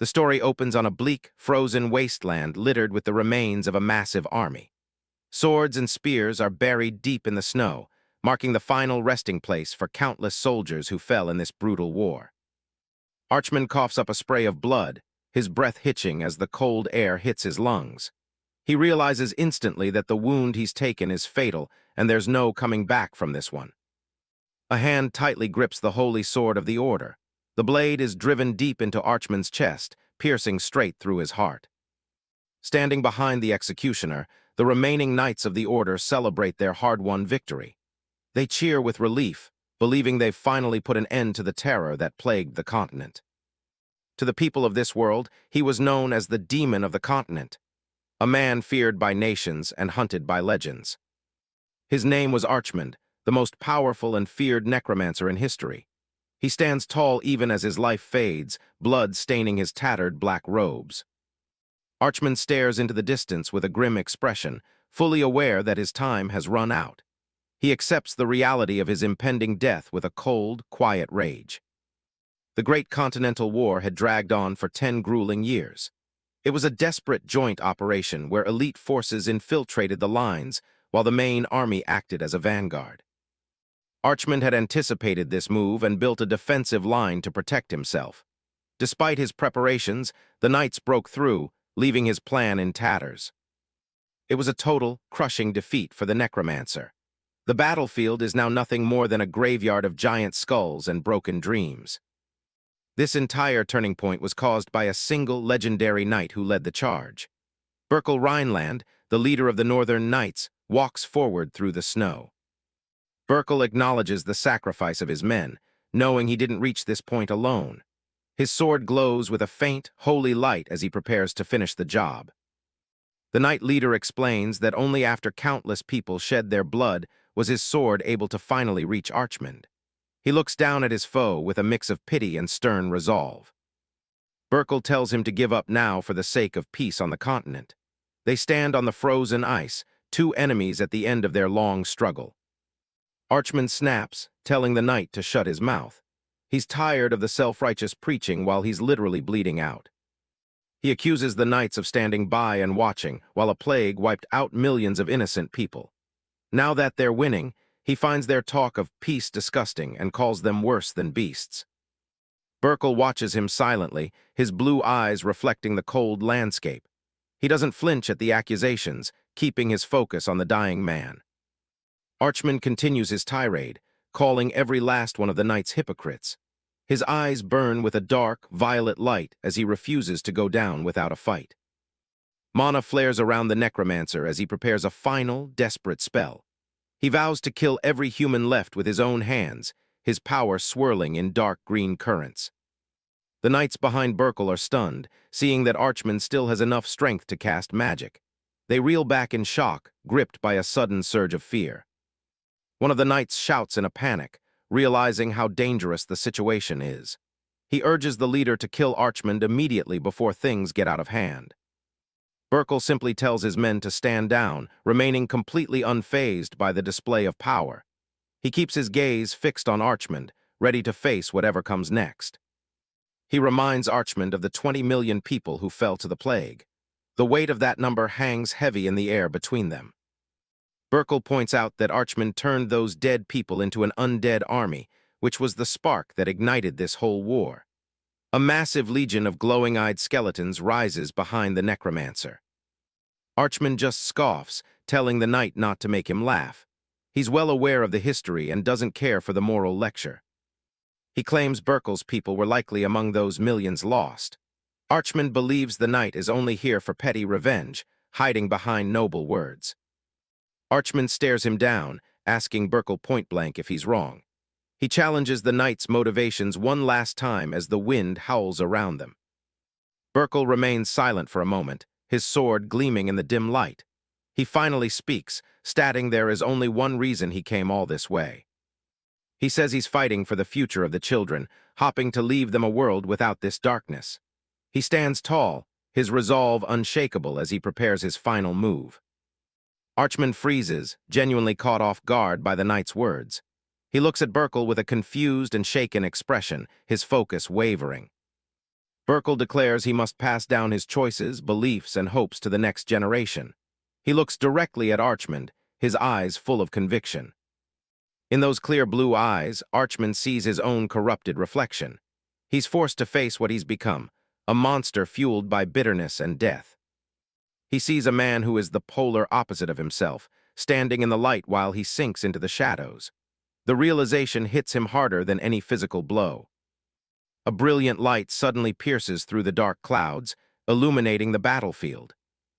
The story opens on a bleak, frozen wasteland littered with the remains of a massive army. Swords and spears are buried deep in the snow, marking the final resting place for countless soldiers who fell in this brutal war. Archman coughs up a spray of blood, his breath hitching as the cold air hits his lungs. He realizes instantly that the wound he's taken is fatal, and there's no coming back from this one. A hand tightly grips the holy sword of the Order. The blade is driven deep into Archman's chest, piercing straight through his heart. Standing behind the executioner, the remaining knights of the Order celebrate their hard-won victory. They cheer with relief, believing they've finally put an end to the terror that plagued the continent. To the people of this world, he was known as the demon of the continent, a man feared by nations and hunted by legends. His name was Archman, the most powerful and feared necromancer in history. He stands tall even as his life fades, blood staining his tattered black robes. Archman stares into the distance with a grim expression, fully aware that his time has run out. He accepts the reality of his impending death with a cold, quiet rage. The Great Continental War had dragged on for 10 grueling years. It was a desperate joint operation where elite forces infiltrated the lines while the main army acted as a vanguard. Archman had anticipated this move and built a defensive line to protect himself. Despite his preparations, the knights broke through, leaving his plan in tatters. It was a total, crushing defeat for the Necromancer. The battlefield is now nothing more than a graveyard of giant skulls and broken dreams. This entire turning point was caused by a single legendary knight who led the charge. Berkel Rhineland, the leader of the Northern Knights, walks forward through the snow. Berkel acknowledges the sacrifice of his men, knowing he didn't reach this point alone. His sword glows with a faint, holy light as he prepares to finish the job. The knight leader explains that only after countless people shed their blood was his sword able to finally reach Archman. He looks down at his foe with a mix of pity and stern resolve. Berkel tells him to give up now for the sake of peace on the continent. They stand on the frozen ice, two enemies at the end of their long struggle. Archman snaps, telling the knight to shut his mouth. He's tired of the self-righteous preaching while he's literally bleeding out. He accuses the knights of standing by and watching while a plague wiped out millions of innocent people. Now that they're winning, he finds their talk of peace disgusting and calls them worse than beasts. Berkel watches him silently, his blue eyes reflecting the cold landscape. He doesn't flinch at the accusations, keeping his focus on the dying man. Archman continues his tirade, calling every last one of the knights hypocrites. His eyes burn with a dark, violet light as he refuses to go down without a fight. Mana flares around the Necromancer as he prepares a final, desperate spell. He vows to kill every human left with his own hands, his power swirling in dark green currents. The knights behind Berkel are stunned, seeing that Archman still has enough strength to cast magic. They reel back in shock, gripped by a sudden surge of fear. One of the knights shouts in a panic, realizing how dangerous the situation is. He urges the leader to kill Archman immediately before things get out of hand. Berkel simply tells his men to stand down, remaining completely unfazed by the display of power. He keeps his gaze fixed on Archman, ready to face whatever comes next. He reminds Archman of the 20 million people who fell to the plague. The weight of that number hangs heavy in the air between them. Berkel points out that Archman turned those dead people into an undead army, which was the spark that ignited this whole war. A massive legion of glowing-eyed skeletons rises behind the Necromancer. Archman just scoffs, telling the knight not to make him laugh. He's well aware of the history and doesn't care for the moral lecture. He claims Berkel's people were likely among those millions lost. Archman believes the knight is only here for petty revenge, hiding behind noble words. Archman stares him down, asking Berkel point-blank if he's wrong. He challenges the knight's motivations one last time as the wind howls around them. Berkel remains silent for a moment, his sword gleaming in the dim light. He finally speaks, stating there is only one reason he came all this way. He says he's fighting for the future of the children, hoping to leave them a world without this darkness. He stands tall, his resolve unshakable as he prepares his final move. Archman freezes, genuinely caught off guard by the knight's words. He looks at Berkel with a confused and shaken expression, his focus wavering. Berkel declares he must pass down his choices, beliefs, and hopes to the next generation. He looks directly at Archimonde, his eyes full of conviction. In those clear blue eyes, Archimonde sees his own corrupted reflection. He's forced to face what he's become, a monster fueled by bitterness and death. He sees a man who is the polar opposite of himself, standing in the light while he sinks into the shadows. The realization hits him harder than any physical blow. A brilliant light suddenly pierces through the dark clouds, illuminating the battlefield.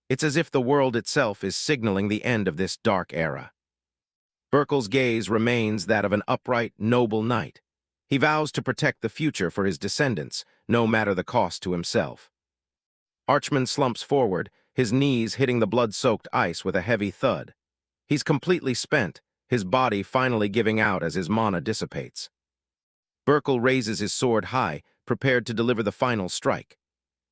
It's as if the world itself is signaling the end of this dark era. Berkel's gaze remains that of an upright, noble knight. He vows to protect the future for his descendants, no matter the cost to himself. Archimonde slumps forward, his knees hitting the blood-soaked ice with a heavy thud. He's completely spent, his body finally giving out as his mana dissipates. Berkel raises his sword high, prepared to deliver the final strike.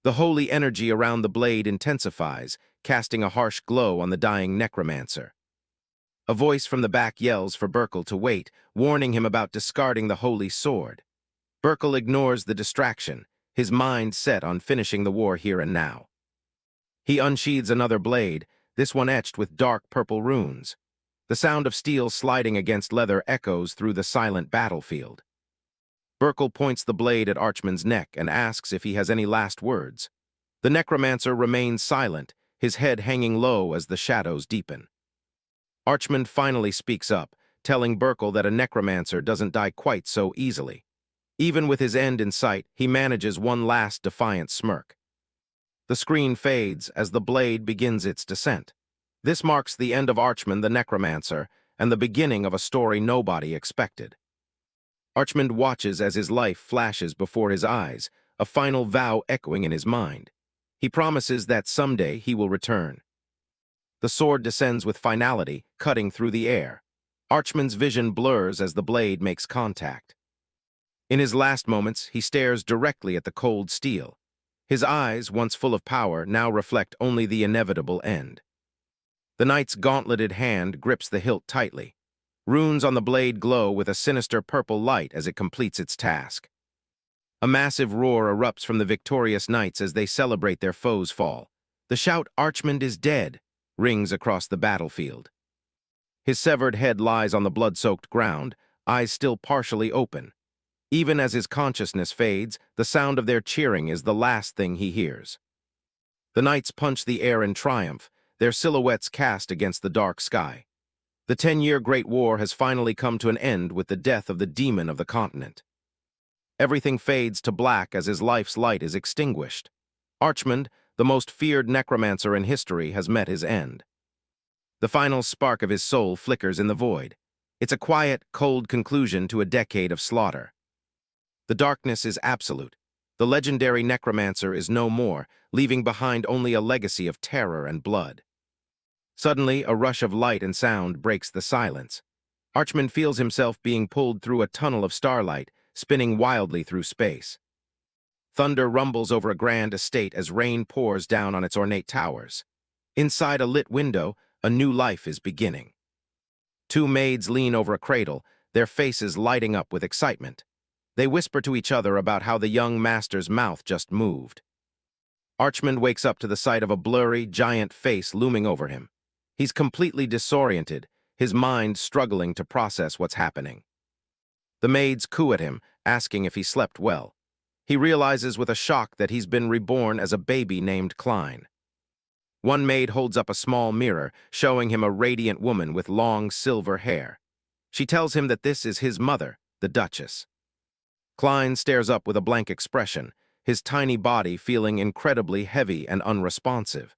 The holy energy around the blade intensifies, casting a harsh glow on the dying Necromancer. A voice from the back yells for Berkel to wait, warning him about discarding the holy sword. Berkel ignores the distraction, his mind set on finishing the war here and now. He unsheathes another blade, this one etched with dark purple runes. The sound of steel sliding against leather echoes through the silent battlefield. Berkel points the blade at Archimonde's neck and asks if he has any last words. The Necromancer remains silent, his head hanging low as the shadows deepen. Archimonde finally speaks up, telling Berkel that a Necromancer doesn't die quite so easily. Even with his end in sight, he manages one last defiant smirk. The screen fades as the blade begins its descent. This marks the end of Archimonde the Necromancer and the beginning of a story nobody expected. Archimonde watches as his life flashes before his eyes, a final vow echoing in his mind. He promises that someday he will return. The sword descends with finality, cutting through the air. Archimonde's vision blurs as the blade makes contact. In his last moments, he stares directly at the cold steel. His eyes, once full of power, now reflect only the inevitable end. The knight's gauntleted hand grips the hilt tightly. Runes on the blade glow with a sinister purple light as it completes its task. A massive roar erupts from the victorious knights as they celebrate their foe's fall. The shout, "Archimonde is dead," rings across the battlefield. His severed head lies on the blood-soaked ground, eyes still partially open. Even as his consciousness fades, the sound of their cheering is the last thing he hears. The knights punch the air in triumph, their silhouettes cast against the dark sky. The 10-year Great War has finally come to an end with the death of the demon of the continent. Everything fades to black as his life's light is extinguished. Archimonde, the most feared necromancer in history, has met his end. The final spark of his soul flickers in the void. It's a quiet, cold conclusion to a decade of slaughter. The darkness is absolute. The legendary necromancer is no more, leaving behind only a legacy of terror and blood. Suddenly, a rush of light and sound breaks the silence. Archimonde feels himself being pulled through a tunnel of starlight, spinning wildly through space. Thunder rumbles over a grand estate as rain pours down on its ornate towers. Inside a lit window, a new life is beginning. Two maids lean over a cradle, their faces lighting up with excitement. They whisper to each other about how the young master's mouth just moved. Archimonde wakes up to the sight of a blurry, giant face looming over him. He's completely disoriented, his mind struggling to process what's happening. The maids coo at him, asking if he slept well. He realizes with a shock that he's been reborn as a baby named Klein. One maid holds up a small mirror, showing him a radiant woman with long silver hair. She tells him that this is his mother, the Duchess. Klein stares up with a blank expression, his tiny body feeling incredibly heavy and unresponsive.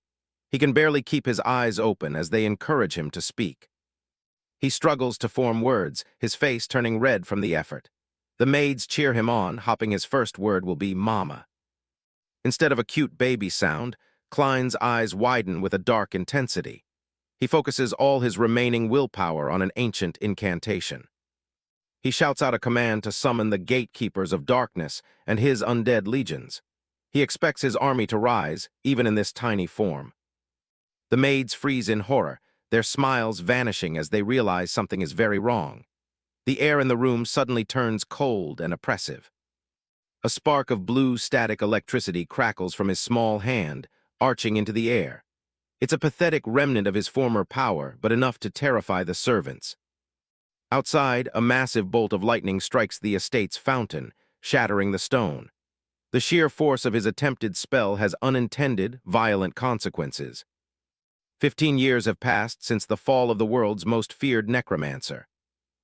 He can barely keep his eyes open as they encourage him to speak. He struggles to form words, his face turning red from the effort. The maids cheer him on, hoping his first word will be mama. Instead of a cute baby sound, Klein's eyes widen with a dark intensity. He focuses all his remaining willpower on an ancient incantation. He shouts out a command to summon the gatekeepers of darkness and his undead legions. He expects his army to rise, even in this tiny form. The maids freeze in horror, their smiles vanishing as they realize something is very wrong. The air in the room suddenly turns cold and oppressive. A spark of blue static electricity crackles from his small hand, arching into the air. It's a pathetic remnant of his former power, but enough to terrify the servants. Outside, a massive bolt of lightning strikes the estate's fountain, shattering the stone. The sheer force of his attempted spell has unintended, violent consequences. 15 years have passed since the fall of the world's most feared necromancer.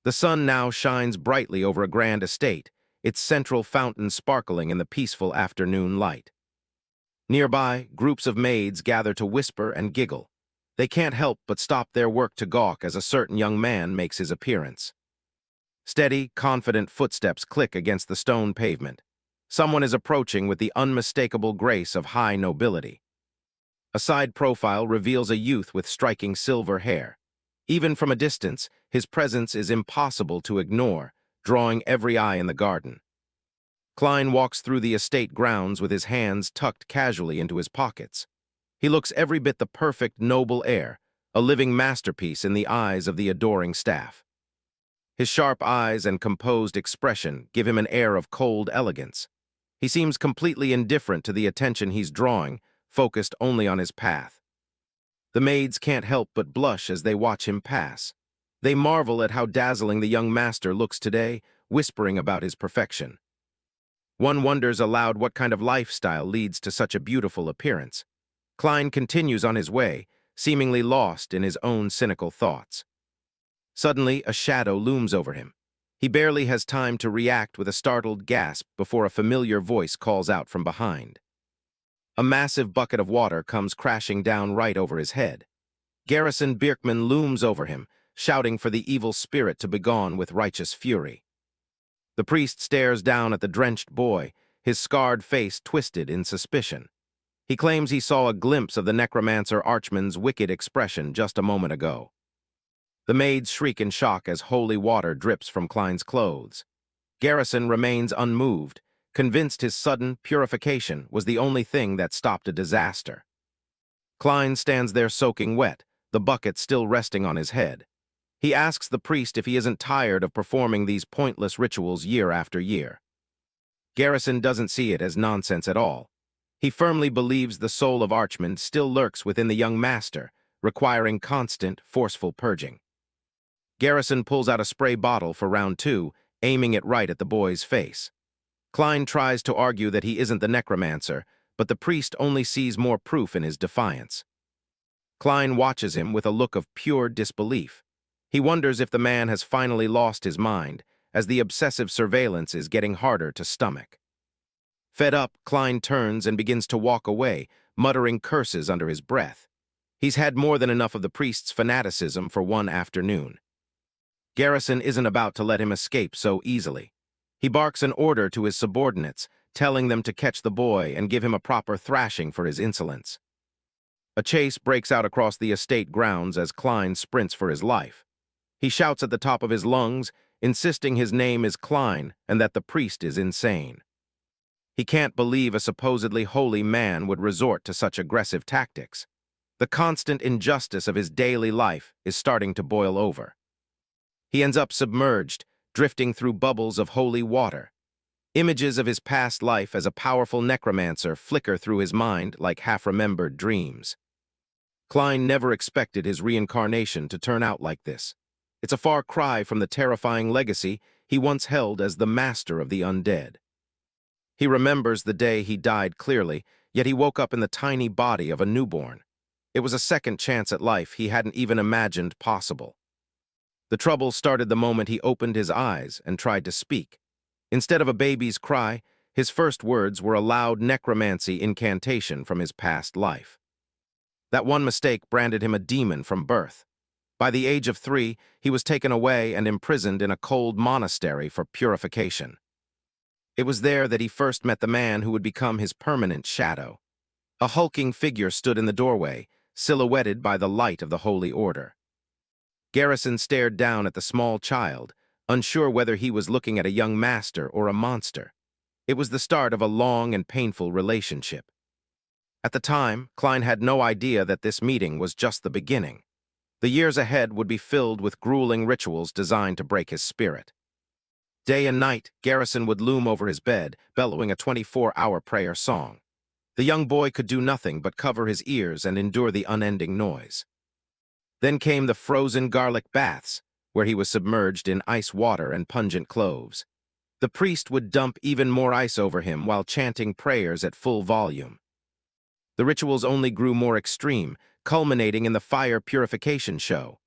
The sun now shines brightly over a grand estate, its central fountain sparkling in the peaceful afternoon light. Nearby, groups of maids gather to whisper and giggle. They can't help but stop their work to gawk as a certain young man makes his appearance. Steady, confident footsteps click against the stone pavement. Someone is approaching with the unmistakable grace of high nobility. A side profile reveals a youth with striking silver hair. Even from a distance, his presence is impossible to ignore, drawing every eye in the garden. Klein walks through the estate grounds with his hands tucked casually into his pockets. He looks every bit the perfect, noble heir, a living masterpiece in the eyes of the adoring staff. His sharp eyes and composed expression give him an air of cold elegance. He seems completely indifferent to the attention he's drawing, focused only on his path. The maids can't help but blush as they watch him pass. They marvel at how dazzling the young master looks today, whispering about his perfection. One wonders aloud what kind of lifestyle leads to such a beautiful appearance. Klein continues on his way, seemingly lost in his own cynical thoughts. Suddenly, a shadow looms over him. He barely has time to react with a startled gasp before a familiar voice calls out from behind. A massive bucket of water comes crashing down right over his head. Garrison Birkman looms over him, shouting for the evil spirit to begone with righteous fury. The priest stares down at the drenched boy, his scarred face twisted in suspicion. He claims he saw a glimpse of the necromancer Archmonde's wicked expression just a moment ago. The maids shriek in shock as holy water drips from Klein's clothes. Garrison remains unmoved, convinced his sudden purification was the only thing that stopped a disaster. Klein stands there soaking wet, the bucket still resting on his head. He asks the priest if he isn't tired of performing these pointless rituals year after year. Garrison doesn't see it as nonsense at all. He firmly believes the soul of Archmonde still lurks within the young master, requiring constant, forceful purging. Garrison pulls out a spray bottle for round 2, aiming it right at the boy's face. Klein tries to argue that he isn't the necromancer, but the priest only sees more proof in his defiance. Klein watches him with a look of pure disbelief. He wonders if the man has finally lost his mind, as the obsessive surveillance is getting harder to stomach. Fed up, Klein turns and begins to walk away, muttering curses under his breath. He's had more than enough of the priest's fanaticism for one afternoon. Garrison isn't about to let him escape so easily. He barks an order to his subordinates, telling them to catch the boy and give him a proper thrashing for his insolence. A chase breaks out across the estate grounds as Klein sprints for his life. He shouts at the top of his lungs, insisting his name is Klein and that the priest is insane. He can't believe a supposedly holy man would resort to such aggressive tactics. The constant injustice of his daily life is starting to boil over. He ends up submerged, drifting through bubbles of holy water. Images of his past life as a powerful necromancer flicker through his mind like half-remembered dreams. Klein never expected his reincarnation to turn out like this. It's a far cry from the terrifying legacy he once held as the master of the undead. He remembers the day he died clearly, yet he woke up in the tiny body of a newborn. It was a second chance at life he hadn't even imagined possible. The trouble started the moment he opened his eyes and tried to speak. Instead of a baby's cry, his first words were a loud necromancy incantation from his past life. That one mistake branded him a demon from birth. By the age of 3, he was taken away and imprisoned in a cold monastery for purification. It was there that he first met the man who would become his permanent shadow. A hulking figure stood in the doorway, silhouetted by the light of the holy order. Garrison stared down at the small child, unsure whether he was looking at a young master or a monster. It was the start of a long and painful relationship. At the time, Klein had no idea that this meeting was just the beginning. The years ahead would be filled with grueling rituals designed to break his spirit. Day and night, Garrison would loom over his bed, bellowing a 24-hour prayer song. The young boy could do nothing but cover his ears and endure the unending noise. Then came the frozen garlic baths, where he was submerged in ice water and pungent cloves. The priest would dump even more ice over him while chanting prayers at full volume. The rituals only grew more extreme, culminating in the fire purification show.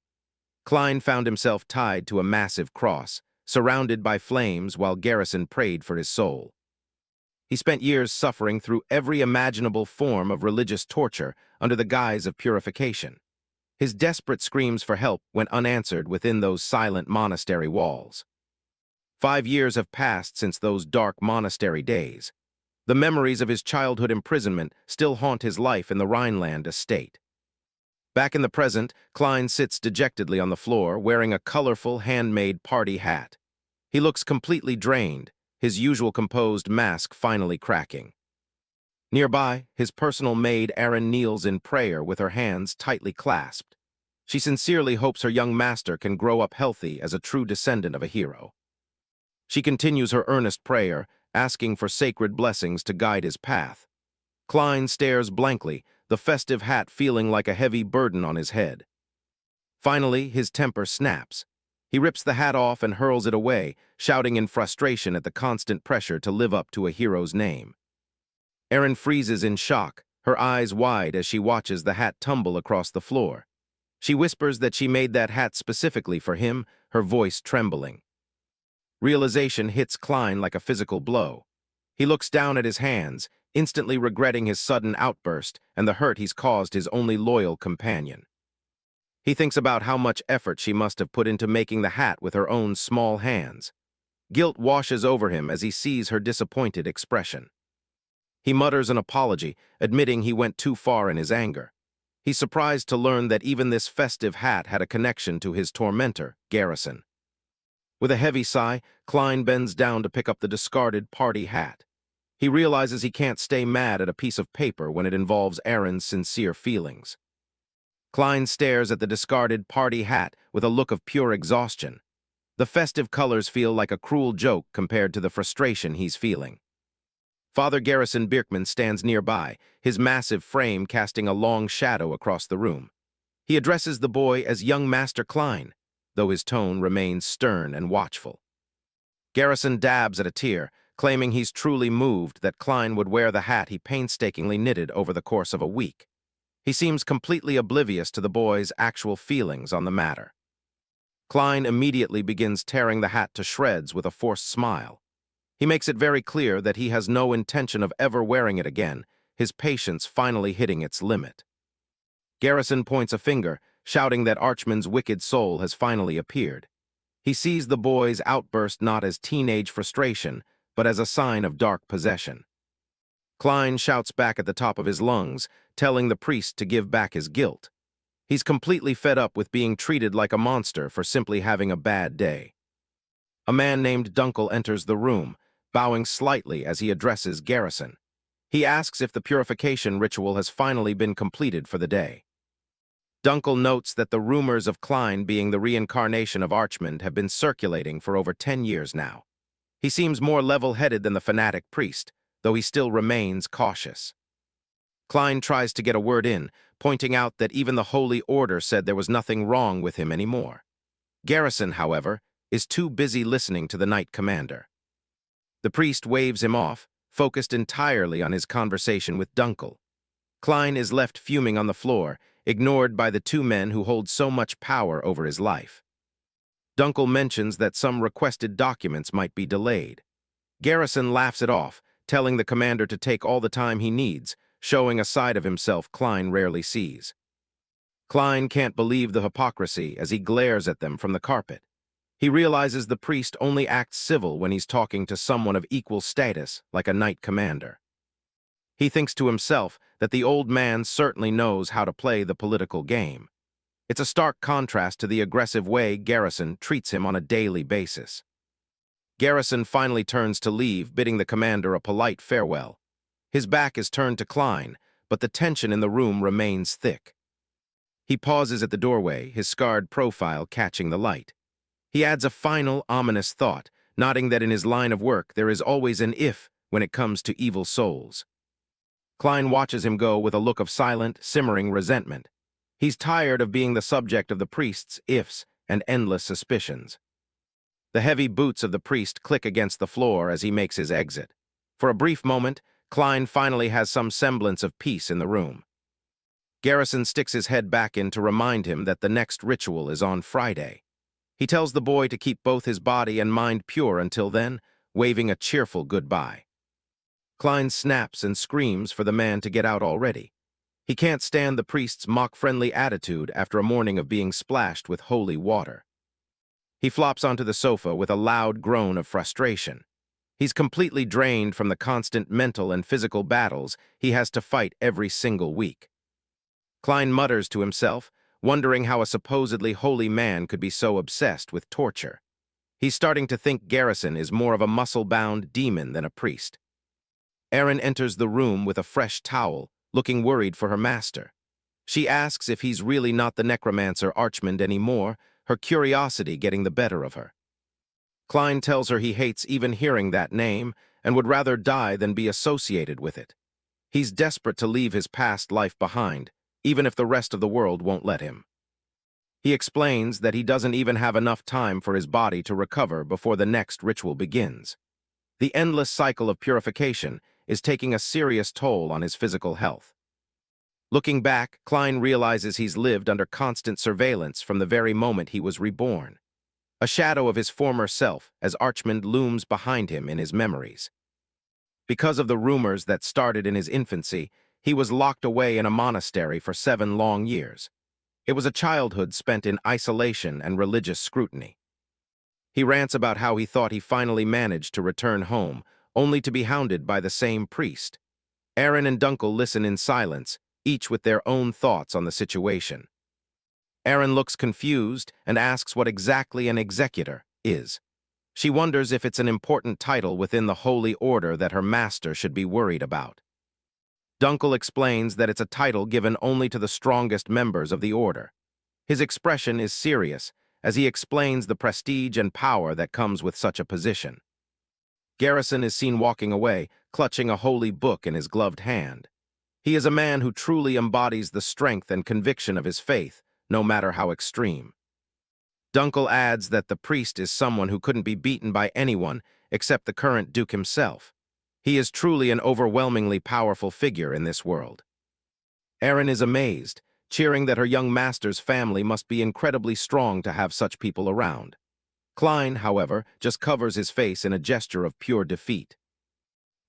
Klein found himself tied to a massive cross, surrounded by flames while Garrison prayed for his soul. He spent years suffering through every imaginable form of religious torture under the guise of purification. His desperate screams for help went unanswered within those silent monastery walls. 5 years have passed since those dark monastery days. The memories of his childhood imprisonment still haunt his life in the Rhineland estate. Back in the present, Klein sits dejectedly on the floor, wearing a colorful, handmade party hat. He looks completely drained, his usual composed mask finally cracking. Nearby, his personal maid Erin kneels in prayer with her hands tightly clasped. She sincerely hopes her young master can grow up healthy as a true descendant of a hero. She continues her earnest prayer, asking for sacred blessings to guide his path. Klein stares blankly, the festive hat feeling like a heavy burden on his head. Finally, his temper snaps. He rips the hat off and hurls it away, shouting in frustration at the constant pressure to live up to a hero's name. Erin freezes in shock, her eyes wide as she watches the hat tumble across the floor. She whispers that she made that hat specifically for him, her voice trembling. Realization hits Klein like a physical blow. He looks down at his hands, instantly regretting his sudden outburst and the hurt he's caused his only loyal companion. He thinks about how much effort she must have put into making the hat with her own small hands. Guilt washes over him as he sees her disappointed expression. He mutters an apology, admitting he went too far in his anger. He's surprised to learn that even this festive hat had a connection to his tormentor, Garrison. With a heavy sigh, Klein bends down to pick up the discarded party hat. He realizes he can't stay mad at a piece of paper when it involves Erin's sincere feelings. Klein stares at the discarded party hat with a look of pure exhaustion. The festive colors feel like a cruel joke compared to the frustration he's feeling. Father Garrison Birkman stands nearby, his massive frame casting a long shadow across the room. He addresses the boy as young Master Klein, though his tone remains stern and watchful. Garrison dabs at a tear, claiming he's truly moved that Klein would wear the hat he painstakingly knitted over the course of a week. He seems completely oblivious to the boy's actual feelings on the matter. Klein immediately begins tearing the hat to shreds with a forced smile. He makes it very clear that he has no intention of ever wearing it again, his patience finally hitting its limit. Garrison points a finger, shouting that Archman's wicked soul has finally appeared. He sees the boy's outburst not as teenage frustration, but as a sign of dark possession. Klein shouts back at the top of his lungs, telling the priest to give back his guilt. He's completely fed up with being treated like a monster for simply having a bad day. A man named Dunkel enters the room, bowing slightly as he addresses Garrison. He asks if the purification ritual has finally been completed for the day. Dunkel notes that the rumors of Klein being the reincarnation of Archimond have been circulating for over 10 years now. He seems more level-headed than the fanatic priest, though he still remains cautious. Klein tries to get a word in, pointing out that even the Holy Order said there was nothing wrong with him anymore. Garrison, however, is too busy listening to the Knight Commander. The priest waves him off, focused entirely on his conversation with Dunkel. Klein is left fuming on the floor, ignored by the two men who hold so much power over his life. Dunkel mentions that some requested documents might be delayed. Garrison laughs it off, telling the commander to take all the time he needs, showing a side of himself Klein rarely sees. Klein can't believe the hypocrisy as he glares at them from the carpet. He realizes the priest only acts civil when he's talking to someone of equal status, like a knight commander. He thinks to himself that the old man certainly knows how to play the political game. It's a stark contrast to the aggressive way Garrison treats him on a daily basis. Garrison finally turns to leave, bidding the commander a polite farewell. His back is turned to Klein, but the tension in the room remains thick. He pauses at the doorway, his scarred profile catching the light. He adds a final, ominous thought, nodding that in his line of work there is always an if when it comes to evil souls. Klein watches him go with a look of silent, simmering resentment. He's tired of being the subject of the priest's ifs and endless suspicions. The heavy boots of the priest click against the floor as he makes his exit. For a brief moment, Klein finally has some semblance of peace in the room. Garrison sticks his head back in to remind him that the next ritual is on Friday. He tells the boy to keep both his body and mind pure until then, waving a cheerful goodbye. Klein snaps and screams for the man to get out already. He can't stand the priest's mock-friendly attitude after a morning of being splashed with holy water. He flops onto the sofa with a loud groan of frustration. He's completely drained from the constant mental and physical battles he has to fight every single week. Klein mutters to himself, wondering how a supposedly holy man could be so obsessed with torture. He's starting to think Garrison is more of a muscle-bound demon than a priest. Erin enters the room with a fresh towel, looking worried for her master. She asks if he's really not the Necromancer Archimonde anymore, her curiosity getting the better of her. Klein tells her he hates even hearing that name and would rather die than be associated with it. He's desperate to leave his past life behind, even if the rest of the world won't let him. He explains that he doesn't even have enough time for his body to recover before the next ritual begins. The endless cycle of purification is taking a serious toll on his physical health. Looking back, Klein realizes he's lived under constant surveillance from the very moment he was reborn. A shadow of his former self as Archimonde looms behind him in his memories. Because of the rumors that started in his infancy, he was locked away in a monastery for 7 long years. It was a childhood spent in isolation and religious scrutiny. He rants about how he thought he finally managed to return home, only to be hounded by the same priest. Erin and Dunkel listen in silence, each with their own thoughts on the situation. Erin looks confused and asks what exactly an executor is. She wonders if it's an important title within the holy order that her master should be worried about. Dunkel explains that it's a title given only to the strongest members of the order. His expression is serious, as he explains the prestige and power that comes with such a position. Garrison is seen walking away, clutching a holy book in his gloved hand. He is a man who truly embodies the strength and conviction of his faith, no matter how extreme. Dunkel adds that the priest is someone who couldn't be beaten by anyone except the current Duke himself. He is truly an overwhelmingly powerful figure in this world. Erin is amazed, cheering that her young master's family must be incredibly strong to have such people around. Klein, however, just covers his face in a gesture of pure defeat.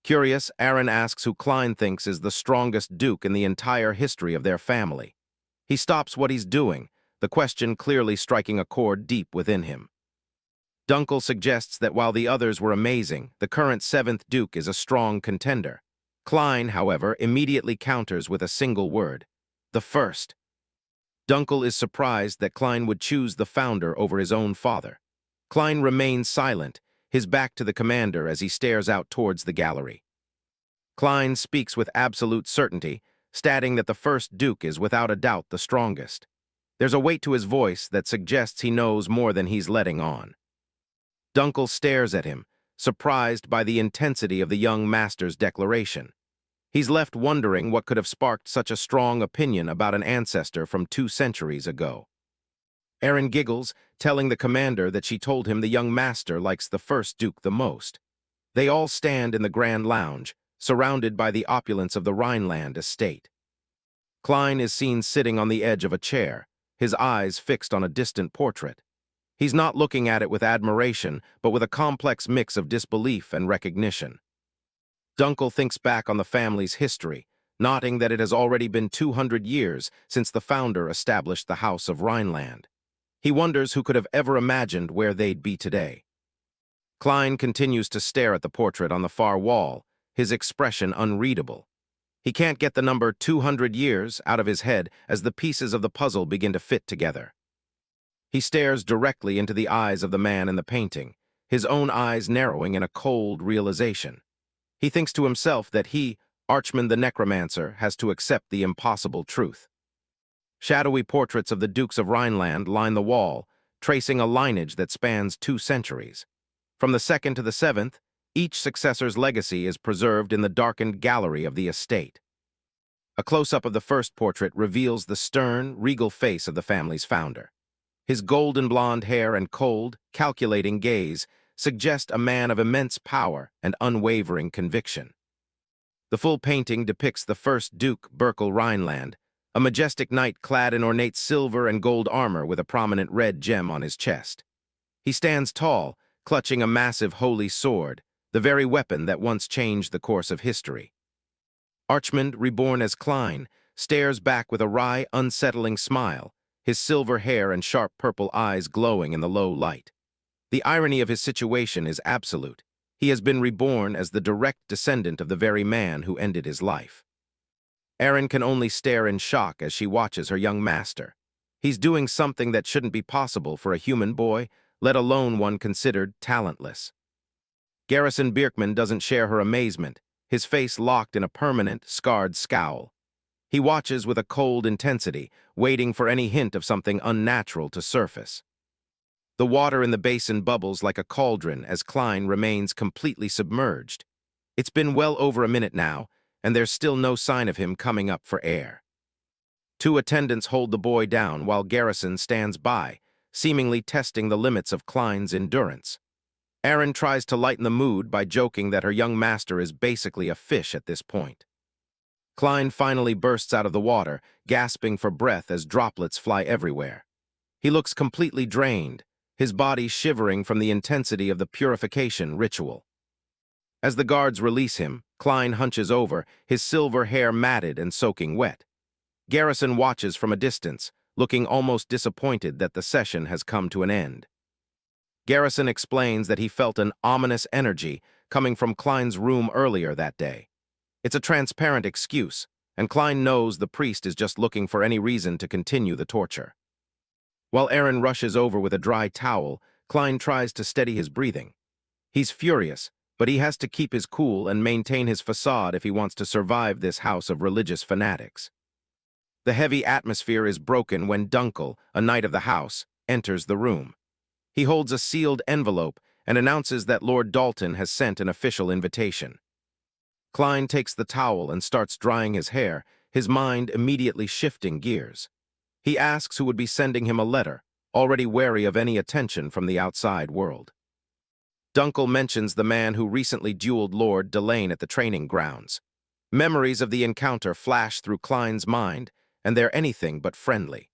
Curious, Erin asks who Klein thinks is the strongest duke in the entire history of their family. He stops what he's doing, the question clearly striking a chord deep within him. Dunkel suggests that while the others were amazing, the current 7th Duke is a strong contender. Klein, however, immediately counters with a single word: the first. Dunkel is surprised that Klein would choose the founder over his own father. Klein remains silent, his back to the commander as he stares out towards the gallery. Klein speaks with absolute certainty, stating that the first Duke is without a doubt the strongest. There's a weight to his voice that suggests he knows more than he's letting on. Dunkel stares at him, surprised by the intensity of the young master's declaration. He's left wondering what could have sparked such a strong opinion about an ancestor from 2 centuries ago. Erin giggles, telling the commander that she told him the young master likes the first Duke the most. They all stand in the grand lounge, surrounded by the opulence of the Rhineland estate. Klein is seen sitting on the edge of a chair, his eyes fixed on a distant portrait. He's not looking at it with admiration, but with a complex mix of disbelief and recognition. Dunkel thinks back on the family's history, noting that it has already been 200 years since the founder established the House of Rhineland. He wonders who could have ever imagined where they'd be today. Klein continues to stare at the portrait on the far wall, his expression unreadable. He can't get the number 200 years out of his head as the pieces of the puzzle begin to fit together. He stares directly into the eyes of the man in the painting, his own eyes narrowing in a cold realization. He thinks to himself that he, Archimonde the Necromancer, has to accept the impossible truth. Shadowy portraits of the Dukes of Rhineland line the wall, tracing a lineage that spans 2 centuries. From the second to the seventh, each successor's legacy is preserved in the darkened gallery of the estate. A close-up of the first portrait reveals the stern, regal face of the family's founder. His golden blonde hair and cold, calculating gaze suggest a man of immense power and unwavering conviction. The full painting depicts the first Duke Berkel Rhineland, a majestic knight clad in ornate silver and gold armor with a prominent red gem on his chest. He stands tall, clutching a massive holy sword, the very weapon that once changed the course of history. Archimonde, reborn as Klein, stares back with a wry, unsettling smile, his silver hair and sharp purple eyes glowing in the low light. The irony of his situation is absolute. He has been reborn as the direct descendant of the very man who ended his life. Erin can only stare in shock as she watches her young master. He's doing something that shouldn't be possible for a human boy, let alone one considered talentless. Garrison Bierkman doesn't share her amazement, his face locked in a permanent, scarred scowl. He watches with a cold intensity, waiting for any hint of something unnatural to surface. The water in the basin bubbles like a cauldron as Klein remains completely submerged. It's been well over a minute now, and there's still no sign of him coming up for air. Two attendants hold the boy down while Garrison stands by, seemingly testing the limits of Klein's endurance. Erin tries to lighten the mood by joking that her young master is basically a fish at this point. Klein finally bursts out of the water, gasping for breath as droplets fly everywhere. He looks completely drained, his body shivering from the intensity of the purification ritual. As the guards release him, Klein hunches over, his silver hair matted and soaking wet. Garrison watches from a distance, looking almost disappointed that the session has come to an end. Garrison explains that he felt an ominous energy coming from Klein's room earlier that day. It's a transparent excuse, and Klein knows the priest is just looking for any reason to continue the torture. While Erin rushes over with a dry towel, Klein tries to steady his breathing. He's furious, but he has to keep his cool and maintain his facade if he wants to survive this house of religious fanatics. The heavy atmosphere is broken when Dunkel, a knight of the house, enters the room. He holds a sealed envelope and announces that Lord Dalton has sent an official invitation. Klein takes the towel and starts drying his hair, his mind immediately shifting gears. He asks who would be sending him a letter, already wary of any attention from the outside world. Dunkel mentions the man who recently dueled Lord Delane at the training grounds. Memories of the encounter flash through Klein's mind, and they're anything but friendly.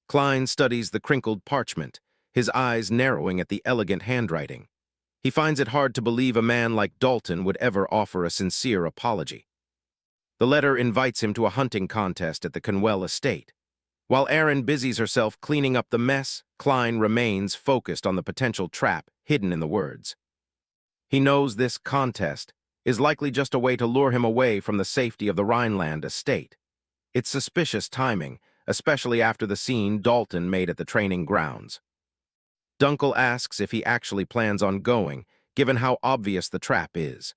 Klein studies the crinkled parchment, his eyes narrowing at the elegant handwriting. He finds it hard to believe a man like Dalton would ever offer a sincere apology. The letter invites him to a hunting contest at the Conwell estate. While Erin busies herself cleaning up the mess, Klein remains focused on the potential trap hidden in the words. He knows this contest is likely just a way to lure him away from the safety of the Rhineland estate. It's suspicious timing, especially after the scene Dalton made at the training grounds. Dunkel asks if he actually plans on going, given how obvious the trap is.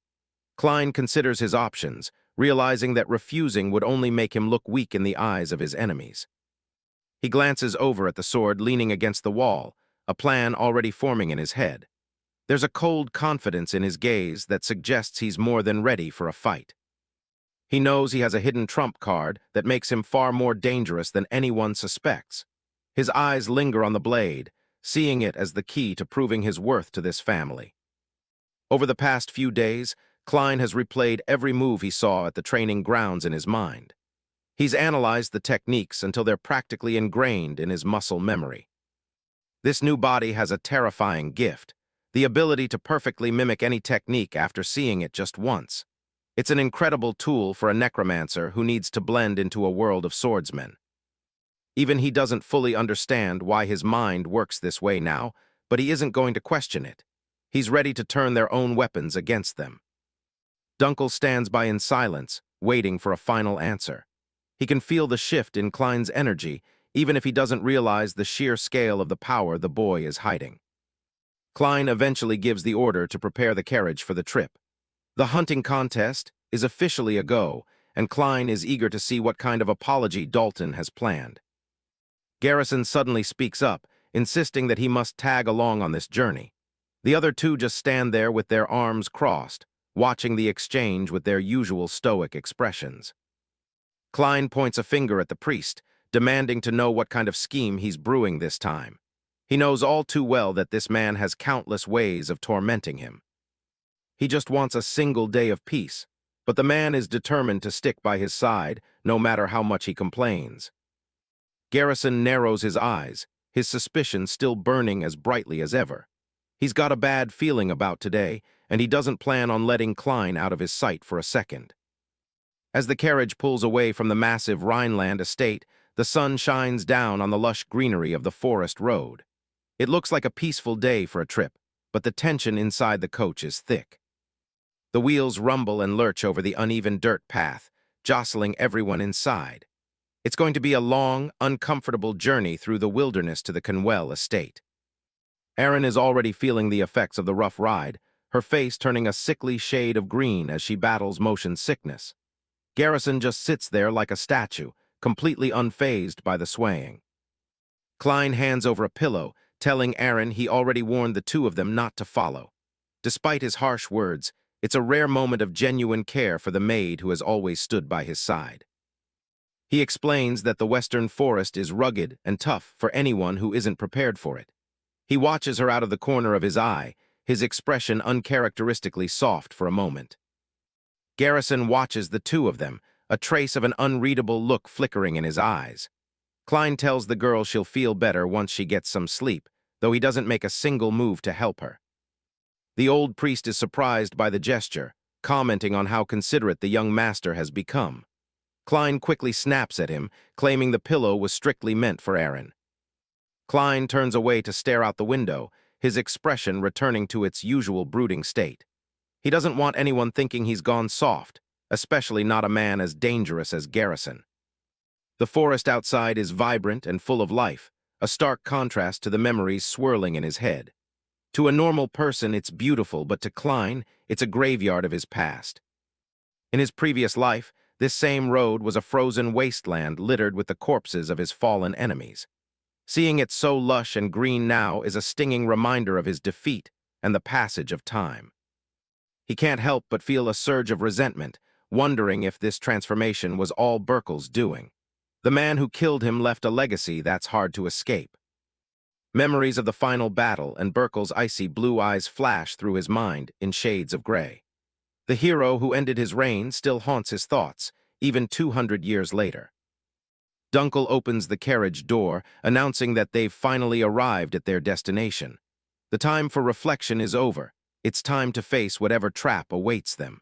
Klein considers his options, realizing that refusing would only make him look weak in the eyes of his enemies. He glances over at the sword leaning against the wall, a plan already forming in his head. There's a cold confidence in his gaze that suggests he's more than ready for a fight. He knows he has a hidden trump card that makes him far more dangerous than anyone suspects. His eyes linger on the blade, seeing it as the key to proving his worth to this family. Over the past few days, Klein has replayed every move he saw at the training grounds in his mind. He's analyzed the techniques until they're practically ingrained in his muscle memory. This new body has a terrifying gift, the ability to perfectly mimic any technique after seeing it just once. It's an incredible tool for a necromancer who needs to blend into a world of swordsmen. Even he doesn't fully understand why his mind works this way now, but he isn't going to question it. He's ready to turn their own weapons against them. Dunkel stands by in silence, waiting for a final answer. He can feel the shift in Klein's energy, even if he doesn't realize the sheer scale of the power the boy is hiding. Klein eventually gives the order to prepare the carriage for the trip. The hunting contest is officially a go, and Klein is eager to see what kind of apology Dalton has planned. Garrison suddenly speaks up, insisting that he must tag along on this journey. The other two just stand there with their arms crossed, watching the exchange with their usual stoic expressions. Klein points a finger at the priest, demanding to know what kind of scheme he's brewing this time. He knows all too well that this man has countless ways of tormenting him. He just wants a single day of peace, but the man is determined to stick by his side, no matter how much he complains. Garrison narrows his eyes, his suspicion still burning as brightly as ever. He's got a bad feeling about today, and he doesn't plan on letting Klein out of his sight for a second. As the carriage pulls away from the massive Rhineland estate, the sun shines down on the lush greenery of the forest road. It looks like a peaceful day for a trip, but the tension inside the coach is thick. The wheels rumble and lurch over the uneven dirt path, jostling everyone inside. It's going to be a long, uncomfortable journey through the wilderness to the Conwell estate. Erin is already feeling the effects of the rough ride, her face turning a sickly shade of green as she battles motion sickness. Garrison just sits there like a statue, completely unfazed by the swaying. Klein hands over a pillow, telling Erin he already warned the two of them not to follow. Despite his harsh words, it's a rare moment of genuine care for the maid who has always stood by his side. He explains that the western forest is rugged and tough for anyone who isn't prepared for it. He watches her out of the corner of his eye, his expression uncharacteristically soft for a moment. Garrison watches the two of them, a trace of an unreadable look flickering in his eyes. Klein tells the girl she'll feel better once she gets some sleep, though he doesn't make a single move to help her. The old priest is surprised by the gesture, commenting on how considerate the young master has become. Klein quickly snaps at him, claiming the pillow was strictly meant for Erin. Klein turns away to stare out the window, his expression returning to its usual brooding state. He doesn't want anyone thinking he's gone soft, especially not a man as dangerous as Garrison. The forest outside is vibrant and full of life, a stark contrast to the memories swirling in his head. To a normal person, it's beautiful, but to Klein, it's a graveyard of his past. In his previous life, this same road was a frozen wasteland littered with the corpses of his fallen enemies. Seeing it so lush and green now is a stinging reminder of his defeat and the passage of time. He can't help but feel a surge of resentment, wondering if this transformation was all Berkel's doing. The man who killed him left a legacy that's hard to escape. Memories of the final battle and Berkel's icy blue eyes flash through his mind in shades of gray. The hero who ended his reign still haunts his thoughts, even 200 years later. Dunkel opens the carriage door, announcing that they've finally arrived at their destination. The time for reflection is over. It's time to face whatever trap awaits them.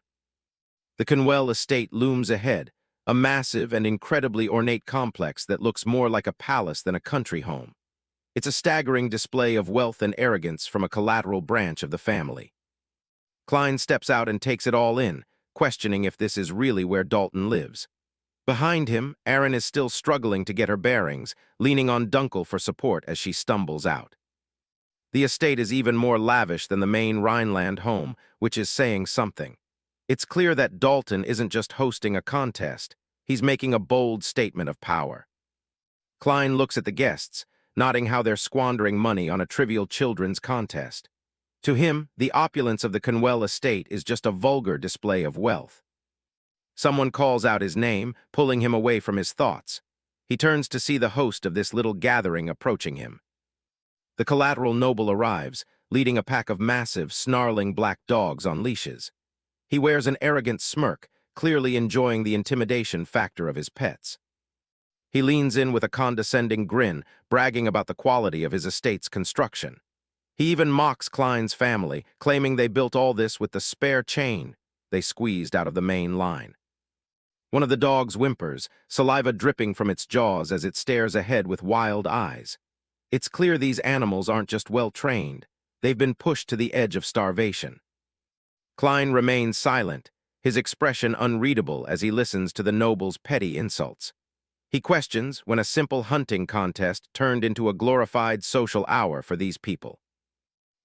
The Conwell estate looms ahead, a massive and incredibly ornate complex that looks more like a palace than a country home. It's a staggering display of wealth and arrogance from a collateral branch of the family. Klein steps out and takes it all in, questioning if this is really where Dalton lives. Behind him, Erin is still struggling to get her bearings, leaning on Dunkel for support as she stumbles out. The estate is even more lavish than the main Rhineland home, which is saying something. It's clear that Dalton isn't just hosting a contest, he's making a bold statement of power. Klein looks at the guests, noting how they're squandering money on a trivial children's contest. To him, the opulence of the Conwell estate is just a vulgar display of wealth. Someone calls out his name, pulling him away from his thoughts. He turns to see the host of this little gathering approaching him. The collateral noble arrives, leading a pack of massive, snarling black dogs on leashes. He wears an arrogant smirk, clearly enjoying the intimidation factor of his pets. He leans in with a condescending grin, bragging about the quality of his estate's construction. He even mocks Klein's family, claiming they built all this with the spare chain they squeezed out of the main line. One of the dogs whimpers, saliva dripping from its jaws as it stares ahead with wild eyes. It's clear these animals aren't just well-trained. They've been pushed to the edge of starvation. Klein remains silent, his expression unreadable as he listens to the noble's petty insults. He questions when a simple hunting contest turned into a glorified social hour for these people.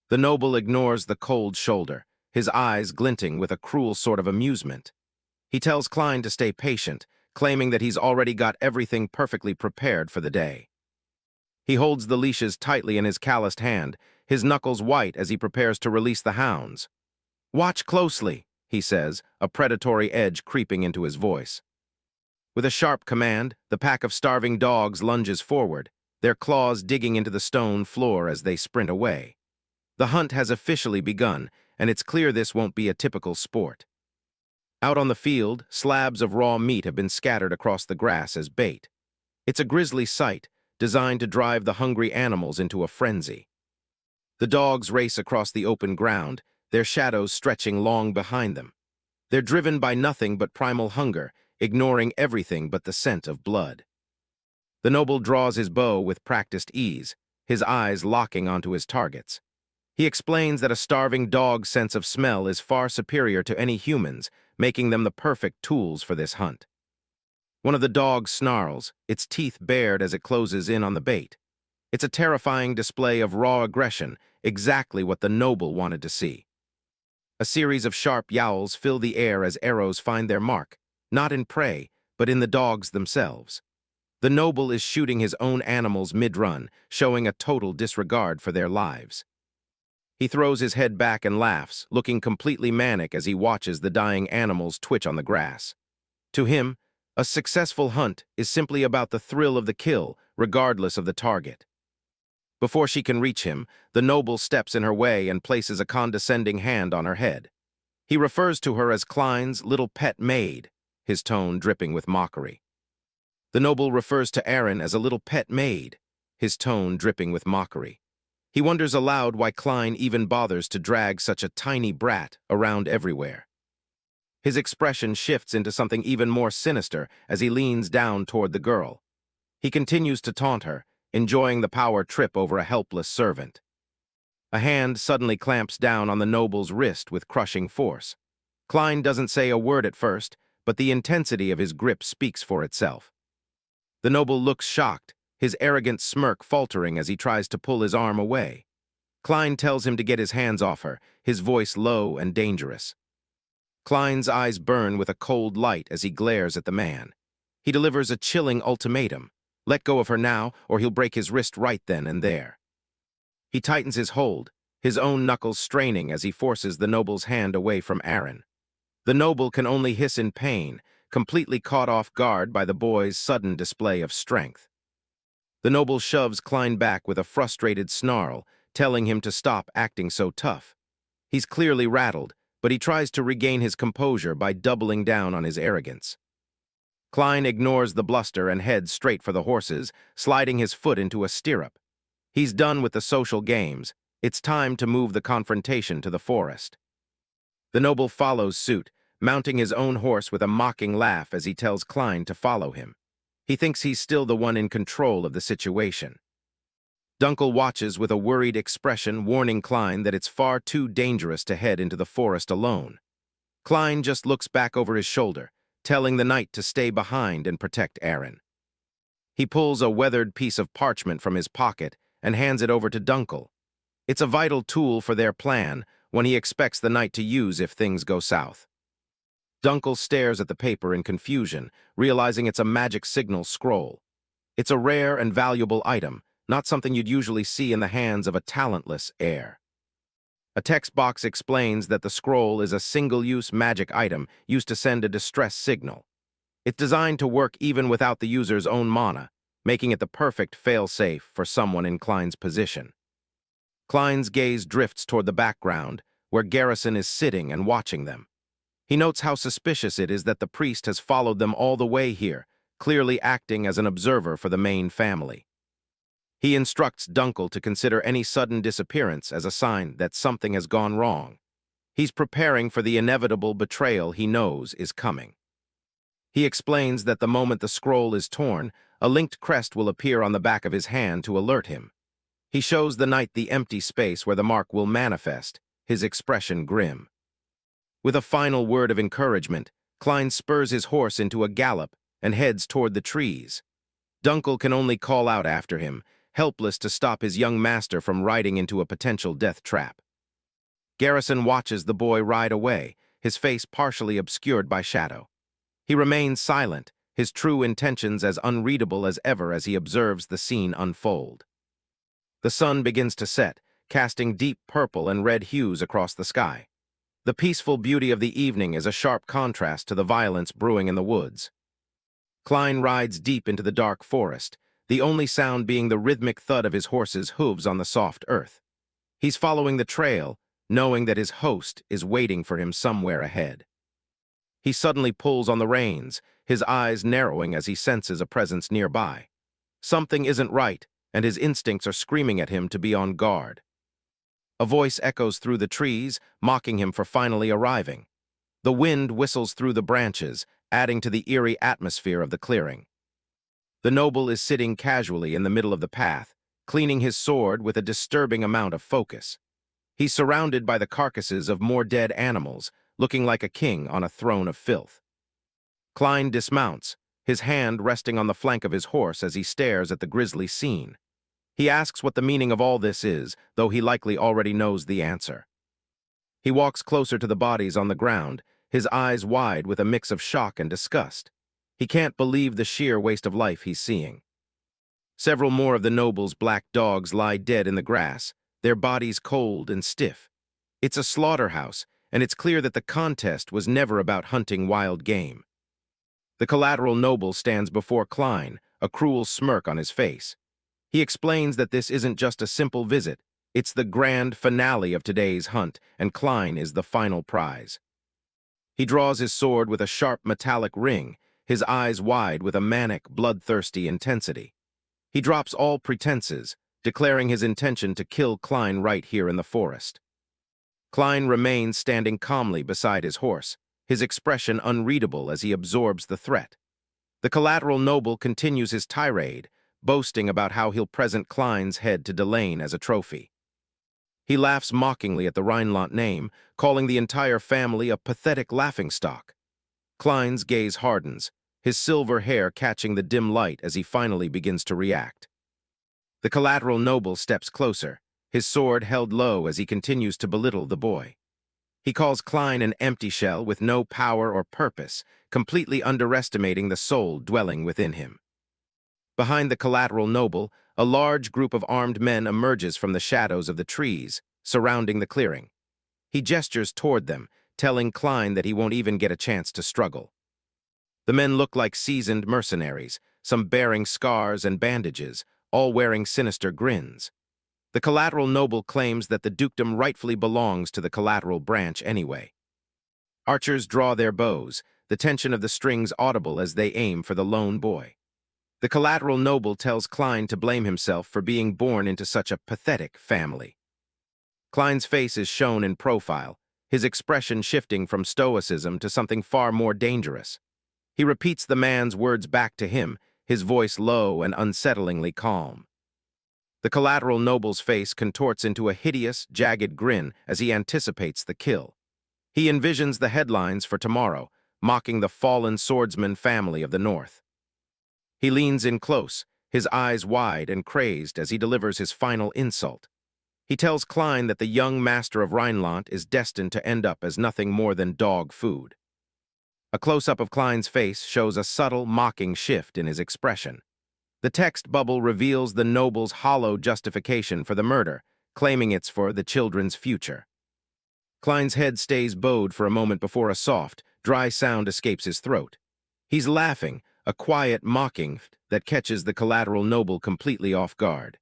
The noble ignores the cold shoulder, his eyes glinting with a cruel sort of amusement. He tells Klein to stay patient, claiming that he's already got everything perfectly prepared for the day. He holds the leashes tightly in his calloused hand, his knuckles white as he prepares to release the hounds. "Watch closely," he says, a predatory edge creeping into his voice. With a sharp command, the pack of starving dogs lunges forward, their claws digging into the stone floor as they sprint away. The hunt has officially begun, and it's clear this won't be a typical sport. Out on the field, slabs of raw meat have been scattered across the grass as bait. It's a grisly sight, designed to drive the hungry animals into a frenzy. The dogs race across the open ground, their shadows stretching long behind them. They're driven by nothing but primal hunger, ignoring everything but the scent of blood. The noble draws his bow with practiced ease, his eyes locking onto his targets. He explains that a starving dog's sense of smell is far superior to any human's, making them the perfect tools for this hunt. One of the dogs snarls, its teeth bared as it closes in on the bait. It's a terrifying display of raw aggression, exactly what the noble wanted to see. A series of sharp yowls fill the air as arrows find their mark, not in prey, but in the dogs themselves. The noble is shooting his own animals mid-run, showing a total disregard for their lives. He throws his head back and laughs, looking completely manic as he watches the dying animals twitch on the grass. To him, a successful hunt is simply about the thrill of the kill, regardless of the target. Before she can reach him, the noble steps in her way and places a condescending hand on her head. He refers to her as Klein's little pet maid, his tone dripping with mockery. The noble refers to Aaron as a little pet maid, his tone dripping with mockery. He wonders aloud why Klein even bothers to drag such a tiny brat around everywhere. His expression shifts into something even more sinister as he leans down toward the girl. He continues to taunt her, enjoying the power trip over a helpless servant. A hand suddenly clamps down on the noble's wrist with crushing force. Klein doesn't say a word at first, but the intensity of his grip speaks for itself. The noble looks shocked, his arrogant smirk faltering as he tries to pull his arm away. Klein tells him to get his hands off her, his voice low and dangerous. Klein's eyes burn with a cold light as he glares at the man. He delivers a chilling ultimatum. Let go of her now, or he'll break his wrist right then and there. He tightens his hold, his own knuckles straining as he forces the noble's hand away from Aaron. The noble can only hiss in pain, completely caught off guard by the boy's sudden display of strength. The noble shoves Klein back with a frustrated snarl, telling him to stop acting so tough. He's clearly rattled, but he tries to regain his composure by doubling down on his arrogance. Klein ignores the bluster and heads straight for the horses, sliding his foot into a stirrup. He's done with the social games. It's time to move the confrontation to the forest. The noble follows suit, mounting his own horse with a mocking laugh as he tells Klein to follow him. He thinks he's still the one in control of the situation. Dunkel watches with a worried expression, warning Klein that it's far too dangerous to head into the forest alone. Klein just looks back over his shoulder, telling the knight to stay behind and protect Aaron. He pulls a weathered piece of parchment from his pocket and hands it over to Dunkel. It's a vital tool for their plan, one he expects the knight to use if things go south. Dunkel stares at the paper in confusion, realizing it's a magic signal scroll. It's a rare and valuable item, not something you'd usually see in the hands of a talentless heir. A text box explains that the scroll is a single-use magic item used to send a distress signal. It's designed to work even without the user's own mana, making it the perfect fail-safe for someone in Klein's position. Klein's gaze drifts toward the background, where Garrison is sitting and watching them. He notes how suspicious it is that the priest has followed them all the way here, clearly acting as an observer for the main family. He instructs Dunkel to consider any sudden disappearance as a sign that something has gone wrong. He's preparing for the inevitable betrayal he knows is coming. He explains that the moment the scroll is torn, a linked crest will appear on the back of his hand to alert him. He shows the knight the empty space where the mark will manifest, his expression grim. With a final word of encouragement, Klein spurs his horse into a gallop and heads toward the trees. Dunkel can only call out after him, helpless to stop his young master from riding into a potential death trap. Garrison watches the boy ride away, his face partially obscured by shadow. He remains silent, his true intentions as unreadable as ever as he observes the scene unfold. The sun begins to set, casting deep purple and red hues across the sky. The peaceful beauty of the evening is a sharp contrast to the violence brewing in the woods. Klein rides deep into the dark forest, the only sound being the rhythmic thud of his horse's hooves on the soft earth. He's following the trail, knowing that his host is waiting for him somewhere ahead. He suddenly pulls on the reins, his eyes narrowing as he senses a presence nearby. Something isn't right, and his instincts are screaming at him to be on guard. A voice echoes through the trees, mocking him for finally arriving. The wind whistles through the branches, adding to the eerie atmosphere of the clearing. The noble is sitting casually in the middle of the path, cleaning his sword with a disturbing amount of focus. He's surrounded by the carcasses of more dead animals, looking like a king on a throne of filth. Klein dismounts, his hand resting on the flank of his horse as he stares at the grisly scene. He asks what the meaning of all this is, though he likely already knows the answer. He walks closer to the bodies on the ground, his eyes wide with a mix of shock and disgust. He can't believe the sheer waste of life he's seeing. Several more of the noble's black dogs lie dead in the grass, their bodies cold and stiff. It's a slaughterhouse, and it's clear that the contest was never about hunting wild game. The collateral noble stands before Klein, a cruel smirk on his face. He explains that this isn't just a simple visit, it's the grand finale of today's hunt, and Klein is the final prize. He draws his sword with a sharp metallic ring, his eyes wide with a manic, bloodthirsty intensity. He drops all pretenses, declaring his intention to kill Klein right here in the forest. Klein remains standing calmly beside his horse, his expression unreadable as he absorbs the threat. The collateral noble continues his tirade, boasting about how he'll present Klein's head to Delane as a trophy. He laughs mockingly at the Rhineland name, calling the entire family a pathetic laughingstock. Klein's gaze hardens, his silver hair catching the dim light as he finally begins to react. The collateral noble steps closer, his sword held low as he continues to belittle the boy. He calls Klein an empty shell with no power or purpose, completely underestimating the soul dwelling within him. Behind the collateral noble, a large group of armed men emerges from the shadows of the trees, surrounding the clearing. He gestures toward them, telling Klein that he won't even get a chance to struggle. The men look like seasoned mercenaries, some bearing scars and bandages, all wearing sinister grins. The collateral noble claims that the dukedom rightfully belongs to the collateral branch anyway. Archers draw their bows, the tension of the strings audible as they aim for the lone boy. The collateral noble tells Klein to blame himself for being born into such a pathetic family. Klein's face is shown in profile, his expression shifting from stoicism to something far more dangerous. He repeats the man's words back to him, his voice low and unsettlingly calm. The collateral noble's face contorts into a hideous, jagged grin as he anticipates the kill. He envisions the headlines for tomorrow, mocking the fallen swordsman family of the North. He leans in close, his eyes wide and crazed as he delivers his final insult. He tells Klein that the young master of Rhineland is destined to end up as nothing more than dog food. A close-up of Klein's face shows a subtle, mocking shift in his expression. The text bubble reveals the noble's hollow justification for the murder, claiming it's for the children's future. Klein's head stays bowed for a moment before a soft, dry sound escapes his throat. He's laughing, a quiet mocking that catches the collateral noble completely off guard.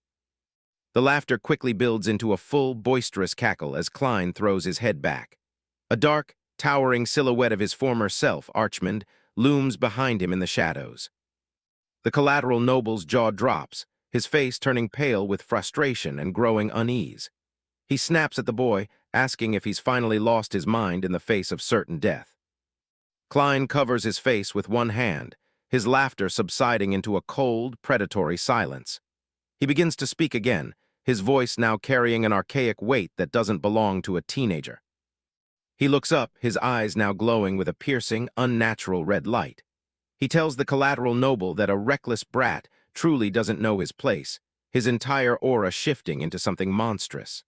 The laughter quickly builds into a full, boisterous cackle as Klein throws his head back. A dark, towering silhouette of his former self, Archimonde, looms behind him in the shadows. The collateral noble's jaw drops, his face turning pale with frustration and growing unease. He snaps at the boy, asking if he's finally lost his mind in the face of certain death. Klein covers his face with one hand, his laughter subsiding into a cold, predatory silence. He begins to speak again, his voice now carrying an archaic weight that doesn't belong to a teenager. He looks up, his eyes now glowing with a piercing, unnatural red light. He tells the collateral noble that a reckless brat truly doesn't know his place, his entire aura shifting into something monstrous.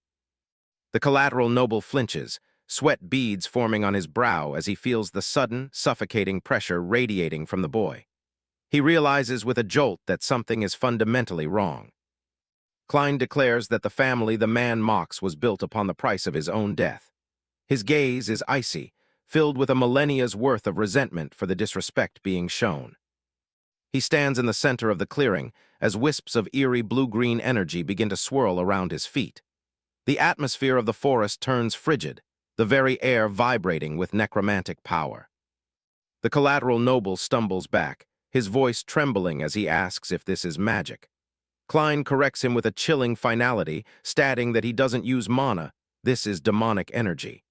The collateral noble flinches, sweat beads forming on his brow as he feels the sudden, suffocating pressure radiating from the boy. He realizes with a jolt that something is fundamentally wrong. Klein declares that the family the man mocks was built upon the price of his own death. His gaze is icy, filled with a millennia's worth of resentment for the disrespect being shown. He stands in the center of the clearing as wisps of eerie blue-green energy begin to swirl around his feet. The atmosphere of the forest turns frigid, the very air vibrating with necromantic power. The collateral noble stumbles back, his voice trembling as he asks if this is magic. Klein corrects him with a chilling finality, stating that he doesn't use mana, this is demonic energy.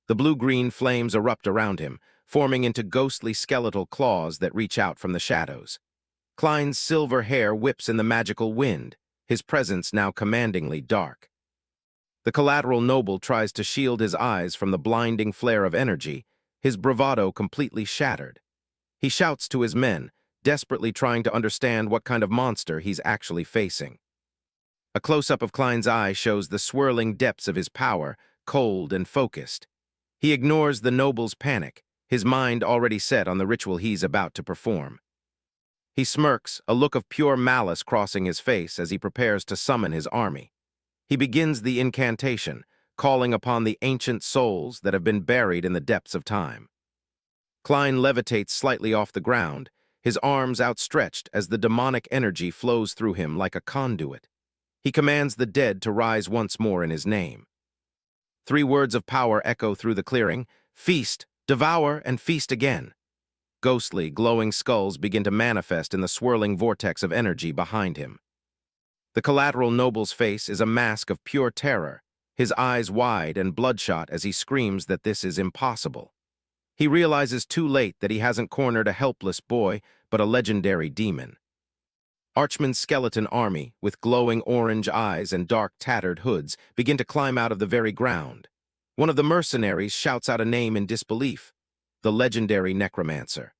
The blue-green flames erupt around him, forming into ghostly skeletal claws that reach out from the shadows. Klein's silver hair whips in the magical wind, his presence now commandingly dark. The collateral noble tries to shield his eyes from the blinding flare of energy, his bravado completely shattered. He shouts to his men, desperately trying to understand what kind of monster he's actually facing. A close-up of Klein's eye shows the swirling depths of his power, cold and focused. He ignores the noble's panic, his mind already set on the ritual he's about to perform. He smirks, a look of pure malice crossing his face as he prepares to summon his army. He begins the incantation, calling upon the ancient souls that have been buried in the depths of time. Klein levitates slightly off the ground, his arms outstretched as the demonic energy flows through him like a conduit. He commands the dead to rise once more in his name. 3 words of power echo through the clearing: feast, devour, and feast again. Ghostly, glowing skulls begin to manifest in the swirling vortex of energy behind him. The collateral noble's face is a mask of pure terror, his eyes wide and bloodshot as he screams that this is impossible. He realizes too late that he hasn't cornered a helpless boy, but a legendary demon. Archimonde's skeleton army, with glowing orange eyes and dark tattered hoods, begin to climb out of the very ground. One of the mercenaries shouts out a name in disbelief: the legendary Necromancer.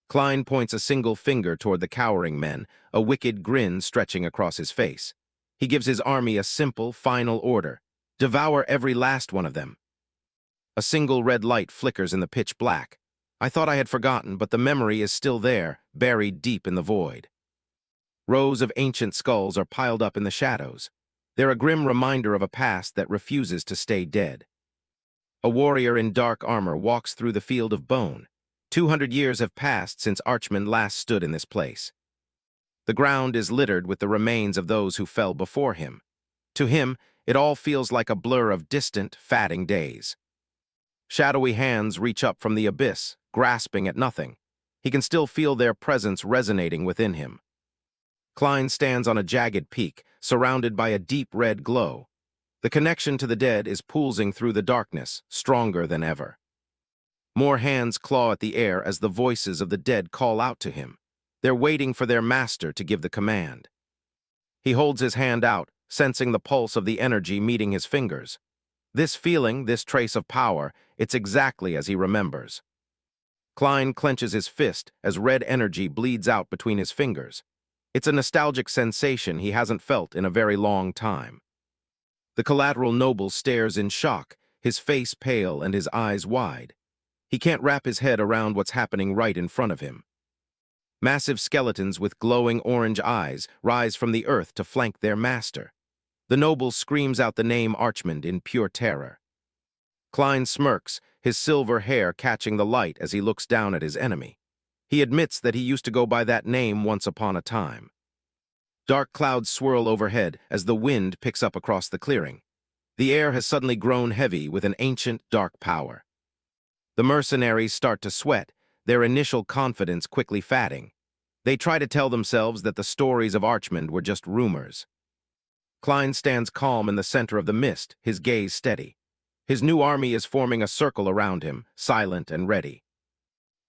Klein points a single finger toward the cowering men, a wicked grin stretching across his face. He gives his army a simple, final order: devour every last one of them. A single red light flickers in the pitch black. I thought I had forgotten, but the memory is still there, buried deep in the void. Rows of ancient skulls are piled up in the shadows. They're a grim reminder of a past that refuses to stay dead. A warrior in dark armor walks through the field of bone. 200 years have passed since Archimonde last stood in this place. The ground is littered with the remains of those who fell before him. To him, it all feels like a blur of distant, fatting days. Shadowy hands reach up from the abyss, grasping at nothing. He can still feel their presence resonating within him. Klein stands on a jagged peak, surrounded by a deep red glow. The connection to the dead is pulsing through the darkness, stronger than ever. More hands claw at the air as the voices of the dead call out to him. They're waiting for their master to give the command. He holds his hand out, sensing the pulse of the energy meeting his fingers. This feeling, this trace of power, it's exactly as he remembers. Klein clenches his fist as red energy bleeds out between his fingers. It's a nostalgic sensation he hasn't felt in a very long time. The collateral noble stares in shock, his face pale and his eyes wide. He can't wrap his head around what's happening right in front of him. Massive skeletons with glowing orange eyes rise from the earth to flank their master. The noble screams out the name Archimonde in pure terror. Klein smirks, his silver hair catching the light as he looks down at his enemy. He admits that he used to go by that name once upon a time. Dark clouds swirl overhead as the wind picks up across the clearing. The air has suddenly grown heavy with an ancient, dark power. The mercenaries start to sweat, their initial confidence quickly fading. They try to tell themselves that the stories of Archimonde were just rumors. Klein stands calm in the center of the mist, his gaze steady. His new army is forming a circle around him, silent and ready.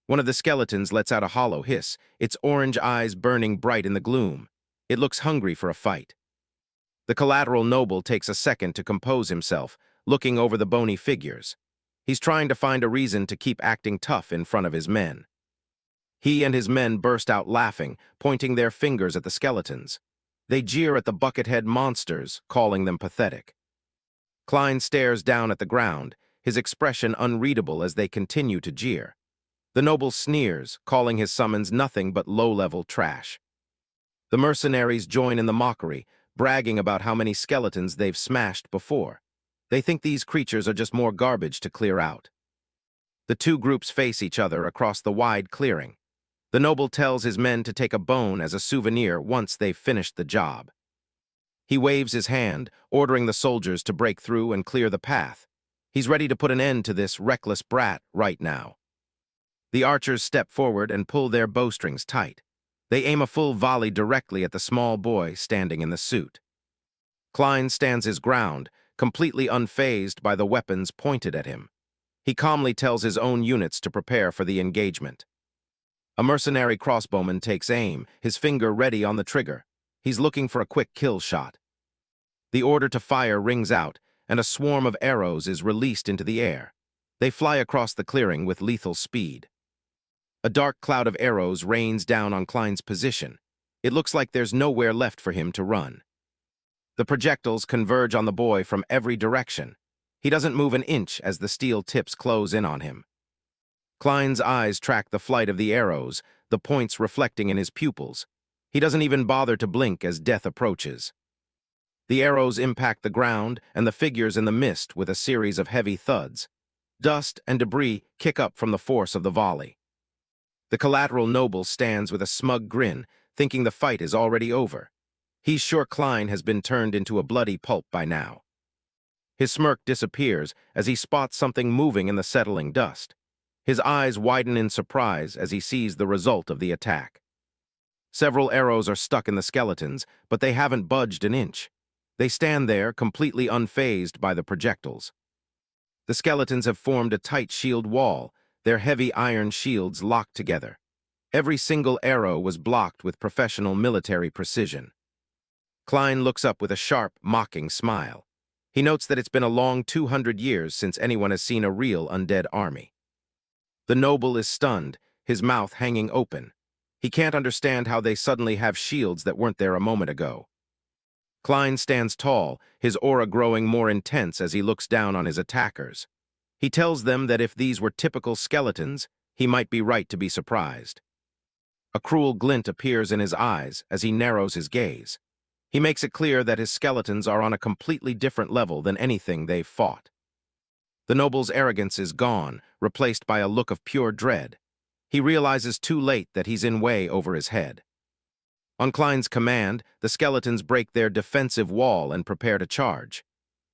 One of the skeletons lets out a hollow hiss, its orange eyes burning bright in the gloom. It looks hungry for a fight. The collateral noble takes a second to compose himself, looking over the bony figures. He's trying to find a reason to keep acting tough in front of his men. He and his men burst out laughing, pointing their fingers at the skeletons. They jeer at the buckethead monsters, calling them pathetic. Klein stares down at the ground, his expression unreadable as they continue to jeer. The noble sneers, calling his summons nothing but low-level trash. The mercenaries join in the mockery, bragging about how many skeletons they've smashed before. They think these creatures are just more garbage to clear out. The two groups face each other across the wide clearing. The noble tells his men to take a bone as a souvenir once they've finished the job. He waves his hand, ordering the soldiers to break through and clear the path. He's ready to put an end to this reckless brat right now. The archers step forward and pull their bowstrings tight. They aim a full volley directly at the small boy standing in the suit. Klein stands his ground, completely unfazed by the weapons pointed at him. He calmly tells his own units to prepare for the engagement. A mercenary crossbowman takes aim, his finger ready on the trigger. He's looking for a quick kill shot. The order to fire rings out, and a swarm of arrows is released into the air. They fly across the clearing with lethal speed. A dark cloud of arrows rains down on Klein's position. It looks like there's nowhere left for him to run. The projectiles converge on the boy from every direction. He doesn't move an inch as the steel tips close in on him. Klein's eyes track the flight of the arrows, the points reflecting in his pupils. He doesn't even bother to blink as death approaches. The arrows impact the ground and the figures in the mist with a series of heavy thuds. Dust and debris kick up from the force of the volley. The collateral noble stands with a smug grin, thinking the fight is already over. He's sure Klein has been turned into a bloody pulp by now. His smirk disappears as he spots something moving in the settling dust. His eyes widen in surprise as he sees the result of the attack. Several arrows are stuck in the skeletons, but they haven't budged an inch. They stand there, completely unfazed by the projectiles. The skeletons have formed a tight shield wall, their heavy iron shields locked together. Every single arrow was blocked with professional military precision. Klein looks up with a sharp, mocking smile. He notes that it's been a long 200 years since anyone has seen a real undead army. The noble is stunned, his mouth hanging open. He can't understand how they suddenly have shields that weren't there a moment ago. Klein stands tall, his aura growing more intense as he looks down on his attackers. He tells them that if these were typical skeletons, he might be right to be surprised. A cruel glint appears in his eyes as he narrows his gaze. He makes it clear that his skeletons are on a completely different level than anything they've fought. The noble's arrogance is gone, replaced by a look of pure dread. He realizes too late that he's in way over his head. On Klein's command, the skeletons break their defensive wall and prepare to charge.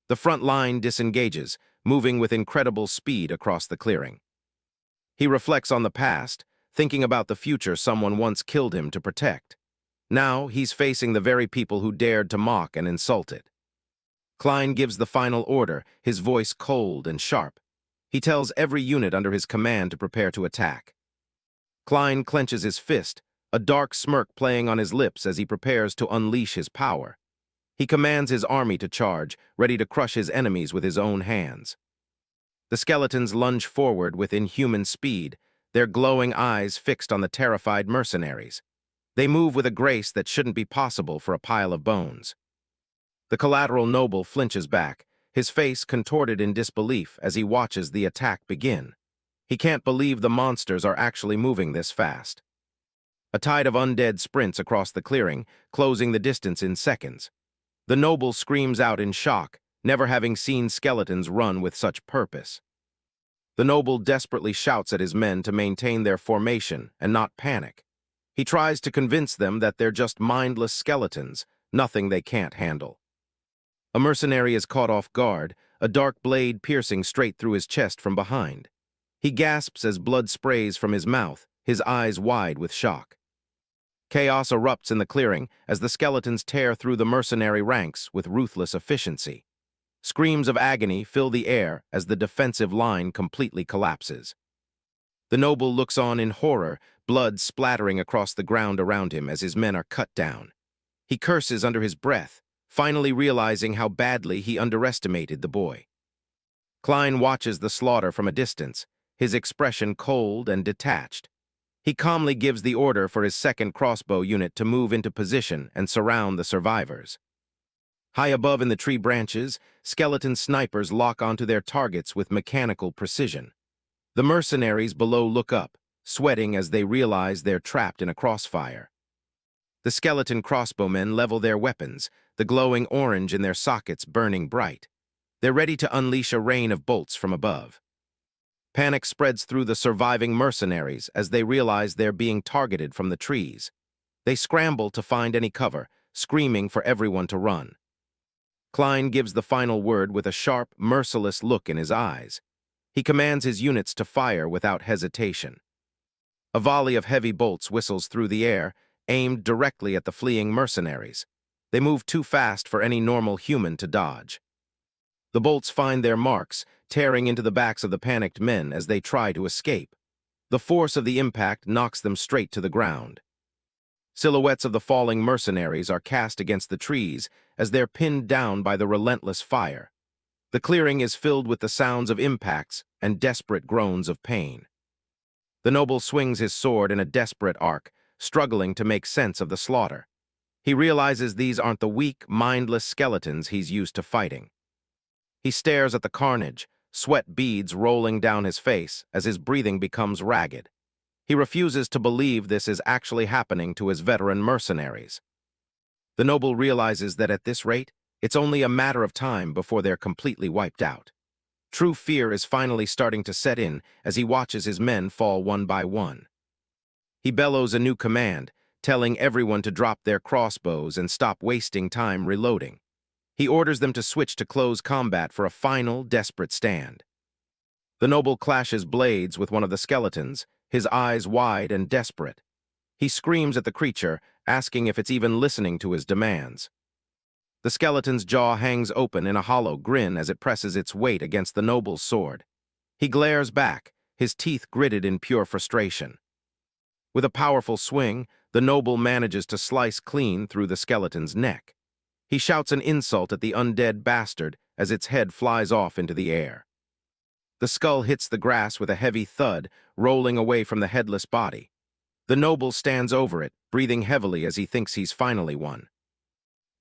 The front line disengages, moving with incredible speed across the clearing. He reflects on the past, thinking about the future someone once killed him to protect. Now he's facing the very people who dared to mock and insult it. Klein gives the final order, his voice cold and sharp. He tells every unit under his command to prepare to attack. Klein clenches his fist, a dark smirk playing on his lips as he prepares to unleash his power. He commands his army to charge, ready to crush his enemies with his own hands. The skeletons lunge forward with inhuman speed, their glowing eyes fixed on the terrified mercenaries. They move with a grace that shouldn't be possible for a pile of bones. The collateral noble flinches back, his face contorted in disbelief as he watches the attack begin. He can't believe the monsters are actually moving this fast. A tide of undead sprints across the clearing, closing the distance in seconds. The noble screams out in shock, never having seen skeletons run with such purpose. The noble desperately shouts at his men to maintain their formation and not panic. He tries to convince them that they're just mindless skeletons, nothing they can't handle. A mercenary is caught off guard, a dark blade piercing straight through his chest from behind. He gasps as blood sprays from his mouth, his eyes wide with shock. Chaos erupts in the clearing as the skeletons tear through the mercenary ranks with ruthless efficiency. Screams of agony fill the air as the defensive line completely collapses. The noble looks on in horror, blood splattering across the ground around him as his men are cut down. He curses under his breath, finally realizing how badly he underestimated the boy. Klein watches the slaughter from a distance, his expression cold and detached. He calmly gives the order for his second crossbow unit to move into position and surround the survivors. High above in the tree branches, skeleton snipers lock onto their targets with mechanical precision. The mercenaries below look up, sweating as they realize they're trapped in a crossfire. The skeleton crossbowmen level their weapons, the glowing orange in their sockets burning bright. They're ready to unleash a rain of bolts from above. Panic spreads through the surviving mercenaries as they realize they're being targeted from the trees. They scramble to find any cover, screaming for everyone to run. Klein gives the final word with a sharp, merciless look in his eyes. He commands his units to fire without hesitation. A volley of heavy bolts whistles through the air, aimed directly at the fleeing mercenaries. They move too fast for any normal human to dodge. The bolts find their marks, tearing into the backs of the panicked men as they try to escape. The force of the impact knocks them straight to the ground. Silhouettes of the falling mercenaries are cast against the trees as they're pinned down by the relentless fire. The clearing is filled with the sounds of impacts and desperate groans of pain. The noble swings his sword in a desperate arc, struggling to make sense of the slaughter. He realizes these aren't the weak, mindless skeletons he's used to fighting. He stares at the carnage, sweat beads rolling down his face as his breathing becomes ragged. He refuses to believe this is actually happening to his veteran mercenaries. The noble realizes that at this rate, it's only a matter of time before they're completely wiped out. True fear is finally starting to set in as he watches his men fall one by one. He bellows a new command, telling everyone to drop their crossbows and stop wasting time reloading. He orders them to switch to close combat for a final, desperate stand. The noble clashes blades with one of the skeletons, his eyes wide and desperate. He screams at the creature, asking if it's even listening to his demands. The skeleton's jaw hangs open in a hollow grin as it presses its weight against the noble's sword. He glares back, his teeth gritted in pure frustration. With a powerful swing, the noble manages to slice clean through the skeleton's neck. He shouts an insult at the undead bastard as its head flies off into the air. The skull hits the grass with a heavy thud, rolling away from the headless body. The noble stands over it, breathing heavily as he thinks he's finally won.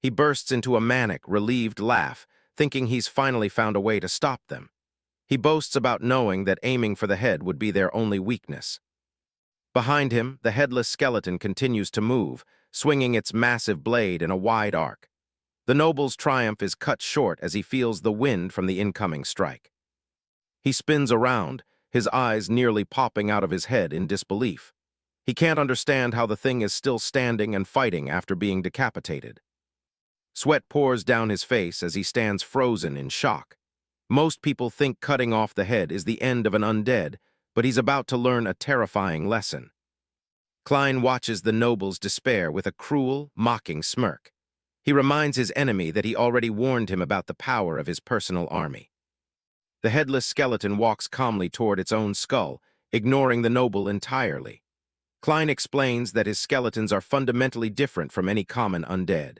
He bursts into a manic, relieved laugh, thinking he's finally found a way to stop them. He boasts about knowing that aiming for the head would be their only weakness. Behind him, the headless skeleton continues to move, swinging its massive blade in a wide arc. The noble's triumph is cut short as he feels the wind from the incoming strike. He spins around, his eyes nearly popping out of his head in disbelief. He can't understand how the thing is still standing and fighting after being decapitated. Sweat pours down his face as he stands frozen in shock. Most people think cutting off the head is the end of an undead, but he's about to learn a terrifying lesson. Klein watches the noble's despair with a cruel, mocking smirk. He reminds his enemy that he already warned him about the power of his personal army. The headless skeleton walks calmly toward its own skull, ignoring the noble entirely. Klein explains that his skeletons are fundamentally different from any common undead.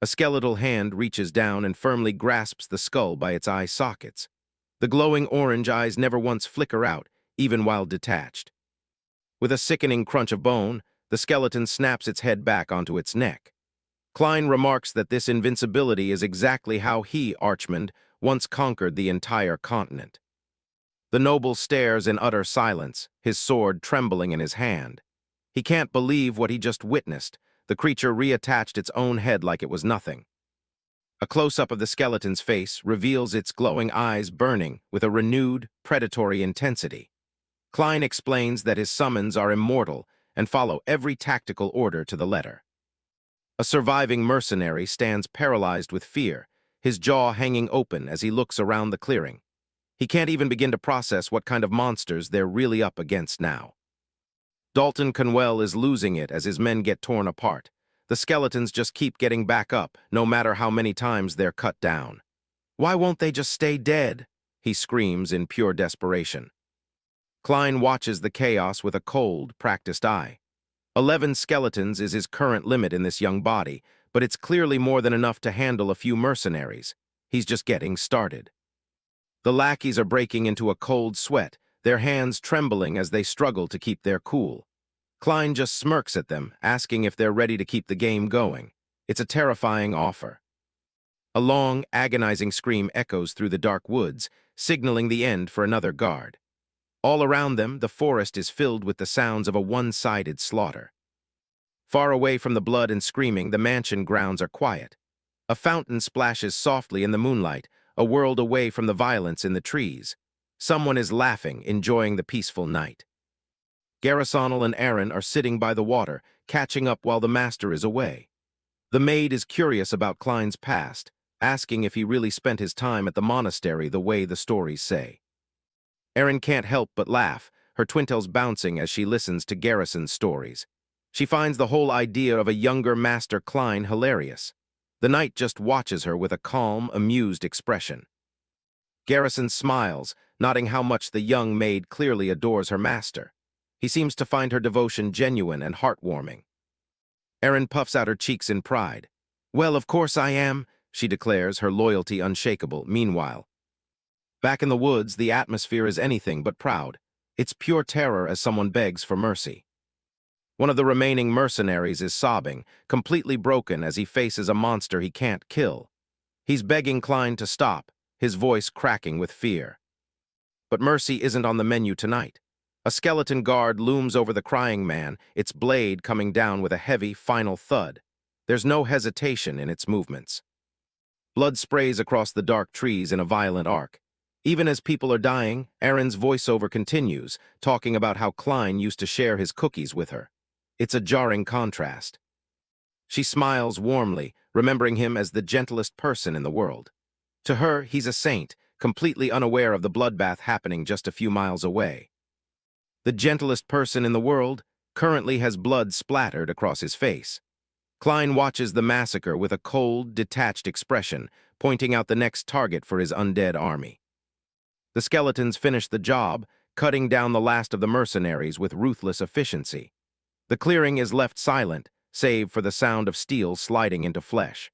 A skeletal hand reaches down and firmly grasps the skull by its eye sockets. The glowing orange eyes never once flicker out, even while detached. With a sickening crunch of bone, the skeleton snaps its head back onto its neck. Klein remarks that this invincibility is exactly how he, Archimonde, once conquered the entire continent. The noble stares in utter silence, his sword trembling in his hand. He can't believe what he just witnessed. The creature reattached its own head like it was nothing. A close-up of the skeleton's face reveals its glowing eyes burning with a renewed, predatory intensity. Klein explains that his summons are immortal and follow every tactical order to the letter. A surviving mercenary stands paralyzed with fear, his jaw hanging open as he looks around the clearing. He can't even begin to process what kind of monsters they're really up against now. Dalton Conwell is losing it as his men get torn apart. The skeletons just keep getting back up, no matter how many times they're cut down. "Why won't they just stay dead?" he screams in pure desperation. Klein watches the chaos with a cold, practiced eye. 11 skeletons is his current limit in this young body, but it's clearly more than enough to handle a few mercenaries. He's just getting started. The lackeys are breaking into a cold sweat, their hands trembling as they struggle to keep their cool. Klein just smirks at them, asking if they're ready to keep the game going. It's a terrifying offer. A long, agonizing scream echoes through the dark woods, signaling the end for another guard. All around them, the forest is filled with the sounds of a one-sided slaughter. Far away from the blood and screaming, the mansion grounds are quiet. A fountain splashes softly in the moonlight, a world away from the violence in the trees. Someone is laughing, enjoying the peaceful night. Garrisonal and Aaron are sitting by the water, catching up while the master is away. The maid is curious about Klein's past, asking if he really spent his time at the monastery the way the stories say. Aaron can't help but laugh, her twintails bouncing as she listens to Garrison's stories. She finds the whole idea of a younger Master Klein hilarious. The knight just watches her with a calm, amused expression. Garrison smiles, nodding how much the young maid clearly adores her master. He seems to find her devotion genuine and heartwarming. Erin puffs out her cheeks in pride. "Well, of course I am," she declares, her loyalty unshakable. Meanwhile, back in the woods, the atmosphere is anything but proud. It's pure terror as someone begs for mercy. One of the remaining mercenaries is sobbing, completely broken as he faces a monster he can't kill. He's begging Klein to stop, his voice cracking with fear. But mercy isn't on the menu tonight. A skeleton guard looms over the crying man, its blade coming down with a heavy, final thud. There's no hesitation in its movements. Blood sprays across the dark trees in a violent arc. Even as people are dying, Erin's voiceover continues, talking about how Klein used to share his cookies with her. It's a jarring contrast. She smiles warmly, remembering him as the gentlest person in the world. To her, he's a saint, completely unaware of the bloodbath happening just a few miles away. The gentlest person in the world currently has blood splattered across his face. Klein watches the massacre with a cold, detached expression, pointing out the next target for his undead army. The skeletons finish the job, cutting down the last of the mercenaries with ruthless efficiency. The clearing is left silent, save for the sound of steel sliding into flesh.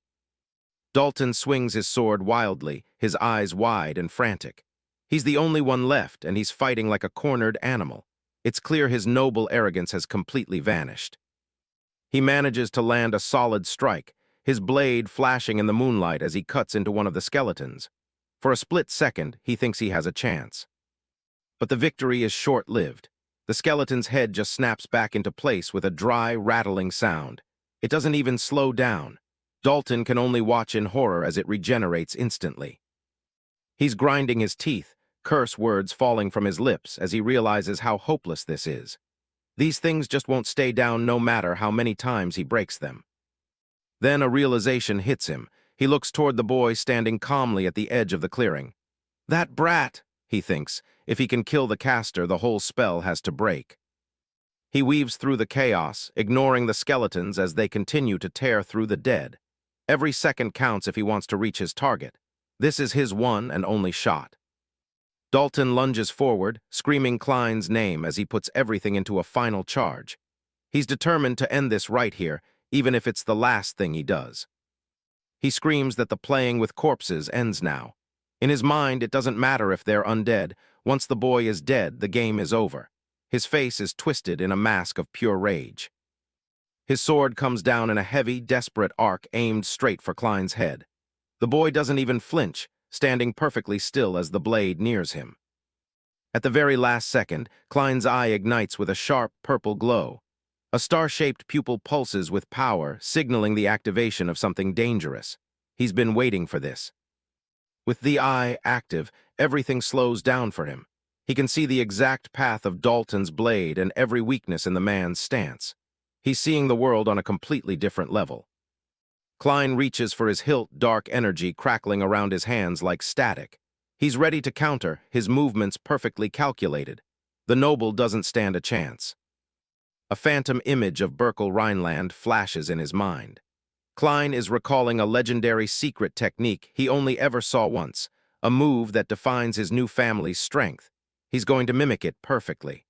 Dalton swings his sword wildly, his eyes wide and frantic. He's the only one left, and he's fighting like a cornered animal. It's clear his noble arrogance has completely vanished. He manages to land a solid strike, his blade flashing in the moonlight as he cuts into one of the skeletons. For a split second, he thinks he has a chance. But the victory is short-lived. The skeleton's head just snaps back into place with a dry, rattling sound. It doesn't even slow down. Dalton can only watch in horror as it regenerates instantly. He's grinding his teeth, curse words falling from his lips as he realizes how hopeless this is. These things just won't stay down no matter how many times he breaks them. Then a realization hits him. He looks toward the boy standing calmly at the edge of the clearing. That brat, he thinks. If he can kill the caster, the whole spell has to break. He weaves through the chaos, ignoring the skeletons as they continue to tear through the dead. Every second counts if he wants to reach his target. This is his one and only shot. Dalton lunges forward, screaming Klein's name as he puts everything into a final charge. He's determined to end this right here, even if it's the last thing he does. He screams that the playing with corpses ends now. In his mind, it doesn't matter if they're undead. Once the boy is dead, the game is over. His face is twisted in a mask of pure rage. His sword comes down in a heavy, desperate arc aimed straight for Klein's head. The boy doesn't even flinch, standing perfectly still as the blade nears him. At the very last second, Klein's eye ignites with a sharp, purple glow. A star-shaped pupil pulses with power, signaling the activation of something dangerous. He's been waiting for this. With the eye active, everything slows down for him. He can see the exact path of Dalton's blade and every weakness in the man's stance. He's seeing the world on a completely different level. Klein reaches for his hilt, dark energy crackling around his hands like static. He's ready to counter, his movements perfectly calculated. The noble doesn't stand a chance. A phantom image of Berkel Rhineland flashes in his mind. Klein is recalling a legendary secret technique he only ever saw once, a move that defines his new family's strength. He's going to mimic it perfectly.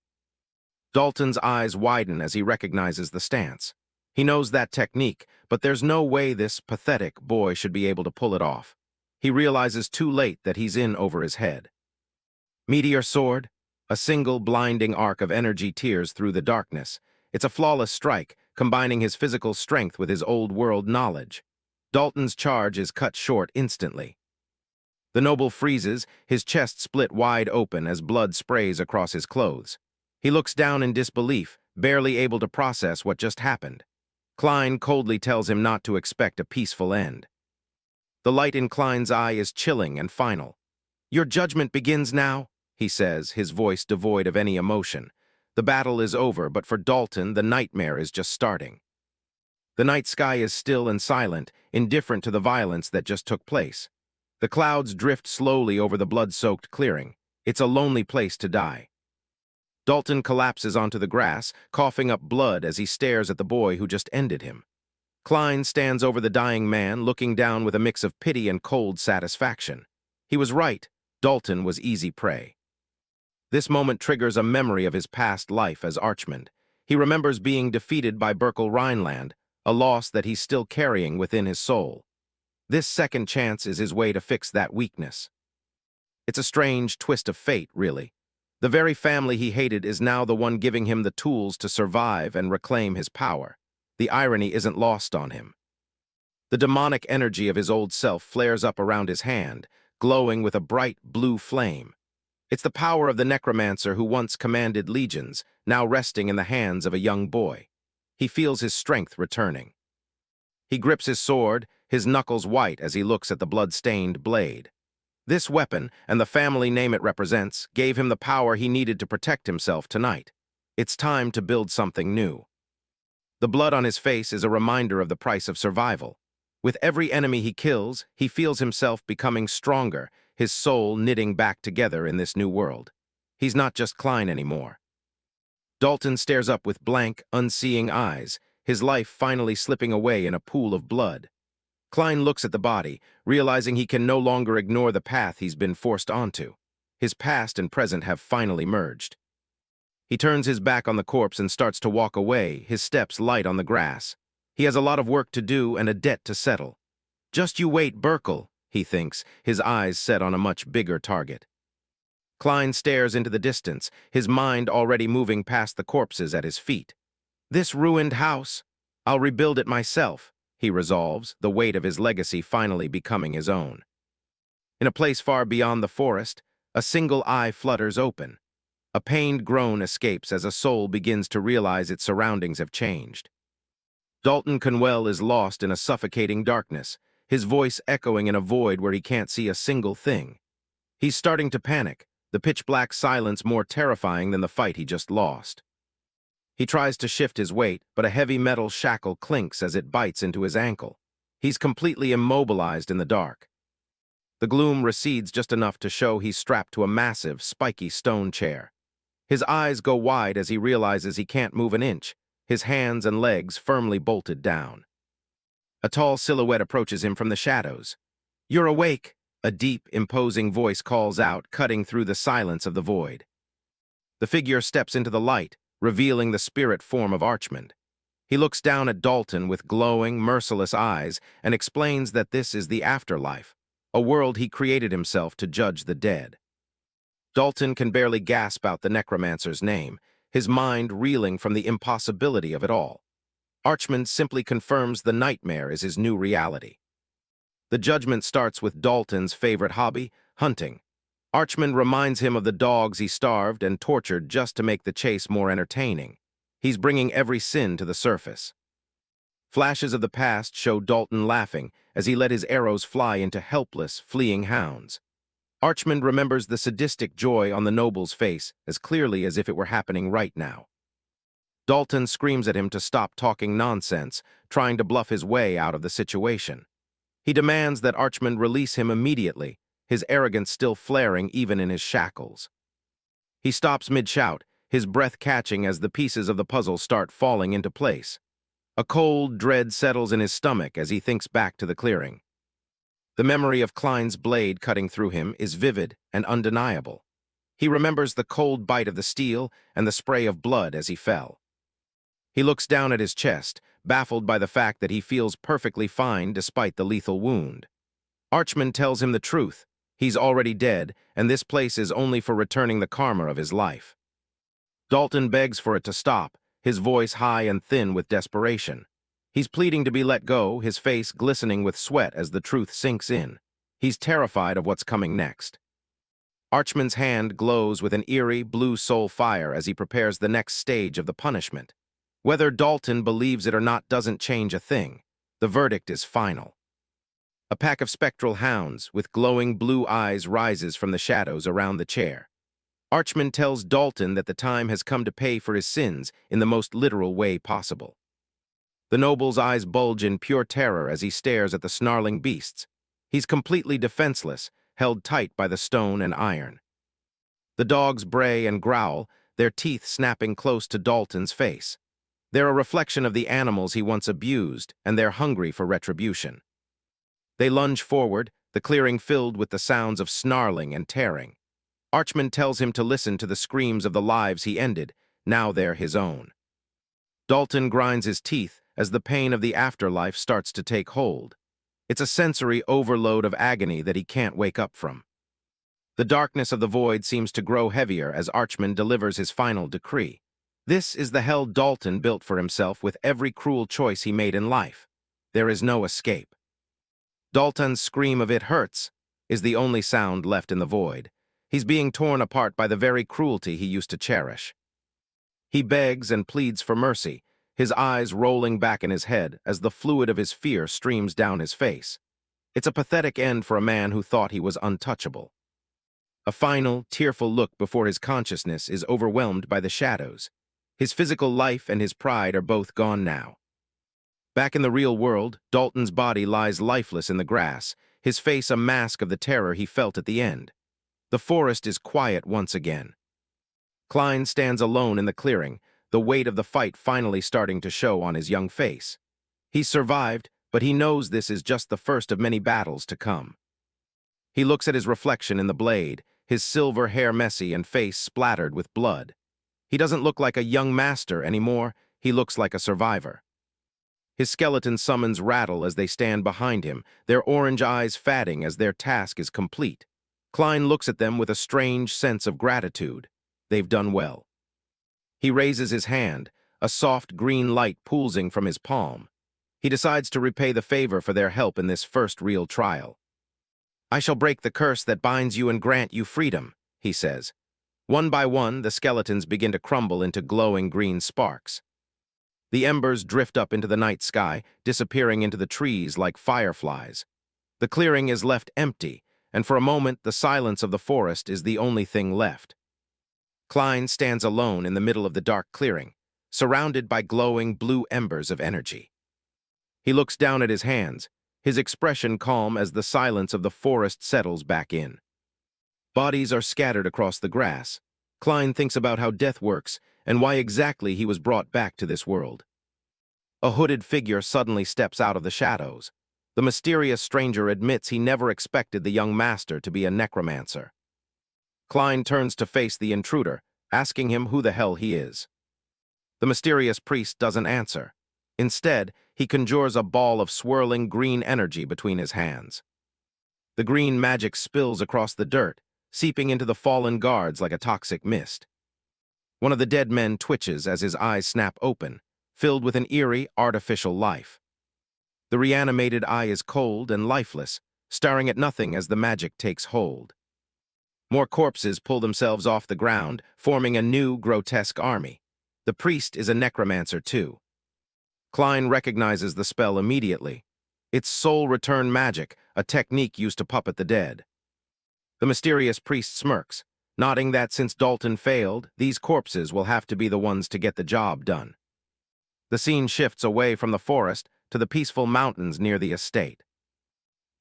Dalton's eyes widen as he recognizes the stance. He knows that technique, but there's no way this pathetic boy should be able to pull it off. He realizes too late that he's in over his head. Meteor sword? A single blinding arc of energy tears through the darkness. It's a flawless strike, combining his physical strength with his old-world knowledge. Dalton's charge is cut short instantly. The noble freezes, his chest split wide open as blood sprays across his clothes. He looks down in disbelief, barely able to process what just happened. Klein coldly tells him not to expect a peaceful end. The light in Klein's eye is chilling and final. "Your judgment begins now," he says, his voice devoid of any emotion. The battle is over, but for Dalton, the nightmare is just starting. The night sky is still and silent, indifferent to the violence that just took place. The clouds drift slowly over the blood-soaked clearing. It's a lonely place to die. Dalton collapses onto the grass, coughing up blood as he stares at the boy who just ended him. Klein stands over the dying man, looking down with a mix of pity and cold satisfaction. He was right. Dalton was easy prey. This moment triggers a memory of his past life as Archimonde. He remembers being defeated by Berkel Rhineland, a loss that he's still carrying within his soul. This second chance is his way to fix that weakness. It's a strange twist of fate, really. The very family he hated is now the one giving him the tools to survive and reclaim his power. The irony isn't lost on him. The demonic energy of his old self flares up around his hand, glowing with a bright blue flame. It's the power of the necromancer who once commanded legions, now resting in the hands of a young boy. He feels his strength returning. He grips his sword, his knuckles white as he looks at the blood-stained blade. This weapon, and the family name it represents, gave him the power he needed to protect himself tonight. It's time to build something new. The blood on his face is a reminder of the price of survival. With every enemy he kills, he feels himself becoming stronger, his soul knitting back together in this new world. He's not just Klein anymore. Dalton stares up with blank, unseeing eyes, his life finally slipping away in a pool of blood. Klein looks at the body, realizing he can no longer ignore the path he's been forced onto. His past and present have finally merged. He turns his back on the corpse and starts to walk away, his steps light on the grass. He has a lot of work to do and a debt to settle. "Just you wait, Berkel," he thinks, his eyes set on a much bigger target. Klein stares into the distance, his mind already moving past the corpses at his feet. "This ruined house, I'll rebuild it myself," he resolves, the weight of his legacy finally becoming his own. In a place far beyond the forest, a single eye flutters open. A pained groan escapes as a soul begins to realize its surroundings have changed. Dalton Conwell is lost in a suffocating darkness, his voice echoing in a void where he can't see a single thing. He's starting to panic, the pitch-black silence more terrifying than the fight he just lost. He tries to shift his weight, but a heavy metal shackle clinks as it bites into his ankle. He's completely immobilized in the dark. The gloom recedes just enough to show he's strapped to a massive, spiky stone chair. His eyes go wide as he realizes he can't move an inch, his hands and legs firmly bolted down. A tall silhouette approaches him from the shadows. "You're awake," a deep, imposing voice calls out, cutting through the silence of the void. The figure steps into the light, revealing the spirit form of Archimonde. He looks down at Dalton with glowing, merciless eyes and explains that this is the afterlife, a world he created himself to judge the dead. Dalton can barely gasp out the necromancer's name, his mind reeling from the impossibility of it all. Archimonde simply confirms the nightmare is his new reality. The judgment starts with Dalton's favorite hobby, hunting. Archimonde reminds him of the dogs he starved and tortured just to make the chase more entertaining. He's bringing every sin to the surface. Flashes of the past show Dalton laughing as he let his arrows fly into helpless, fleeing hounds. Archimonde remembers the sadistic joy on the noble's face as clearly as if it were happening right now. Dalton screams at him to stop talking nonsense, trying to bluff his way out of the situation. He demands that Archimonde release him immediately, his arrogance still flaring even in his shackles. He stops mid-shout, his breath catching as the pieces of the puzzle start falling into place. A cold dread settles in his stomach as he thinks back to the clearing. The memory of Klein's blade cutting through him is vivid and undeniable. He remembers the cold bite of the steel and the spray of blood as he fell. He looks down at his chest, baffled by the fact that he feels perfectly fine despite the lethal wound. Archimonde tells him the truth. He's already dead, and this place is only for returning the karma of his life. Dalton begs for it to stop, his voice high and thin with desperation. He's pleading to be let go, his face glistening with sweat as the truth sinks in. He's terrified of what's coming next. Archimonde's hand glows with an eerie, blue soul fire as he prepares the next stage of the punishment. Whether Dalton believes it or not doesn't change a thing. The verdict is final. A pack of spectral hounds with glowing blue eyes rises from the shadows around the chair. Archimonde tells Dalton that the time has come to pay for his sins in the most literal way possible. The noble's eyes bulge in pure terror as he stares at the snarling beasts. He's completely defenseless, held tight by the stone and iron. The dogs bray and growl, their teeth snapping close to Dalton's face. They're a reflection of the animals he once abused, and they're hungry for retribution. They lunge forward, the clearing filled with the sounds of snarling and tearing. Archimonde tells him to listen to the screams of the lives he ended, now they're his own. Dalton grinds his teeth as the pain of the afterlife starts to take hold. It's a sensory overload of agony that he can't wake up from. The darkness of the void seems to grow heavier as Archimonde delivers his final decree. This is the hell Dalton built for himself with every cruel choice he made in life. There is no escape. Dalton's scream of "it hurts" is the only sound left in the void. He's being torn apart by the very cruelty he used to cherish. He begs and pleads for mercy, his eyes rolling back in his head as the fluid of his fear streams down his face. It's a pathetic end for a man who thought he was untouchable. A final, tearful look before his consciousness is overwhelmed by the shadows. His physical life and his pride are both gone now. Back in the real world, Dalton's body lies lifeless in the grass, his face a mask of the terror he felt at the end. The forest is quiet once again. Klein stands alone in the clearing, the weight of the fight finally starting to show on his young face. He's survived, but he knows this is just the first of many battles to come. He looks at his reflection in the blade, his silver hair messy and face splattered with blood. He doesn't look like a young master anymore, he looks like a survivor. His skeleton summons rattle as they stand behind him, their orange eyes fatting as their task is complete. Klein looks at them with a strange sense of gratitude. They've done well. He raises his hand, a soft green light pulsing from his palm. He decides to repay the favor for their help in this first real trial. "I shall break the curse that binds you and grant you freedom," he says. One by one, the skeletons begin to crumble into glowing green sparks. The embers drift up into the night sky, disappearing into the trees like fireflies. The clearing is left empty, and for a moment the silence of the forest is the only thing left. Klein stands alone in the middle of the dark clearing, surrounded by glowing blue embers of energy. He looks down at his hands, his expression calm as the silence of the forest settles back in. Bodies are scattered across the grass. Klein thinks about how death works and why exactly he was brought back to this world. A hooded figure suddenly steps out of the shadows. The mysterious stranger admits he never expected the young master to be a necromancer. Klein turns to face the intruder, asking him who the hell he is. The mysterious priest doesn't answer. Instead, he conjures a ball of swirling green energy between his hands. The green magic spills across the dirt, seeping into the fallen guards like a toxic mist. One of the dead men twitches as his eyes snap open, filled with an eerie, artificial life. The reanimated eye is cold and lifeless, staring at nothing as the magic takes hold. More corpses pull themselves off the ground, forming a new, grotesque army. The priest is a necromancer too. Klein recognizes the spell immediately. It's soul return magic, a technique used to puppet the dead. The mysterious priest smirks, nodding that since Dalton failed, these corpses will have to be the ones to get the job done. The scene shifts away from the forest to the peaceful mountains near the estate.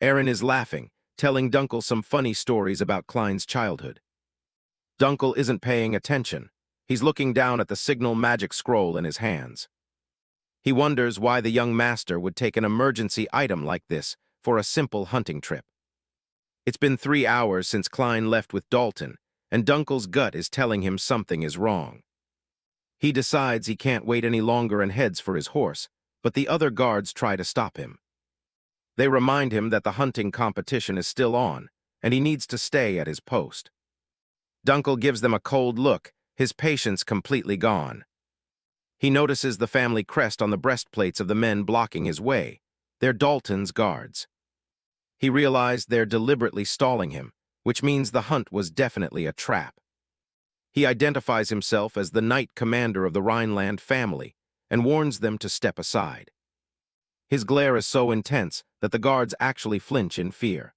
Aaron is laughing, telling Dunkel some funny stories about Klein's childhood. Dunkel isn't paying attention. He's looking down at the signal magic scroll in his hands. He wonders why the young master would take an emergency item like this for a simple hunting trip. It's been 3 hours since Klein left with Dalton, and Dunkel's gut is telling him something is wrong. He decides he can't wait any longer and heads for his horse, but the other guards try to stop him. They remind him that the hunting competition is still on, and he needs to stay at his post. Dunkel gives them a cold look, his patience completely gone. He notices the family crest on the breastplates of the men blocking his way. They're Dalton's guards. He realized they're deliberately stalling him, which means the hunt was definitely a trap. He identifies himself as the knight commander of the Rhineland family, and warns them to step aside. His glare is so intense that the guards actually flinch in fear.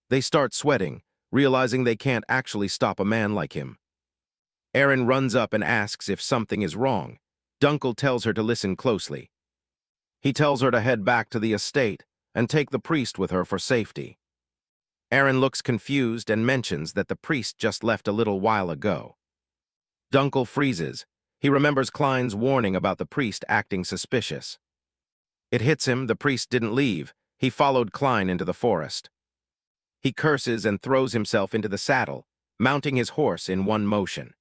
They start sweating, realizing they can't actually stop a man like him. Erin runs up and asks if something is wrong. Dunkel tells her to listen closely. He tells her to head back to the estate and take the priest with her for safety. Erin looks confused and mentions that the priest just left a little while ago. Dunkel freezes. He remembers Klein's warning about the priest acting suspicious. It hits him the priest didn't leave. He followed Klein into the forest. He curses and throws himself into the saddle, mounting his horse in one motion.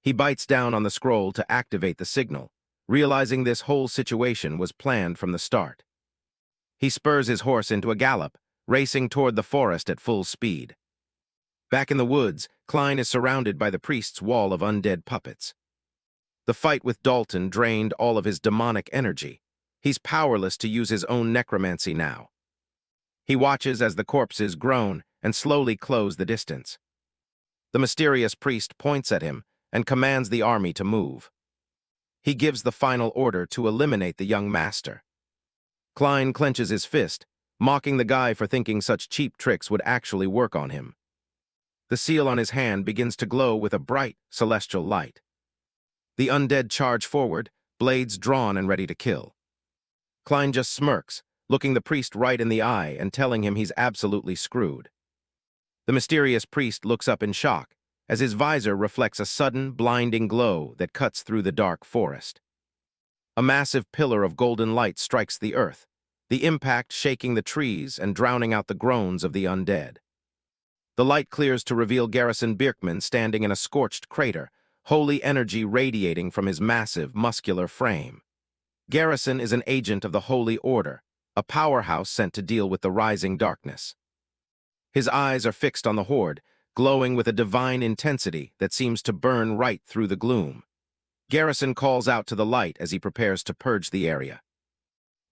He bites down on the scroll to activate the signal, realizing this whole situation was planned from the start. He spurs his horse into a gallop, racing toward the forest at full speed. Back in the woods, Klein is surrounded by the priest's wall of undead puppets. The fight with Dalton drained all of his demonic energy. He's powerless to use his own necromancy now. He watches as the corpses groan and slowly close the distance. The mysterious priest points at him and commands the army to move. He gives the final order to eliminate the young master. Klein clenches his fist, mocking the guy for thinking such cheap tricks would actually work on him. The seal on his hand begins to glow with a bright, celestial light. The undead charge forward, blades drawn and ready to kill. Klein just smirks, looking the priest right in the eye and telling him he's absolutely screwed. The mysterious priest looks up in shock, as his visor reflects a sudden, blinding glow that cuts through the dark forest. A massive pillar of golden light strikes the earth, the impact shaking the trees and drowning out the groans of the undead. The light clears to reveal Garrison Birkman standing in a scorched crater, holy energy radiating from his massive, muscular frame. Garrison is an agent of the Holy Order, a powerhouse sent to deal with the rising darkness. His eyes are fixed on the horde, glowing with a divine intensity that seems to burn right through the gloom. Garrison calls out to the light as he prepares to purge the area.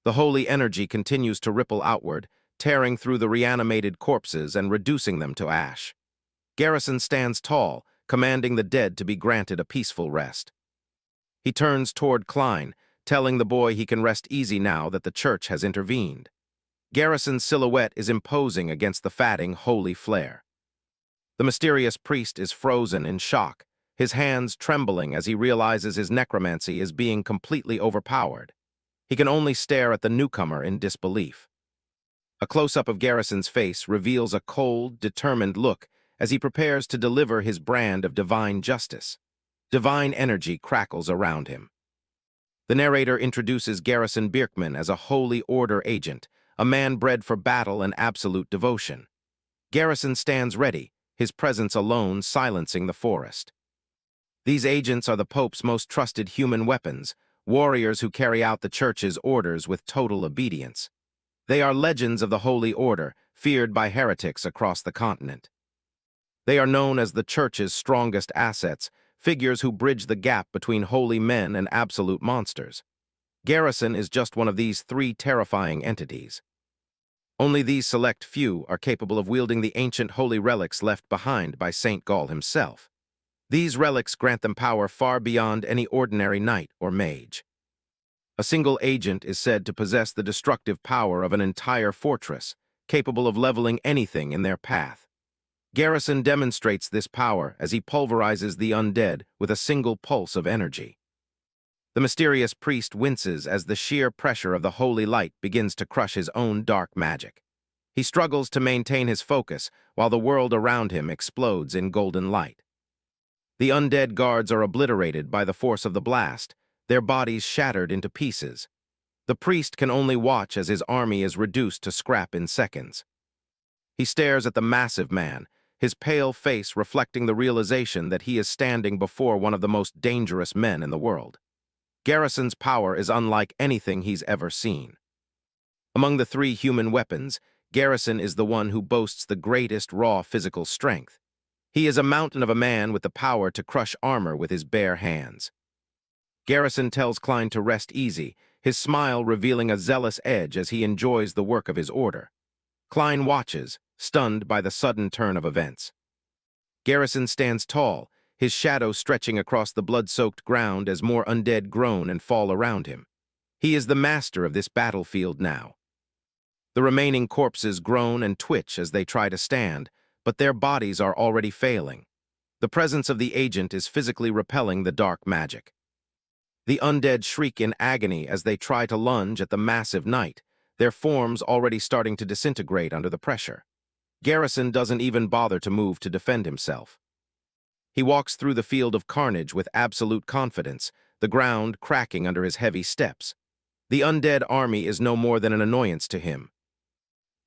The holy energy continues to ripple outward, tearing through the reanimated corpses and reducing them to ash. Garrison stands tall, commanding the dead to be granted a peaceful rest. He turns toward Klein, telling the boy he can rest easy now that the church has intervened. Garrison's silhouette is imposing against the fatting, holy flare. The mysterious priest is frozen in shock, his hands trembling as he realizes his necromancy is being completely overpowered. He can only stare at the newcomer in disbelief. A close-up of Garrison's face reveals a cold, determined look as he prepares to deliver his brand of divine justice. Divine energy crackles around him. The narrator introduces Garrison Birkman as a Holy Order agent, a man bred for battle and absolute devotion. Garrison stands ready, his presence alone silencing the forest. These agents are the Pope's most trusted human weapons, warriors who carry out the Church's orders with total obedience. They are legends of the Holy Order, feared by heretics across the continent. They are known as the Church's strongest assets, figures who bridge the gap between holy men and absolute monsters. Garrison is just one of these three terrifying entities. Only these select few are capable of wielding the ancient holy relics left behind by Saint Gall himself. These relics grant them power far beyond any ordinary knight or mage. A single agent is said to possess the destructive power of an entire fortress, capable of leveling anything in their path. Garrison demonstrates this power as he pulverizes the undead with a single pulse of energy. The mysterious priest winces as the sheer pressure of the holy light begins to crush his own dark magic. He struggles to maintain his focus while the world around him explodes in golden light. The undead guards are obliterated by the force of the blast, their bodies shattered into pieces. The priest can only watch as his army is reduced to scrap in seconds. He stares at the massive man, his pale face reflecting the realization that he is standing before one of the most dangerous men in the world. Garrison's power is unlike anything he's ever seen. Among the three human weapons, Garrison is the one who boasts the greatest raw physical strength. He is a mountain of a man with the power to crush armor with his bare hands. Garrison tells Klein to rest easy, his smile revealing a zealous edge as he enjoys the work of his order. Klein watches, stunned by the sudden turn of events. Garrison stands tall, his shadow stretching across the blood-soaked ground as more undead groan and fall around him. He is the master of this battlefield now. The remaining corpses groan and twitch as they try to stand, but their bodies are already failing. The presence of the agent is physically repelling the dark magic. The undead shriek in agony as they try to lunge at the massive knight, their forms already starting to disintegrate under the pressure. Garrison doesn't even bother to move to defend himself. He walks through the field of carnage with absolute confidence, the ground cracking under his heavy steps. The undead army is no more than an annoyance to him.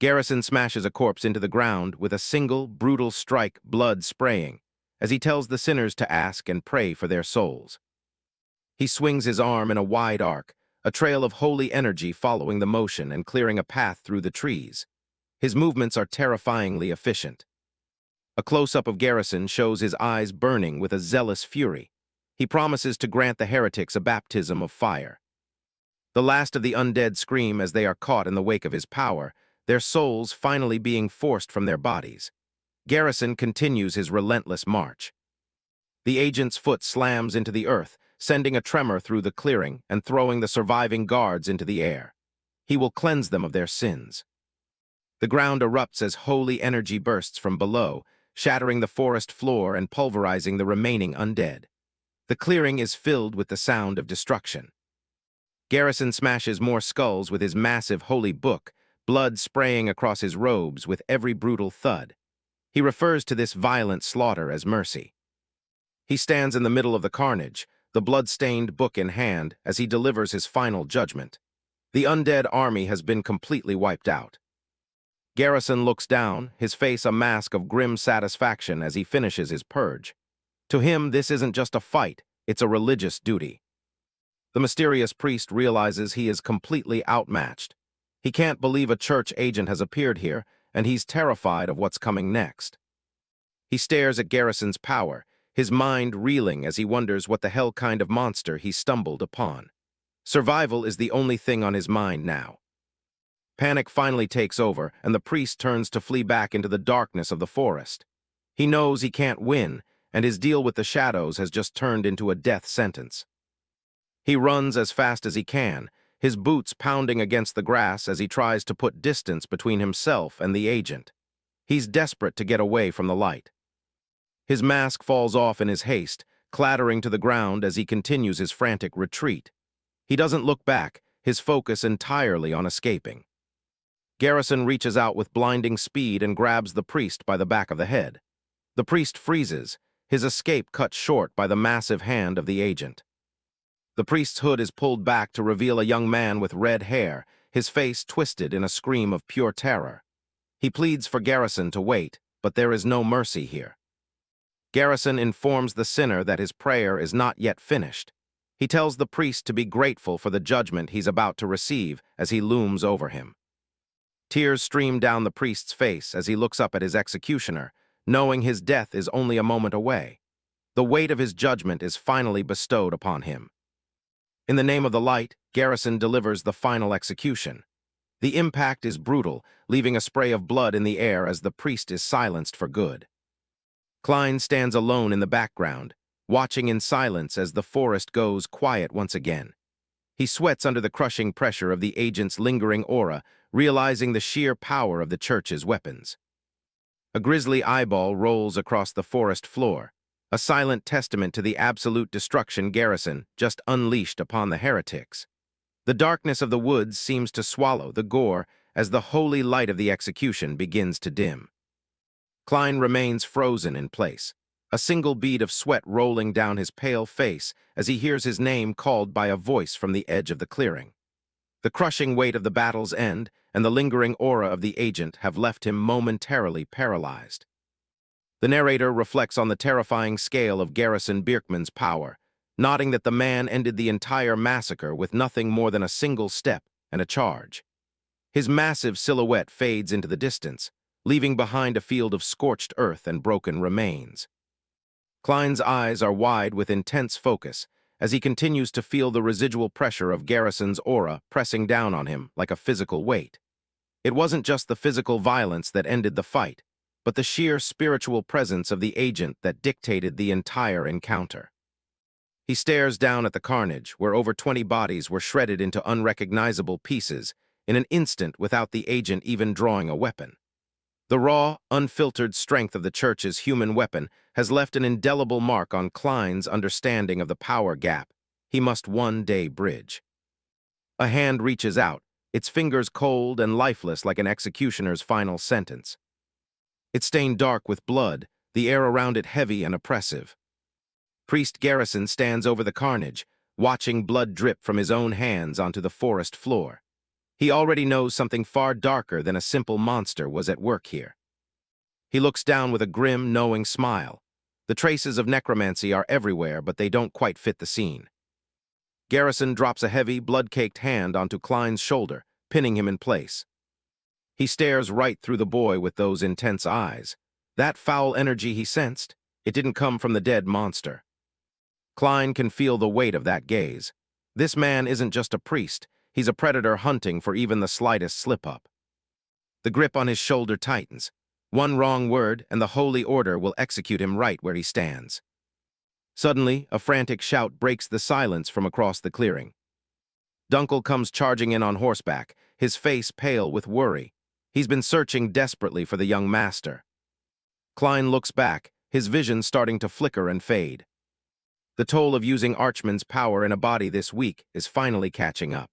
Garrison smashes a corpse into the ground with a single, brutal strike, blood spraying, as he tells the sinners to ask and pray for their souls. He swings his arm in a wide arc, a trail of holy energy following the motion and clearing a path through the trees. His movements are terrifyingly efficient. A close-up of Garrison shows his eyes burning with a zealous fury. He promises to grant the heretics a baptism of fire. The last of the undead scream as they are caught in the wake of his power, their souls finally being forced from their bodies. Garrison continues his relentless march. The agent's foot slams into the earth, sending a tremor through the clearing and throwing the surviving guards into the air. He will cleanse them of their sins. The ground erupts as holy energy bursts from below, shattering the forest floor and pulverizing the remaining undead. The clearing is filled with the sound of destruction. Garrison smashes more skulls with his massive holy book, blood spraying across his robes with every brutal thud. He refers to this violent slaughter as mercy. He stands in the middle of the carnage, the blood-stained book in hand, as he delivers his final judgment. The undead army has been completely wiped out. Garrison looks down, his face a mask of grim satisfaction as he finishes his purge. To him, this isn't just a fight, it's a religious duty. The mysterious priest realizes he is completely outmatched. He can't believe a church agent has appeared here, and he's terrified of what's coming next. He stares at Garrison's power, his mind reeling as he wonders what the hell kind of monster he stumbled upon. Survival is the only thing on his mind now. Panic finally takes over, and the priest turns to flee back into the darkness of the forest. He knows he can't win, and his deal with the shadows has just turned into a death sentence. He runs as fast as he can, his boots pounding against the grass as he tries to put distance between himself and the agent. He's desperate to get away from the light. His mask falls off in his haste, clattering to the ground as he continues his frantic retreat. He doesn't look back, his focus entirely on escaping. Garrison reaches out with blinding speed and grabs the priest by the back of the head. The priest freezes, his escape cut short by the massive hand of the agent. The priest's hood is pulled back to reveal a young man with red hair, his face twisted in a scream of pure terror. He pleads for Garrison to wait, but there is no mercy here. Garrison informs the sinner that his prayer is not yet finished. He tells the priest to be grateful for the judgment he's about to receive as he looms over him. Tears stream down the priest's face as he looks up at his executioner, knowing his death is only a moment away. The weight of his judgment is finally bestowed upon him. In the name of the light, Garrison delivers the final execution. The impact is brutal, leaving a spray of blood in the air as the priest is silenced for good. Klein stands alone in the background, watching in silence as the forest goes quiet once again. He sweats under the crushing pressure of the agent's lingering aura, realizing the sheer power of the church's weapons. A grisly eyeball rolls across the forest floor, a silent testament to the absolute destruction Garrison just unleashed upon the heretics. The darkness of the woods seems to swallow the gore as the holy light of the execution begins to dim. Klein remains frozen in place, a single bead of sweat rolling down his pale face as he hears his name called by a voice from the edge of the clearing. The crushing weight of the battle's end and the lingering aura of the agent have left him momentarily paralyzed. The narrator reflects on the terrifying scale of Garrison Bierkman's power, nodding that the man ended the entire massacre with nothing more than a single step and a charge. His massive silhouette fades into the distance, leaving behind a field of scorched earth and broken remains. Klein's eyes are wide with intense focus as he continues to feel the residual pressure of Garrison's aura pressing down on him like a physical weight. It wasn't just the physical violence that ended the fight. but the sheer spiritual presence of the agent that dictated the entire encounter. He stares down at the carnage, where over 20 bodies were shredded into unrecognizable pieces in an instant without the agent even drawing a weapon. The raw, unfiltered strength of the church's human weapon has left an indelible mark on Klein's understanding of the power gap he must one day bridge. A hand reaches out, its fingers cold and lifeless like an executioner's final sentence. It's stained dark with blood, the air around it heavy and oppressive. Priest Garrison stands over the carnage, watching blood drip from his own hands onto the forest floor. He already knows something far darker than a simple monster was at work here. He looks down with a grim, knowing smile. The traces of necromancy are everywhere, but they don't quite fit the scene. Garrison drops a heavy, blood-caked hand onto Klein's shoulder, pinning him in place. He stares right through the boy with those intense eyes. That foul energy he sensed, it didn't come from the dead monster. Klein can feel the weight of that gaze. This man isn't just a priest, he's a predator hunting for even the slightest slip-up. The grip on his shoulder tightens. One wrong word, and the Holy Order will execute him right where he stands. Suddenly, a frantic shout breaks the silence from across the clearing. Dunkel comes charging in on horseback, his face pale with worry. He's been searching desperately for the young master. Klein looks back, his vision starting to flicker and fade. The toll of using Archmonde's power in a body this weak is finally catching up.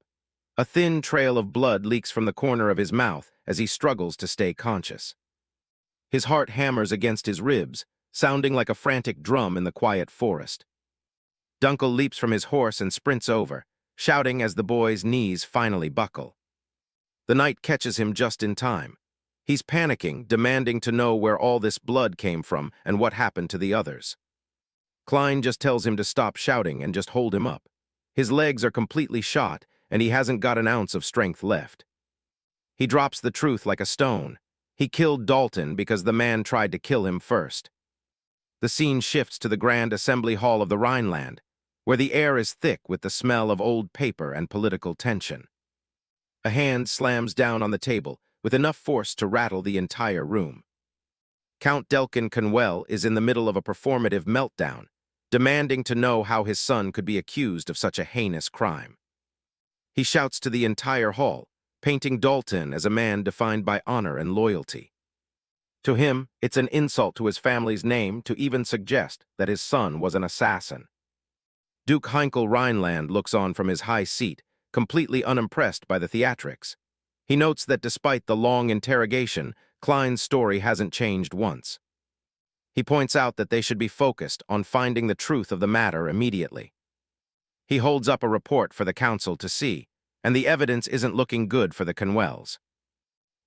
A thin trail of blood leaks from the corner of his mouth as he struggles to stay conscious. His heart hammers against his ribs, sounding like a frantic drum in the quiet forest. Dunkel leaps from his horse and sprints over, shouting as the boy's knees finally buckle. The knight catches him just in time. He's panicking, demanding to know where all this blood came from and what happened to the others. Klein just tells him to stop shouting and just hold him up. His legs are completely shot, and he hasn't got an ounce of strength left. He drops the truth like a stone. He killed Dalton because the man tried to kill him first. The scene shifts to the Grand Assembly Hall of the Rhineland, where the air is thick with the smell of old paper and political tension. A hand slams down on the table with enough force to rattle the entire room. Count Delkin Conwell is in the middle of a performative meltdown, demanding to know how his son could be accused of such a heinous crime. He shouts to the entire hall, painting Dalton as a man defined by honor and loyalty. To him, it's an insult to his family's name to even suggest that his son was an assassin. Duke Berkel Rhineland looks on from his high seat, completely unimpressed by the theatrics. He notes that despite the long interrogation, Klein's story hasn't changed once. He points out that they should be focused on finding the truth of the matter immediately. He holds up a report for the council to see, and the evidence isn't looking good for the Conwells.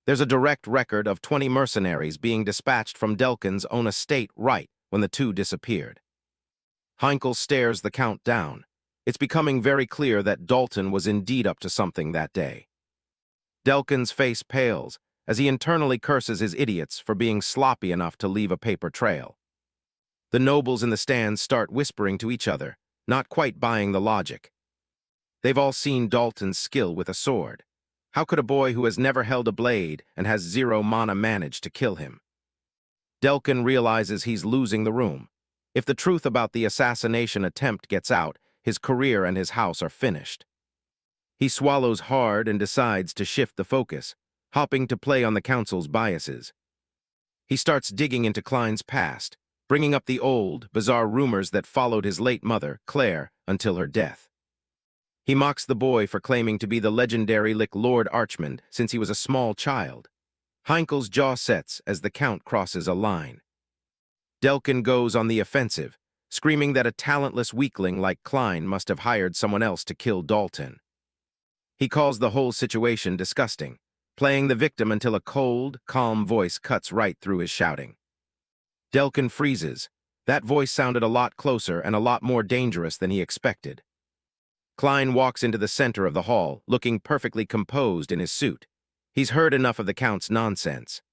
There's a direct record of 20 mercenaries being dispatched from Delkin's own estate right when the two disappeared. Heinkel stares the count down. It's becoming very clear that Dalton was indeed up to something that day. Delkin's face pales as he internally curses his idiots for being sloppy enough to leave a paper trail. The nobles in the stands start whispering to each other, not quite buying the logic. They've all seen Dalton's skill with a sword. How could a boy who has never held a blade and has 0 mana manage to kill him? Delkin realizes he's losing the room. If the truth about the assassination attempt gets out, his career and his house are finished. He swallows hard and decides to shift the focus, hopping to play on the council's biases. He starts digging into Klein's past, bringing up the old, bizarre rumors that followed his late mother, Claire, until her death. He mocks the boy for claiming to be the legendary Lord Archmonde since he was a small child. Heinkel's jaw sets as the count crosses a line. Delkin goes on the offensive, screaming that a talentless weakling like Klein must have hired someone else to kill Dalton. He calls the whole situation disgusting, playing the victim until a cold, calm voice cuts right through his shouting. Delkin freezes. That voice sounded a lot closer and a lot more dangerous than he expected. Klein walks into the center of the hall, looking perfectly composed in his suit. He's heard enough of the count's nonsense.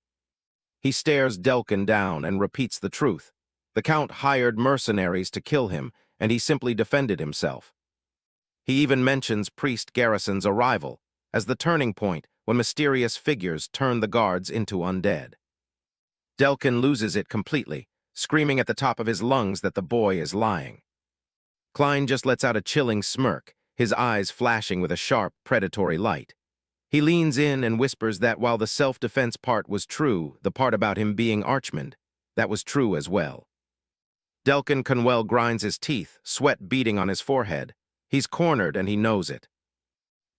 He stares Delkin down and repeats the truth. The count hired mercenaries to kill him, and he simply defended himself. He even mentions Priest Garrison's arrival as the turning point when mysterious figures turn the guards into undead. Delkin loses it completely, screaming at the top of his lungs that the boy is lying. Klein just lets out a chilling smirk, his eyes flashing with a sharp, predatory light. He leans in and whispers that while the self-defense part was true, the part about him being Archimonde, that was true as well. Delkin Conwell grinds his teeth, sweat beading on his forehead. He's cornered and he knows it.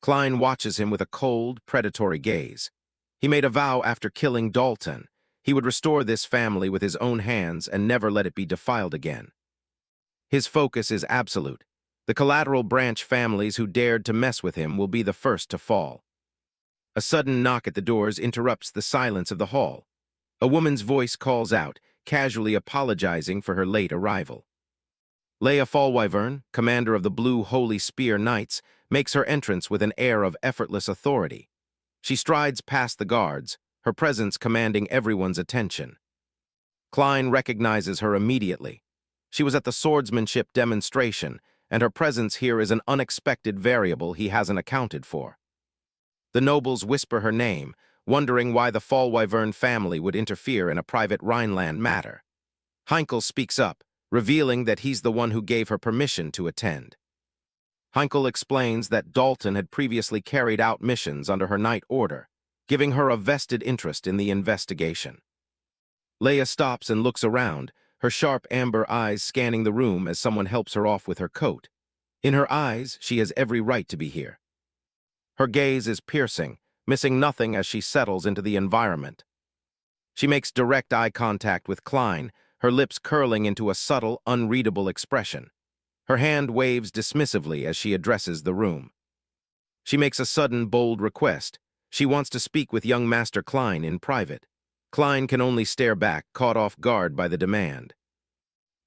Klein watches him with a cold, predatory gaze. He made a vow after killing Dalton. He would restore this family with his own hands and never let it be defiled again. His focus is absolute. The collateral branch families who dared to mess with him will be the first to fall. A sudden knock at the doors interrupts the silence of the hall. A woman's voice calls out, casually apologizing for her late arrival. Leia Fallwyvern, commander of the Blue Holy Spear Knights, makes her entrance with an air of effortless authority. She strides past the guards, her presence commanding everyone's attention. Klein recognizes her immediately. She was at the swordsmanship demonstration, and her presence here is an unexpected variable he hasn't accounted for. The nobles whisper her name, wondering why the Fallwyvern family would interfere in a private Rhineland matter. Heinkel speaks up, revealing that he's the one who gave her permission to attend. Heinkel explains that Dalton had previously carried out missions under her knight order, giving her a vested interest in the investigation. Leia stops and looks around, her sharp amber eyes scanning the room as someone helps her off with her coat. In her eyes, she has every right to be here. Her gaze is piercing, missing nothing as she settles into the environment. She makes direct eye contact with Klein, her lips curling into a subtle, unreadable expression. Her hand waves dismissively as she addresses the room. She makes a sudden, bold request. She wants to speak with young Master Klein in private. Klein can only stare back, caught off guard by the demand.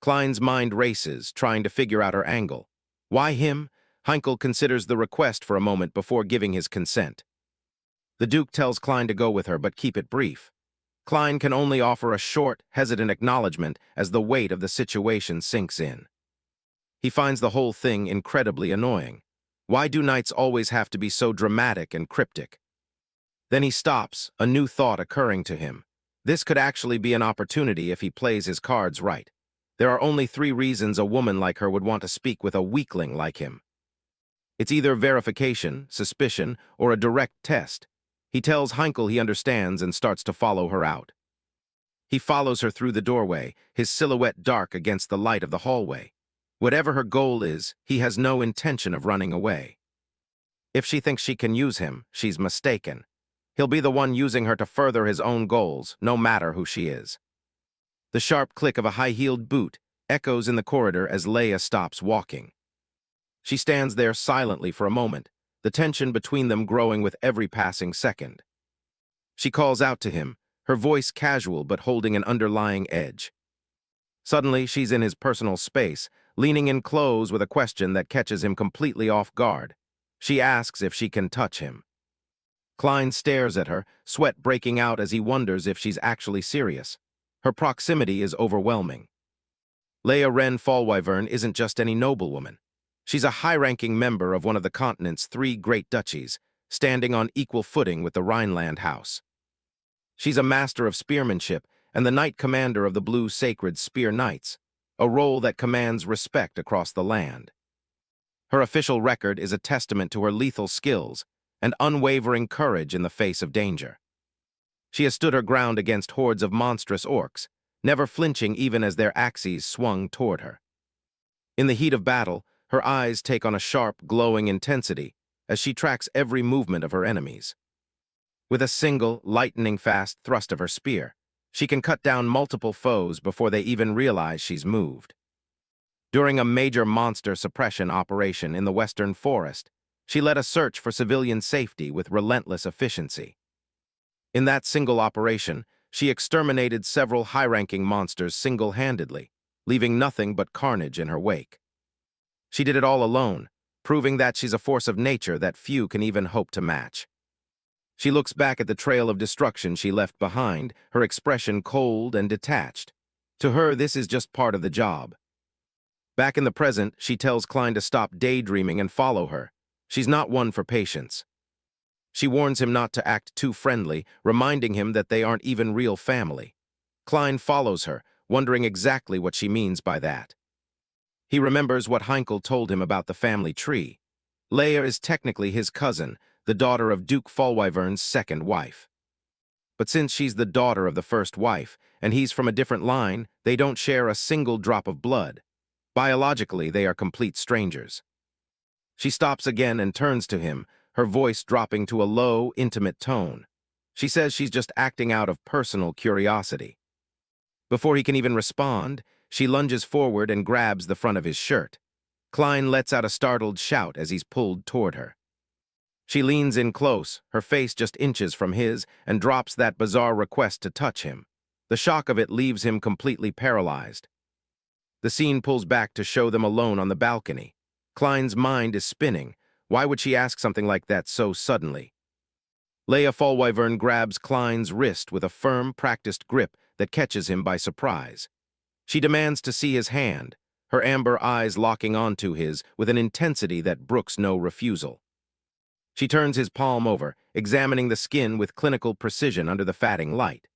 Klein's mind races, trying to figure out her angle. Why him? Heinkel considers the request for a moment before giving his consent. The Duke tells Klein to go with her, but keep it brief. Klein can only offer a short, hesitant acknowledgement as the weight of the situation sinks in. He finds the whole thing incredibly annoying. Why do knights always have to be so dramatic and cryptic? Then he stops, a new thought occurring to him. This could actually be an opportunity if he plays his cards right. There are only 3 reasons a woman like her would want to speak with a weakling like him. It's either verification, suspicion, or a direct test. He tells Heinkel he understands and starts to follow her out. He follows her through the doorway, his silhouette dark against the light of the hallway. Whatever her goal is, he has no intention of running away. If she thinks she can use him, she's mistaken. He'll be the one using her to further his own goals, no matter who she is. The sharp click of a high-heeled boot echoes in the corridor as Leia stops walking. She stands there silently for a moment, the tension between them growing with every passing second. She calls out to him, her voice casual but holding an underlying edge. Suddenly, she's in his personal space, leaning in close with a question that catches him completely off guard. She asks if she can touch him. Klein stares at her, sweat breaking out as he wonders if she's actually serious. Her proximity is overwhelming. Leia Wren Fallwyvern isn't just any noblewoman. She's a high-ranking member of one of the continent's 3 great duchies, standing on equal footing with the Rhineland house. She's a master of spearmanship and the knight commander of the Blue Sacred Spear Knights, a role that commands respect across the land. Her official record is a testament to her lethal skills and unwavering courage in the face of danger. She has stood her ground against hordes of monstrous orcs, never flinching even as their axes swung toward her. In the heat of battle, her eyes take on a sharp, glowing intensity as she tracks every movement of her enemies. With a single, lightning-fast thrust of her spear, she can cut down multiple foes before they even realize she's moved. During a major monster suppression operation in the Western Forest, she led a search for civilian safety with relentless efficiency. In that single operation, she exterminated several high-ranking monsters single-handedly, leaving nothing but carnage in her wake. She did it all alone, proving that she's a force of nature that few can even hope to match. She looks back at the trail of destruction she left behind, her expression cold and detached. To her, this is just part of the job. Back in the present, she tells Klein to stop daydreaming and follow her. She's not one for patience. She warns him not to act too friendly, reminding him that they aren't even real family. Klein follows her, wondering exactly what she means by that. He remembers what Heinkel told him about the family tree. Leia is technically his cousin, the daughter of Duke Fallwyvern's second wife. But since she's the daughter of the first wife, and he's from a different line, they don't share a single drop of blood. Biologically, they are complete strangers. She stops again and turns to him, her voice dropping to a low, intimate tone. She says she's just acting out of personal curiosity. Before he can even respond, she lunges forward and grabs the front of his shirt. Klein lets out a startled shout as he's pulled toward her. She leans in close, her face just inches from his, and drops that bizarre request to touch him. The shock of it leaves him completely paralyzed. The scene pulls back to show them alone on the balcony. Klein's mind is spinning. Why would she ask something like that so suddenly? Leia Fallwyvern grabs Klein's wrist with a firm, practiced grip that catches him by surprise. She demands to see his hand, her amber eyes locking onto his with an intensity that brooks no refusal. She turns his palm over, examining the skin with clinical precision under the fatting light.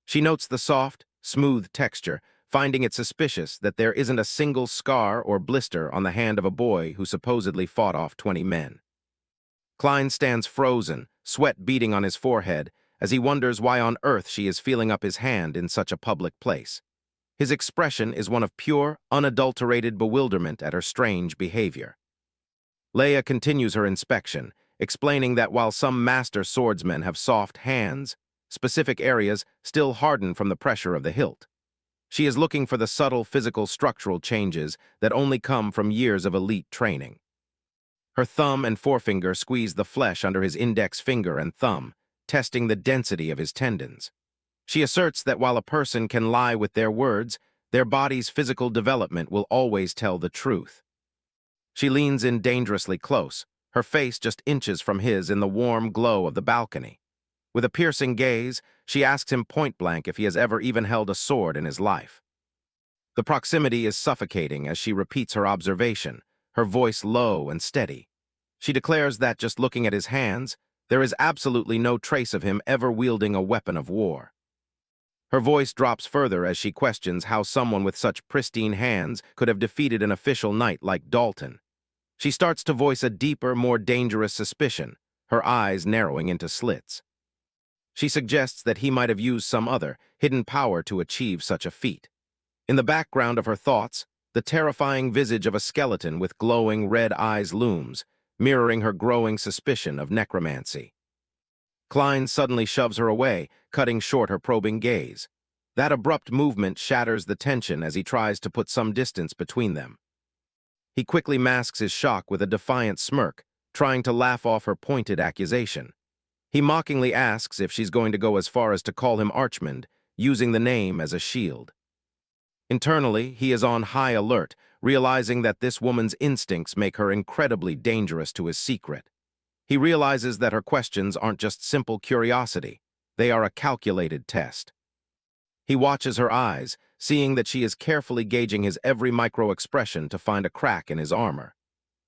She notes the soft, smooth texture, finding it suspicious that there isn't a single scar or blister on the hand of a boy who supposedly fought off 20 men. Klein stands frozen, sweat beading on his forehead, as he wonders why on earth she is feeling up his hand in such a public place. His expression is one of pure, unadulterated bewilderment at her strange behavior. Leia continues her inspection, explaining that while some master swordsmen have soft hands, specific areas still harden from the pressure of the hilt. She is looking for the subtle physical structural changes that only come from years of elite training. Her thumb and forefinger squeeze the flesh under his index finger and thumb, testing the density of his tendons. She asserts that while a person can lie with their words, their body's physical development will always tell the truth. She leans in dangerously close, her face just inches from his in the warm glow of the balcony. With a piercing gaze, she asks him point-blank if he has ever even held a sword in his life. The proximity is suffocating as she repeats her observation, her voice low and steady. She declares that just looking at his hands, there is absolutely no trace of him ever wielding a weapon of war. Her voice drops further as she questions how someone with such pristine hands could have defeated an official knight like Dalton. She starts to voice a deeper, more dangerous suspicion, her eyes narrowing into slits. She suggests that he might have used some other, hidden power to achieve such a feat. In the background of her thoughts, the terrifying visage of a skeleton with glowing red eyes looms, mirroring her growing suspicion of necromancy. Klein suddenly shoves her away, cutting short her probing gaze. That abrupt movement shatters the tension as he tries to put some distance between them. He quickly masks his shock with a defiant smirk, trying to laugh off her pointed accusation. He mockingly asks if she's going to go as far as to call him Archimonde, using the name as a shield. Internally, he is on high alert, realizing that this woman's instincts make her incredibly dangerous to his secret. He realizes that her questions aren't just simple curiosity, they are a calculated test. He watches her eyes, seeing that she is carefully gauging his every micro-expression to find a crack in his armor.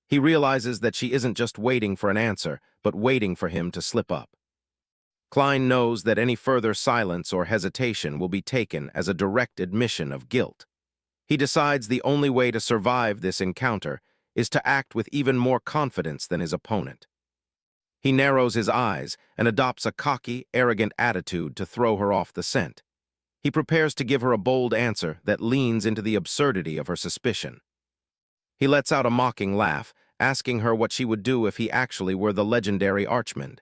He realizes that she isn't just waiting for an answer, but waiting for him to slip up. Klein knows that any further silence or hesitation will be taken as a direct admission of guilt. He decides the only way to survive this encounter is to act with even more confidence than his opponent. He narrows his eyes and adopts a cocky, arrogant attitude to throw her off the scent. He prepares to give her a bold answer that leans into the absurdity of her suspicion. He lets out a mocking laugh, asking her what she would do if he actually were the legendary Archimonde.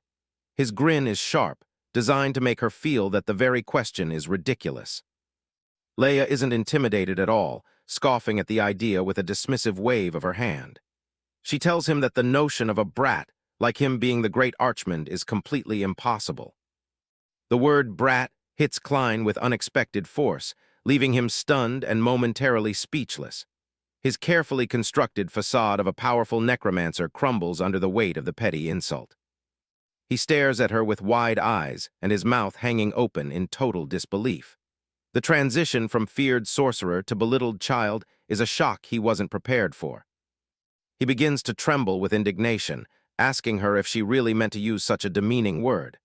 His grin is sharp, designed to make her feel that the very question is ridiculous. Leia isn't intimidated at all, scoffing at the idea with a dismissive wave of her hand. She tells him that the notion of a brat, like him being the great Archimonde, is completely impossible. The word brat hits Klein with unexpected force, leaving him stunned and momentarily speechless. His carefully constructed facade of a powerful necromancer crumbles under the weight of the petty insult. He stares at her with wide eyes and his mouth hanging open in total disbelief. The transition from feared sorcerer to belittled child is a shock he wasn't prepared for. He begins to tremble with indignation, asking her if she really meant to use such a demeaning word.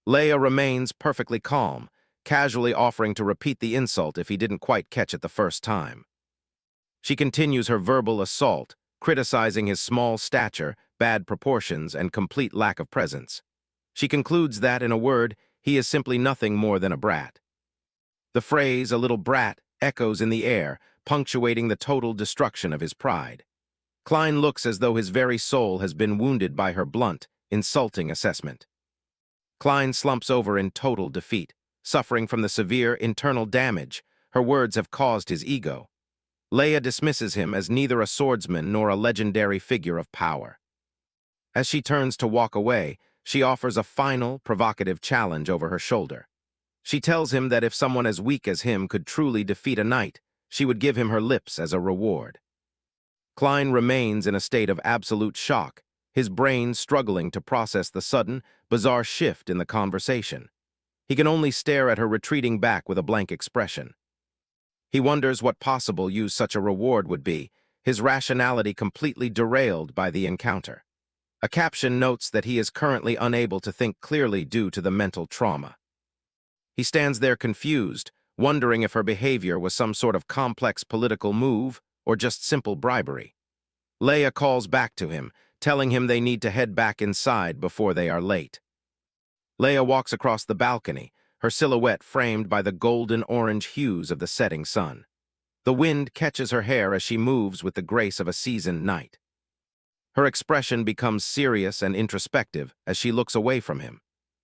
Leia remains perfectly calm, casually offering to repeat the insult if he didn't quite catch it the first time. She continues her verbal assault, criticizing his small stature, bad proportions, and complete lack of presence. She concludes that, in a word, he is simply nothing more than a brat. The phrase, "a little brat," echoes in the air, punctuating the total destruction of his pride. Klein looks as though his very soul has been wounded by her blunt, insulting assessment. Klein slumps over in total defeat, suffering from the severe internal damage her words have caused his ego. Leia dismisses him as neither a swordsman nor a legendary figure of power. As she turns to walk away, she offers a final, provocative challenge over her shoulder. She tells him that if someone as weak as him could truly defeat a knight, she would give him her lips as a reward. Klein remains in a state of absolute shock, his brain struggling to process the sudden, bizarre shift in the conversation. He can only stare at her retreating back with a blank expression. He wonders what possible use such a reward would be, his rationality completely derailed by the encounter. A caption notes that he is currently unable to think clearly due to the mental trauma. He stands there confused, wondering if her behavior was some sort of complex political move or just simple bribery. Leia calls back to him, telling him they need to head back inside before they are late. Leia walks across the balcony, her silhouette framed by the golden-orange hues of the setting sun. The wind catches her hair as she moves with the grace of a seasoned knight. Her expression becomes serious and introspective as she looks away from him.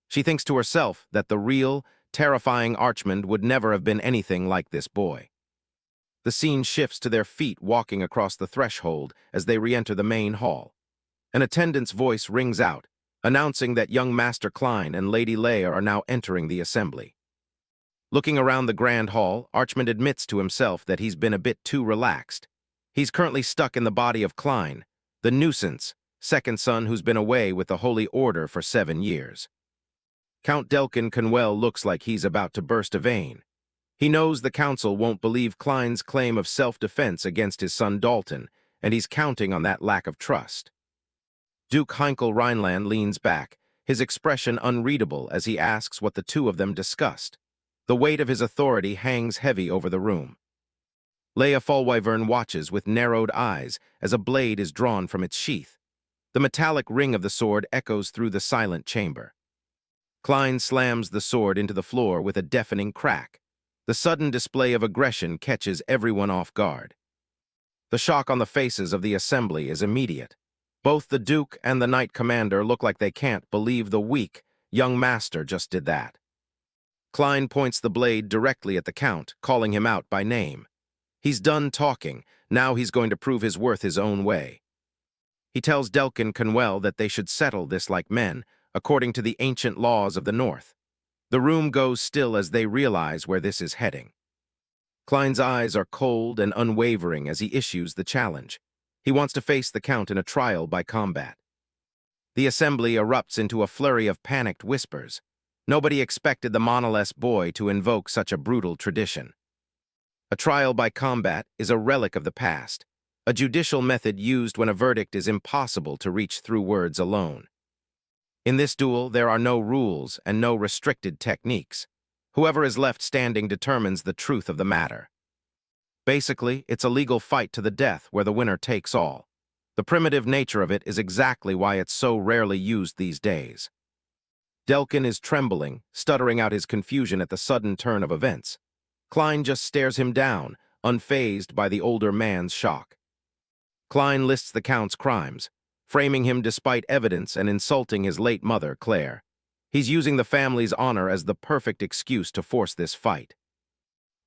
She thinks to herself that the real, terrifying Archimonde would never have been anything like this boy. The scene shifts to their feet walking across the threshold as they re-enter the main hall. An attendant's voice rings out, announcing that young Master Klein and Lady Leia are now entering the assembly. Looking around the grand hall, Archimonde admits to himself that he's been a bit too relaxed. He's currently stuck in the body of Klein, the nuisance, second son who's been away with the Holy Order for 7 years. Count Delkin Conwell looks like he's about to burst a vein. He knows the council won't believe Klein's claim of self-defense against his son Dalton, and he's counting on that lack of trust. Duke Berkel Rhineland leans back, his expression unreadable as he asks what the two of them discussed. The weight of his authority hangs heavy over the room. Leia Fallwyvern watches with narrowed eyes as a blade is drawn from its sheath. The metallic ring of the sword echoes through the silent chamber. Klein slams the sword into the floor with a deafening crack. The sudden display of aggression catches everyone off guard. The shock on the faces of the assembly is immediate. Both the Duke and the Knight Commander look like they can't believe the weak, young master just did that. Klein points the blade directly at the Count, calling him out by name. He's done talking, now he's going to prove his worth his own way. He tells Delkin Conwell that they should settle this like men, according to the ancient laws of the North. The room goes still as they realize where this is heading. Klein's eyes are cold and unwavering as he issues the challenge. He wants to face the Count in a trial by combat. The assembly erupts into a flurry of panicked whispers. Nobody expected the monoless boy to invoke such a brutal tradition. A trial by combat is a relic of the past, a judicial method used when a verdict is impossible to reach through words alone. In this duel, there are no rules and no restricted techniques. Whoever is left standing determines the truth of the matter. Basically, it's a legal fight to the death where the winner takes all. The primitive nature of it is exactly why it's so rarely used these days. Delkin is trembling, stuttering out his confusion at the sudden turn of events. Klein just stares him down, unfazed by the older man's shock. Klein lists the Count's crimes, framing him despite evidence and insulting his late mother, Claire. He's using the family's honor as the perfect excuse to force this fight.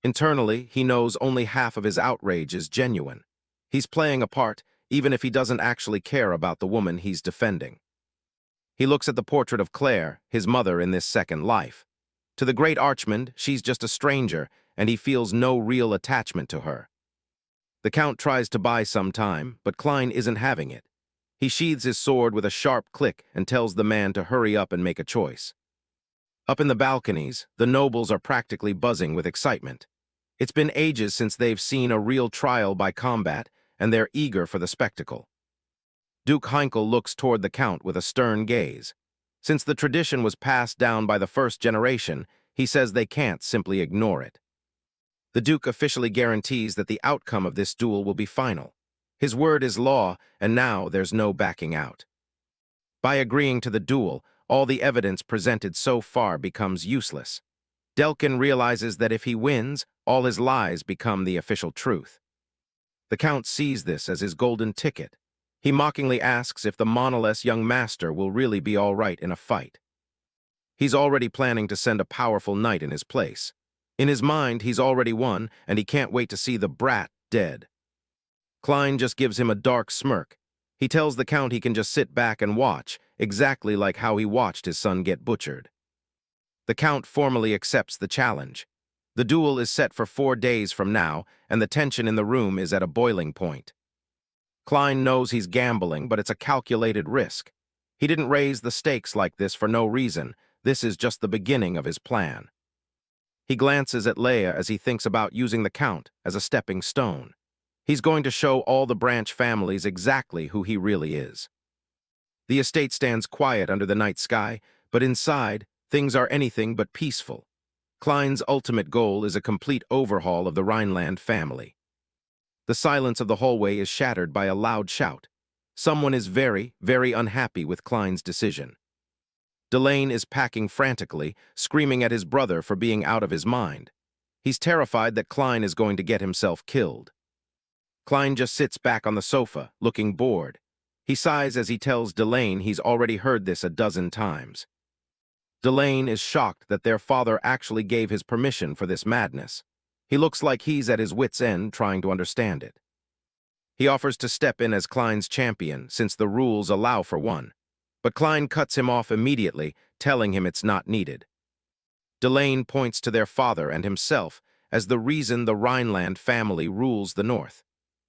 Internally, he knows only half of his outrage is genuine. He's playing a part, even if he doesn't actually care about the woman he's defending. He looks at the portrait of Claire, his mother in this second life. To the great Archimonde, she's just a stranger, and he feels no real attachment to her. The Count tries to buy some time, but Klein isn't having it. He sheathes his sword with a sharp click and tells the man to hurry up and make a choice. Up in the balconies, the nobles are practically buzzing with excitement. It's been ages since they've seen a real trial by combat, and they're eager for the spectacle. Duke Heinkel looks toward the Count with a stern gaze. Since the tradition was passed down by the first generation, he says they can't simply ignore it. The Duke officially guarantees that the outcome of this duel will be final. His word is law, and now there's no backing out. By agreeing to the duel, all the evidence presented so far becomes useless. Delkin realizes that if he wins, all his lies become the official truth. The Count sees this as his golden ticket. He mockingly asks if the monoless young master will really be all right in a fight. He's already planning to send a powerful knight in his place. In his mind, he's already won, and he can't wait to see the brat dead. Klein just gives him a dark smirk. He tells the Count he can just sit back and watch, exactly like how he watched his son get butchered. The Count formally accepts the challenge. The duel is set for 4 days from now, and the tension in the room is at a boiling point. Klein knows he's gambling, but it's a calculated risk. He didn't raise the stakes like this for no reason. This is just the beginning of his plan. He glances at Leia as he thinks about using the Count as a stepping stone. He's going to show all the branch families exactly who he really is. The estate stands quiet under the night sky, but inside, things are anything but peaceful. Klein's ultimate goal is a complete overhaul of the Rhineland family. The silence of the hallway is shattered by a loud shout. Someone is very, very unhappy with Klein's decision. Delane is packing frantically, screaming at his brother for being out of his mind. He's terrified that Klein is going to get himself killed. Klein just sits back on the sofa, looking bored. He sighs as he tells Delane he's already heard this a dozen times. Delane is shocked that their father actually gave his permission for this madness. He looks like he's at his wit's end trying to understand it. He offers to step in as Klein's champion, since the rules allow for one. But Klein cuts him off immediately, telling him it's not needed. Delane points to their father and himself as the reason the Rhineland family rules the North.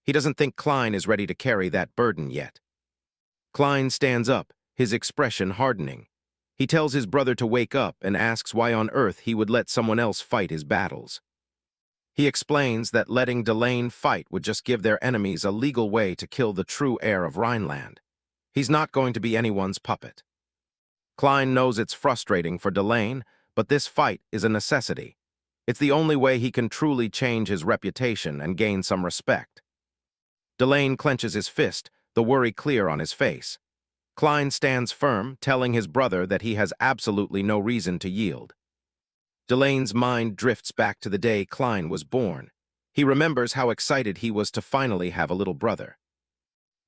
He doesn't think Klein is ready to carry that burden yet. Klein stands up, his expression hardening. He tells his brother to wake up and asks why on earth he would let someone else fight his battles. He explains that letting Delane fight would just give their enemies a legal way to kill the true heir of Rhineland. He's not going to be anyone's puppet. Klein knows it's frustrating for Delane, but this fight is a necessity. It's the only way he can truly change his reputation and gain some respect. Delane clenches his fist, the worry clear on his face. Klein stands firm, telling his brother that he has absolutely no reason to yield. Delane's mind drifts back to the day Klein was born. He remembers how excited he was to finally have a little brother.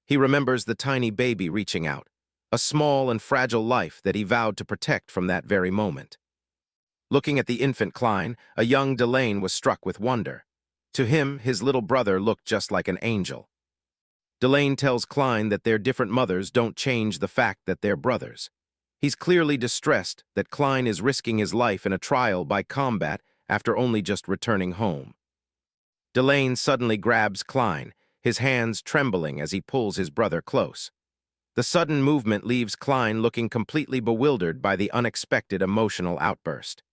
He remembers the tiny baby reaching out, a small and fragile life that he vowed to protect from that very moment. Looking at the infant Klein, a young Delane was struck with wonder. To him, his little brother looked just like an angel. Delane tells Klein that their different mothers don't change the fact that they're brothers. He's clearly distressed that Klein is risking his life in a trial by combat after only just returning home. Delane suddenly grabs Klein, his hands trembling as he pulls his brother close. The sudden movement leaves Klein looking completely bewildered by the unexpected emotional outburst.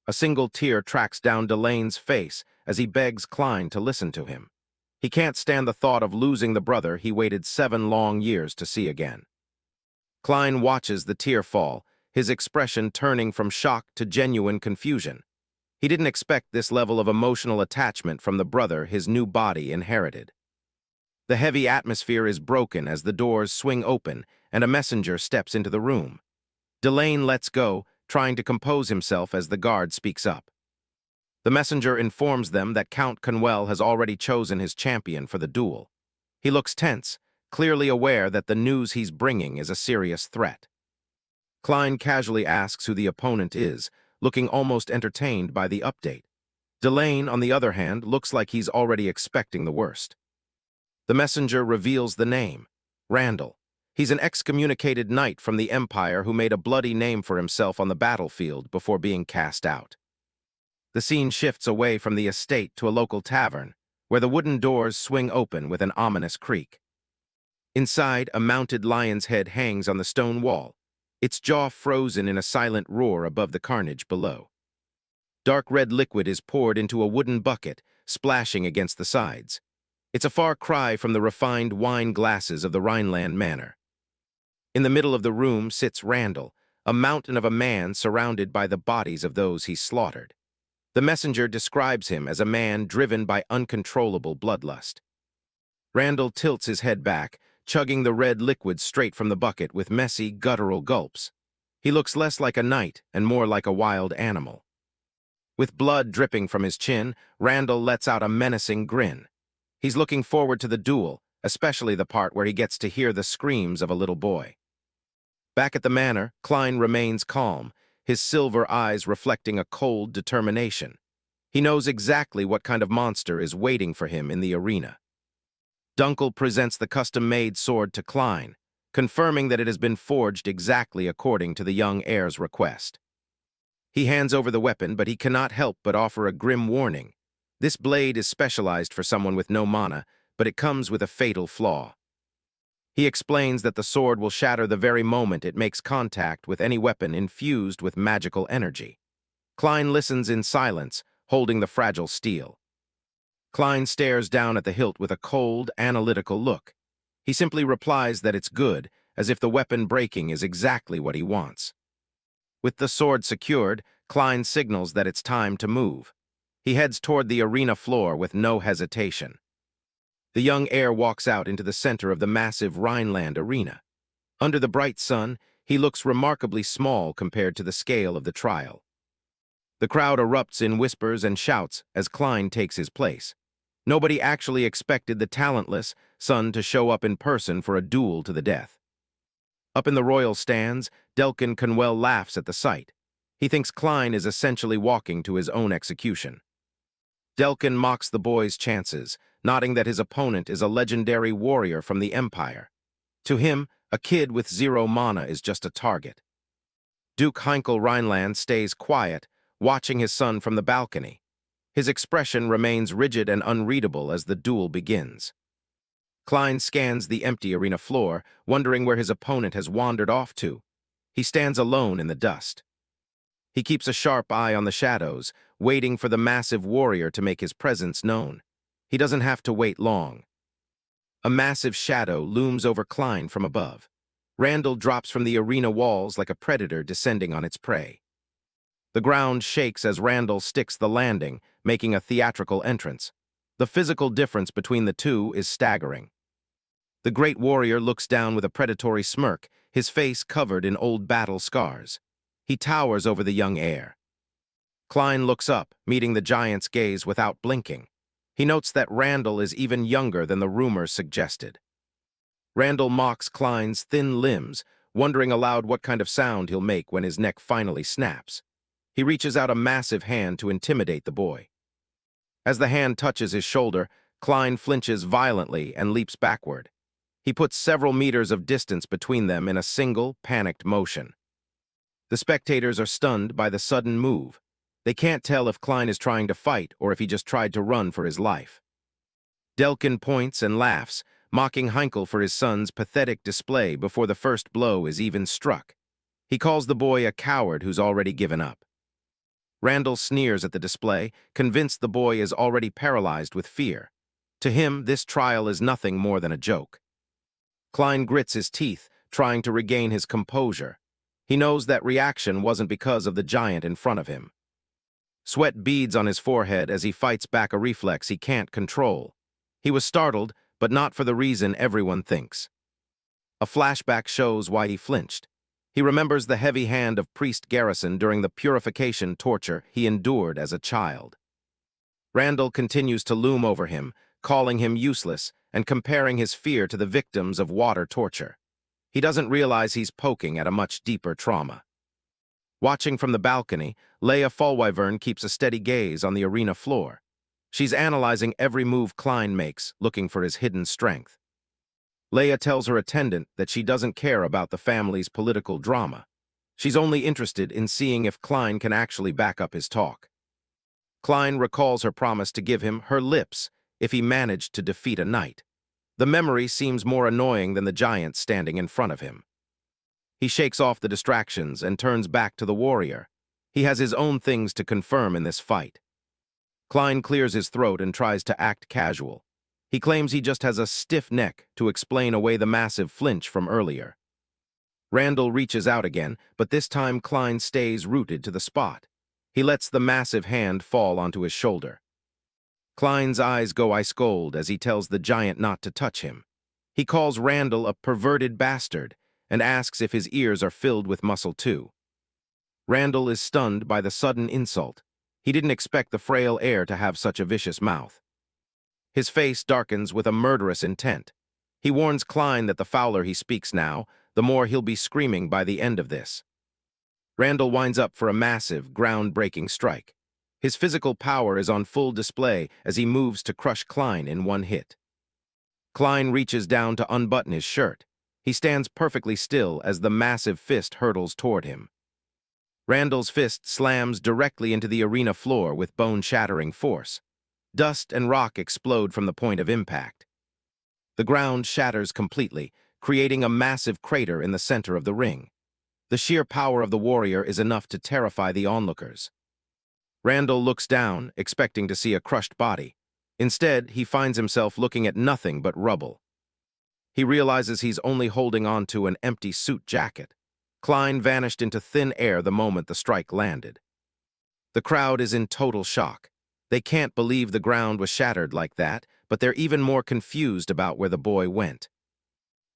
A single tear tracks down Delane's face as he begs Klein to listen to him. He can't stand the thought of losing the brother he waited 7 long years to see again. Klein watches the tear fall, his expression turning from shock to genuine confusion. He didn't expect this level of emotional attachment from the brother his new body inherited. The heavy atmosphere is broken as the doors swing open and a messenger steps into the room. Delane lets go, trying to compose himself as the guard speaks up. The messenger informs them that Count Conwell has already chosen his champion for the duel. He looks tense, clearly aware that the news he's bringing is a serious threat. Klein casually asks who the opponent is, looking almost entertained by the update. Delane, on the other hand, looks like he's already expecting the worst. The messenger reveals the name, Randall. He's an excommunicated knight from the Empire who made a bloody name for himself on the battlefield before being cast out. The scene shifts away from the estate to a local tavern, where the wooden doors swing open with an ominous creak. Inside, a mounted lion's head hangs on the stone wall, its jaw frozen in a silent roar above the carnage below. Dark red liquid is poured into a wooden bucket, splashing against the sides. It's a far cry from the refined wine glasses of the Rhineland manor. In the middle of the room sits Randall, a mountain of a man surrounded by the bodies of those he slaughtered. The messenger describes him as a man driven by uncontrollable bloodlust. Randall tilts his head back, chugging the red liquid straight from the bucket with messy, guttural gulps. He looks less like a knight and more like a wild animal. With blood dripping from his chin, Randall lets out a menacing grin. He's looking forward to the duel, especially the part where he gets to hear the screams of a little boy. Back at the manor, Klein remains calm, his silver eyes reflecting a cold determination. He knows exactly what kind of monster is waiting for him in the arena. Dunkel presents the custom-made sword to Klein, confirming that it has been forged exactly according to the young heir's request. He hands over the weapon, but he cannot help but offer a grim warning. This blade is specialized for someone with no mana, but it comes with a fatal flaw. He explains that the sword will shatter the very moment it makes contact with any weapon infused with magical energy. Klein listens in silence, holding the fragile steel. Klein stares down at the hilt with a cold, analytical look. He simply replies that it's good, as if the weapon breaking is exactly what he wants. With the sword secured, Klein signals that it's time to move. He heads toward the arena floor with no hesitation. The young heir walks out into the center of the massive Rhineland arena. Under the bright sun, he looks remarkably small compared to the scale of the trial. The crowd erupts in whispers and shouts as Klein takes his place. Nobody actually expected the talentless son to show up in person for a duel to the death. Up in the royal stands, Delkin Conwell laughs at the sight. He thinks Klein is essentially walking to his own execution. Delkin mocks the boy's chances, nodding that his opponent is a legendary warrior from the Empire. To him, a kid with 0 mana is just a target. Duke Berkel Rhineland stays quiet, watching his son from the balcony. His expression remains rigid and unreadable as the duel begins. Klein scans the empty arena floor, wondering where his opponent has wandered off to. He stands alone in the dust. He keeps a sharp eye on the shadows, waiting for the massive warrior to make his presence known. He doesn't have to wait long. A massive shadow looms over Klein from above. Randall drops from the arena walls like a predator descending on its prey. The ground shakes as Randall sticks the landing, making a theatrical entrance. The physical difference between the two is staggering. The great warrior looks down with a predatory smirk, his face covered in old battle scars. He towers over the young heir. Klein looks up, meeting the giant's gaze without blinking. He notes that Randall is even younger than the rumors suggested. Randall mocks Klein's thin limbs, wondering aloud what kind of sound he'll make when his neck finally snaps. He reaches out a massive hand to intimidate the boy. As the hand touches his shoulder, Klein flinches violently and leaps backward. He puts several meters of distance between them in a single, panicked motion. The spectators are stunned by the sudden move. They can't tell if Klein is trying to fight or if he just tried to run for his life. Delkin points and laughs, mocking Berkel for his son's pathetic display before the first blow is even struck. He calls the boy a coward who's already given up. Randall sneers at the display, convinced the boy is already paralyzed with fear. To him, this trial is nothing more than a joke. Klein grits his teeth, trying to regain his composure. He knows that reaction wasn't because of the giant in front of him. Sweat beads on his forehead as he fights back a reflex he can't control. He was startled, but not for the reason everyone thinks. A flashback shows why he flinched. He remembers the heavy hand of Priest Garrison during the purification torture he endured as a child. Randall continues to loom over him, calling him useless and comparing his fear to the victims of water torture. He doesn't realize he's poking at a much deeper trauma. Watching from the balcony, Leia Fallwyvern keeps a steady gaze on the arena floor. She's analyzing every move Klein makes, looking for his hidden strength. Leia tells her attendant that she doesn't care about the family's political drama. She's only interested in seeing if Klein can actually back up his talk. Klein recalls her promise to give him her lips if he managed to defeat a knight. The memory seems more annoying than the giant standing in front of him. He shakes off the distractions and turns back to the warrior. He has his own things to confirm in this fight. Klein clears his throat and tries to act casual. He claims he just has a stiff neck to explain away the massive flinch from earlier. Randall reaches out again, but this time Klein stays rooted to the spot. He lets the massive hand fall onto his shoulder. Klein's eyes go ice cold as he tells the giant not to touch him. He calls Randall a perverted bastard and asks if his ears are filled with muscle too. Randall is stunned by the sudden insult. He didn't expect the frail heir to have such a vicious mouth. His face darkens with a murderous intent. He warns Klein that the fouler he speaks now, the more he'll be screaming by the end of this. Randall winds up for a massive, ground-breaking strike. His physical power is on full display as he moves to crush Klein in one hit. Klein reaches down to unbutton his shirt. He stands perfectly still as the massive fist hurtles toward him. Randall's fist slams directly into the arena floor with bone-shattering force. Dust and rock explode from the point of impact. The ground shatters completely, creating a massive crater in the center of the ring. The sheer power of the warrior is enough to terrify the onlookers. Randall looks down, expecting to see a crushed body. Instead, he finds himself looking at nothing but rubble. He realizes he's only holding on to an empty suit jacket. Klein vanished into thin air the moment the strike landed. The crowd is in total shock. They can't believe the ground was shattered like that, but they're even more confused about where the boy went.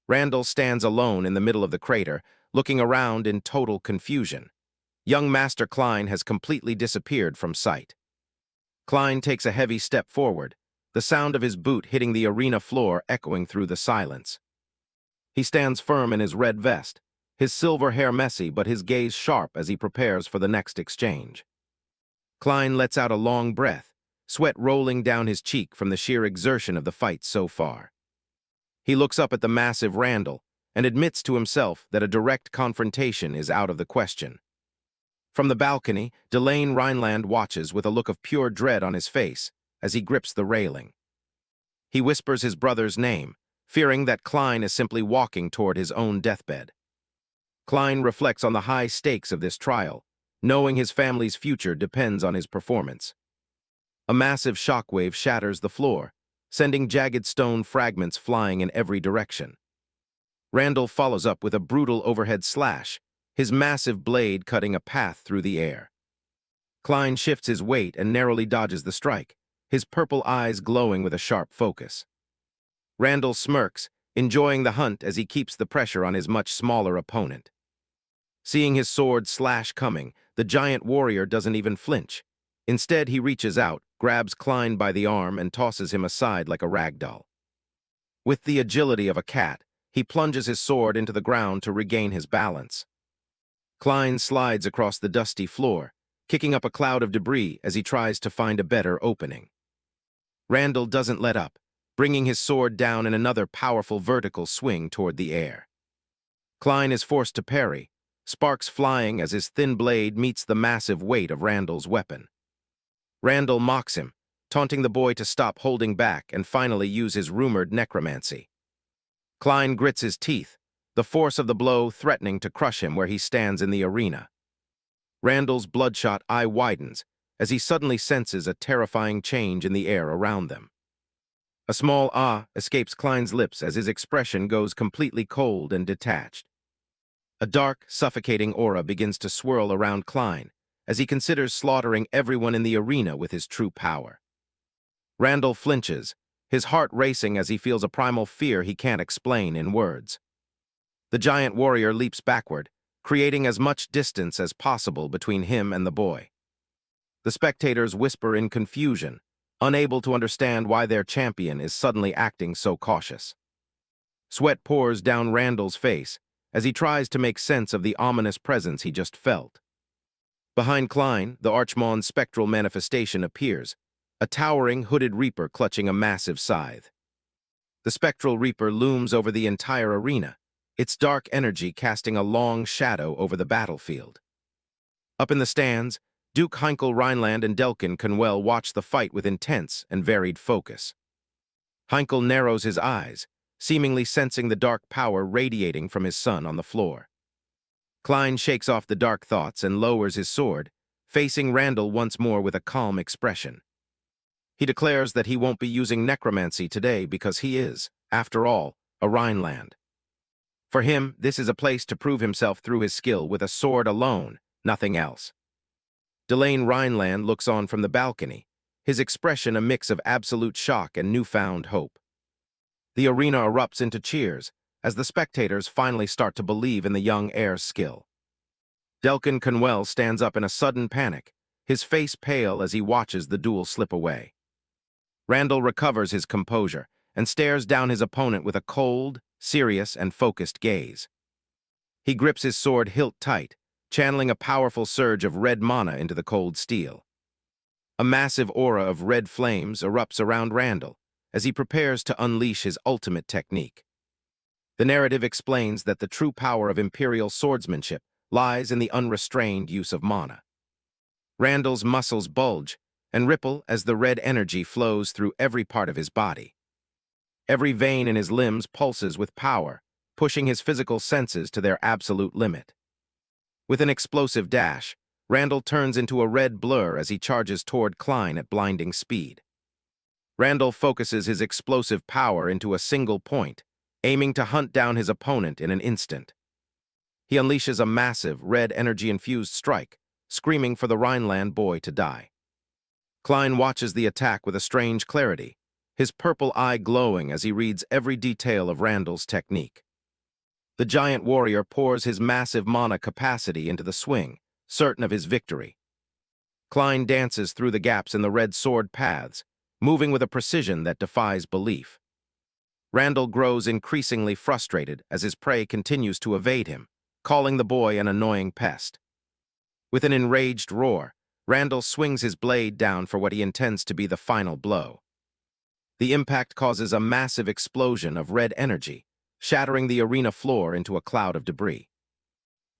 Randall stands alone in the middle of the crater, looking around in total confusion. Young Master Klein has completely disappeared from sight. Klein takes a heavy step forward, the sound of his boot hitting the arena floor echoing through the silence. He stands firm in his red vest, his silver hair messy but his gaze sharp as he prepares for the next exchange. Klein lets out a long breath, sweat rolling down his cheek from the sheer exertion of the fight so far. He looks up at the massive Randall and admits to himself that a direct confrontation is out of the question. From the balcony, Berkel Rhineland watches with a look of pure dread on his face as he grips the railing. He whispers his brother's name, fearing that Klein is simply walking toward his own deathbed. Klein reflects on the high stakes of this trial, knowing his family's future depends on his performance. A massive shockwave shatters the floor, sending jagged stone fragments flying in every direction. Randall follows up with a brutal overhead slash, his massive blade cutting a path through the air. Klein shifts his weight and narrowly dodges the strike, his purple eyes glowing with a sharp focus. Randall smirks, enjoying the hunt as he keeps the pressure on his much smaller opponent. Seeing his sword slash coming, the giant warrior doesn't even flinch. Instead, he reaches out, grabs Klein by the arm, and tosses him aside like a rag doll. With the agility of a cat, he plunges his sword into the ground to regain his balance. Klein slides across the dusty floor, kicking up a cloud of debris as he tries to find a better opening. Randall doesn't let up, bringing his sword down in another powerful vertical swing toward the air. Klein is forced to parry, sparks flying as his thin blade meets the massive weight of Randall's weapon. Randall mocks him, taunting the boy to stop holding back and finally use his rumored necromancy. Klein grits his teeth, the force of the blow threatening to crush him where he stands in the arena. Randall's bloodshot eye widens as he suddenly senses a terrifying change in the air around them. A small ah escapes Klein's lips as his expression goes completely cold and detached. A dark, suffocating aura begins to swirl around Klein as he considers slaughtering everyone in the arena with his true power. Randall flinches, his heart racing as he feels a primal fear he can't explain in words. The giant warrior leaps backward, creating as much distance as possible between him and the boy. The spectators whisper in confusion, unable to understand why their champion is suddenly acting so cautious. Sweat pours down Randall's face as he tries to make sense of the ominous presence he just felt. Behind Klein, the Archimonde's spectral manifestation appears, a towering, hooded reaper clutching a massive scythe. The spectral reaper looms over the entire arena, its dark energy casting a long shadow over the battlefield. Up in the stands, Duke Berkel Rhineland and Delkin Conwell watch the fight with intense and varied focus. Berkel narrows his eyes, seemingly sensing the dark power radiating from his son on the floor. Klein shakes off the dark thoughts and lowers his sword, facing Randall once more with a calm expression. He declares that he won't be using necromancy today because he is, after all, a Rhineland. For him, this is a place to prove himself through his skill with a sword alone, nothing else. Berkel Rhineland looks on from the balcony, his expression a mix of absolute shock and newfound hope. The arena erupts into cheers as the spectators finally start to believe in the young heir's skill. Delkin Conwell stands up in a sudden panic, his face pale as he watches the duel slip away. Randall recovers his composure and stares down his opponent with a cold, serious, and focused gaze. He grips his sword hilt tight, channeling a powerful surge of red mana into the cold steel. A massive aura of red flames erupts around Randall as he prepares to unleash his ultimate technique. The narrative explains that the true power of imperial swordsmanship lies in the unrestrained use of mana. Randall's muscles bulge and ripple as the red energy flows through every part of his body. Every vein in his limbs pulses with power, pushing his physical senses to their absolute limit. With an explosive dash, Randall turns into a red blur as he charges toward Klein at blinding speed. Randall focuses his explosive power into a single point, aiming to hunt down his opponent in an instant. He unleashes a massive, red energy-infused strike, screaming for the Rhineland boy to die. Klein watches the attack with a strange clarity, his purple eye glowing as he reads every detail of Randall's technique. The giant warrior pours his massive mana capacity into the swing, certain of his victory. Klein dances through the gaps in the red sword paths, moving with a precision that defies belief. Randall grows increasingly frustrated as his prey continues to evade him, calling the boy an annoying pest. With an enraged roar, Randall swings his blade down for what he intends to be the final blow. The impact causes a massive explosion of red energy, shattering the arena floor into a cloud of debris.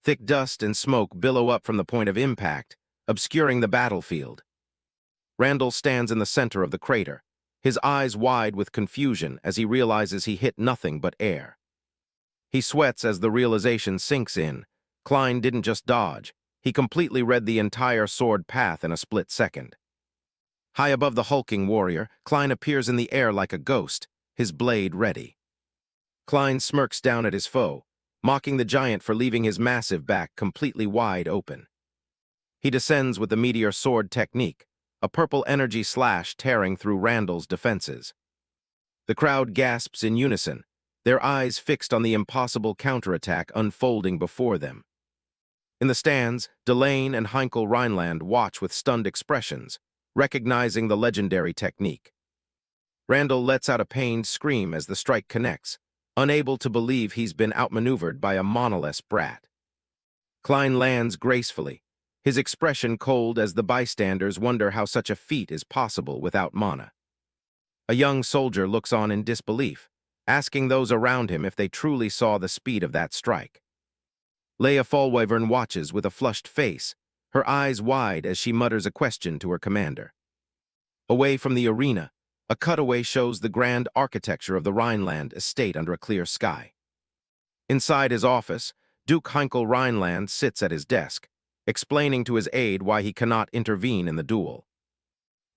Thick dust and smoke billow up from the point of impact, obscuring the battlefield. Randall stands in the center of the crater, his eyes wide with confusion as he realizes he hit nothing but air. He sweats as the realization sinks in. Klein didn't just dodge, he completely read the entire sword path in a split second. High above the hulking warrior, Klein appears in the air like a ghost, his blade ready. Klein smirks down at his foe, mocking the giant for leaving his massive back completely wide open. He descends with the meteor sword technique, a purple energy slash tearing through Randall's defenses. The crowd gasps in unison, their eyes fixed on the impossible counterattack unfolding before them. In the stands, Berkel and Berkel Rhineland watch with stunned expressions, recognizing the legendary technique. Randall lets out a pained scream as the strike connects, unable to believe he's been outmaneuvered by a monoless brat. Klein lands gracefully, his expression cold as the bystanders wonder how such a feat is possible without mana. A young soldier looks on in disbelief, asking those around him if they truly saw the speed of that strike. Leia Fallwyvern watches with a flushed face, her eyes wide as she mutters a question to her commander. Away from the arena, a cutaway shows the grand architecture of the Rhineland estate under a clear sky. Inside his office, Duke Berkel Rhineland sits at his desk, explaining to his aide why he cannot intervene in the duel.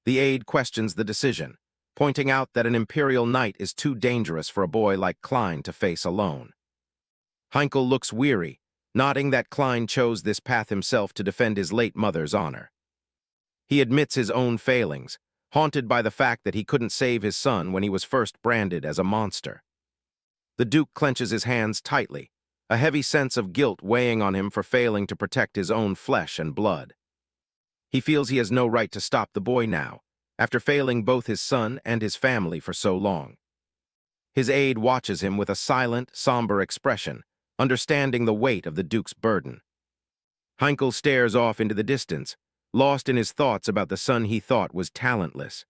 The aide questions the decision, pointing out that an imperial knight is too dangerous for a boy like Klein to face alone. Berkel looks weary, nodding that Klein chose this path himself to defend his late mother's honor. He admits his own failings, haunted by the fact that he couldn't save his son when he was first branded as a monster. The Duke clenches his hands tightly, a heavy sense of guilt weighing on him for failing to protect his own flesh and blood. He feels he has no right to stop the boy now, after failing both his son and his family for so long. His aide watches him with a silent, somber expression, understanding the weight of the Duke's burden. Berkel stares off into the distance, lost in his thoughts about the son he thought was talentless.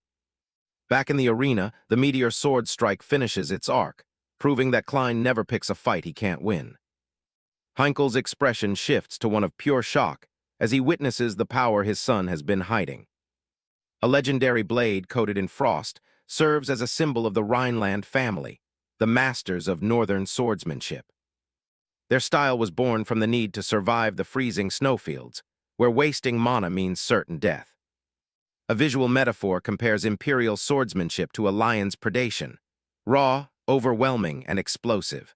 Back in the arena, the meteor sword strike finishes its arc, proving that Klein never picks a fight he can't win. Berkel's expression shifts to one of pure shock as he witnesses the power his son has been hiding. A legendary blade coated in frost serves as a symbol of the Rhineland family, the masters of northern swordsmanship. Their style was born from the need to survive the freezing snowfields, where wasting mana means certain death. A visual metaphor compares imperial swordsmanship to a lion's predation, raw, overwhelming, and explosive.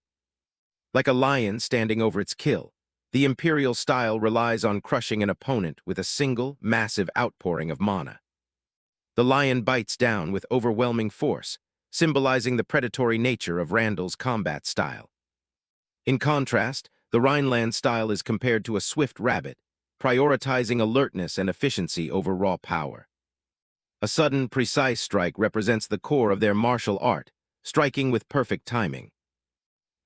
Like a lion standing over its kill, the Imperial style relies on crushing an opponent with a single, massive outpouring of mana. The lion bites down with overwhelming force, symbolizing the predatory nature of Randall's combat style. In contrast, the Rhineland style is compared to a swift rabbit, prioritizing alertness and efficiency over raw power. A sudden, precise strike represents the core of their martial art, striking with perfect timing.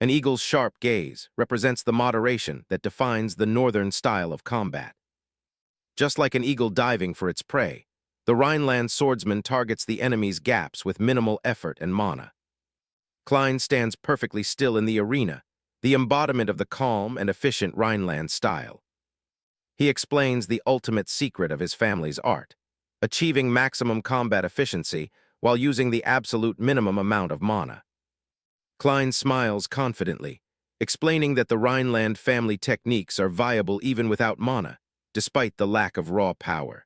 An eagle's sharp gaze represents the moderation that defines the northern style of combat. Just like an eagle diving for its prey, the Rhineland swordsman targets the enemy's gaps with minimal effort and mana. Klein stands perfectly still in the arena, the embodiment of the calm and efficient Rhineland style. He explains the ultimate secret of his family's art, achieving maximum combat efficiency while using the absolute minimum amount of mana. Klein smiles confidently, explaining that the Rhineland family techniques are viable even without mana, despite the lack of raw power.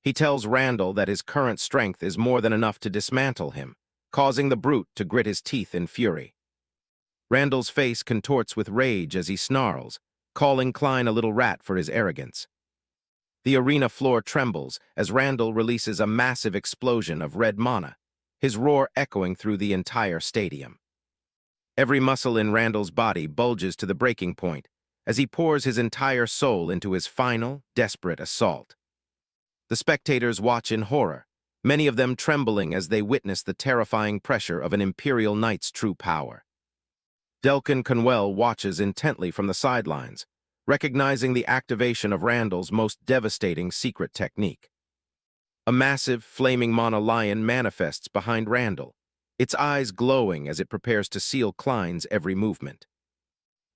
He tells Randall that his current strength is more than enough to dismantle him, causing the brute to grit his teeth in fury. Randall's face contorts with rage as he snarls, calling Klein a little rat for his arrogance. The arena floor trembles as Randall releases a massive explosion of red mana, his roar echoing through the entire stadium. Every muscle in Randall's body bulges to the breaking point as he pours his entire soul into his final, desperate assault. The spectators watch in horror, many of them trembling as they witness the terrifying pressure of an Imperial Knight's true power. Delkin Conwell watches intently from the sidelines, recognizing the activation of Randall's most devastating secret technique. A massive, flaming mana lion manifests behind Randall, its eyes glowing as it prepares to seal Klein's every movement.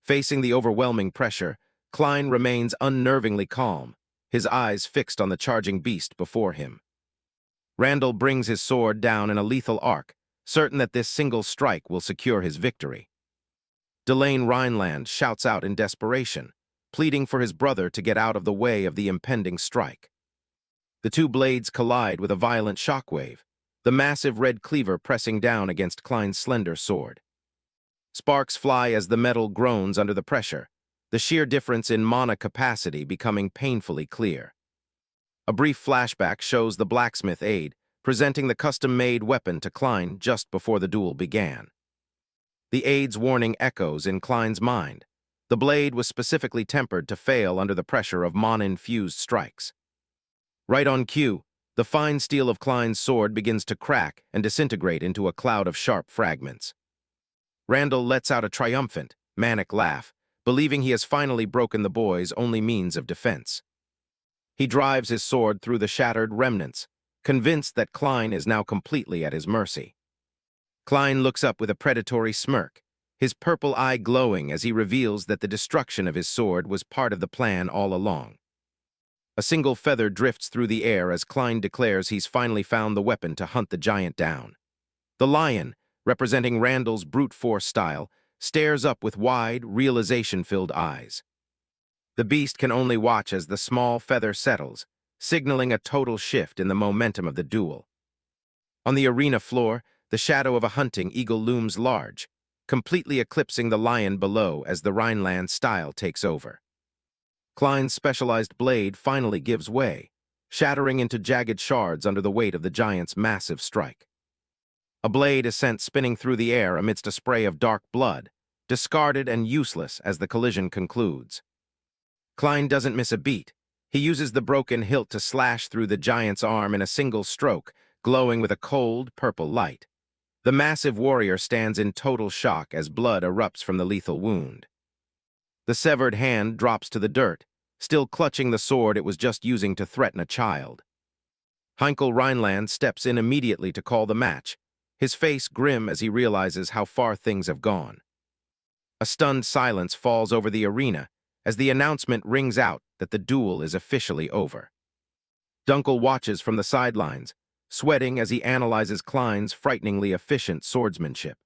Facing the overwhelming pressure, Klein remains unnervingly calm, his eyes fixed on the charging beast before him. Randall brings his sword down in a lethal arc, certain that this single strike will secure his victory. Delane Rhineland shouts out in desperation, pleading for his brother to get out of the way of the impending strike. The two blades collide with a violent shockwave, the massive red cleaver pressing down against Klein's slender sword. Sparks fly as the metal groans under the pressure, the sheer difference in mana capacity becoming painfully clear. A brief flashback shows the blacksmith aide presenting the custom-made weapon to Klein just before the duel began. The aide's warning echoes in Klein's mind. The blade was specifically tempered to fail under the pressure of mana-infused strikes. Right on cue, the fine steel of Klein's sword begins to crack and disintegrate into a cloud of sharp fragments. Randall lets out a triumphant, manic laugh, believing he has finally broken the boy's only means of defense. He drives his sword through the shattered remnants, convinced that Klein is now completely at his mercy. Klein looks up with a predatory smirk, his purple eye glowing as he reveals that the destruction of his sword was part of the plan all along. A single feather drifts through the air as Klein declares he's finally found the weapon to hunt the giant down. The lion, representing Randall's brute force style, stares up with wide, realization-filled eyes. The beast can only watch as the small feather settles, signaling a total shift in the momentum of the duel. On the arena floor, the shadow of a hunting eagle looms large, completely eclipsing the lion below as the Rhineland style takes over. Klein's specialized blade finally gives way, shattering into jagged shards under the weight of the giant's massive strike. A blade is sent spinning through the air amidst a spray of dark blood, discarded and useless as the collision concludes. Klein doesn't miss a beat. He uses the broken hilt to slash through the giant's arm in a single stroke, glowing with a cold, purple light. The massive warrior stands in total shock as blood erupts from the lethal wound. The severed hand drops to the dirt, still clutching the sword it was just using to threaten a child. Heinkel Rhineland steps in immediately to call the match, his face grim as he realizes how far things have gone. A stunned silence falls over the arena as the announcement rings out that the duel is officially over. Dunkel watches from the sidelines, sweating as he analyzes Klein's frighteningly efficient swordsmanship.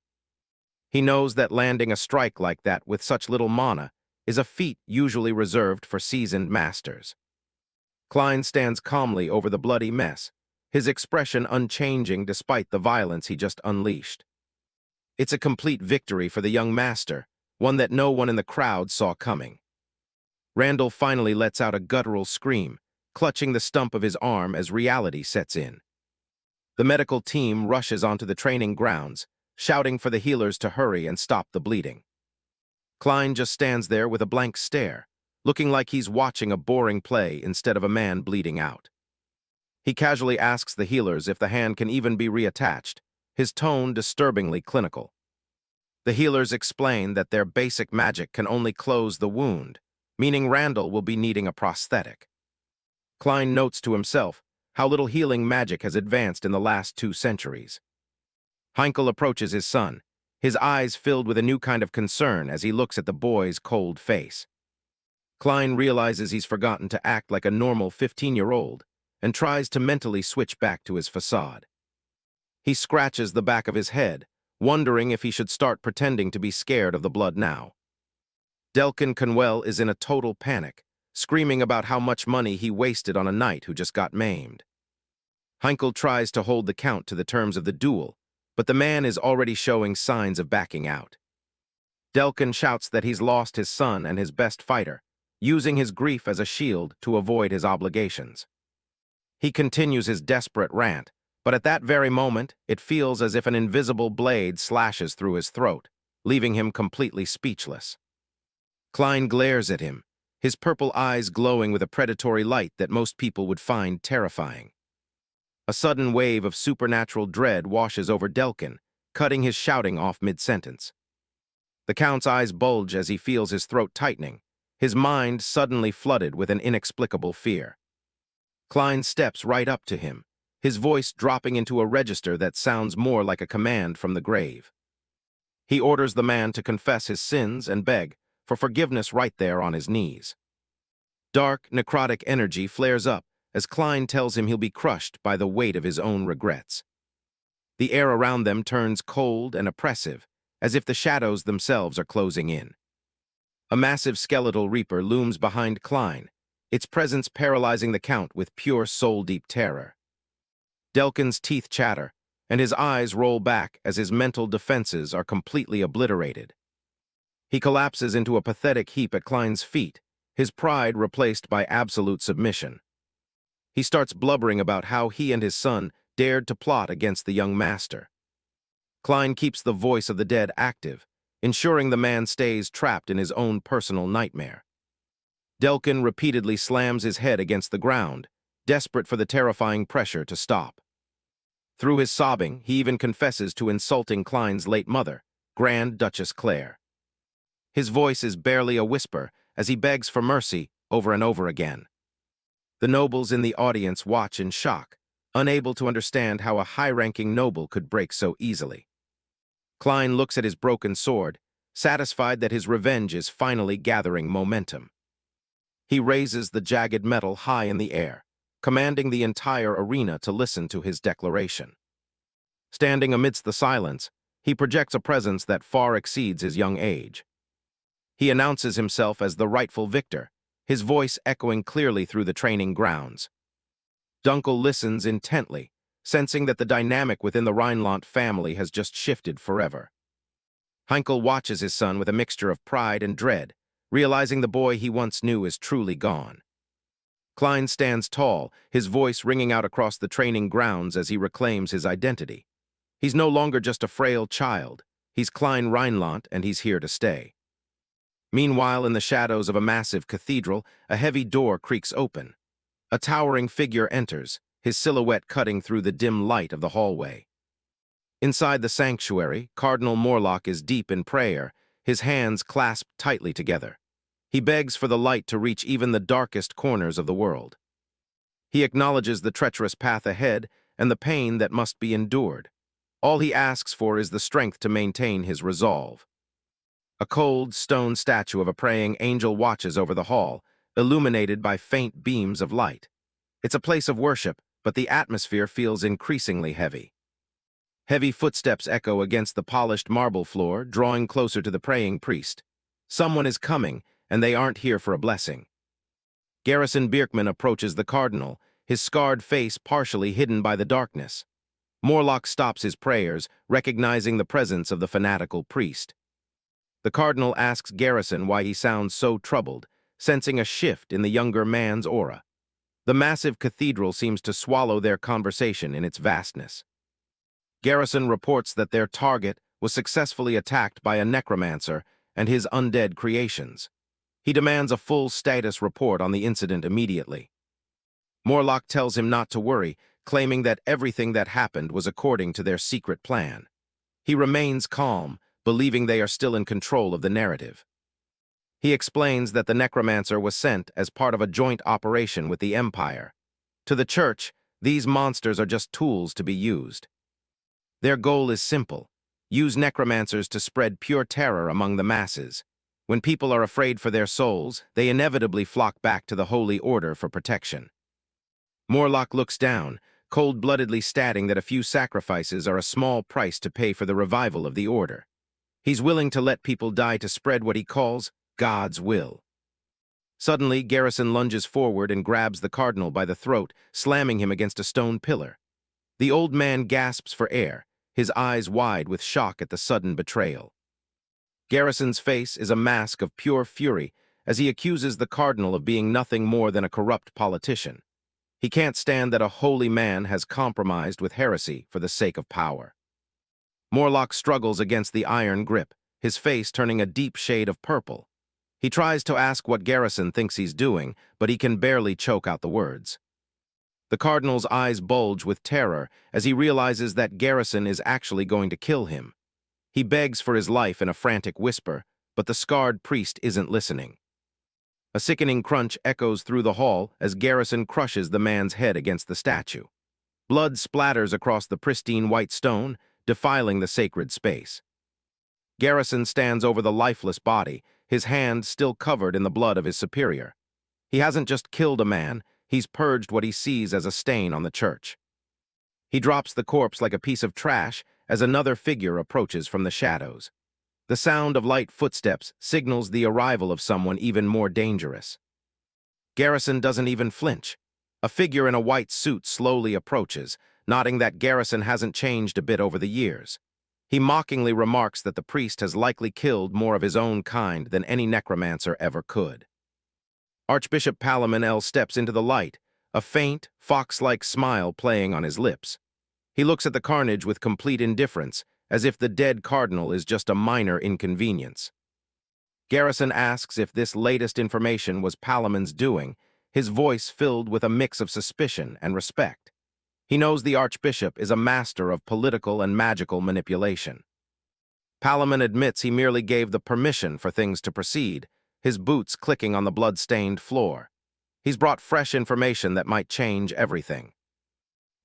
He knows that landing a strike like that with such little mana is a feat usually reserved for seasoned masters. Klein stands calmly over the bloody mess, his expression unchanging despite the violence he just unleashed. It's a complete victory for the young master, one that no one in the crowd saw coming. Randall finally lets out a guttural scream, clutching the stump of his arm as reality sets in. The medical team rushes onto the training grounds, shouting for the healers to hurry and stop the bleeding. Klein just stands there with a blank stare, looking like he's watching a boring play instead of a man bleeding out. He casually asks the healers if the hand can even be reattached, his tone disturbingly clinical. The healers explain that their basic magic can only close the wound, meaning Randall will be needing a prosthetic. Klein notes to himself how little healing magic has advanced in the last 2 centuries. Heinkel approaches his son, his eyes filled with a new kind of concern as he looks at the boy's cold face. Klein realizes he's forgotten to act like a normal 15-year-old and tries to mentally switch back to his facade. He scratches the back of his head, wondering if he should start pretending to be scared of the blood now. Delkin Conwell is in a total panic, screaming about how much money he wasted on a knight who just got maimed. Heinkel tries to hold the count to the terms of the duel, but the man is already showing signs of backing out. Delkin shouts that he's lost his son and his best fighter, using his grief as a shield to avoid his obligations. He continues his desperate rant, but at that very moment, it feels as if an invisible blade slashes through his throat, leaving him completely speechless. Klein glares at him, his purple eyes glowing with a predatory light that most people would find terrifying. A sudden wave of supernatural dread washes over Delkin, cutting his shouting off mid-sentence. The Count's eyes bulge as he feels his throat tightening, his mind suddenly flooded with an inexplicable fear. Klein steps right up to him, his voice dropping into a register that sounds more like a command from the grave. He orders the man to confess his sins and beg for forgiveness right there on his knees. Dark, necrotic energy flares up as Klein tells him he'll be crushed by the weight of his own regrets. The air around them turns cold and oppressive, as if the shadows themselves are closing in. A massive skeletal reaper looms behind Klein, its presence paralyzing the Count with pure soul-deep terror. Delkin's teeth chatter, and his eyes roll back as his mental defenses are completely obliterated. He collapses into a pathetic heap at Klein's feet, his pride replaced by absolute submission. He starts blubbering about how he and his son dared to plot against the young master. Klein keeps the voice of the dead active, ensuring the man stays trapped in his own personal nightmare. Delkin repeatedly slams his head against the ground, desperate for the terrifying pressure to stop. Through his sobbing, he even confesses to insulting Klein's late mother, Grand Duchess Claire. His voice is barely a whisper as he begs for mercy over and over again. The nobles in the audience watch in shock, unable to understand how a high-ranking noble could break so easily. Klein looks at his broken sword, satisfied that his revenge is finally gathering momentum. He raises the jagged metal high in the air, commanding the entire arena to listen to his declaration. Standing amidst the silence, he projects a presence that far exceeds his young age. He announces himself as the rightful victor, his voice echoing clearly through the training grounds. Dunkel listens intently, sensing that the dynamic within the Rhineland family has just shifted forever. Heinkel watches his son with a mixture of pride and dread, realizing the boy he once knew is truly gone. Klein stands tall, his voice ringing out across the training grounds as he reclaims his identity. He's no longer just a frail child. He's Klein Rhineland, and he's here to stay. Meanwhile, in the shadows of a massive cathedral, a heavy door creaks open. A towering figure enters, his silhouette cutting through the dim light of the hallway. Inside the sanctuary, Cardinal Morlock is deep in prayer, his hands clasped tightly together. He begs for the light to reach even the darkest corners of the world. He acknowledges the treacherous path ahead and the pain that must be endured. All he asks for is the strength to maintain his resolve. A cold, stone statue of a praying angel watches over the hall, illuminated by faint beams of light. It's a place of worship, but the atmosphere feels increasingly heavy. Heavy footsteps echo against the polished marble floor, drawing closer to the praying priest. Someone is coming, and they aren't here for a blessing. Garrison Bierkman approaches the cardinal, his scarred face partially hidden by the darkness. Morlock stops his prayers, recognizing the presence of the fanatical priest. The cardinal asks Garrison why he sounds so troubled, sensing a shift in the younger man's aura. The massive cathedral seems to swallow their conversation in its vastness. Garrison reports that their target was successfully attacked by a necromancer and his undead creations. He demands a full status report on the incident immediately. Morlock tells him not to worry, claiming that everything that happened was according to their secret plan. He remains calm, believing they are still in control of the narrative. He explains that the necromancer was sent as part of a joint operation with the Empire. To the Church, these monsters are just tools to be used. Their goal is simple: use necromancers to spread pure terror among the masses. When people are afraid for their souls, they inevitably flock back to the Holy Order for protection. Morlock looks down, cold-bloodedly stating that a few sacrifices are a small price to pay for the revival of the Order. He's willing to let people die to spread what he calls God's will. Suddenly, Garrison lunges forward and grabs the cardinal by the throat, slamming him against a stone pillar. The old man gasps for air, his eyes wide with shock at the sudden betrayal. Garrison's face is a mask of pure fury as he accuses the cardinal of being nothing more than a corrupt politician. He can't stand that a holy man has compromised with heresy for the sake of power. Morlock struggles against the iron grip, his face turning a deep shade of purple. He tries to ask what Garrison thinks he's doing, but he can barely choke out the words. The cardinal's eyes bulge with terror as he realizes that Garrison is actually going to kill him. He begs for his life in a frantic whisper, but the scarred priest isn't listening. A sickening crunch echoes through the hall as Garrison crushes the man's head against the statue. Blood splatters across the pristine white stone, defiling the sacred space. Garrison stands over the lifeless body, his hand still covered in the blood of his superior. He hasn't just killed a man, he's purged what he sees as a stain on the church. He drops the corpse like a piece of trash as another figure approaches from the shadows. The sound of light footsteps signals the arrival of someone even more dangerous. Garrison doesn't even flinch. A figure in a white suit slowly approaches, nodding that Garrison hasn't changed a bit over the years. He mockingly remarks that the priest has likely killed more of his own kind than any necromancer ever could. Archbishop Palamin steps into the light, a faint, fox-like smile playing on his lips. He looks at the carnage with complete indifference, as if the dead cardinal is just a minor inconvenience. Garrison asks if this latest information was Palamin's doing, his voice filled with a mix of suspicion and respect. He knows the archbishop is a master of political and magical manipulation. Palamin admits he merely gave the permission for things to proceed, his boots clicking on the blood-stained floor. He's brought fresh information that might change everything.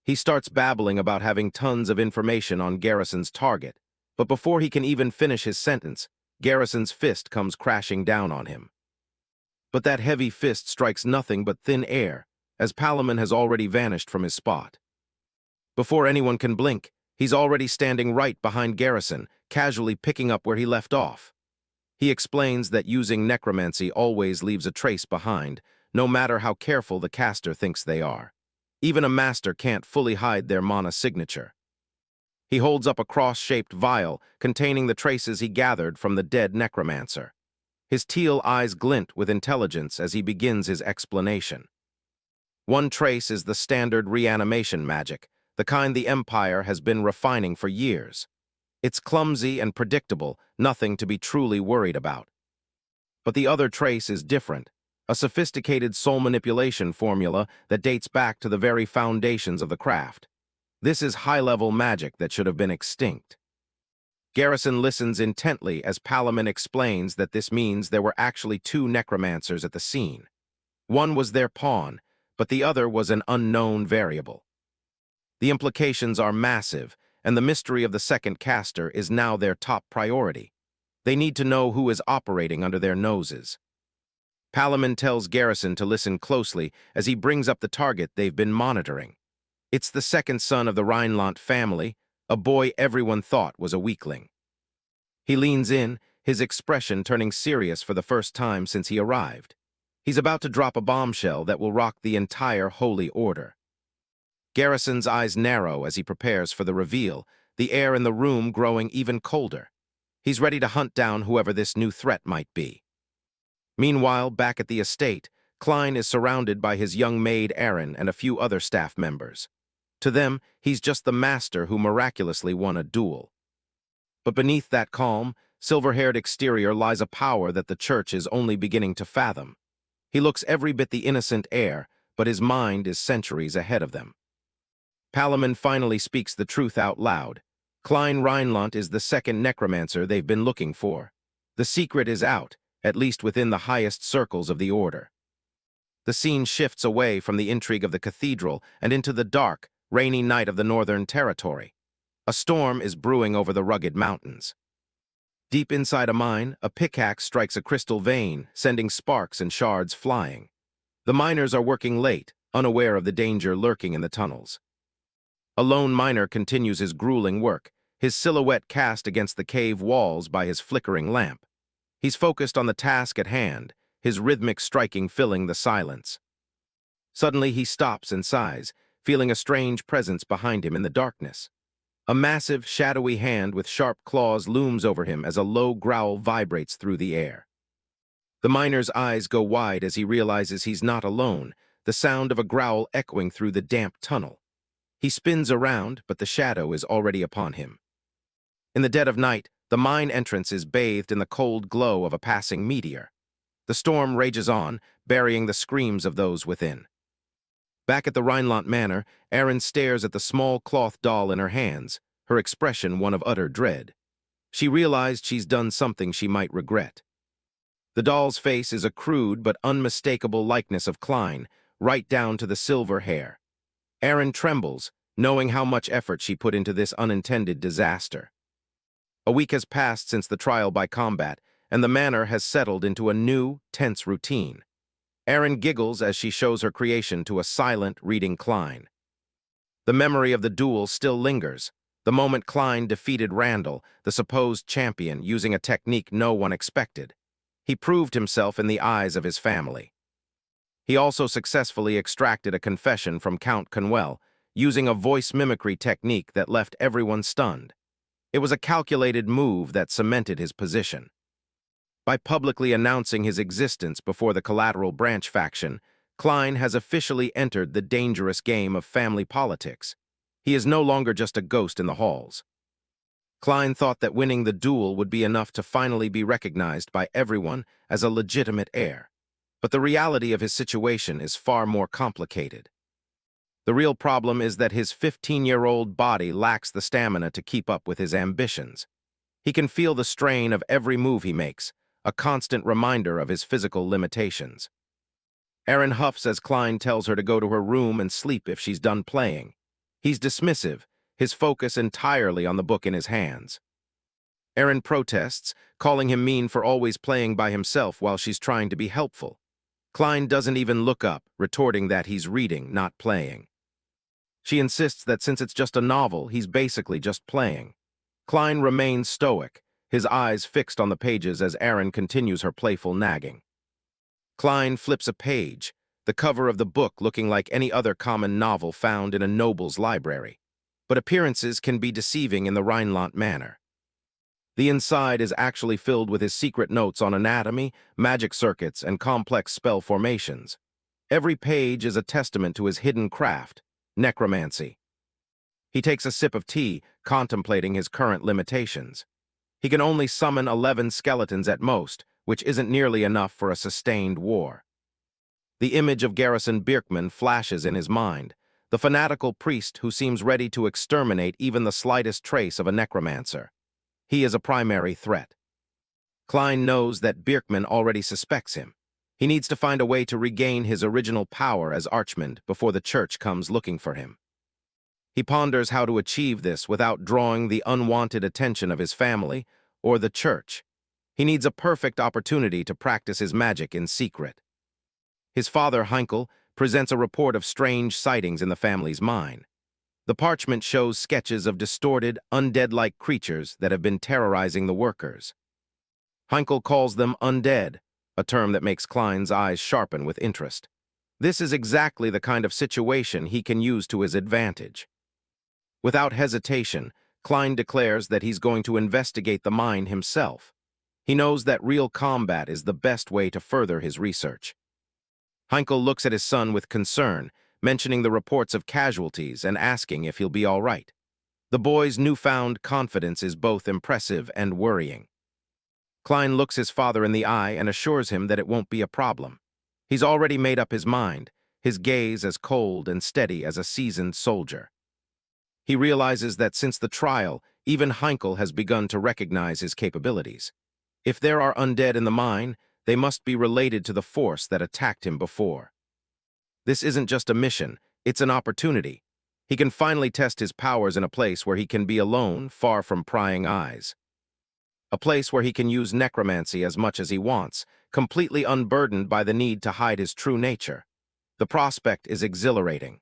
He starts babbling about having tons of information on Garrison's target, but before he can even finish his sentence, Garrison's fist comes crashing down on him. But that heavy fist strikes nothing but thin air, as Palamin has already vanished from his spot. Before anyone can blink, he's already standing right behind Garrison, casually picking up where he left off. He explains that using necromancy always leaves a trace behind, no matter how careful the caster thinks they are. Even a master can't fully hide their mana signature. He holds up a cross-shaped vial containing the traces he gathered from the dead necromancer. His teal eyes glint with intelligence as he begins his explanation. One trace is the standard reanimation magic, the kind the Empire has been refining for years. It's clumsy and predictable, nothing to be truly worried about. But the other trace is different, a sophisticated soul manipulation formula that dates back to the very foundations of the craft. This is high-level magic that should have been extinct. Garrison listens intently as Palamin explains that this means there were actually two necromancers at the scene. One was their pawn, but the other was an unknown variable. The implications are massive, and the mystery of the second caster is now their top priority. They need to know who is operating under their noses. Palamin tells Garrison to listen closely as he brings up the target they've been monitoring. It's the second son of the Rhineland family, a boy everyone thought was a weakling. He leans in, his expression turning serious for the first time since he arrived. He's about to drop a bombshell that will rock the entire Holy Order. Garrison's eyes narrow as he prepares for the reveal, the air in the room growing even colder. He's ready to hunt down whoever this new threat might be. Meanwhile, back at the estate, Klein is surrounded by his young maid Erin and a few other staff members. To them, he's just the master who miraculously won a duel. But beneath that calm, silver-haired exterior lies a power that the church is only beginning to fathom. He looks every bit the innocent heir, but his mind is centuries ahead of them. Palamon finally speaks the truth out loud. Berkel Rhineland is the second necromancer they've been looking for. The secret is out, at least within the highest circles of the order. The scene shifts away from the intrigue of the cathedral and into the dark, rainy night of the Northern Territory. A storm is brewing over the rugged mountains. Deep inside a mine, a pickaxe strikes a crystal vein, sending sparks and shards flying. The miners are working late, unaware of the danger lurking in the tunnels. A lone miner continues his grueling work, his silhouette cast against the cave walls by his flickering lamp. He's focused on the task at hand, his rhythmic striking filling the silence. Suddenly he stops and sighs, feeling a strange presence behind him in the darkness. A massive, shadowy hand with sharp claws looms over him as a low growl vibrates through the air. The miner's eyes go wide as he realizes he's not alone, the sound of a growl echoing through the damp tunnel. He spins around, but the shadow is already upon him. In the dead of night, the mine entrance is bathed in the cold glow of a passing meteor. The storm rages on, burying the screams of those within. Back at the Rhineland Manor, Erin stares at the small cloth doll in her hands, her expression one of utter dread. She realized she's done something she might regret. The doll's face is a crude but unmistakable likeness of Klein, right down to the silver hair. Erin trembles, knowing how much effort she put into this unintended disaster. A week has passed since the trial by combat, and the manor has settled into a new, tense routine. Erin giggles as she shows her creation to a silent, reading Klein. The memory of the duel still lingers, the moment Klein defeated Randall, the supposed champion, using a technique no one expected. He proved himself in the eyes of his family. He also successfully extracted a confession from Count Conwell, using a voice mimicry technique that left everyone stunned. It was a calculated move that cemented his position. By publicly announcing his existence before the Collateral Branch faction, Klein has officially entered the dangerous game of family politics. He is no longer just a ghost in the halls. Klein thought that winning the duel would be enough to finally be recognized by everyone as a legitimate heir. But the reality of his situation is far more complicated. The real problem is that his 15-year-old body lacks the stamina to keep up with his ambitions. He can feel the strain of every move he makes, a constant reminder of his physical limitations. Erin huffs as Klein tells her to go to her room and sleep if she's done playing. He's dismissive, his focus entirely on the book in his hands. Erin protests, calling him mean for always playing by himself while she's trying to be helpful. Klein doesn't even look up, retorting that he's reading, not playing. She insists that since it's just a novel, he's basically just playing. Klein remains stoic, his eyes fixed on the pages as Erin continues her playful nagging. Klein flips a page, the cover of the book looking like any other common novel found in a noble's library. But appearances can be deceiving in the Rhineland Manor. The inside is actually filled with his secret notes on anatomy, magic circuits, and complex spell formations. Every page is a testament to his hidden craft, necromancy. He takes a sip of tea, contemplating his current limitations. He can only summon 11 skeletons at most, which isn't nearly enough for a sustained war. The image of Garrison Birkman flashes in his mind, the fanatical priest who seems ready to exterminate even the slightest trace of a necromancer. He is a primary threat. Klein knows that Birkman already suspects him. He needs to find a way to regain his original power as Archimonde before the church comes looking for him. He ponders how to achieve this without drawing the unwanted attention of his family or the church. He needs a perfect opportunity to practice his magic in secret. His father, Heinkel, presents a report of strange sightings in the family's mine. The parchment shows sketches of distorted, undead-like creatures that have been terrorizing the workers. Heinkel calls them undead, a term that makes Klein's eyes sharpen with interest. This is exactly the kind of situation he can use to his advantage. Without hesitation, Klein declares that he's going to investigate the mine himself. He knows that real combat is the best way to further his research. Heinkel looks at his son with concern, mentioning the reports of casualties and asking if he'll be all right. The boy's newfound confidence is both impressive and worrying. Klein looks his father in the eye and assures him that it won't be a problem. He's already made up his mind, his gaze as cold and steady as a seasoned soldier. He realizes that since the trial, even Heinkel has begun to recognize his capabilities. If there are undead in the mine, they must be related to the force that attacked him before. This isn't just a mission, it's an opportunity. He can finally test his powers in a place where he can be alone, far from prying eyes. A place where he can use necromancy as much as he wants, completely unburdened by the need to hide his true nature. The prospect is exhilarating.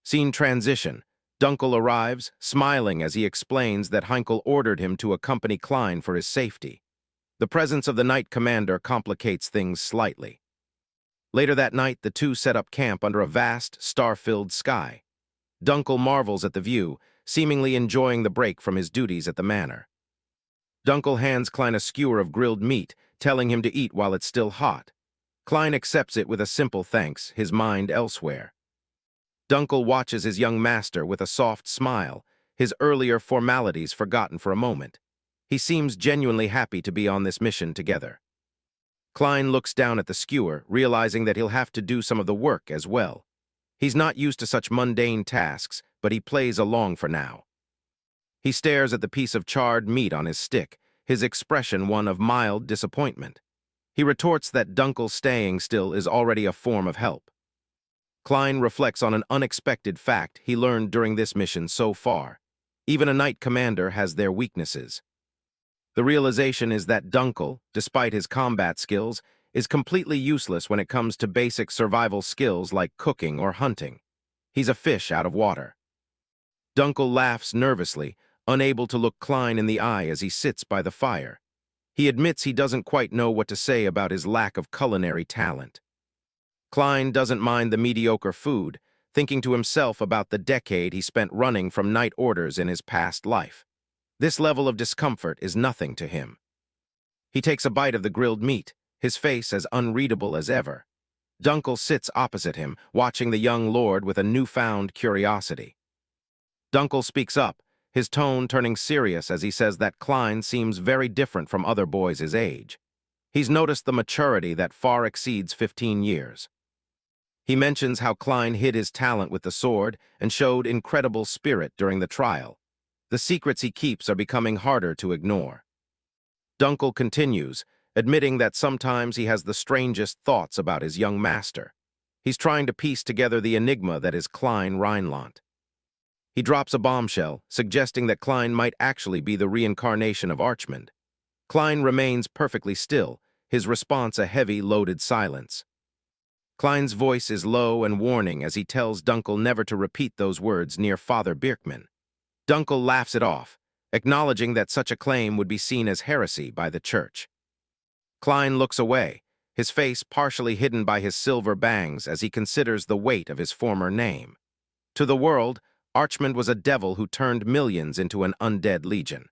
Scene transition. Dunkel arrives, smiling as he explains that Heinkel ordered him to accompany Klein for his safety. The presence of the Knight Commander complicates things slightly. Later that night, the two set up camp under a vast, star-filled sky. Dunkel marvels at the view, seemingly enjoying the break from his duties at the manor. Dunkel hands Klein a skewer of grilled meat, telling him to eat while it's still hot. Klein accepts it with a simple thanks, his mind elsewhere. Dunkel watches his young master with a soft smile, his earlier formalities forgotten for a moment. He seems genuinely happy to be on this mission together. Klein looks down at the skewer, realizing that he'll have to do some of the work as well. He's not used to such mundane tasks, but he plays along for now. He stares at the piece of charred meat on his stick, his expression one of mild disappointment. He retorts that Dunkel staying still is already a form of help. Klein reflects on an unexpected fact he learned during this mission so far. Even a Knight Commander has their weaknesses. The realization is that Dunkel, despite his combat skills, is completely useless when it comes to basic survival skills like cooking or hunting. He's a fish out of water. Dunkel laughs nervously, unable to look Klein in the eye as he sits by the fire. He admits he doesn't quite know what to say about his lack of culinary talent. Klein doesn't mind the mediocre food, thinking to himself about the decade he spent running from night orders in his past life. This level of discomfort is nothing to him. He takes a bite of the grilled meat, his face as unreadable as ever. Dunkel sits opposite him, watching the young lord with a newfound curiosity. Dunkel speaks up, his tone turning serious as he says that Klein seems very different from other boys his age. He's noticed the maturity that far exceeds 15 years. He mentions how Klein hid his talent with the sword and showed incredible spirit during the trial. The secrets he keeps are becoming harder to ignore. Dunkel continues, admitting that sometimes he has the strangest thoughts about his young master. He's trying to piece together the enigma that is Berkel Rhineland. He drops a bombshell, suggesting that Klein might actually be the reincarnation of Archimonde. Klein remains perfectly still, his response a heavy, loaded silence. Klein's voice is low and warning as he tells Dunkel never to repeat those words near Father Birkman. Dunkel laughs it off, acknowledging that such a claim would be seen as heresy by the church. Klein looks away, his face partially hidden by his silver bangs as he considers the weight of his former name. To the world, Archimonde was a devil who turned millions into an undead legion.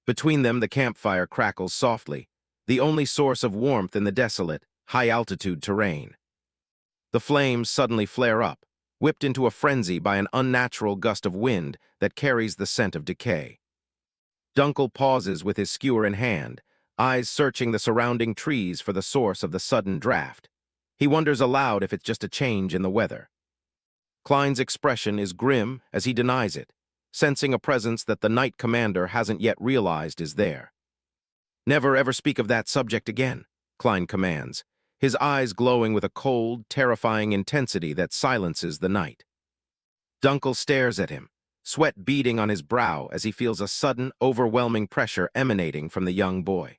Between them, the campfire crackles softly, the only source of warmth in the desolate, high-altitude terrain. The flames suddenly flare up, whipped into a frenzy by an unnatural gust of wind that carries the scent of decay. Dunkel pauses with his skewer in hand, eyes searching the surrounding trees for the source of the sudden draft. He wonders aloud if it's just a change in the weather. Klein's expression is grim as he denies it, sensing a presence that the Knight Commander hasn't yet realized is there. "Never ever speak of that subject again," Klein commands, his eyes glowing with a cold, terrifying intensity that silences the night. Dunkel stares at him, sweat beading on his brow as he feels a sudden, overwhelming pressure emanating from the young boy.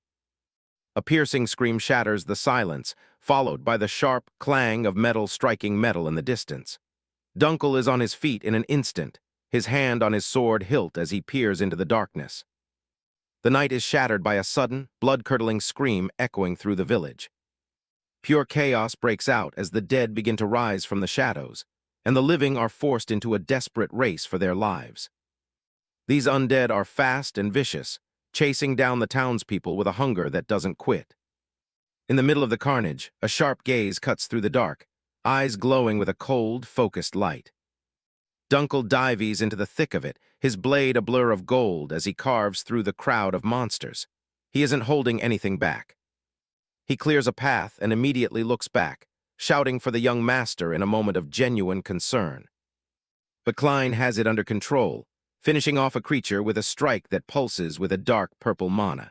A piercing scream shatters the silence, followed by the sharp clang of metal striking metal in the distance. Dunkel is on his feet in an instant, his hand on his sword hilt as he peers into the darkness. The night is shattered by a sudden, blood-curdling scream echoing through the village. Pure chaos breaks out as the dead begin to rise from the shadows, and the living are forced into a desperate race for their lives. These undead are fast and vicious, chasing down the townspeople with a hunger that doesn't quit. In the middle of the carnage, a sharp gaze cuts through the dark, eyes glowing with a cold, focused light. Dunkel dives into the thick of it, his blade a blur of gold as he carves through the crowd of monsters. He isn't holding anything back. He clears a path and immediately looks back, shouting for the young master in a moment of genuine concern. But Klein has it under control, finishing off a creature with a strike that pulses with a dark purple mana.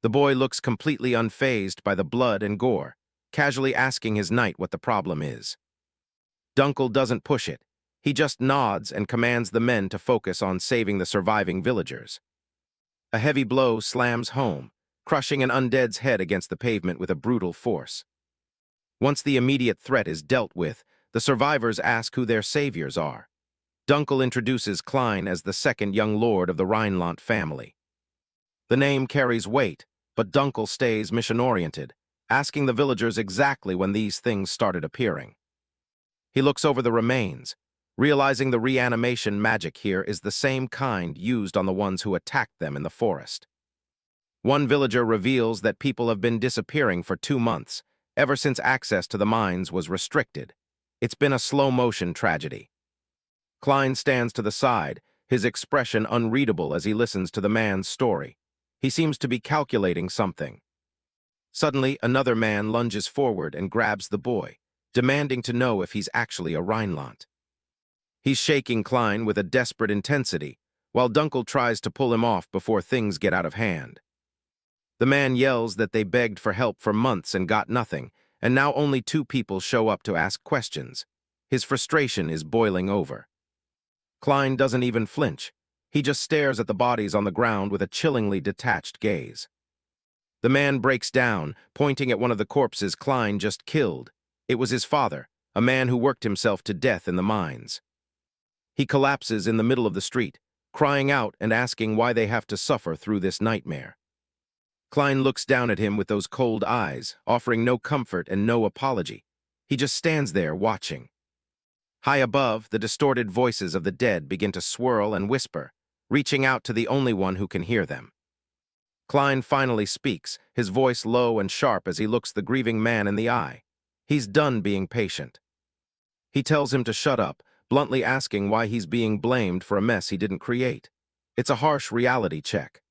The boy looks completely unfazed by the blood and gore, casually asking his knight what the problem is. Dunkel doesn't push it. He just nods and commands the men to focus on saving the surviving villagers. A heavy blow slams home, crushing an undead's head against the pavement with a brutal force. Once the immediate threat is dealt with, the survivors ask who their saviors are. Dunkel introduces Klein as the second young lord of the Rhineland family. The name carries weight, but Dunkel stays mission-oriented, asking the villagers exactly when these things started appearing. He looks over the remains, realizing the reanimation magic here is the same kind used on the ones who attacked them in the forest. One villager reveals that people have been disappearing for 2 months, ever since access to the mines was restricted. It's been a slow-motion tragedy. Klein stands to the side, his expression unreadable as he listens to the man's story. He seems to be calculating something. Suddenly, another man lunges forward and grabs the boy, demanding to know if he's actually a Rhineland. He's shaking Klein with a desperate intensity, while Dunkel tries to pull him off before things get out of hand. The man yells that they begged for help for months and got nothing, and now only 2 people show up to ask questions. His frustration is boiling over. Klein doesn't even flinch. He just stares at the bodies on the ground with a chillingly detached gaze. The man breaks down, pointing at one of the corpses Klein just killed. It was his father, a man who worked himself to death in the mines. He collapses in the middle of the street, crying out and asking why they have to suffer through this nightmare. Klein looks down at him with those cold eyes, offering no comfort and no apology. He just stands there watching. High above, the distorted voices of the dead begin to swirl and whisper, reaching out to the only one who can hear them. Klein finally speaks, his voice low and sharp as he looks the grieving man in the eye. He's done being patient. He tells him to shut up, bluntly asking why he's being blamed for a mess he didn't create. It's a harsh reality check.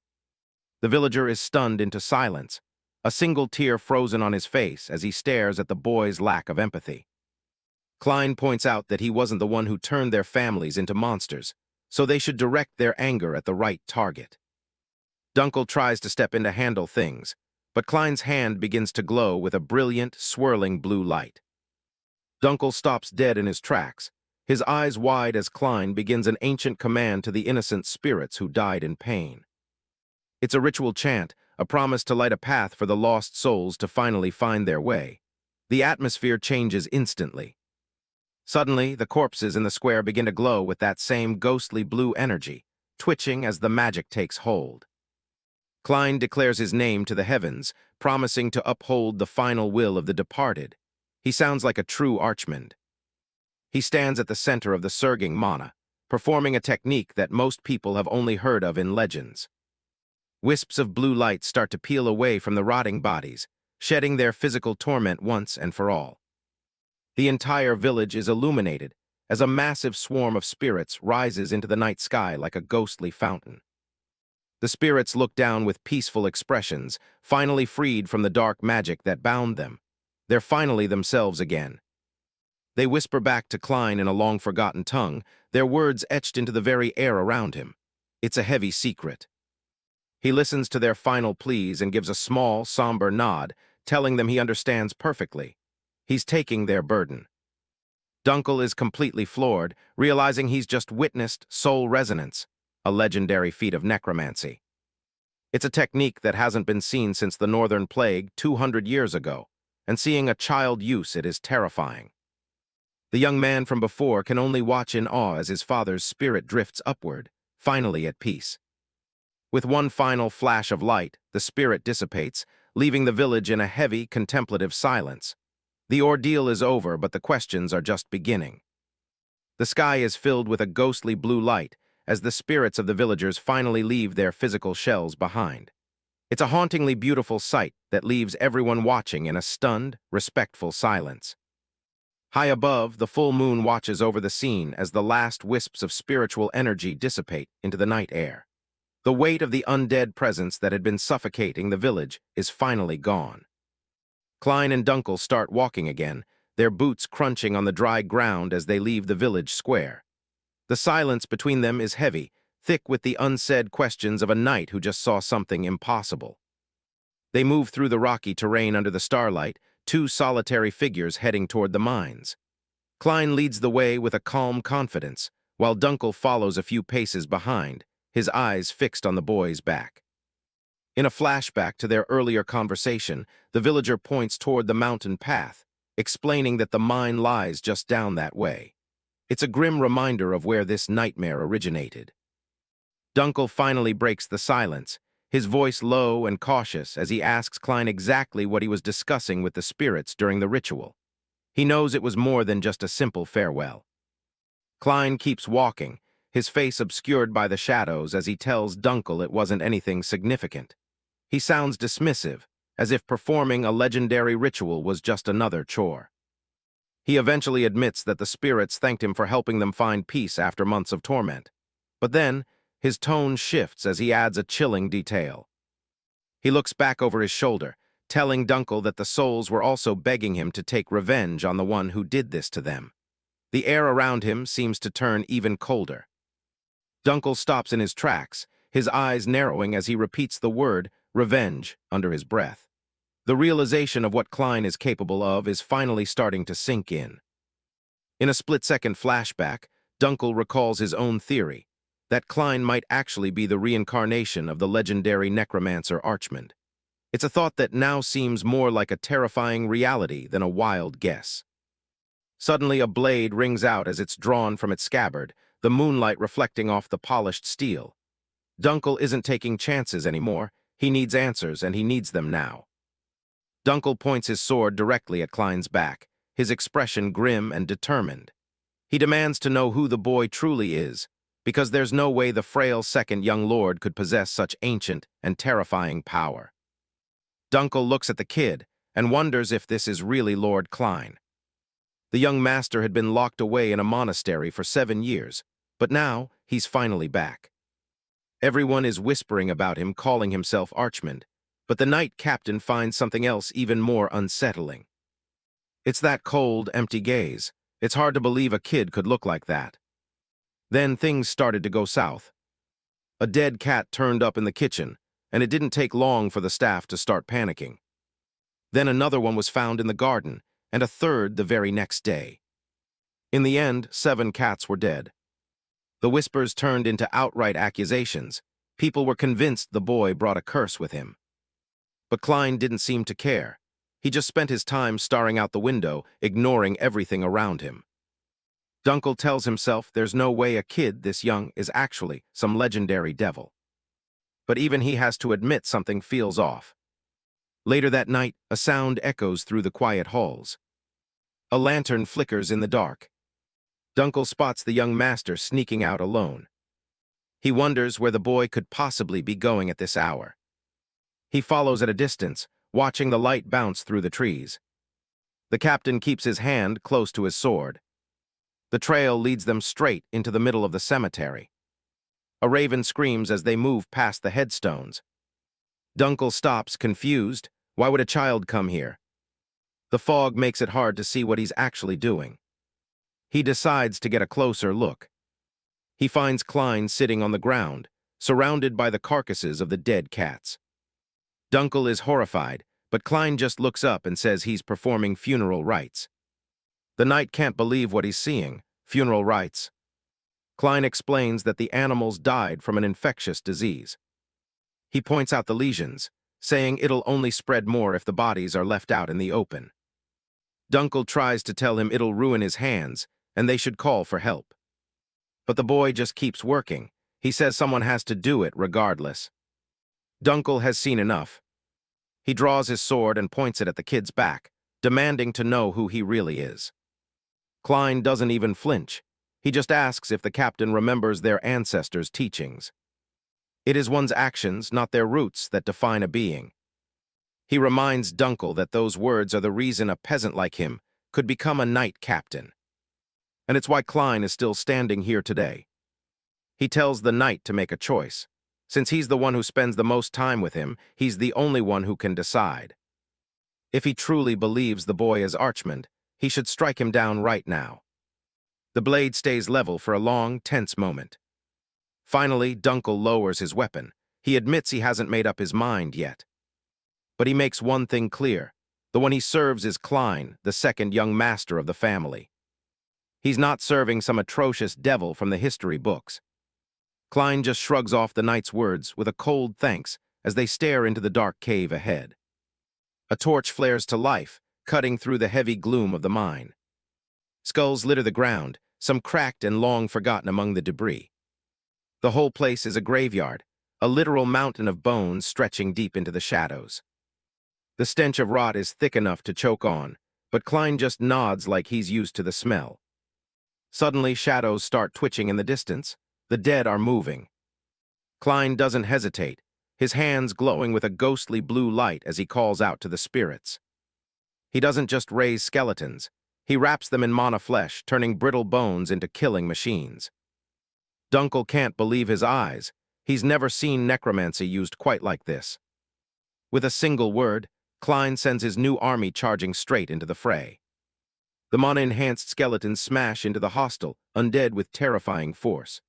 The villager is stunned into silence, a single tear frozen on his face as he stares at the boy's lack of empathy. Klein points out that he wasn't the one who turned their families into monsters, so they should direct their anger at the right target. Dunkel tries to step in to handle things, but Klein's hand begins to glow with a brilliant, swirling blue light. Dunkel stops dead in his tracks, his eyes wide as Klein begins an ancient command to the innocent spirits who died in pain. It's a ritual chant, a promise to light a path for the lost souls to finally find their way. The atmosphere changes instantly. Suddenly, the corpses in the square begin to glow with that same ghostly blue energy, twitching as the magic takes hold. Klein declares his name to the heavens, promising to uphold the final will of the departed. He sounds like a true archimond. He stands at the center of the surging mana, performing a technique that most people have only heard of in legends. Wisps of blue light start to peel away from the rotting bodies, shedding their physical torment once and for all. The entire village is illuminated as a massive swarm of spirits rises into the night sky like a ghostly fountain. The spirits look down with peaceful expressions, finally freed from the dark magic that bound them. They're finally themselves again. They whisper back to Klein in a long-forgotten tongue, their words etched into the very air around him. It's a heavy secret. He listens to their final pleas and gives a small, somber nod, telling them he understands perfectly. He's taking their burden. Dunkel is completely floored, realizing he's just witnessed soul resonance, a legendary feat of necromancy. It's a technique that hasn't been seen since the Northern Plague 200 years ago, and seeing a child use it is terrifying. The young man from before can only watch in awe as his father's spirit drifts upward, finally at peace. With one final flash of light, the spirit dissipates, leaving the village in a heavy, contemplative silence. The ordeal is over, but the questions are just beginning. The sky is filled with a ghostly blue light, as the spirits of the villagers finally leave their physical shells behind. It's a hauntingly beautiful sight that leaves everyone watching in a stunned, respectful silence. High above, the full moon watches over the scene as the last wisps of spiritual energy dissipate into the night air. The weight of the undead presence that had been suffocating the village is finally gone. Klein and Dunkel start walking again, their boots crunching on the dry ground as they leave the village square. The silence between them is heavy, thick with the unsaid questions of a knight who just saw something impossible. They move through the rocky terrain under the starlight, two solitary figures heading toward the mines. Klein leads the way with a calm confidence, while Dunkel follows a few paces behind, his eyes fixed on the boy's back. In a flashback to their earlier conversation, the villager points toward the mountain path, explaining that the mine lies just down that way. It's a grim reminder of where this nightmare originated. Dunkel finally breaks the silence, his voice low and cautious as he asks Klein exactly what he was discussing with the spirits during the ritual. He knows it was more than just a simple farewell. Klein keeps walking, his face obscured by the shadows as he tells Dunkel it wasn't anything significant. He sounds dismissive, as if performing a legendary ritual was just another chore. He eventually admits that the spirits thanked him for helping them find peace after months of torment. But then, his tone shifts as he adds a chilling detail. He looks back over his shoulder, telling Dunkel that the souls were also begging him to take revenge on the one who did this to them. The air around him seems to turn even colder. Dunkel stops in his tracks, his eyes narrowing as he repeats the word revenge under his breath. The realization of what Klein is capable of is finally starting to sink in. In a split-second flashback, Dunkel recalls his own theory, that Klein might actually be the reincarnation of the legendary Necromancer Archimonde. It's a thought that now seems more like a terrifying reality than a wild guess. Suddenly a blade rings out as it's drawn from its scabbard, the moonlight reflecting off the polished steel. Dunkel isn't taking chances anymore. He needs answers, and he needs them now. Dunkel points his sword directly at Klein's back, his expression grim and determined. He demands to know who the boy truly is, because there's no way the frail second young lord could possess such ancient and terrifying power. Dunkel looks at the kid and wonders if this is really Lord Klein. The young master had been locked away in a monastery for 7 years, but now he's finally back. Everyone is whispering about him, calling himself Archimonde, but the knight captain finds something else even more unsettling. It's that cold, empty gaze. It's hard to believe a kid could look like that. Then things started to go south. A dead cat turned up in the kitchen, and it didn't take long for the staff to start panicking. Then another one was found in the garden, and a third the very next day. In the end, 7 cats were dead. The whispers turned into outright accusations. People were convinced the boy brought a curse with him. But Klein didn't seem to care. He just spent his time staring out the window, ignoring everything around him. Dunkel tells himself there's no way a kid this young is actually some legendary devil. But even he has to admit something feels off. Later that night, a sound echoes through the quiet halls. A lantern flickers in the dark. Dunkel spots the young master sneaking out alone. He wonders where the boy could possibly be going at this hour. He follows at a distance, watching the light bounce through the trees. The captain keeps his hand close to his sword. The trail leads them straight into the middle of the cemetery. A raven screams as they move past the headstones. Dunkel stops, confused. Why would a child come here? The fog makes it hard to see what he's actually doing. He decides to get a closer look. He finds Klein sitting on the ground, surrounded by the carcasses of the dead cats. Dunkel is horrified, but Klein just looks up and says he's performing funeral rites. The knight can't believe what he's seeing. Funeral rites. Klein explains that the animals died from an infectious disease. He points out the lesions, saying it'll only spread more if the bodies are left out in the open. Dunkel tries to tell him it'll ruin his hands, and they should call for help. But the boy just keeps working. He says someone has to do it regardless. Dunkel has seen enough. He draws his sword and points it at the kid's back, demanding to know who he really is. Klein doesn't even flinch. He just asks if the captain remembers their ancestors' teachings. It is one's actions, not their roots, that define a being. He reminds Dunkel that those words are the reason a peasant like him could become a knight captain. And it's why Klein is still standing here today. He tells the knight to make a choice. Since he's the one who spends the most time with him, he's the only one who can decide. If he truly believes the boy is Archimonde, he should strike him down right now. The blade stays level for a long, tense moment. Finally, Dunkel lowers his weapon. He admits he hasn't made up his mind yet. But he makes one thing clear. The one he serves is Klein, the second young master of the family. He's not serving some atrocious devil from the history books. Klein just shrugs off the knight's words with a cold thanks as they stare into the dark cave ahead. A torch flares to life, cutting through the heavy gloom of the mine. Skulls litter the ground, some cracked and long forgotten among the debris. The whole place is a graveyard, a literal mountain of bones stretching deep into the shadows. The stench of rot is thick enough to choke on, but Klein just nods like he's used to the smell. Suddenly, shadows start twitching in the distance. The dead are moving. Klein doesn't hesitate, his hands glowing with a ghostly blue light as he calls out to the spirits. He doesn't just raise skeletons, he wraps them in mana flesh, turning brittle bones into killing machines. Dunkel can't believe his eyes. He's never seen necromancy used quite like this. With a single word, Klein sends his new army charging straight into the fray. The mana-enhanced skeletons smash into the hostile, undead with terrifying force.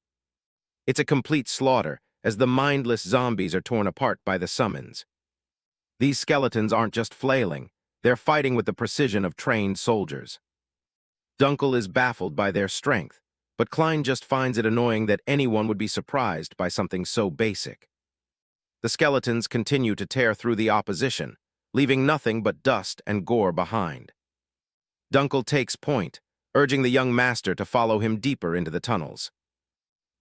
It's a complete slaughter, as the mindless zombies are torn apart by the summons. These skeletons aren't just flailing, they're fighting with the precision of trained soldiers. Dunkel is baffled by their strength, but Klein just finds it annoying that anyone would be surprised by something so basic. The skeletons continue to tear through the opposition, leaving nothing but dust and gore behind. Dunkel takes point, urging the young master to follow him deeper into the tunnels.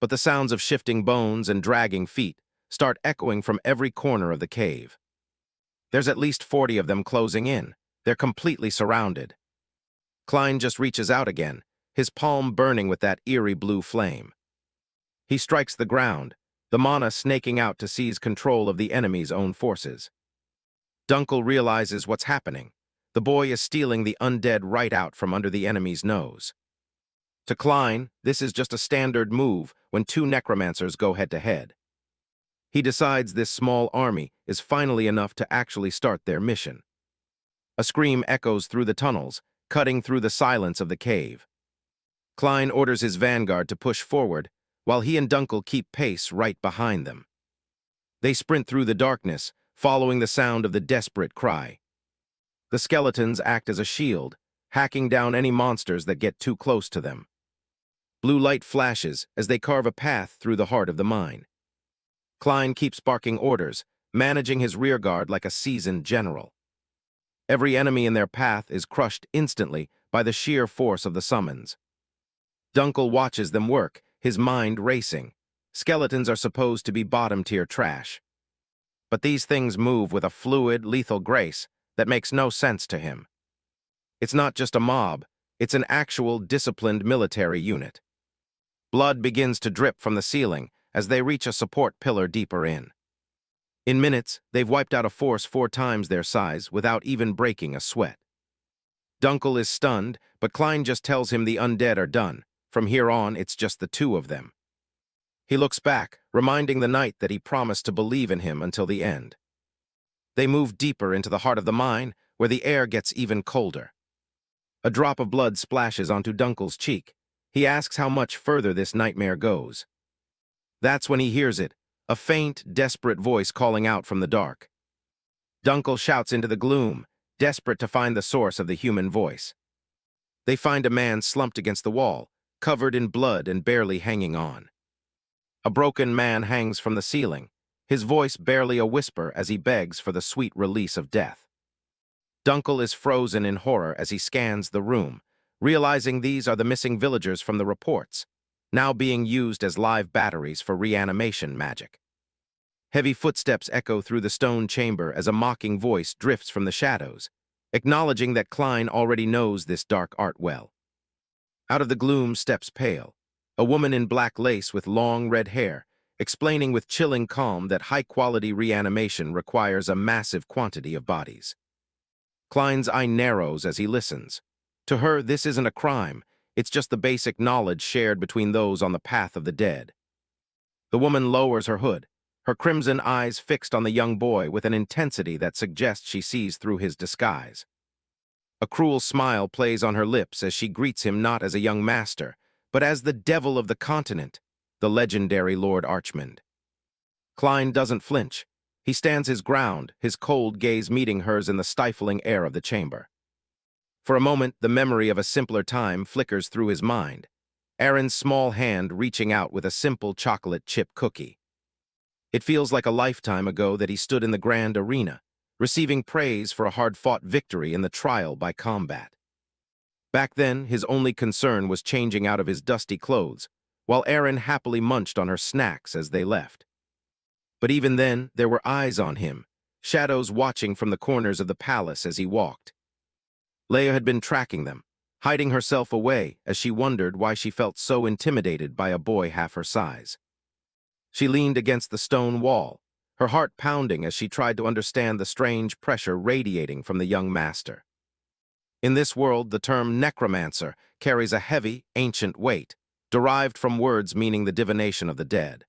But the sounds of shifting bones and dragging feet start echoing from every corner of the cave. There's at least 40 of them closing in. They're completely surrounded. Klein just reaches out again, his palm burning with that eerie blue flame. He strikes the ground, the mana snaking out to seize control of the enemy's own forces. Dunkel realizes what's happening. The boy is stealing the undead right out from under the enemy's nose. To Klein, this is just a standard move when two necromancers go head-to-head. He decides this small army is finally enough to actually start their mission. A scream echoes through the tunnels, cutting through the silence of the cave. Klein orders his vanguard to push forward, while he and Dunkel keep pace right behind them. They sprint through the darkness, following the sound of the desperate cry. The skeletons act as a shield, hacking down any monsters that get too close to them. Blue light flashes as they carve a path through the heart of the mine. Klein keeps barking orders, managing his rearguard like a seasoned general. Every enemy in their path is crushed instantly by the sheer force of the summons. Dunkel watches them work, his mind racing. Skeletons are supposed to be bottom-tier trash. But these things move with a fluid, lethal grace that makes no sense to him. It's not just a mob, it's an actual, disciplined military unit. Blood begins to drip from the ceiling as they reach a support pillar deeper in. In minutes, they've wiped out a force 4 times their size without even breaking a sweat. Dunkel is stunned, but Klein just tells him the undead are done. From here on, it's just the two of them. He looks back, reminding the knight that he promised to believe in him until the end. They move deeper into the heart of the mine, where the air gets even colder. A drop of blood splashes onto Dunkel's cheek. He asks how much further this nightmare goes. That's when he hears it, a faint, desperate voice calling out from the dark. Dunkel shouts into the gloom, desperate to find the source of the human voice. They find a man slumped against the wall, covered in blood and barely hanging on. A broken man hangs from the ceiling, his voice barely a whisper as he begs for the sweet release of death. Dunkel is frozen in horror as he scans the room, realizing these are the missing villagers from the reports, now being used as live batteries for reanimation magic. Heavy footsteps echo through the stone chamber as a mocking voice drifts from the shadows, acknowledging that Klein already knows this dark art well. Out of the gloom steps Pale, a woman in black lace with long red hair, explaining with chilling calm that high-quality reanimation requires a massive quantity of bodies. Klein's eye narrows as he listens. To her, this isn't a crime. It's just the basic knowledge shared between those on the path of the dead. The woman lowers her hood, her crimson eyes fixed on the young boy with an intensity that suggests she sees through his disguise. A cruel smile plays on her lips as she greets him not as a young master, but as the devil of the continent, the legendary Lord Archimonde. Klein doesn't flinch. He stands his ground, his cold gaze meeting hers in the stifling air of the chamber. For a moment, the memory of a simpler time flickers through his mind. Aaron's small hand reaching out with a simple chocolate chip cookie. It feels like a lifetime ago that he stood in the grand arena, receiving praise for a hard-fought victory in the trial by combat. Back then, his only concern was changing out of his dusty clothes, while Aaron happily munched on her snacks as they left. But even then, there were eyes on him, shadows watching from the corners of the palace as he walked. Leia had been tracking them, hiding herself away as she wondered why she felt so intimidated by a boy half her size. She leaned against the stone wall, her heart pounding as she tried to understand the strange pressure radiating from the young master. In this world, the term necromancer carries a heavy, ancient weight, derived from words meaning the divination of the dead.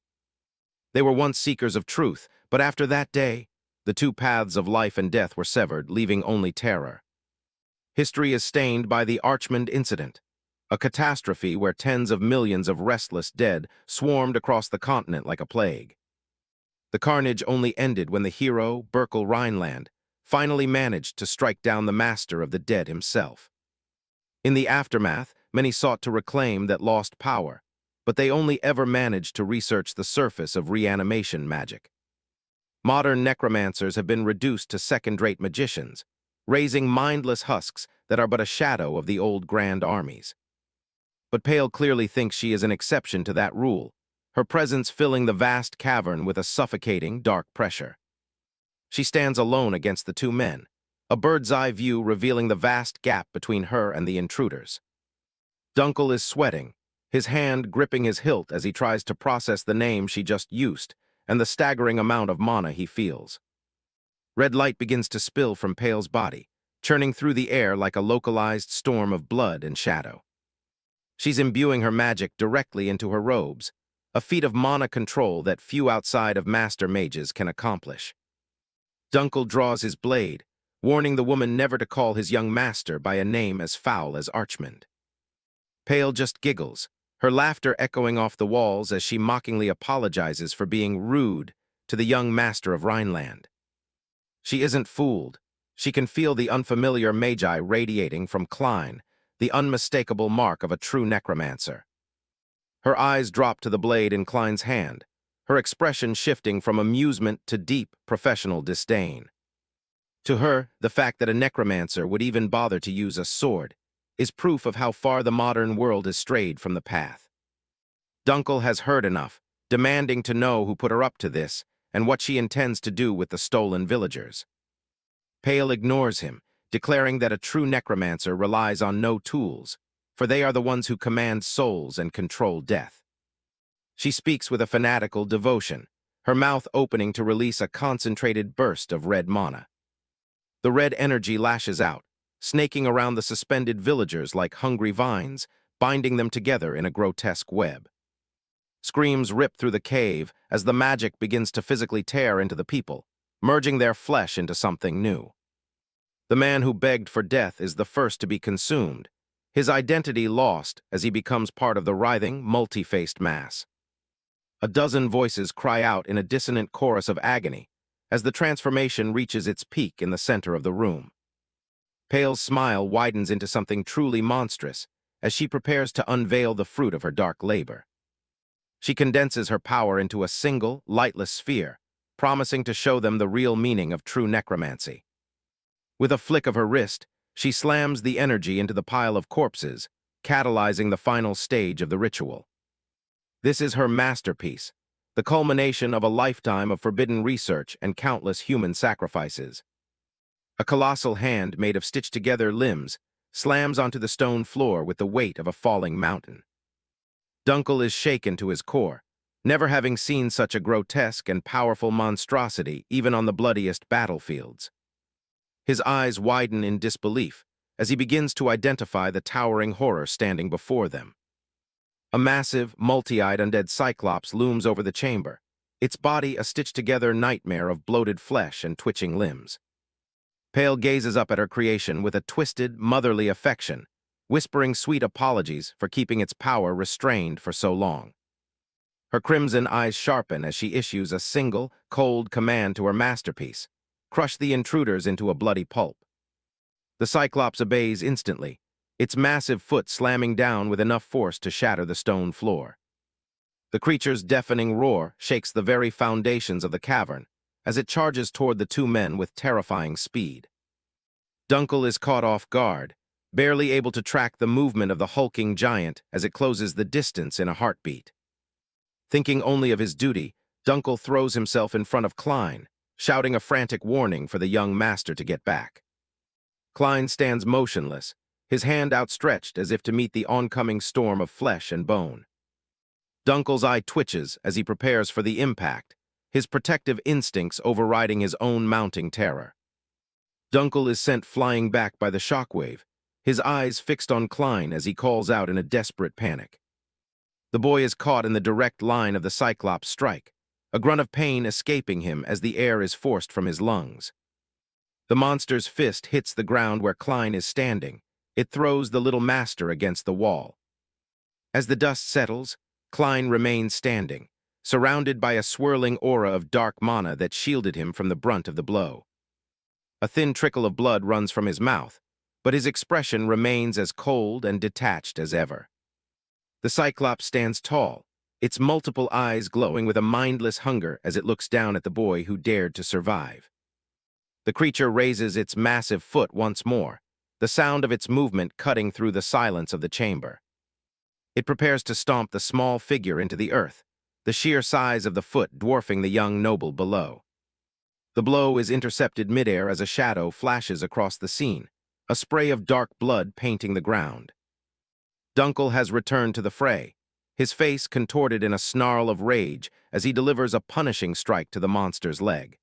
They were once seekers of truth, but after that day, the two paths of life and death were severed, leaving only terror. History is stained by the Archimonde incident, a catastrophe where tens of millions of restless dead swarmed across the continent like a plague. The carnage only ended when the hero, Berkel Rhineland, finally managed to strike down the master of the dead himself. In the aftermath, many sought to reclaim that lost power, but they only ever managed to research the surface of reanimation magic. Modern necromancers have been reduced to second-rate magicians, raising mindless husks that are but a shadow of the old grand armies. But Pale clearly thinks she is an exception to that rule, her presence filling the vast cavern with a suffocating, dark pressure. She stands alone against the two men, a bird's-eye view revealing the vast gap between her and the intruders. Dunkel is sweating, his hand gripping his hilt as he tries to process the name she just used and the staggering amount of mana he feels. Red light begins to spill from Pale's body, churning through the air like a localized storm of blood and shadow. She's imbuing her magic directly into her robes, a feat of mana control that few outside of master mages can accomplish. Dunkel draws his blade, warning the woman never to call his young master by a name as foul as Archimonde. Pale just giggles, her laughter echoing off the walls as she mockingly apologizes for being rude to the young master of Rhineland. She isn't fooled. She can feel the unfamiliar magi radiating from Klein, the unmistakable mark of a true necromancer. Her eyes drop to the blade in Klein's hand, her expression shifting from amusement to deep, professional disdain. To her, the fact that a necromancer would even bother to use a sword is proof of how far the modern world has strayed from the path. Dunkel has heard enough, demanding to know who put her up to this and what she intends to do with the stolen villagers. Pale ignores him, declaring that a true necromancer relies on no tools, for they are the ones who command souls and control death. She speaks with a fanatical devotion, her mouth opening to release a concentrated burst of red mana. The red energy lashes out, snaking around the suspended villagers like hungry vines, binding them together in a grotesque web. Screams rip through the cave as the magic begins to physically tear into the people, merging their flesh into something new. The man who begged for death is the first to be consumed, his identity lost as he becomes part of the writhing, multi-faced mass. A dozen voices cry out in a dissonant chorus of agony as the transformation reaches its peak in the center of the room. Pale's smile widens into something truly monstrous as she prepares to unveil the fruit of her dark labor. She condenses her power into a single, lightless sphere, promising to show them the real meaning of true necromancy. With a flick of her wrist, she slams the energy into the pile of corpses, catalyzing the final stage of the ritual. This is her masterpiece, the culmination of a lifetime of forbidden research and countless human sacrifices. A colossal hand made of stitched-together limbs slams onto the stone floor with the weight of a falling mountain. Dunkel is shaken to his core, never having seen such a grotesque and powerful monstrosity even on the bloodiest battlefields. His eyes widen in disbelief as he begins to identify the towering horror standing before them. A massive, multi-eyed undead cyclops looms over the chamber, its body a stitched-together nightmare of bloated flesh and twitching limbs. Pale gazes up at her creation with a twisted, motherly affection, whispering sweet apologies for keeping its power restrained for so long. Her crimson eyes sharpen as she issues a single, cold command to her masterpiece: crush the intruders into a bloody pulp. The Cyclops obeys instantly, its massive foot slamming down with enough force to shatter the stone floor. The creature's deafening roar shakes the very foundations of the cavern as it charges toward the two men with terrifying speed. Dunkel is caught off guard, barely able to track the movement of the hulking giant as it closes the distance in a heartbeat. Thinking only of his duty, Dunkel throws himself in front of Klein, shouting a frantic warning for the young master to get back. Klein stands motionless, his hand outstretched as if to meet the oncoming storm of flesh and bone. Dunkel's eye twitches as he prepares for the impact, his protective instincts overriding his own mounting terror. Dunkel is sent flying back by the shockwave, his eyes fixed on Klein as he calls out in a desperate panic. The boy is caught in the direct line of the Cyclops' strike, a grunt of pain escaping him as the air is forced from his lungs. The monster's fist hits the ground where Klein is standing. It throws the little master against the wall. As the dust settles, Klein remains standing, surrounded by a swirling aura of dark mana that shielded him from the brunt of the blow. A thin trickle of blood runs from his mouth, but his expression remains as cold and detached as ever. The Cyclops stands tall, its multiple eyes glowing with a mindless hunger as it looks down at the boy who dared to survive. The creature raises its massive foot once more, the sound of its movement cutting through the silence of the chamber. It prepares to stomp the small figure into the earth, the sheer size of the foot dwarfing the young noble below. The blow is intercepted midair as a shadow flashes across the scene, a spray of dark blood painting the ground. Dunkel has returned to the fray, his face contorted in a snarl of rage as he delivers a punishing strike to the monster's leg.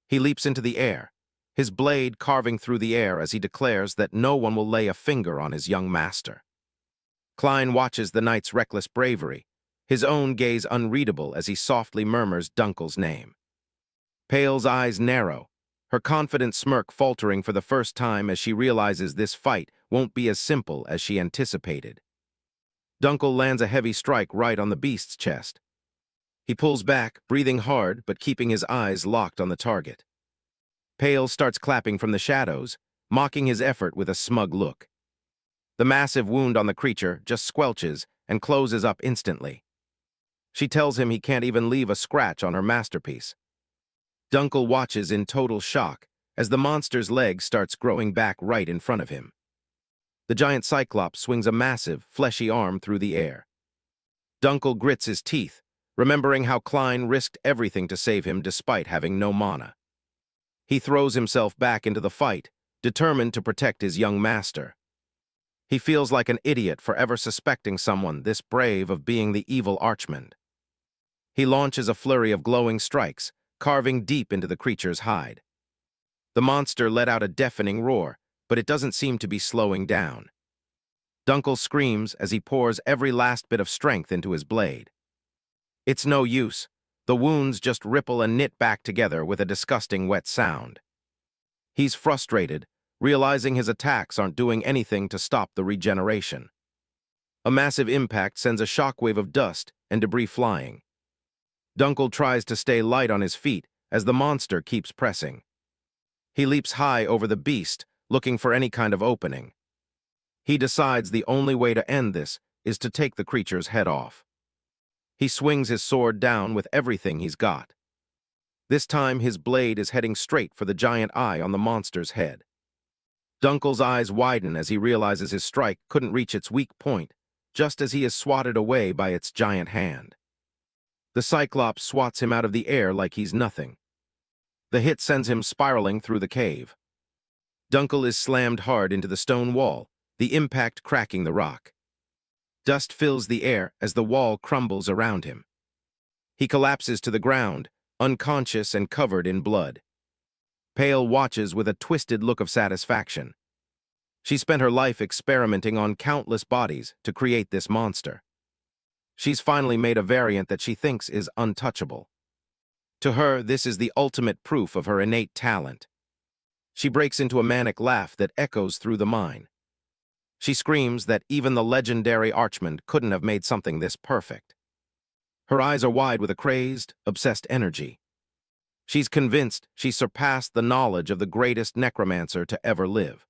He leaps into the air, his blade carving through the air as he declares that no one will lay a finger on his young master. Klein watches the knight's reckless bravery, his own gaze unreadable as he softly murmurs Dunkel's name. Pale's eyes narrow, her confident smirk faltering for the first time as she realizes this fight won't be as simple as she anticipated. Dunkel lands a heavy strike right on the beast's chest. He pulls back, breathing hard but keeping his eyes locked on the target. Pale starts clapping from the shadows, mocking his effort with a smug look. The massive wound on the creature just squelches and closes up instantly. She tells him he can't even leave a scratch on her masterpiece. Dunkel watches in total shock as the monster's leg starts growing back right in front of him. The giant Cyclops swings a massive, fleshy arm through the air. Dunkel grits his teeth, remembering how Klein risked everything to save him despite having no mana. He throws himself back into the fight, determined to protect his young master. He feels like an idiot for ever suspecting someone this brave of being the evil Archimonde. He launches a flurry of glowing strikes, carving deep into the creature's hide. The monster let out a deafening roar, but it doesn't seem to be slowing down. Dunkel screams as he pours every last bit of strength into his blade. It's no use. The wounds just ripple and knit back together with a disgusting wet sound. He's frustrated, realizing his attacks aren't doing anything to stop the regeneration. A massive impact sends a shockwave of dust and debris flying. Dunkel tries to stay light on his feet as the monster keeps pressing. He leaps high over the beast, looking for any kind of opening. He decides the only way to end this is to take the creature's head off. He swings his sword down with everything he's got. This time his blade is heading straight for the giant eye on the monster's head. Dunkel's eyes widen as he realizes his strike couldn't reach its weak point, just as he is swatted away by its giant hand. The Cyclops swats him out of the air like he's nothing. The hit sends him spiraling through the cave. Dunkel is slammed hard into the stone wall, the impact cracking the rock. Dust fills the air as the wall crumbles around him. He collapses to the ground, unconscious and covered in blood. Pale watches with a twisted look of satisfaction. She spent her life experimenting on countless bodies to create this monster. She's finally made a variant that she thinks is untouchable. To her, this is the ultimate proof of her innate talent. She breaks into a manic laugh that echoes through the mine. She screams that even the legendary Archimonde couldn't have made something this perfect. Her eyes are wide with a crazed, obsessed energy. She's convinced she surpassed the knowledge of the greatest necromancer to ever live.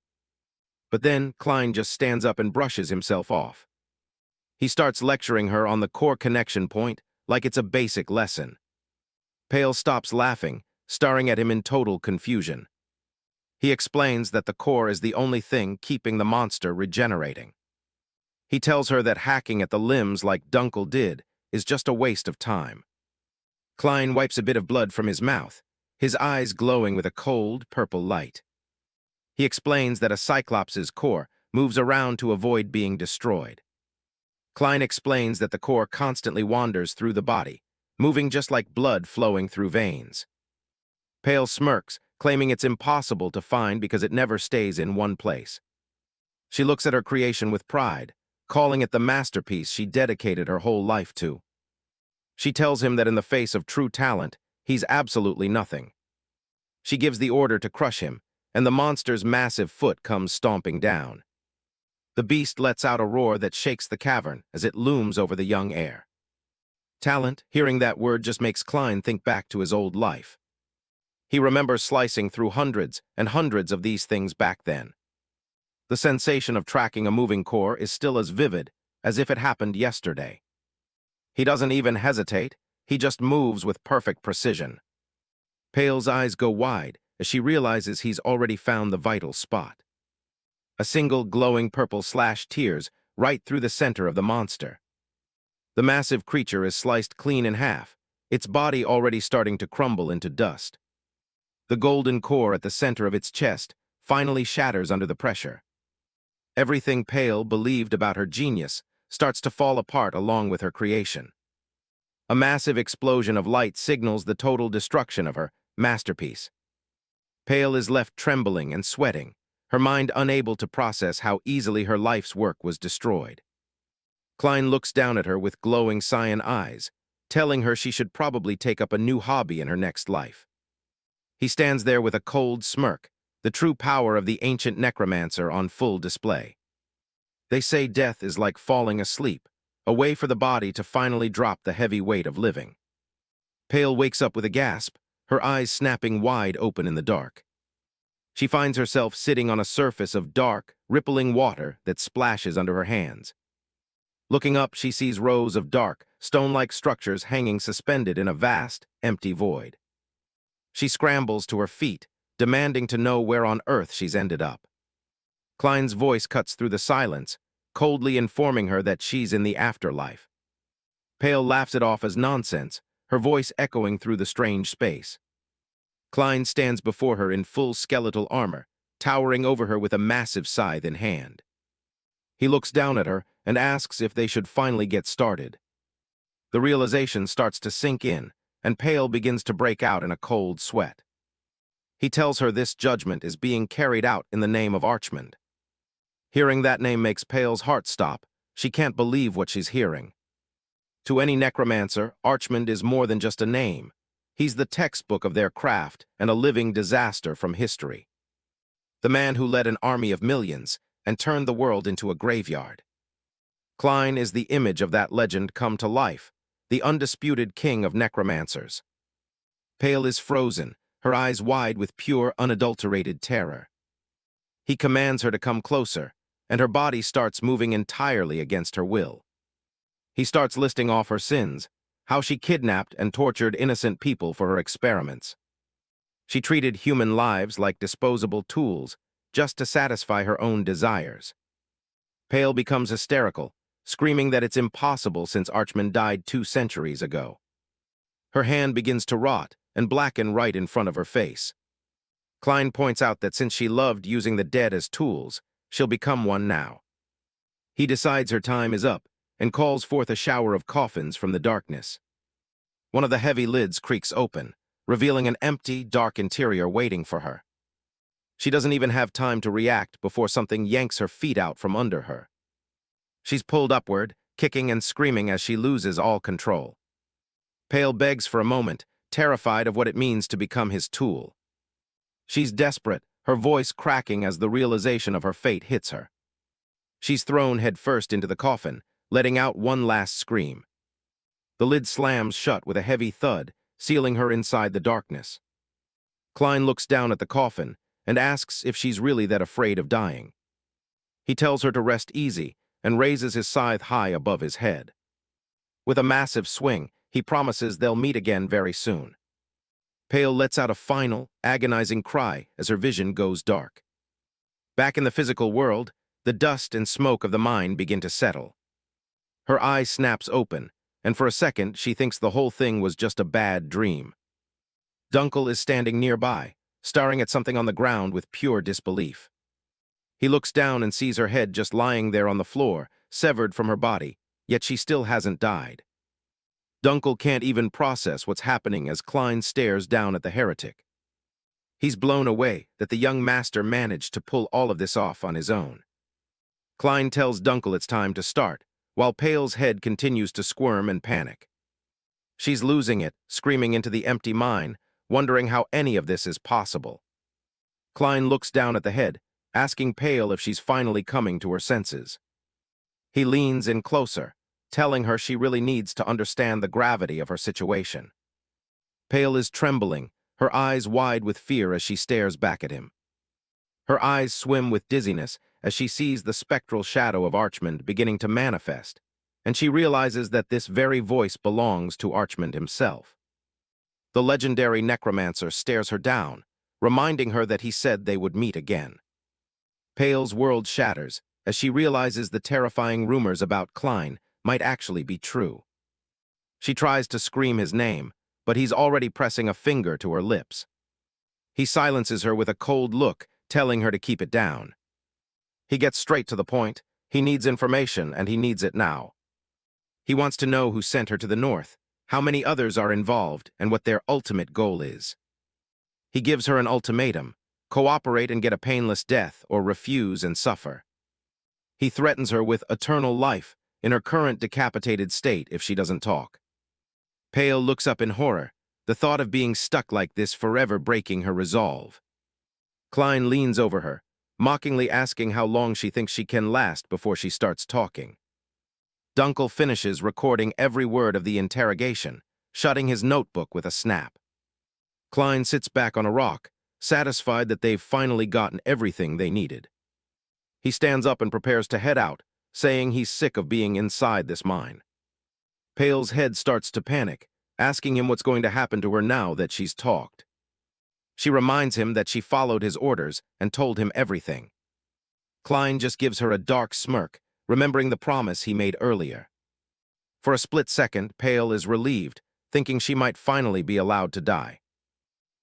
But then Klein just stands up and brushes himself off. He starts lecturing her on the core connection point like it's a basic lesson. Pale stops laughing, staring at him in total confusion. He explains that the core is the only thing keeping the monster regenerating. He tells her that hacking at the limbs like Dunkel did is just a waste of time. Klein wipes a bit of blood from his mouth, his eyes glowing with a cold, purple light. He explains that a Cyclops' core moves around to avoid being destroyed. Klein explains that the core constantly wanders through the body, moving just like blood flowing through veins. Pale smirks, claiming it's impossible to find because it never stays in one place. She looks at her creation with pride, calling it the masterpiece she dedicated her whole life to. She tells him that in the face of true talent, he's absolutely nothing. She gives the order to crush him, and the monster's massive foot comes stomping down. The beast lets out a roar that shakes the cavern as it looms over the young heir. Talent, hearing that word, just makes Klein think back to his old life. He remembers slicing through hundreds and hundreds of these things back then. The sensation of tracking a moving core is still as vivid as if it happened yesterday. He doesn't even hesitate, he just moves with perfect precision. Pale's eyes go wide as she realizes he's already found the vital spot. A single glowing purple slashed tears right through the center of the monster. The massive creature is sliced clean in half, its body already starting to crumble into dust. The golden core at the center of its chest finally shatters under the pressure. Everything Pale believed about her genius starts to fall apart along with her creation. A massive explosion of light signals the total destruction of her masterpiece. Pale is left trembling and sweating, her mind unable to process how easily her life's work was destroyed. Klein looks down at her with glowing cyan eyes, telling her she should probably take up a new hobby in her next life. He stands there with a cold smirk, the true power of the ancient necromancer on full display. They say death is like falling asleep, a way for the body to finally drop the heavy weight of living. Pale wakes up with a gasp, her eyes snapping wide open in the dark. She finds herself sitting on a surface of dark, rippling water that splashes under her hands. Looking up, she sees rows of dark, stone-like structures hanging suspended in a vast, empty void. She scrambles to her feet, demanding to know where on earth she's ended up. Klein's voice cuts through the silence, coldly informing her that she's in the afterlife. Pale laughs it off as nonsense, her voice echoing through the strange space. Klein stands before her in full skeletal armor, towering over her with a massive scythe in hand. He looks down at her and asks if they should finally get started. The realization starts to sink in, and Pale begins to break out in a cold sweat. He tells her this judgment is being carried out in the name of Archimonde. Hearing that name makes Pale's heart stop. She can't believe what she's hearing. To any necromancer, Archimonde is more than just a name. He's the textbook of their craft and a living disaster from history. The man who led an army of millions and turned the world into a graveyard. Klein is the image of that legend come to life, the undisputed king of necromancers. Pale is frozen, her eyes wide with pure, unadulterated terror. He commands her to come closer, and her body starts moving entirely against her will. He starts listing off her sins, how she kidnapped and tortured innocent people for her experiments. She treated human lives like disposable tools, just to satisfy her own desires. Pale becomes hysterical, screaming that it's impossible since Archimonde died 2 centuries ago. Her hand begins to rot and blacken right in front of her face. Klein points out that since she loved using the dead as tools, she'll become one now. He decides her time is up and calls forth a shower of coffins from the darkness. One of the heavy lids creaks open, revealing an empty, dark interior waiting for her. She doesn't even have time to react before something yanks her feet out from under her. She's pulled upward, kicking and screaming as she loses all control. Pale begs for a moment, terrified of what it means to become his tool. She's desperate, her voice cracking as the realization of her fate hits her. She's thrown headfirst into the coffin, letting out one last scream. The lid slams shut with a heavy thud, sealing her inside the darkness. Klein looks down at the coffin and asks if she's really that afraid of dying. He tells her to rest easy and raises his scythe high above his head. With a massive swing, he promises they'll meet again very soon. Pale lets out a final, agonizing cry as her vision goes dark. Back in the physical world, the dust and smoke of the mine begin to settle. Her eye snaps open, and for a second she thinks the whole thing was just a bad dream. Dunkel is standing nearby, staring at something on the ground with pure disbelief. He looks down and sees her head just lying there on the floor, severed from her body, yet she still hasn't died. Dunkel can't even process what's happening as Klein stares down at the heretic. He's blown away that the young master managed to pull all of this off on his own. Klein tells Dunkel it's time to start, while Pale's head continues to squirm and panic. She's losing it, screaming into the empty mine, wondering how any of this is possible. Klein looks down at the head, asking Pale if she's finally coming to her senses. He leans in closer, telling her she really needs to understand the gravity of her situation. Pale is trembling, her eyes wide with fear as she stares back at him. Her eyes swim with dizziness as she sees the spectral shadow of Archimond beginning to manifest, and she realizes that this very voice belongs to Archimond himself. The legendary Necromancer stares her down, reminding her that he said they would meet again. Pale's world shatters as she realizes the terrifying rumors about Klein might actually be true. She tries to scream his name, but he's already pressing a finger to her lips. He silences her with a cold look, telling her to keep it down. He gets straight to the point. He needs information, and he needs it now. He wants to know who sent her to the north, how many others are involved, and what their ultimate goal is. He gives her an ultimatum: cooperate and get a painless death, or refuse and suffer. He threatens her with eternal life in her current decapitated state if she doesn't talk. Pale looks up in horror, the thought of being stuck like this forever breaking her resolve. Klein leans over her, mockingly asking how long she thinks she can last before she starts talking. Dunkel finishes recording every word of the interrogation, shutting his notebook with a snap. Klein sits back on a rock, satisfied that they've finally gotten everything they needed. He stands up and prepares to head out, saying he's sick of being inside this mine. Pale's head starts to panic, asking him what's going to happen to her now that she's talked. She reminds him that she followed his orders and told him everything. Klein just gives her a dark smirk, remembering the promise he made earlier. For a split second, Pale is relieved, thinking she might finally be allowed to die.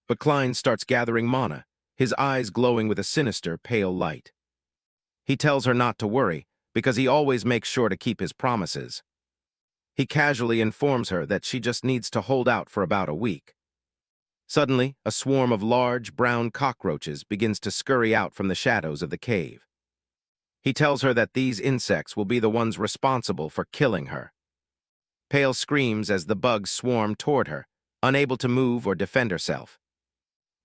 But Klein starts gathering mana, his eyes glowing with a sinister, pale light. He tells her not to worry, because he always makes sure to keep his promises. He casually informs her that she just needs to hold out for about a week. Suddenly, a swarm of large, brown cockroaches begins to scurry out from the shadows of the cave. He tells her that these insects will be the ones responsible for killing her. Pale screams as the bugs swarm toward her, unable to move or defend herself.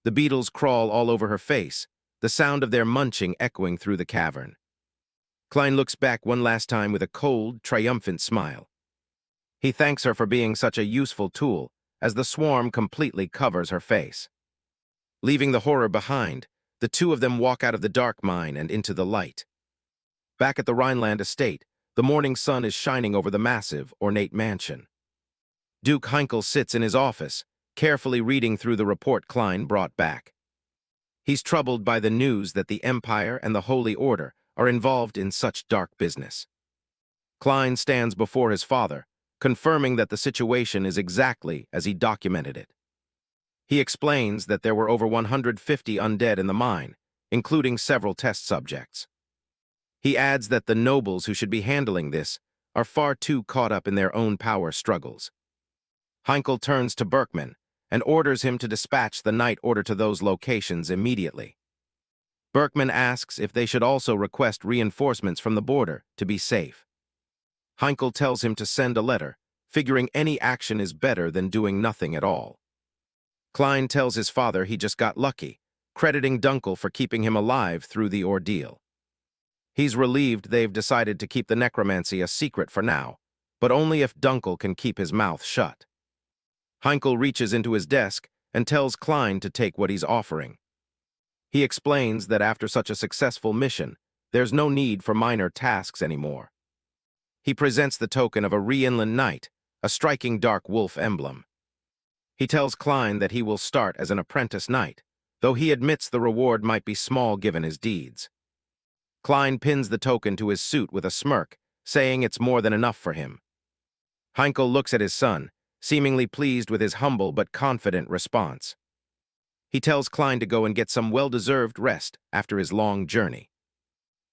The beetles crawl all over her face, the sound of their munching echoing through the cavern. Klein looks back one last time with a cold, triumphant smile. He thanks her for being such a useful tool, as the swarm completely covers her face. Leaving the horror behind, the two of them walk out of the dark mine and into the light. Back at the Rhineland estate, the morning sun is shining over the massive, ornate mansion. Duke Heinkel sits in his office, carefully reading through the report Klein brought back. He's troubled by the news that the Empire and the Holy Order are involved in such dark business. Klein stands before his father, confirming that the situation is exactly as he documented it. He explains that there were over 150 undead in the mine, including several test subjects. He adds that the nobles who should be handling this are far too caught up in their own power struggles. Heinkel turns to Berkman and orders him to dispatch the night order to those locations immediately. Berkman asks if they should also request reinforcements from the border to be safe. Heinkel tells him to send a letter, figuring any action is better than doing nothing at all. Klein tells his father he just got lucky, crediting Dunkel for keeping him alive through the ordeal. He's relieved they've decided to keep the necromancy a secret for now, but only if Dunkel can keep his mouth shut. Heinkel reaches into his desk and tells Klein to take what he's offering. He explains that after such a successful mission, there's no need for minor tasks anymore. He presents the token of a Rhineland knight, a striking dark wolf emblem. He tells Klein that he will start as an apprentice knight, though he admits the reward might be small given his deeds. Klein pins the token to his suit with a smirk, saying it's more than enough for him. Heinkel looks at his son, seemingly pleased with his humble but confident response. He tells Klein to go and get some well-deserved rest after his long journey.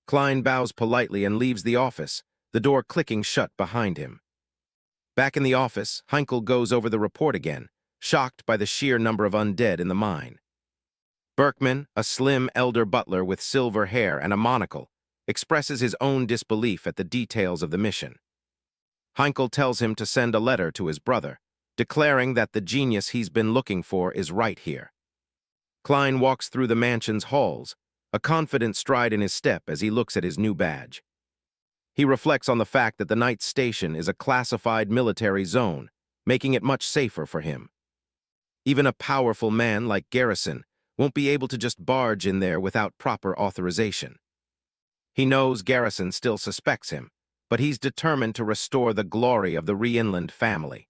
Klein bows politely and leaves the office, the door clicking shut behind him. Back in the office, Heinkel goes over the report again, shocked by the sheer number of undead in the mine. Berkman, a slim elder butler with silver hair and a monocle, expresses his own disbelief at the details of the mission. Heinkel tells him to send a letter to his brother, declaring that the genius he's been looking for is right here. Klein walks through the mansion's halls, a confident stride in his step as he looks at his new badge. He reflects on the fact that the Knight's Station is a classified military zone, making it much safer for him. Even a powerful man like Garrison won't be able to just barge in there without proper authorization. He knows Garrison still suspects him, but he's determined to restore the glory of the Rhineland family.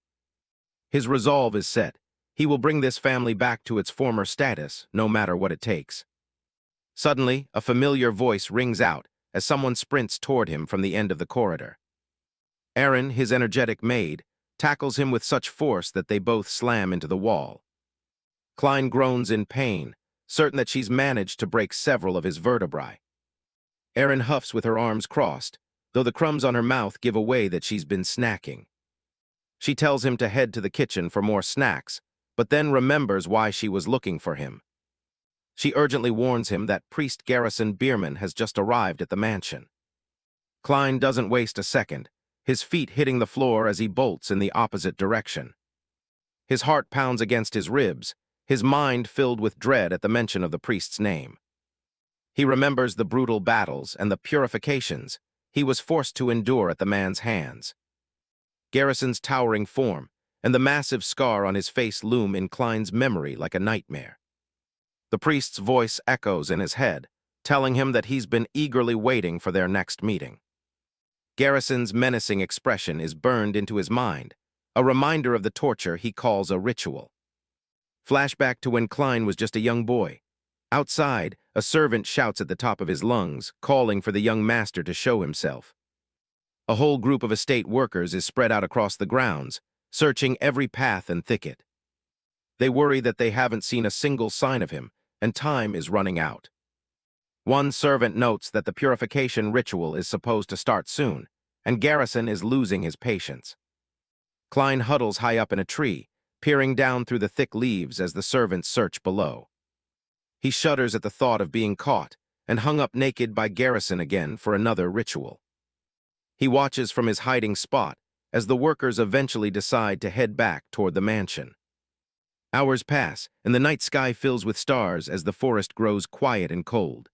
His resolve is set. He will bring this family back to its former status, no matter what it takes. Suddenly, a familiar voice rings out as someone sprints toward him from the end of the corridor. Erin, his energetic maid, tackles him with such force that they both slam into the wall. Klein groans in pain, certain that she's managed to break several of his vertebrae. Erin huffs with her arms crossed, though the crumbs on her mouth give away that she's been snacking. She tells him to head to the kitchen for more snacks, but then remembers why she was looking for him. She urgently warns him that Priest Garrison Bierman has just arrived at the mansion. Klein doesn't waste a second, his feet hitting the floor as he bolts in the opposite direction. His heart pounds against his ribs, his mind filled with dread at the mention of the priest's name. He remembers the brutal battles and the purifications he was forced to endure at the man's hands. Garrison's towering form and the massive scar on his face loom in Klein's memory like a nightmare. The priest's voice echoes in his head, telling him that he's been eagerly waiting for their next meeting. Garrison's menacing expression is burned into his mind, a reminder of the torture he calls a ritual. Flashback to when Klein was just a young boy. Outside, a servant shouts at the top of his lungs, calling for the young master to show himself. A whole group of estate workers is spread out across the grounds, searching every path and thicket. They worry that they haven't seen a single sign of him, and time is running out. One servant notes that the purification ritual is supposed to start soon, and Garrison is losing his patience. Klein huddles high up in a tree, peering down through the thick leaves as the servants search below. He shudders at the thought of being caught and hung up naked by Garrison again for another ritual. He watches from his hiding spot as the workers eventually decide to head back toward the mansion. Hours pass, and the night sky fills with stars as the forest grows quiet and cold.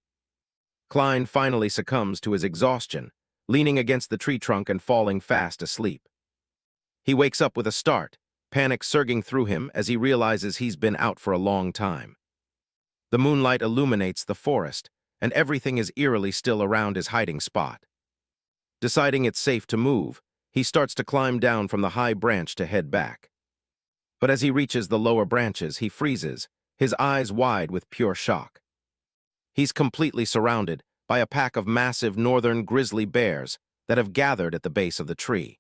Klein finally succumbs to his exhaustion, leaning against the tree trunk and falling fast asleep. He wakes up with a start, panic surging through him as he realizes he's been out for a long time. The moonlight illuminates the forest, and everything is eerily still around his hiding spot. Deciding it's safe to move, he starts to climb down from the high branch to head back. But as he reaches the lower branches, he freezes, his eyes wide with pure shock. He's completely surrounded by a pack of massive northern grizzly bears that have gathered at the base of the tree.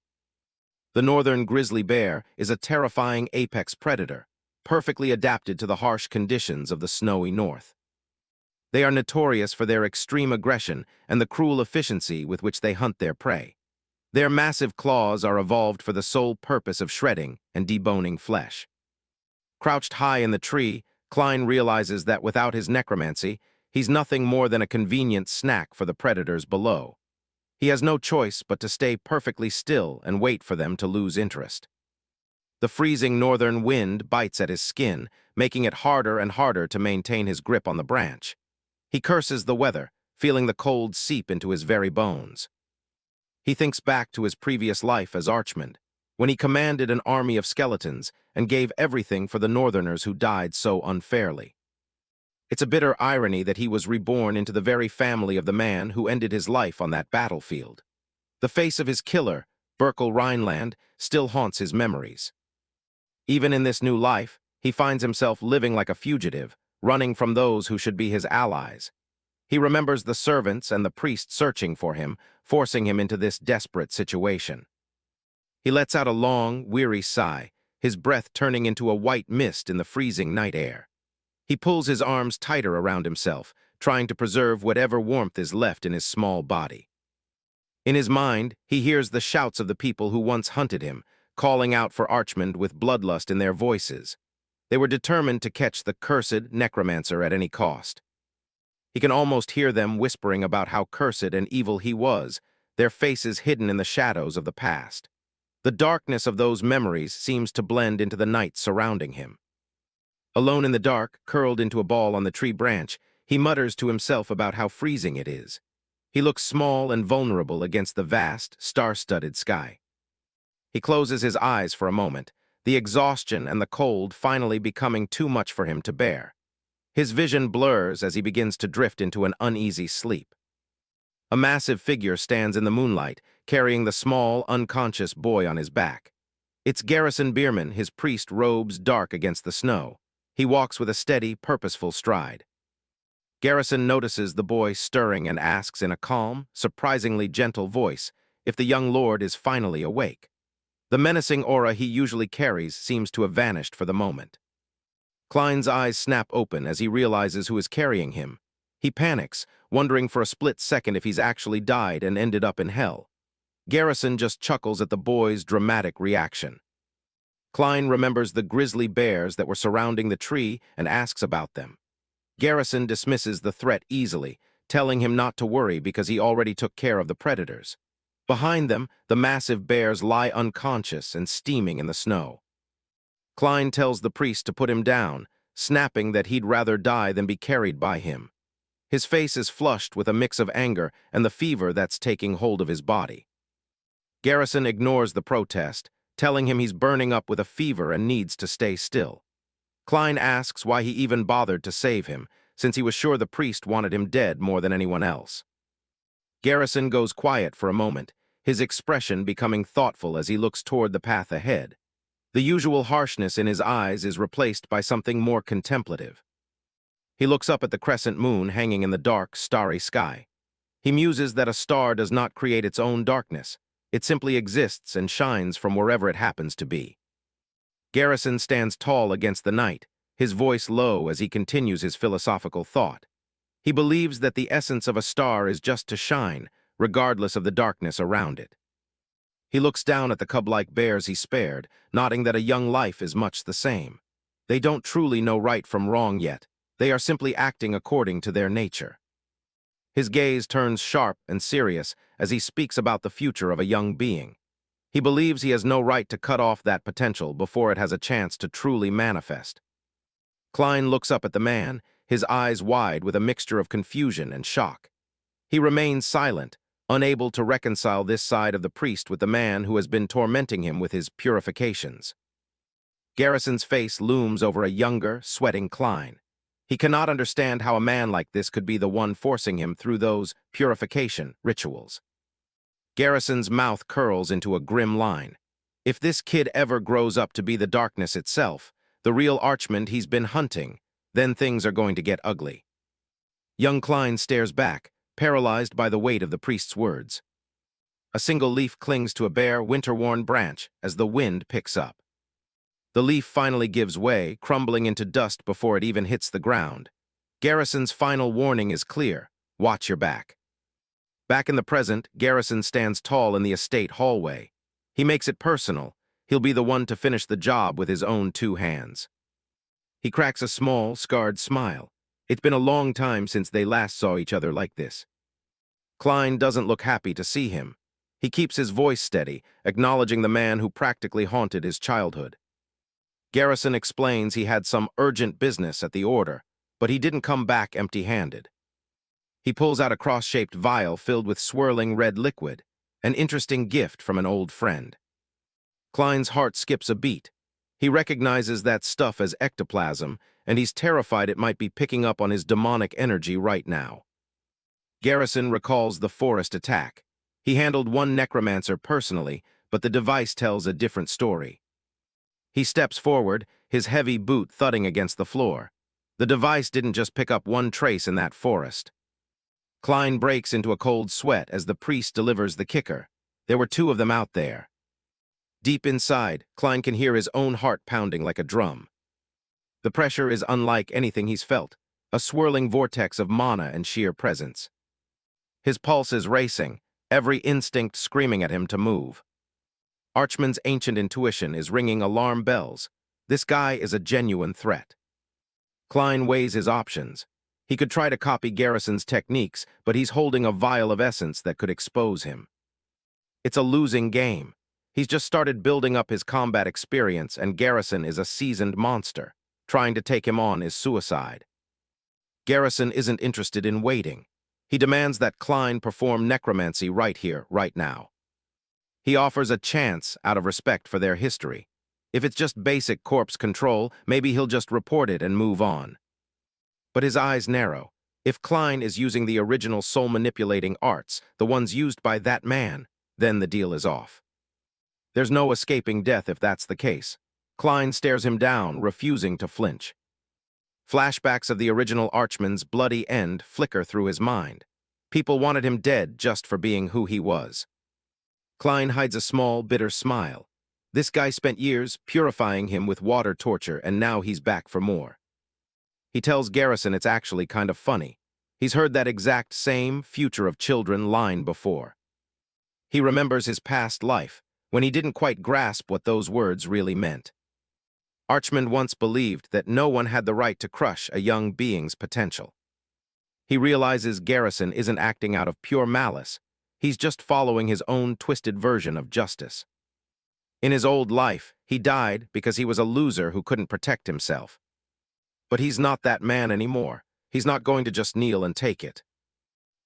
The northern grizzly bear is a terrifying apex predator, perfectly adapted to the harsh conditions of the snowy north. They are notorious for their extreme aggression and the cruel efficiency with which they hunt their prey. Their massive claws are evolved for the sole purpose of shredding and deboning flesh. Crouched high in the tree, Klein realizes that without his necromancy, he's nothing more than a convenient snack for the predators below. He has no choice but to stay perfectly still and wait for them to lose interest. The freezing northern wind bites at his skin, making it harder and harder to maintain his grip on the branch. He curses the weather, feeling the cold seep into his very bones. He thinks back to his previous life as Archimonde, when he commanded an army of skeletons and gave everything for the northerners who died so unfairly. It's a bitter irony that he was reborn into the very family of the man who ended his life on that battlefield. The face of his killer, Berkel Rhineland, still haunts his memories. Even in this new life, he finds himself living like a fugitive, running from those who should be his allies. He remembers the servants and the priest searching for him, forcing him into this desperate situation. He lets out a long, weary sigh, his breath turning into a white mist in the freezing night air. He pulls his arms tighter around himself, trying to preserve whatever warmth is left in his small body. In his mind, he hears the shouts of the people who once hunted him, calling out for Archimonde with bloodlust in their voices. They were determined to catch the cursed Necromancer at any cost. He can almost hear them whispering about how cursed and evil he was, their faces hidden in the shadows of the past. The darkness of those memories seems to blend into the night surrounding him. Alone in the dark, curled into a ball on the tree branch, he mutters to himself about how freezing it is. He looks small and vulnerable against the vast, star-studded sky. He closes his eyes for a moment, the exhaustion and the cold finally becoming too much for him to bear. His vision blurs as he begins to drift into an uneasy sleep. A massive figure stands in the moonlight, carrying the small, unconscious boy on his back. It's Garrison Bierman, his priest robes dark against the snow. He walks with a steady, purposeful stride. Garrison notices the boy stirring and asks in a calm, surprisingly gentle voice if the young lord is finally awake. The menacing aura he usually carries seems to have vanished for the moment. Klein's eyes snap open as he realizes who is carrying him. He panics, wondering for a split second if he's actually died and ended up in hell. Garrison just chuckles at the boy's dramatic reaction. Klein remembers the grizzly bears that were surrounding the tree and asks about them. Garrison dismisses the threat easily, telling him not to worry because he already took care of the predators. Behind them, the massive bears lie unconscious and steaming in the snow. Klein tells the priest to put him down, snapping that he'd rather die than be carried by him. His face is flushed with a mix of anger and the fever that's taking hold of his body. Garrison ignores the protest, telling him he's burning up with a fever and needs to stay still. Klein asks why he even bothered to save him, since he was sure the priest wanted him dead more than anyone else. Garrison goes quiet for a moment, his expression becoming thoughtful as he looks toward the path ahead. The usual harshness in his eyes is replaced by something more contemplative. He looks up at the crescent moon hanging in the dark, starry sky. He muses that a star does not create its own darkness. It simply exists and shines from wherever it happens to be. Garrison stands tall against the night, his voice low as he continues his philosophical thought. He believes that the essence of a star is just to shine, regardless of the darkness around it. He looks down at the cub-like bears he spared, nodding that a young life is much the same. They don't truly know right from wrong yet. They are simply acting according to their nature. His gaze turns sharp and serious as he speaks about the future of a young being. He believes he has no right to cut off that potential before it has a chance to truly manifest. Klein looks up at the man, his eyes wide with a mixture of confusion and shock. He remains silent, unable to reconcile this side of the priest with the man who has been tormenting him with his purifications. Garrison's face looms over a younger, sweating Klein. He cannot understand how a man like this could be the one forcing him through those purification rituals. Garrison's mouth curls into a grim line. If this kid ever grows up to be the darkness itself, the real Archimonde he's been hunting, then things are going to get ugly. Young Klein stares back, paralyzed by the weight of the priest's words. A single leaf clings to a bare, winter-worn branch as the wind picks up. The leaf finally gives way, crumbling into dust before it even hits the ground. Garrison's final warning is clear: watch your back. Back in the present, Garrison stands tall in the estate hallway. He makes it personal. He'll be the one to finish the job with his own 2 hands. He cracks a small, scarred smile. It's been a long time since they last saw each other like this. Klein doesn't look happy to see him. He keeps his voice steady, acknowledging the man who practically haunted his childhood. Garrison explains he had some urgent business at the order, but he didn't come back empty-handed. He pulls out a cross-shaped vial filled with swirling red liquid, an interesting gift from an old friend. Klein's heart skips a beat. He recognizes that stuff as ectoplasm, and he's terrified it might be picking up on his demonic energy right now. Garrison recalls the forest attack. He handled one necromancer personally, but the device tells a different story. He steps forward, his heavy boot thudding against the floor. The device didn't just pick up one trace in that forest. Klein breaks into a cold sweat as the priest delivers the kicker. There were 2 of them out there. Deep inside, Klein can hear his own heart pounding like a drum. The pressure is unlike anything he's felt, a swirling vortex of mana and sheer presence. His pulse is racing, every instinct screaming at him to move. Archmonde's ancient intuition is ringing alarm bells. This guy is a genuine threat. Klein weighs his options. He could try to copy Garrison's techniques, but he's holding a vial of essence that could expose him. It's a losing game. He's just started building up his combat experience, and Garrison is a seasoned monster. Trying to take him on is suicide. Garrison isn't interested in waiting. He demands that Klein perform necromancy right here, right now. He offers a chance out of respect for their history. If it's just basic corpse control, maybe he'll just report it and move on. But his eyes narrow. If Klein is using the original soul-manipulating arts, the ones used by that man, then the deal is off. There's no escaping death if that's the case. Klein stares him down, refusing to flinch. Flashbacks of the original Archmonde's bloody end flicker through his mind. People wanted him dead just for being who he was. Klein hides a small, bitter smile. This guy spent years purifying him with water torture, and now he's back for more. He tells Garrison it's actually kind of funny. He's heard that exact same future of children line before. He remembers his past life, when he didn't quite grasp what those words really meant. Archmonde once believed that no one had the right to crush a young being's potential. He realizes Garrison isn't acting out of pure malice. He's just following his own twisted version of justice. In his old life, he died because he was a loser who couldn't protect himself. But he's not that man anymore. He's not going to just kneel and take it.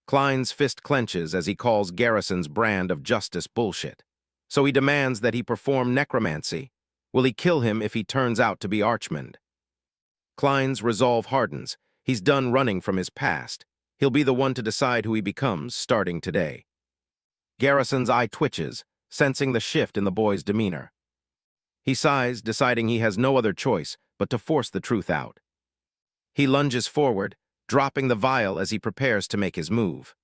Klein's fist clenches as he calls Garrison's brand of justice bullshit. So he demands that he perform necromancy. Will he kill him if he turns out to be Archmonde? Klein's resolve hardens. He's done running from his past. He'll be the one to decide who he becomes, starting today. Garrison's eye twitches, sensing the shift in the boy's demeanor. He sighs, deciding he has no other choice but to force the truth out. He lunges forward, dropping the vial as he prepares to make his move.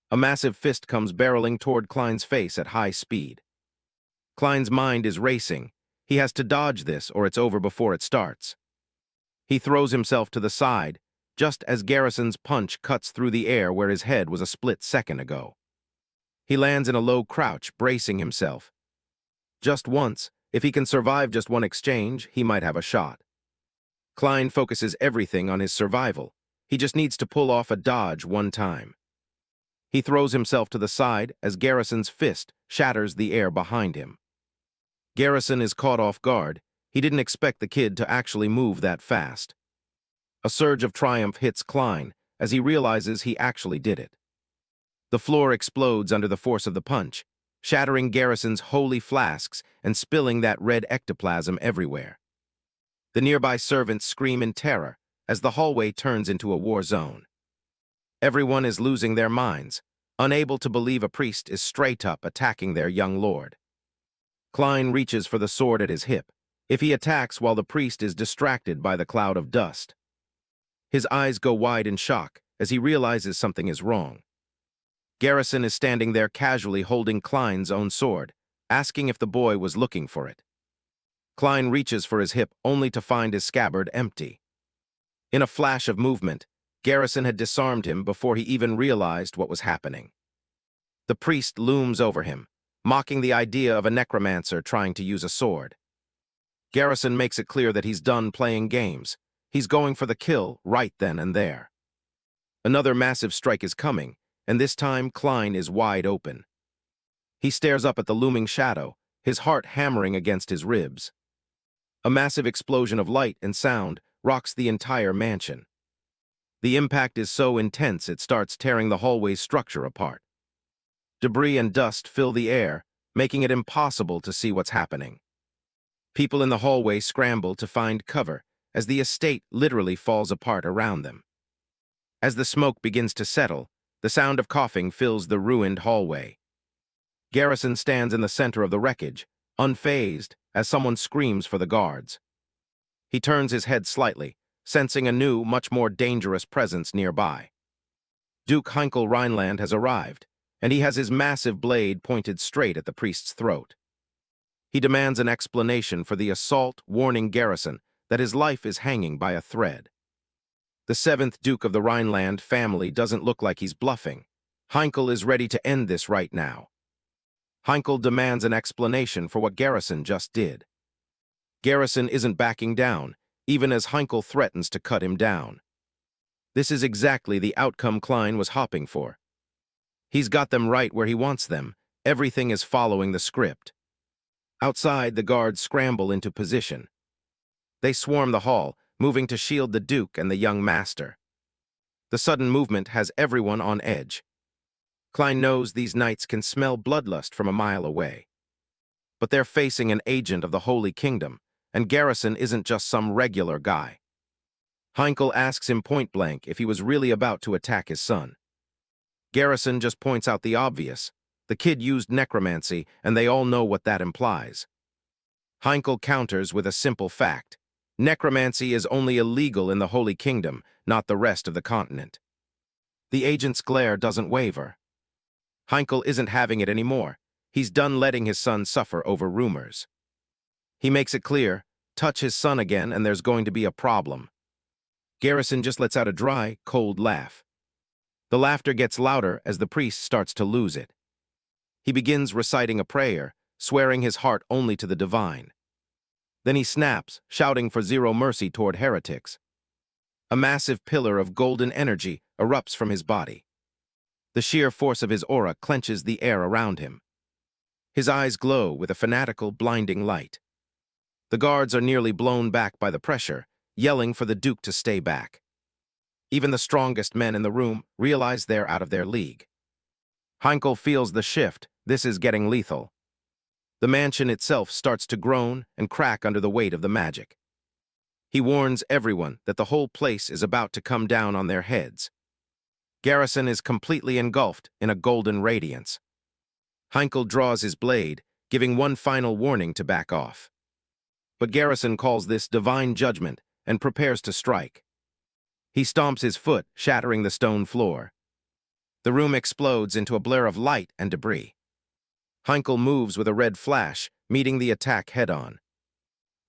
A massive fist comes barreling toward Klein's face at high speed. Klein's mind is racing. He has to dodge this or it's over before it starts. He throws himself to the side, just as Garrison's punch cuts through the air where his head was a split second ago. He lands in a low crouch, bracing himself. Just once, if he can survive just one exchange, he might have a shot. Klein focuses everything on his survival. He just needs to pull off a dodge one time. He throws himself to the side as Garrison's fist shatters the air behind him. Garrison is caught off guard. He didn't expect the kid to actually move that fast. A surge of triumph hits Klein as he realizes he actually did it. The floor explodes under the force of the punch, shattering Garrison's holy flasks and spilling that red ectoplasm everywhere. The nearby servants scream in terror as the hallway turns into a war zone. Everyone is losing their minds, unable to believe a priest is straight up attacking their young lord. Klein reaches for the sword at his hip, if he attacks while the priest is distracted by the cloud of dust. His eyes go wide in shock as he realizes something is wrong. Garrison is standing there casually holding Klein's own sword, asking if the boy was looking for it. Klein reaches for his hip only to find his scabbard empty. In a flash of movement, Garrison had disarmed him before he even realized what was happening. The priest looms over him, mocking the idea of a necromancer trying to use a sword. Garrison makes it clear that he's done playing games. He's going for the kill right then and there. Another massive strike is coming, and this time Klein is wide open. He stares up at the looming shadow, his heart hammering against his ribs. A massive explosion of light and sound rocks the entire mansion. The impact is so intense it starts tearing the hallway's structure apart. Debris and dust fill the air, making it impossible to see what's happening. People in the hallway scramble to find cover as the estate literally falls apart around them. As the smoke begins to settle, the sound of coughing fills the ruined hallway. Garrison stands in the center of the wreckage, unfazed, as someone screams for the guards. He turns his head slightly, sensing a new, much more dangerous presence nearby. Duke Berkel Rhineland has arrived, and he has his massive blade pointed straight at the priest's throat. He demands an explanation for the assault, warning Garrison that his life is hanging by a thread. The seventh Duke of the Rhineland family doesn't look like he's bluffing. Berkel is ready to end this right now. Berkel demands an explanation for what Garrison just did. Garrison isn't backing down, even as Berkel threatens to cut him down. This is exactly the outcome Klein was hoping for. He's got them right where he wants them. Everything is following the script. Outside, the guards scramble into position. They swarm the hall, moving to shield the Duke and the young master. The sudden movement has everyone on edge. Klein knows these knights can smell bloodlust from a mile away. But they're facing an agent of the Holy Kingdom, and Garrison isn't just some regular guy. Berkel asks him point-blank if he was really about to attack his son. Garrison just points out the obvious. The kid used necromancy, and they all know what that implies. Berkel counters with a simple fact. Necromancy is only illegal in the Holy Kingdom, not the rest of the continent. The agent's glare doesn't waver. Berkel isn't having it anymore. He's done letting his son suffer over rumors. He makes it clear, touch his son again and there's going to be a problem. Garrison just lets out a dry, cold laugh. The laughter gets louder as the priest starts to lose it. He begins reciting a prayer, swearing his heart only to the divine. Then he snaps, shouting for zero mercy toward heretics. A massive pillar of golden energy erupts from his body. The sheer force of his aura clenches the air around him. His eyes glow with a fanatical, blinding light. The guards are nearly blown back by the pressure, yelling for the Duke to stay back. Even the strongest men in the room realize they're out of their league. Berkel feels the shift. This is getting lethal. The mansion itself starts to groan and crack under the weight of the magic. He warns everyone that the whole place is about to come down on their heads. Garrison is completely engulfed in a golden radiance. Berkel draws his blade, giving one final warning to back off. But Garrison calls this divine judgment and prepares to strike. He stomps his foot, shattering the stone floor. The room explodes into a blur of light and debris. Berkel moves with a red flash, meeting the attack head-on.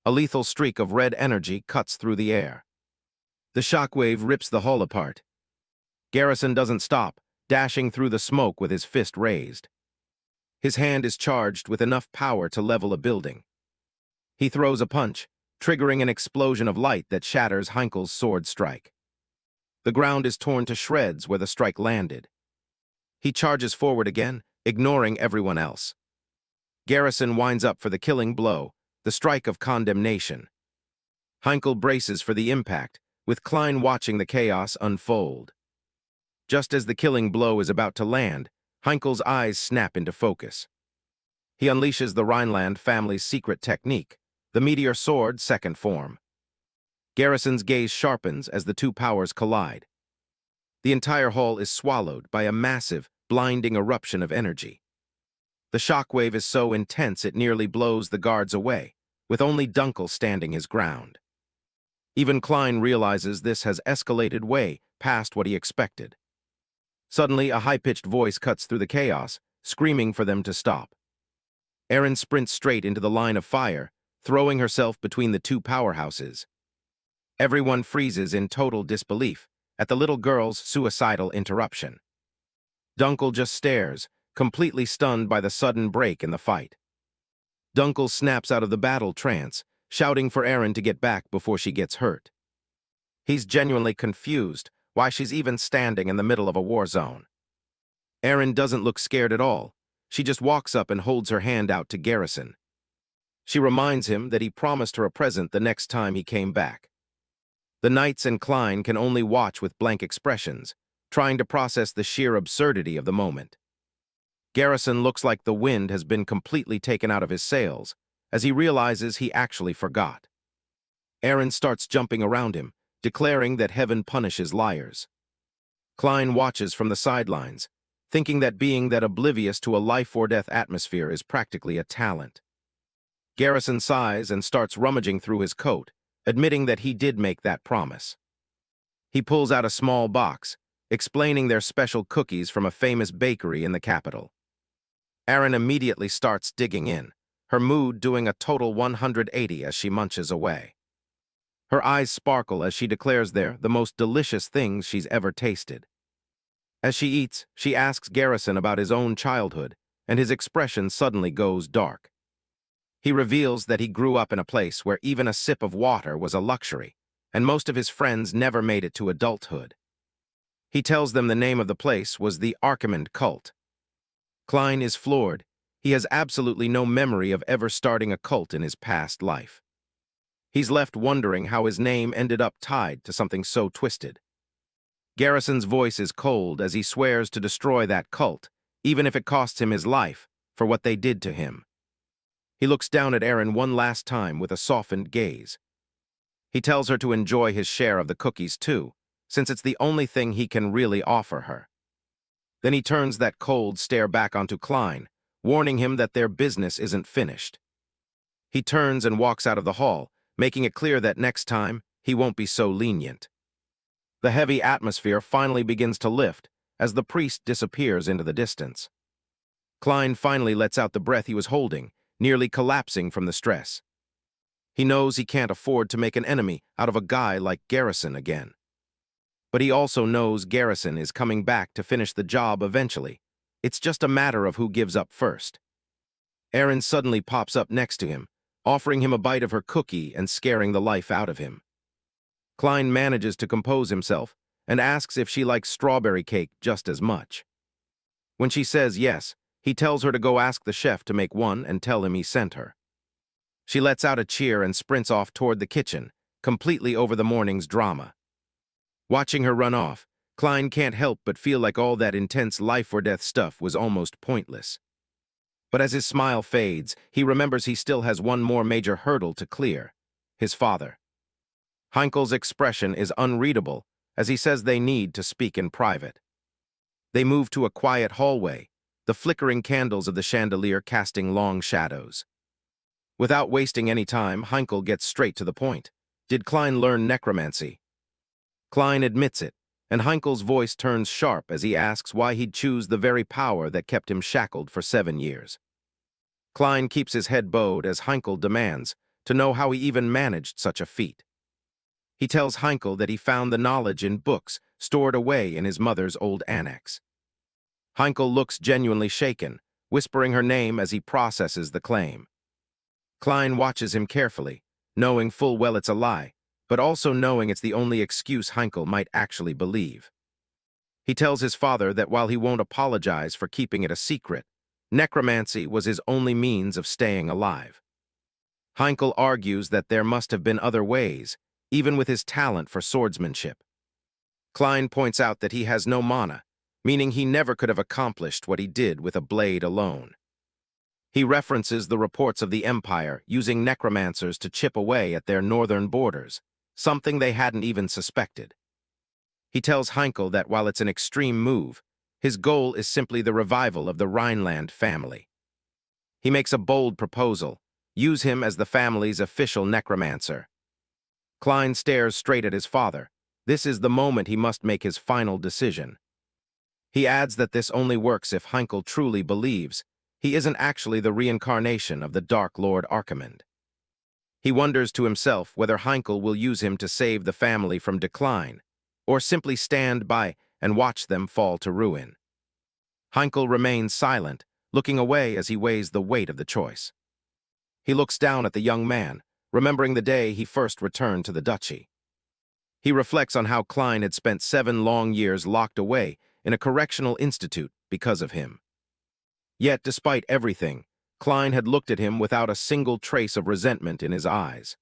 A lethal streak of red energy cuts through the air. The shockwave rips the hull apart. Garrison doesn't stop, dashing through the smoke with his fist raised. His hand is charged with enough power to level a building. He throws a punch, triggering an explosion of light that shatters Berkel's sword strike. The ground is torn to shreds where the strike landed. He charges forward again, ignoring everyone else. Garrison winds up for the killing blow, the strike of condemnation. Berkel braces for the impact, with Klein watching the chaos unfold. Just as the killing blow is about to land, Berkel's eyes snap into focus. He unleashes the Rhineland family's secret technique, the meteor sword second form. Garrison's gaze sharpens as the two powers collide. The entire hall is swallowed by a massive, blinding eruption of energy. The shockwave is so intense it nearly blows the guards away, with only Berkel standing his ground. Even Klein realizes this has escalated way past what he expected. Suddenly, a high-pitched voice cuts through the chaos, screaming for them to stop. Erin sprints straight into the line of fire, throwing herself between the two powerhouses. Everyone freezes in total disbelief at the little girl's suicidal interruption. Berkel just stares, completely stunned by the sudden break in the fight. Dunkel snaps out of the battle trance, shouting for Eren to get back before she gets hurt. He's genuinely confused why she's even standing in the middle of a war zone. Eren doesn't look scared at all. She just walks up and holds her hand out to Garrison. She reminds him that he promised her a present the next time he came back. The knights and Klein can only watch with blank expressions, trying to process the sheer absurdity of the moment. Garrison looks like the wind has been completely taken out of his sails, as he realizes he actually forgot. Eren starts jumping around him, declaring that heaven punishes liars. Klein watches from the sidelines, thinking that being that oblivious to a life-or-death atmosphere is practically a talent. Garrison sighs and starts rummaging through his coat, admitting that he did make that promise. He pulls out a small box, explaining their special cookies from a famous bakery in the capital. Eren immediately starts digging in, her mood doing a total 180 as she munches away. Her eyes sparkle as she declares they're the most delicious things she's ever tasted. As she eats, she asks Garrison about his own childhood, and his expression suddenly goes dark. He reveals that he grew up in a place where even a sip of water was a luxury, and most of his friends never made it to adulthood. He tells them the name of the place was the Archimonde cult. Klein is floored. He has absolutely no memory of ever starting a cult in his past life. He's left wondering how his name ended up tied to something so twisted. Garrison's voice is cold as he swears to destroy that cult, even if it costs him his life, for what they did to him. He looks down at Eren one last time with a softened gaze. He tells her to enjoy his share of the cookies too, since it's the only thing he can really offer her. Then he turns that cold stare back onto Klein, warning him that their business isn't finished. He turns and walks out of the hall, making it clear that next time, he won't be so lenient. The heavy atmosphere finally begins to lift as the priest disappears into the distance. Klein finally lets out the breath he was holding, nearly collapsing from the stress. He knows he can't afford to make an enemy out of a guy like Garrison again. But he also knows Garrison is coming back to finish the job eventually. It's just a matter of who gives up first. Eren suddenly pops up next to him, offering him a bite of her cookie and scaring the life out of him. Klein manages to compose himself and asks if she likes strawberry cake just as much. When she says yes, he tells her to go ask the chef to make one and tell him he sent her. She lets out a cheer and sprints off toward the kitchen, completely over the morning's drama. Watching her run off, Klein can't help but feel like all that intense life-or-death stuff was almost pointless. But as his smile fades, he remembers he still has one more major hurdle to clear: his father. Heinkel's expression is unreadable as he says they need to speak in private. They move to a quiet hallway, the flickering candles of the chandelier casting long shadows. Without wasting any time, Heinkel gets straight to the point. Did Klein learn necromancy? Klein admits it, and Heinkel's voice turns sharp as he asks why he'd choose the very power that kept him shackled for 7 years. Klein keeps his head bowed as Heinkel demands to know how he even managed such a feat. He tells Heinkel that he found the knowledge in books stored away in his mother's old annex. Heinkel looks genuinely shaken, whispering her name as he processes the claim. Klein watches him carefully, knowing full well it's a lie, but also knowing it's the only excuse Heinkel might actually believe. He tells his father that while he won't apologize for keeping it a secret, necromancy was his only means of staying alive. Heinkel argues that there must have been other ways, even with his talent for swordsmanship. Klein points out that he has no mana, meaning he never could have accomplished what he did with a blade alone. He references the reports of the Empire using necromancers to chip away at their northern borders, something they hadn't even suspected. He tells Heinkel that while it's an extreme move, his goal is simply the revival of the Rhineland family. He makes a bold proposal: use him as the family's official necromancer. Klein stares straight at his father. This is the moment he must make his final decision. He adds that this only works if Heinkel truly believes he isn't actually the reincarnation of the Dark Lord Archimonde. He wonders to himself whether Heinkel will use him to save the family from decline, or simply stand by and watch them fall to ruin. Heinkel remains silent, looking away as he weighs the weight of the choice. He looks down at the young man, remembering the day he first returned to the duchy. He reflects on how Klein had spent 7 long years locked away in a correctional institute because of him. Yet, despite everything, Klein had looked at him without a single trace of resentment in his eyes.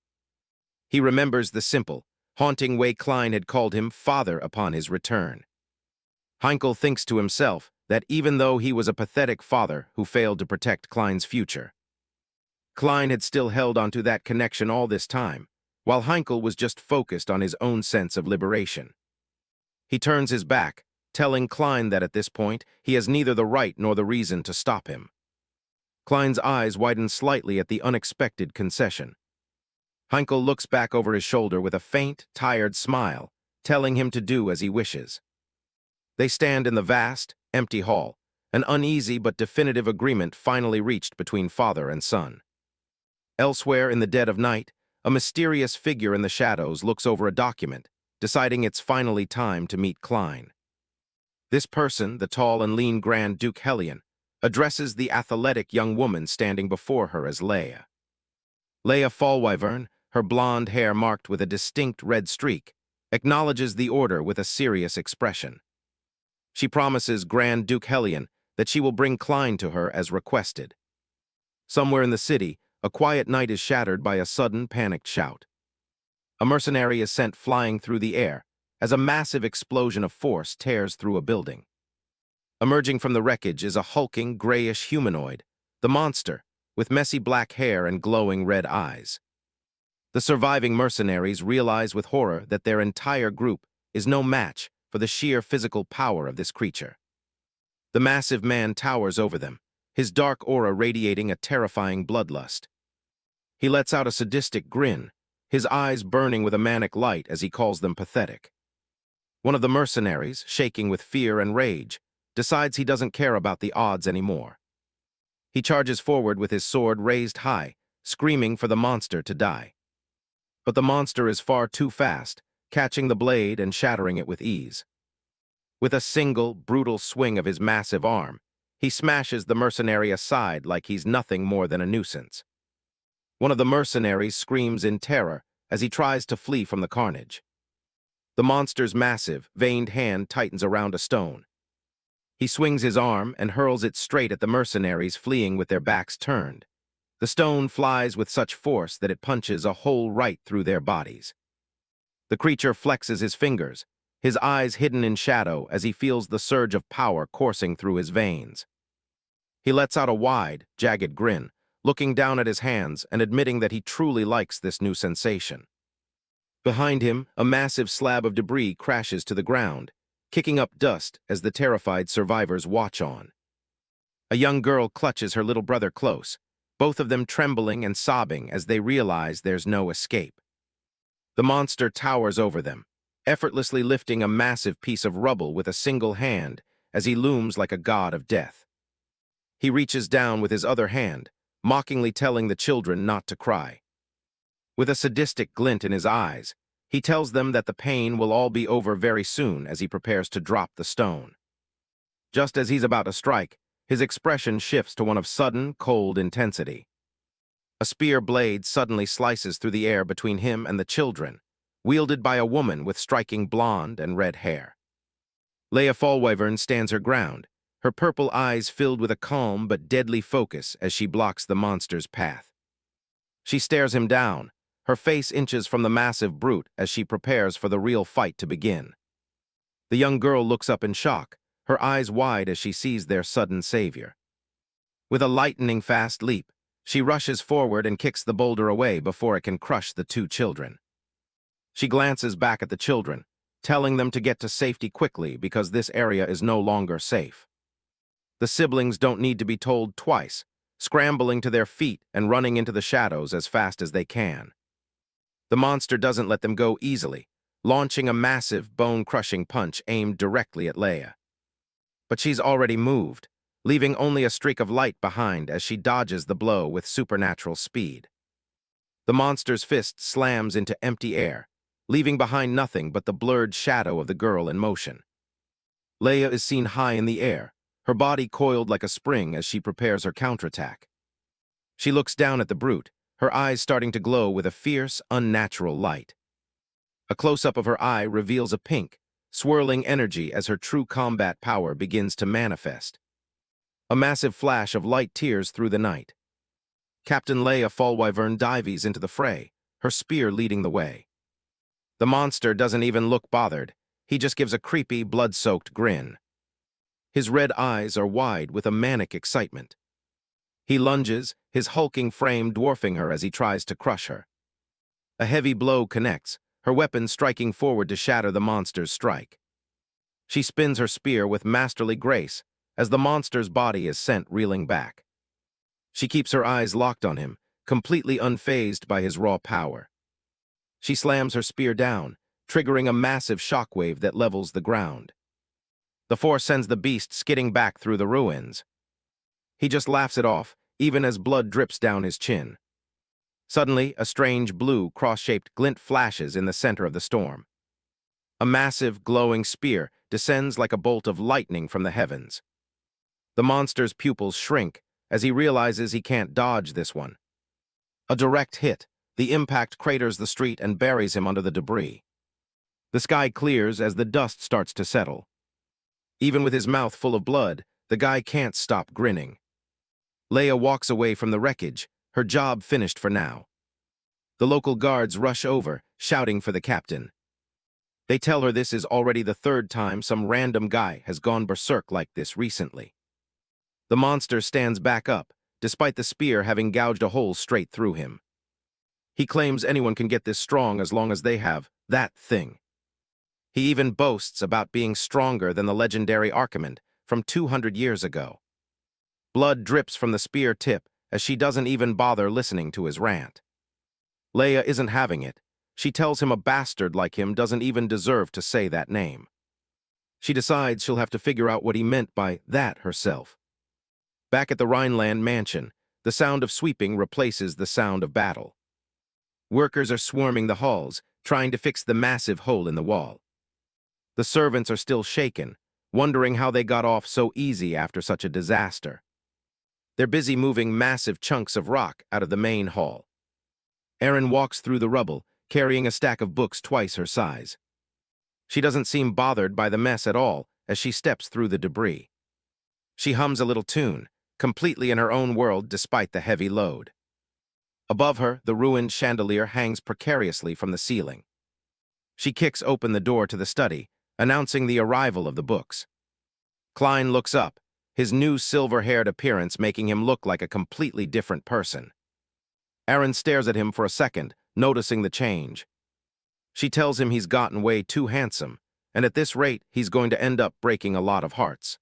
He remembers the simple, haunting way Klein had called him father upon his return. Heinkel thinks to himself that even though he was a pathetic father who failed to protect Klein's future, Klein had still held onto that connection all this time, while Heinkel was just focused on his own sense of liberation. He turns his back, telling Klein that at this point he has neither the right nor the reason to stop him. Klein's eyes widen slightly at the unexpected concession. Heinkel looks back over his shoulder with a faint, tired smile, telling him to do as he wishes. They stand in the vast, empty hall, an uneasy but definitive agreement finally reached between father and son. Elsewhere in the dead of night, a mysterious figure in the shadows looks over a document, deciding it's finally time to meet Klein. This person, the tall and lean Grand Duke Hellion, addresses the athletic young woman standing before her as Leia. Leia Fallwyvern, her blonde hair marked with a distinct red streak, acknowledges the order with a serious expression. She promises Grand Duke Hellion that she will bring Klein to her as requested. Somewhere in the city, a quiet night is shattered by a sudden, panicked shout. A mercenary is sent flying through the air as a massive explosion of force tears through a building. Emerging from the wreckage is a hulking, grayish humanoid, the monster, with messy black hair and glowing red eyes. The surviving mercenaries realize with horror that their entire group is no match for the sheer physical power of this creature. The massive man towers over them, his dark aura radiating a terrifying bloodlust. He lets out a sadistic grin, his eyes burning with a manic light as he calls them pathetic. One of the mercenaries, shaking with fear and rage, decides he doesn't care about the odds anymore. He charges forward with his sword raised high, screaming for the monster to die. But the monster is far too fast, catching the blade and shattering it with ease. With a single, brutal swing of his massive arm, he smashes the mercenary aside like he's nothing more than a nuisance. One of the mercenaries screams in terror as he tries to flee from the carnage. The monster's massive, veined hand tightens around a stone. He swings his arm and hurls it straight at the mercenaries fleeing with their backs turned. The stone flies with such force that it punches a hole right through their bodies. The creature flexes his fingers, his eyes hidden in shadow as he feels the surge of power coursing through his veins. He lets out a wide, jagged grin, looking down at his hands and admitting that he truly likes this new sensation. Behind him, a massive slab of debris crashes to the ground, kicking up dust as the terrified survivors watch on. A young girl clutches her little brother close, both of them trembling and sobbing as they realize there's no escape. The monster towers over them, effortlessly lifting a massive piece of rubble with a single hand as he looms like a god of death. He reaches down with his other hand, mockingly telling the children not to cry. With a sadistic glint in his eyes, he tells them that the pain will all be over very soon as he prepares to drop the stone. Just as he's about to strike, his expression shifts to one of sudden, cold intensity. A spear blade suddenly slices through the air between him and the children, wielded by a woman with striking blonde and red hair. Leia Fallwyvern stands her ground, her purple eyes filled with a calm but deadly focus as she blocks the monster's path. She stares him down, her face inches from the massive brute as she prepares for the real fight to begin. The young girl looks up in shock, her eyes wide as she sees their sudden savior. With a lightning-fast leap, she rushes forward and kicks the boulder away before it can crush the 2 children. She glances back at the children, telling them to get to safety quickly because this area is no longer safe. The siblings don't need to be told twice, scrambling to their feet and running into the shadows as fast as they can. The monster doesn't let them go easily, launching a massive, bone-crushing punch aimed directly at Leia. But she's already moved, leaving only a streak of light behind as she dodges the blow with supernatural speed. The monster's fist slams into empty air, leaving behind nothing but the blurred shadow of the girl in motion. Leia is seen high in the air, her body coiled like a spring as she prepares her counterattack. She looks down at the brute, her eyes starting to glow with a fierce, unnatural light. A close-up of her eye reveals a pink, swirling energy as her true combat power begins to manifest. A massive flash of light tears through the night. Captain Leia Fallwyvern dives into the fray, her spear leading the way. The monster doesn't even look bothered, he just gives a creepy, blood-soaked grin. His red eyes are wide with a manic excitement. He lunges, his hulking frame dwarfing her as he tries to crush her. A heavy blow connects, her weapon striking forward to shatter the monster's strike. She spins her spear with masterly grace as the monster's body is sent reeling back. She keeps her eyes locked on him, completely unfazed by his raw power. She slams her spear down, triggering a massive shockwave that levels the ground. The force sends the beast skidding back through the ruins. He just laughs it off, even as blood drips down his chin. Suddenly, a strange blue, cross-shaped glint flashes in the center of the storm. A massive, glowing spear descends like a bolt of lightning from the heavens. The monster's pupils shrink as he realizes he can't dodge this one. A direct hit, the impact craters the street and buries him under the debris. The sky clears as the dust starts to settle. Even with his mouth full of blood, the guy can't stop grinning. Leia walks away from the wreckage, her job finished for now. The local guards rush over, shouting for the captain. They tell her this is already the third time some random guy has gone berserk like this recently. The monster stands back up, despite the spear having gouged a hole straight through him. He claims anyone can get this strong as long as they have that thing. He even boasts about being stronger than the legendary Archimonde from 200 years ago. Blood drips from the spear tip as she doesn't even bother listening to his rant. Leia isn't having it. She tells him a bastard like him doesn't even deserve to say that name. She decides she'll have to figure out what he meant by that herself. Back at the Rhineland mansion, the sound of sweeping replaces the sound of battle. Workers are swarming the halls, trying to fix the massive hole in the wall. The servants are still shaken, wondering how they got off so easy after such a disaster. They're busy moving massive chunks of rock out of the main hall. Erin walks through the rubble, carrying a stack of books twice her size. She doesn't seem bothered by the mess at all as she steps through the debris. She hums a little tune, completely in her own world despite the heavy load. Above her, the ruined chandelier hangs precariously from the ceiling. She kicks open the door to the study, announcing the arrival of the books. Klein looks up, his new silver-haired appearance making him look like a completely different person. Erin stares at him for a second, noticing the change. She tells him he's gotten way too handsome, and at this rate, he's going to end up breaking a lot of hearts.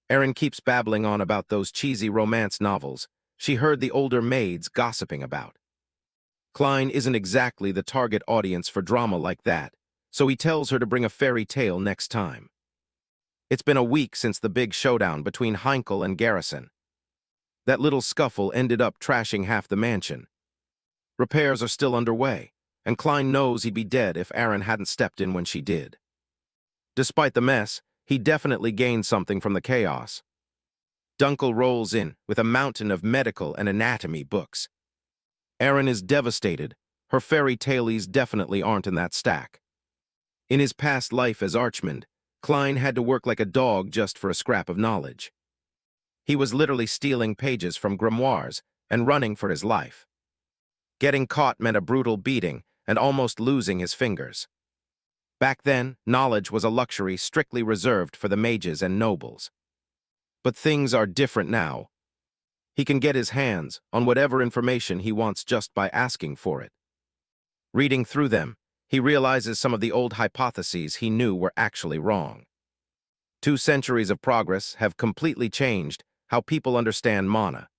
Erin keeps babbling on about those cheesy romance novels she heard the older maids gossiping about. Klein isn't exactly the target audience for drama like that, so he tells her to bring a fairy tale next time. It's been a week since the big showdown between Heinkel and Garrison. That little scuffle ended up trashing half the mansion. Repairs are still underway, and Klein knows he'd be dead if Erin hadn't stepped in when she did. Despite the mess, he definitely gained something from the chaos. Dunkel rolls in with a mountain of medical and anatomy books. Erin is devastated. Her fairy tales definitely aren't in that stack. In his past life as Archimonde, Klein had to work like a dog just for a scrap of knowledge. He was literally stealing pages from grimoires and running for his life. Getting caught meant a brutal beating and almost losing his fingers. Back then, knowledge was a luxury strictly reserved for the mages and nobles. But things are different now. He can get his hands on whatever information he wants just by asking for it. Reading through them, he realizes some of the old hypotheses he knew were actually wrong. 2 centuries of progress have completely changed how people understand mana.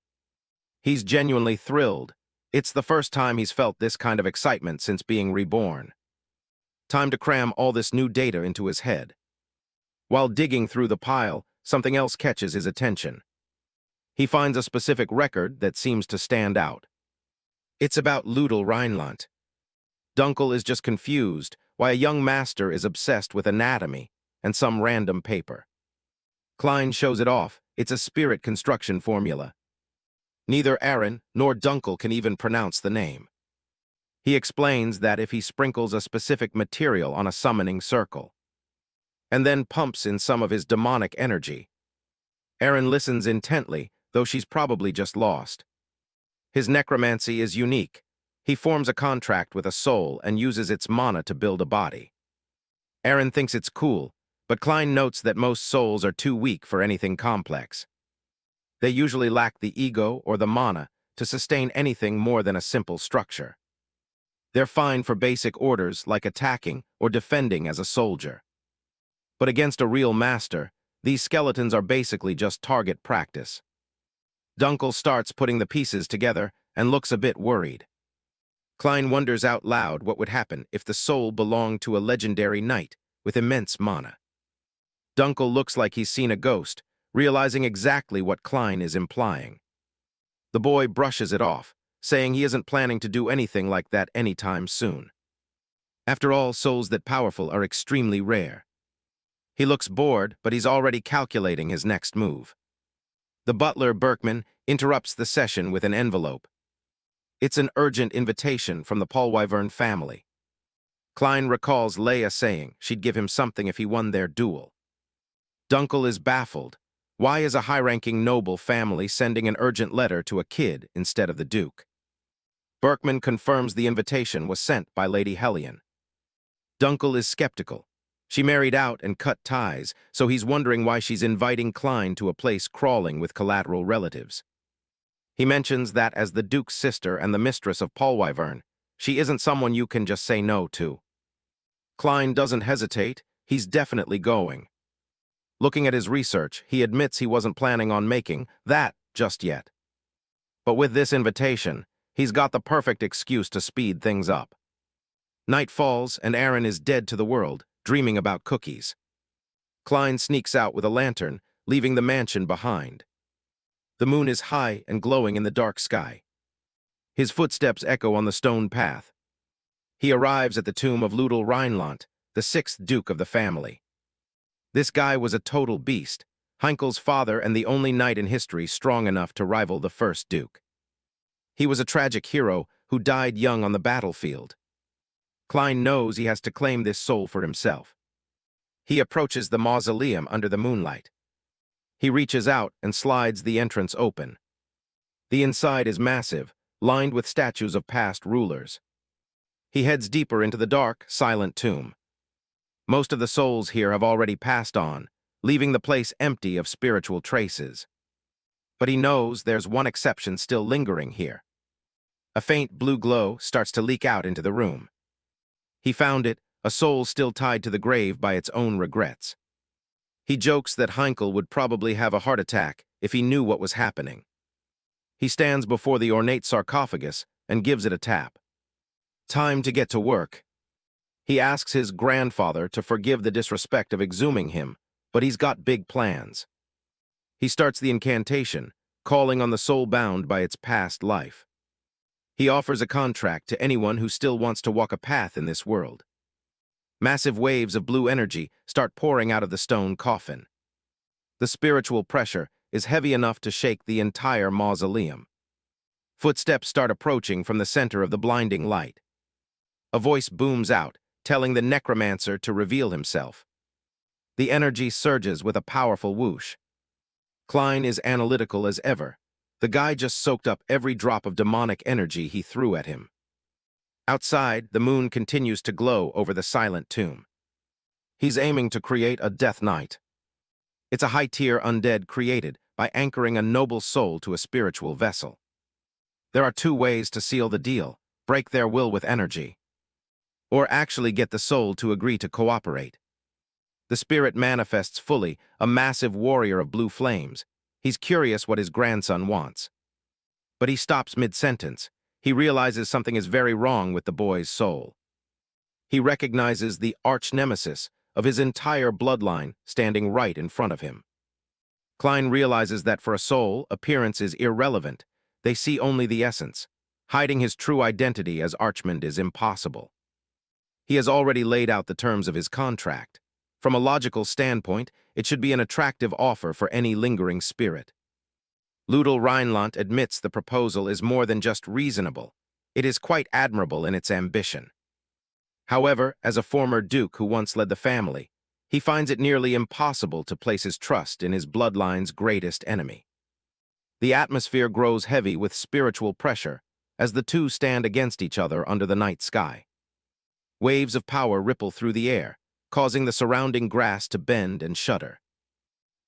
He's genuinely thrilled. It's the first time he's felt this kind of excitement since being reborn. Time to cram all this new data into his head. While digging through the pile, something else catches his attention. He finds a specific record that seems to stand out. It's about Berkel Rhineland. Dunkel is just confused why a young master is obsessed with anatomy and some random paper. Klein shows it off. It's a spirit construction formula. Neither Aaron nor Dunkel can even pronounce the name. He explains that if he sprinkles a specific material on a summoning circle, and then pumps in some of his demonic energy, Aaron listens intently, though she's probably just lost. His necromancy is unique. He forms a contract with a soul and uses its mana to build a body. Aaron thinks it's cool, but Klein notes that most souls are too weak for anything complex. They usually lack the ego or the mana to sustain anything more than a simple structure. They're fine for basic orders like attacking or defending as a soldier. But against a real master, these skeletons are basically just target practice. Dunkel starts putting the pieces together and looks a bit worried. Klein wonders out loud what would happen if the soul belonged to a legendary knight with immense mana. Dunkel looks like he's seen a ghost, realizing exactly what Klein is implying. The boy brushes it off, saying he isn't planning to do anything like that anytime soon. After all, souls that powerful are extremely rare. He looks bored, but he's already calculating his next move. The butler, Berkman, interrupts the session with an envelope. It's an urgent invitation from the Polwyvern family. Klein recalls Leia saying she'd give him something if he won their duel. Dunkel is baffled. Why is a high-ranking noble family sending an urgent letter to a kid instead of the Duke? Berkman confirms the invitation was sent by Lady Hellion. Dunkel is skeptical. She married out and cut ties, so he's wondering why she's inviting Klein to a place crawling with collateral relatives. He mentions that as the Duke's sister and the mistress of Polwyvern, she isn't someone you can just say no to. Klein doesn't hesitate. He's definitely going. Looking at his research, he admits he wasn't planning on making that just yet. But with this invitation, he's got the perfect excuse to speed things up. Night falls, and Aaron is dead to the world, dreaming about cookies. Klein sneaks out with a lantern, leaving the mansion behind. The moon is high and glowing in the dark sky. His footsteps echo on the stone path. He arrives at the tomb of Berkel Rhineland, the sixth duke of the family. This guy was a total beast, Heinkel's father and the only knight in history strong enough to rival the first duke. He was a tragic hero who died young on the battlefield. Klein knows he has to claim this soul for himself. He approaches the mausoleum under the moonlight. He reaches out and slides the entrance open. The inside is massive, lined with statues of past rulers. He heads deeper into the dark, silent tomb. Most of the souls here have already passed on, leaving the place empty of spiritual traces. But he knows there's one exception still lingering here. A faint blue glow starts to leak out into the room. He found it, a soul still tied to the grave by its own regrets. He jokes that Heinkel would probably have a heart attack if he knew what was happening. He stands before the ornate sarcophagus and gives it a tap. Time to get to work. He asks his grandfather to forgive the disrespect of exhuming him, but he's got big plans. He starts the incantation, calling on the soul bound by its past life. He offers a contract to anyone who still wants to walk a path in this world. Massive waves of blue energy start pouring out of the stone coffin. The spiritual pressure is heavy enough to shake the entire mausoleum. Footsteps start approaching from the center of the blinding light. A voice booms out, telling the Necromancer to reveal himself. The energy surges with a powerful whoosh. Klein is analytical as ever. The guy just soaked up every drop of demonic energy he threw at him. Outside, the moon continues to glow over the silent tomb. He's aiming to create a Death Knight. It's a high-tier undead created by anchoring a noble soul to a spiritual vessel. There are two ways to seal the deal: break their will with energy, or actually get the soul to agree to cooperate. The spirit manifests fully, a massive warrior of blue flames. He's curious what his grandson wants. But he stops mid-sentence. He realizes something is very wrong with the boy's soul. He recognizes the arch-nemesis of his entire bloodline standing right in front of him. Klein realizes that for a soul, appearance is irrelevant. They see only the essence. Hiding his true identity as Archimond is impossible. He has already laid out the terms of his contract. From a logical standpoint, It should be an attractive offer for any lingering spirit. Berkel Rhineland admits the proposal is more than just reasonable. It is quite admirable in its ambition. However, as a former duke who once led the family, he finds it nearly impossible to place his trust in his bloodline's greatest enemy. The atmosphere grows heavy with spiritual pressure as the two stand against each other under the night sky. Waves of power ripple through the air, causing the surrounding grass to bend and shudder.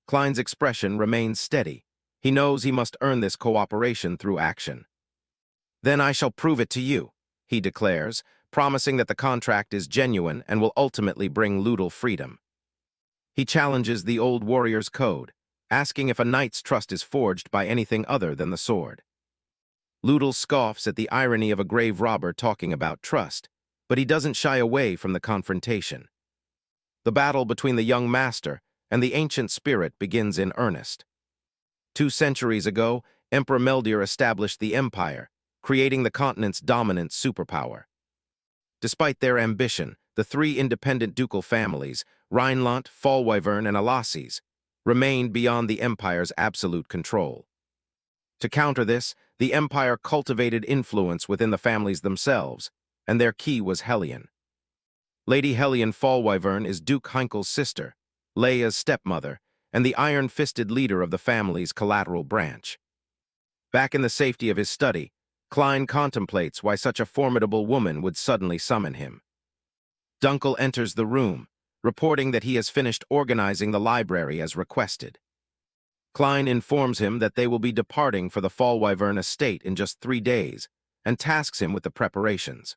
Klein's expression remains steady. He knows he must earn this cooperation through action. "Then I shall prove it to you," he declares, promising that the contract is genuine and will ultimately bring Berkel freedom. He challenges the old warrior's code, asking if a knight's trust is forged by anything other than the sword. Berkel scoffs at the irony of a grave robber talking about trust, but he doesn't shy away from the confrontation. The battle between the young master and the ancient spirit begins in earnest. 2 centuries ago, Emperor Meldir established the empire, creating the continent's dominant superpower. Despite their ambition, the 3 independent ducal families, Rhineland, Fallwyvern, and Alasses, remained beyond the empire's absolute control. To counter this, the empire cultivated influence within the families themselves, and their key was Hellion. Lady Hellion Fallwyvern is Duke Heinkel's sister, Leia's stepmother, and the iron-fisted leader of the family's collateral branch. Back in the safety of his study, Klein contemplates why such a formidable woman would suddenly summon him. Dunkel enters the room, reporting that he has finished organizing the library as requested. Klein informs him that they will be departing for the Fallwyvern estate in just 3 days, and tasks him with the preparations.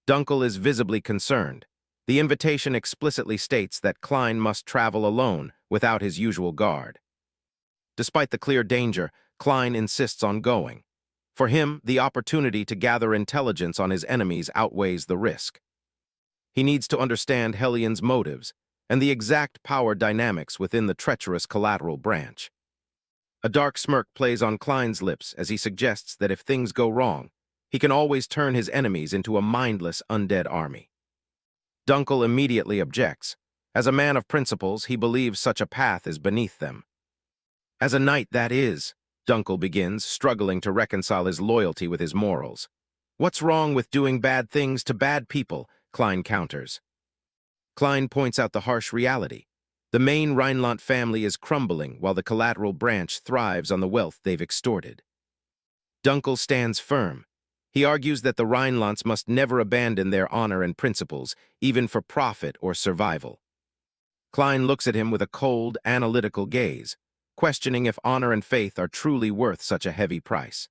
Dunkel is visibly concerned. The invitation explicitly states that Klein must travel alone without his usual guard. Despite the clear danger, Klein insists on going. For him, the opportunity to gather intelligence on his enemies outweighs the risk. He needs to understand Hellion's motives and the exact power dynamics within the treacherous collateral branch. A dark smirk plays on Klein's lips as he suggests that if things go wrong, he can always turn his enemies into a mindless undead army. Dunkel immediately objects. As a man of principles, he believes such a path is beneath them. "As a knight, that is," Dunkel begins, struggling to reconcile his loyalty with his morals. "What's wrong with doing bad things to bad people?" Klein counters. Klein points out the harsh reality. The main Rhineland family is crumbling while the collateral branch thrives on the wealth they've extorted. Dunkel stands firm. He argues that the Rhinelands must never abandon their honor and principles, even for profit or survival. Klein looks at him with a cold, analytical gaze, questioning if honor and faith are truly worth such a heavy price.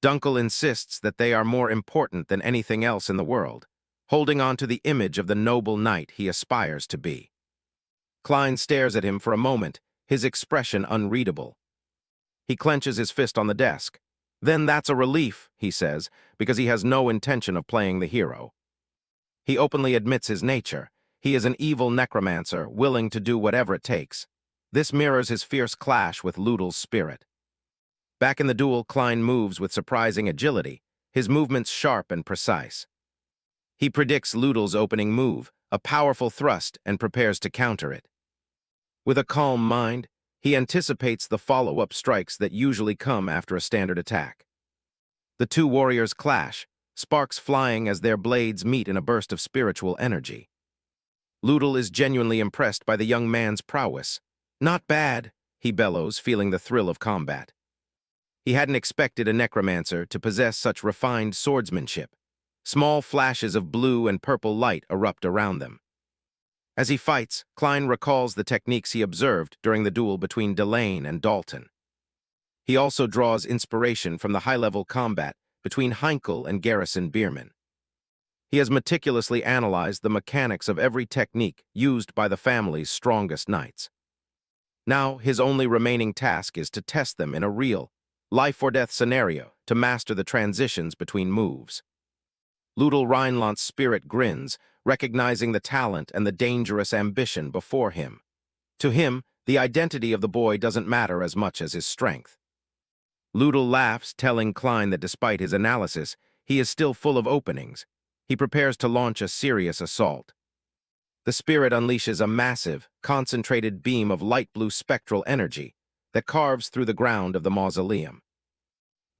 Dunkel insists that they are more important than anything else in the world, holding on to the image of the noble knight he aspires to be. Klein stares at him for a moment, his expression unreadable. He clenches his fist on the desk. "Then that's a relief," he says, because he has no intention of playing the hero. He openly admits his nature. He is an evil necromancer, willing to do whatever it takes. This mirrors his fierce clash with Berkel's spirit. Back in the duel, Klein moves with surprising agility, his movements sharp and precise. He predicts Berkel's opening move, a powerful thrust, and prepares to counter it. With a calm mind, he anticipates the follow-up strikes that usually come after a standard attack. The 2 warriors clash, sparks flying as their blades meet in a burst of spiritual energy. Berkel is genuinely impressed by the young man's prowess. "Not bad," he bellows, feeling the thrill of combat. He hadn't expected a necromancer to possess such refined swordsmanship. Small flashes of blue and purple light erupt around them. As he fights, Klein recalls the techniques he observed during the duel between Delane and Dalton. He also draws inspiration from the high-level combat between Heinkel and Garrison Bierman. He has meticulously analyzed the mechanics of every technique used by the family's strongest knights. Now, his only remaining task is to test them in a real, life-or-death scenario to master the transitions between moves. Berkel Rhineland's spirit grins, recognizing the talent and the dangerous ambition before him. To him, the identity of the boy doesn't matter as much as his strength. Berkel laughs, telling Klein that despite his analysis, he is still full of openings. He prepares to launch a serious assault. The spirit unleashes a massive, concentrated beam of light blue spectral energy that carves through the ground of the mausoleum.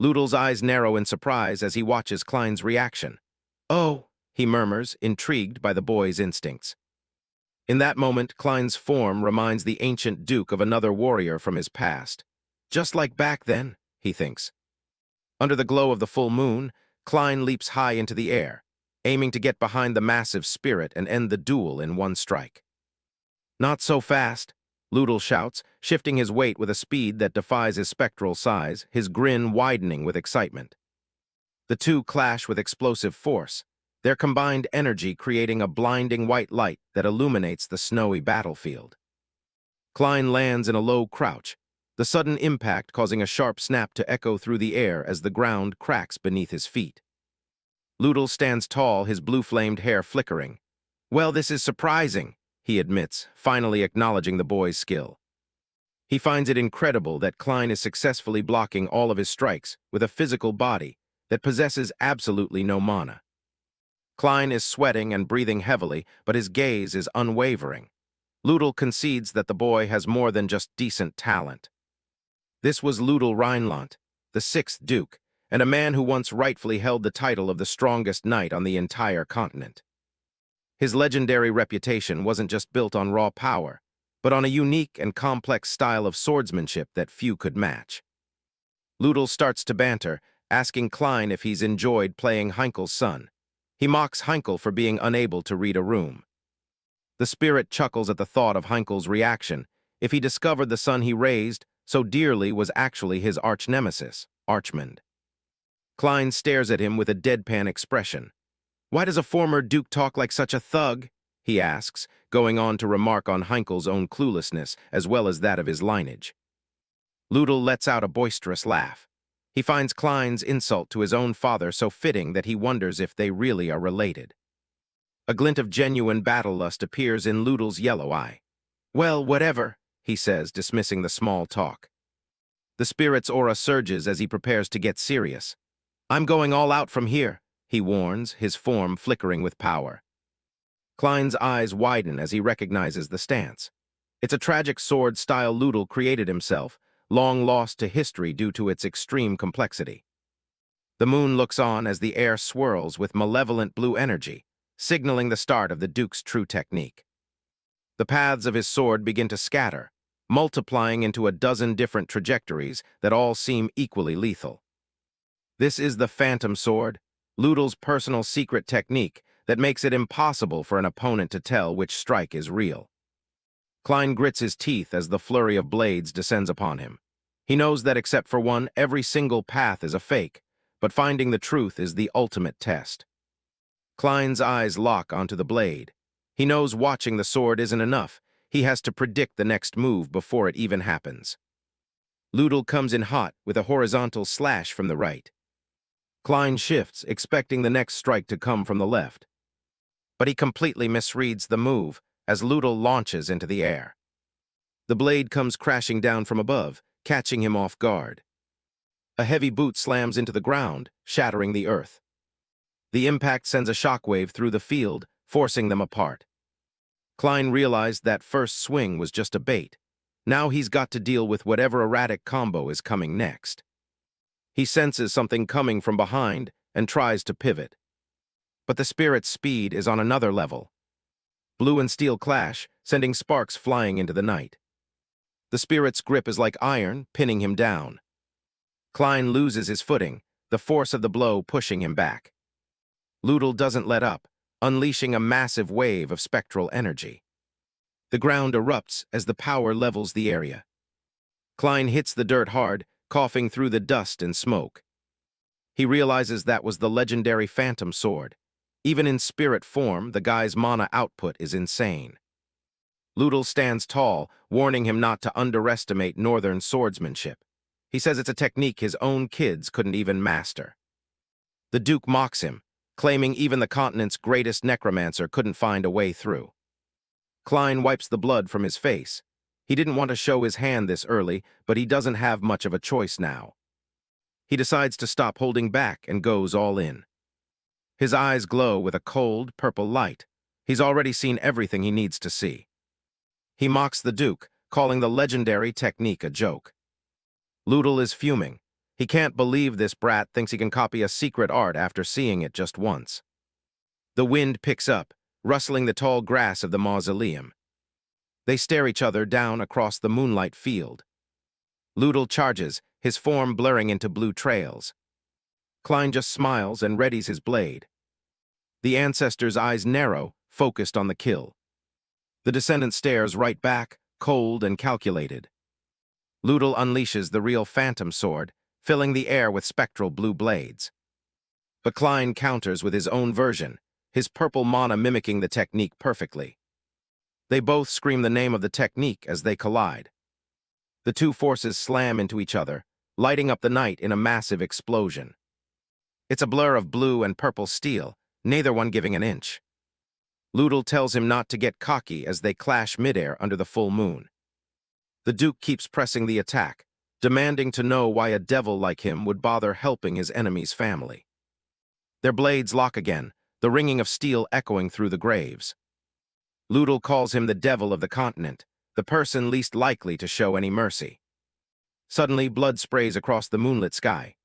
Loodle's eyes narrow in surprise as he watches Klein's reaction. "Oh," he murmurs, intrigued by the boy's instincts. In that moment, Klein's form reminds the ancient duke of another warrior from his past. Just like back then, he thinks. Under the glow of the full moon, Klein leaps high into the air, aiming to get behind the massive spirit and end the duel in one strike. "Not so fast," Loodle shouts, shifting his weight with a speed that defies his spectral size, his grin widening with excitement. The two clash with explosive force, their combined energy creating a blinding white light that illuminates the snowy battlefield. Klein lands in a low crouch, the sudden impact causing a sharp snap to echo through the air as the ground cracks beneath his feet. Loodle stands tall, his blue-flamed hair flickering. "Well, this is surprising," he admits, finally acknowledging the boy's skill. He finds it incredible that Klein is successfully blocking all of his strikes with a physical body that possesses absolutely no mana. Klein is sweating and breathing heavily, but his gaze is unwavering. Loodle concedes that the boy has more than just decent talent. This was Berkel Rhineland, the 6th Duke, and a man who once rightfully held the title of the strongest knight on the entire continent. His legendary reputation wasn't just built on raw power, but on a unique and complex style of swordsmanship that few could match. Loodle starts to banter, asking Klein if he's enjoyed playing Heinkel's son. He mocks Heinkel for being unable to read a room. The spirit chuckles at the thought of Heinkel's reaction if he discovered the son he raised so dearly was actually his arch-nemesis, Archimonde. Klein stares at him with a deadpan expression. "Why does a former duke talk like such a thug?" he asks, going on to remark on Heinkel's own cluelessness as well as that of his lineage. Loodle lets out a boisterous laugh. He finds Klein's insult to his own father so fitting that he wonders if they really are related. A glint of genuine battle lust appears in Loodle's yellow eye. "Well, whatever," he says, dismissing the small talk. The spirit's aura surges as he prepares to get serious. "I'm going all out from here," he warns, his form flickering with power. Klein's eyes widen as he recognizes the stance. It's a tragic sword style Loodle created himself, long lost to history due to its extreme complexity. The moon looks on as the air swirls with malevolent blue energy, signaling the start of the Duke's true technique. The paths of his sword begin to scatter, multiplying into a dozen different trajectories that all seem equally lethal. This is the Phantom Sword, Loodle's personal secret technique that makes it impossible for an opponent to tell which strike is real. Klein grits his teeth as the flurry of blades descends upon him. He knows that except for one, every single path is a fake, but finding the truth is the ultimate test. Klein's eyes lock onto the blade. He knows watching the sword isn't enough. He has to predict the next move before it even happens. Loodle comes in hot with a horizontal slash from the right. Klein shifts, expecting the next strike to come from the left. But he completely misreads the move as Loodle launches into the air. The blade comes crashing down from above, catching him off guard. A heavy boot slams into the ground, shattering the earth. The impact sends a shockwave through the field, forcing them apart. Klein realized that first swing was just a bait. Now he's got to deal with whatever erratic combo is coming next. He senses something coming from behind and tries to pivot. But the spirit's speed is on another level. Blue and steel clash, sending sparks flying into the night. The spirit's grip is like iron, pinning him down. Klein loses his footing, the force of the blow pushing him back. Loodle doesn't let up, unleashing a massive wave of spectral energy. The ground erupts as the power levels the area. Klein hits the dirt hard, coughing through the dust and smoke. He realizes that was the legendary Phantom Sword. Even in spirit form, the guy's mana output is insane. Loodle stands tall, warning him not to underestimate northern swordsmanship. He says it's a technique his own kids couldn't even master. The Duke mocks him, claiming even the continent's greatest necromancer couldn't find a way through. Klein wipes the blood from his face. He didn't want to show his hand this early, but he doesn't have much of a choice now. He decides to stop holding back and goes all in. His eyes glow with a cold, purple light, He's already seen everything he needs to see. He mocks the Duke, calling the legendary technique a joke. Ludel is fuming. He can't believe this brat thinks he can copy a secret art after seeing it just once. The wind picks up, rustling the tall grass of the mausoleum. They stare each other down across the moonlight field. Ludel charges, his form blurring into blue trails. Klein just smiles and readies his blade. The ancestor's eyes narrow, focused on the kill. The descendant stares right back, cold and calculated. Ludel unleashes the real phantom sword, filling the air with spectral blue blades. But Klein counters with his own version, his purple mana mimicking the technique perfectly. They both scream the name of the technique as they collide. The two forces slam into each other, lighting up the night in a massive explosion. It's a blur of blue and purple steel, neither one giving an inch. Ludel tells him not to get cocky as they clash midair under the full moon. The Duke keeps pressing the attack, demanding to know why a devil like him would bother helping his enemy's family. Their blades lock again, the ringing of steel echoing through the graves. Ludel calls him the devil of the continent, the person least likely to show any mercy. Suddenly, blood sprays across the moonlit sky.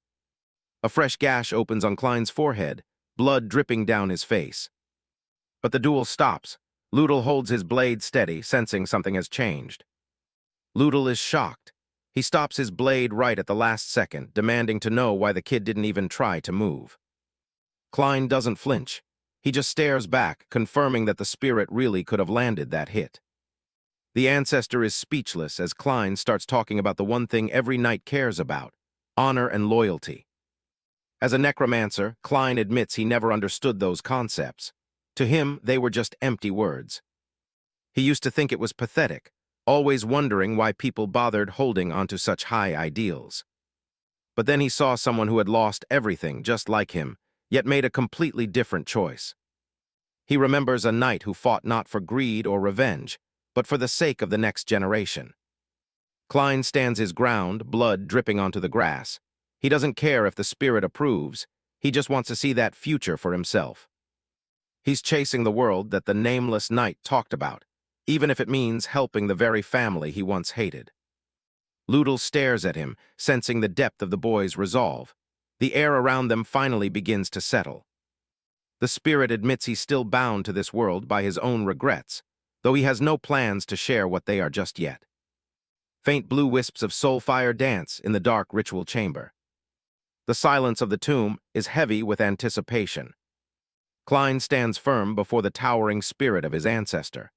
A fresh gash opens on Klein's forehead, blood dripping down his face. But the duel stops. Ludel holds his blade steady, sensing something has changed. Ludel is shocked. He stops his blade right at the last second, demanding to know why the kid didn't even try to move. Klein doesn't flinch. He just stares back, confirming that the spirit really could have landed that hit. The ancestor is speechless as Klein starts talking about the one thing every knight cares about: honor and loyalty. As a necromancer, Klein admits he never understood those concepts. To him, they were just empty words. He used to think it was pathetic, always wondering why people bothered holding onto such high ideals. But then he saw someone who had lost everything just like him, yet made a completely different choice. He remembers a knight who fought not for greed or revenge, but for the sake of the next generation. Klein stands his ground, blood dripping onto the grass. He doesn't care if the spirit approves, he just wants to see that future for himself. He's chasing the world that the nameless knight talked about, even if it means helping the very family he once hated. Ludel stares at him, sensing the depth of the boy's resolve. The air around them finally begins to settle. The spirit admits he's still bound to this world by his own regrets, though he has no plans to share what they are just yet. Faint blue wisps of soul fire dance in the dark ritual chamber. The silence of the tomb is heavy with anticipation. Klein stands firm before the towering spirit of his ancestor.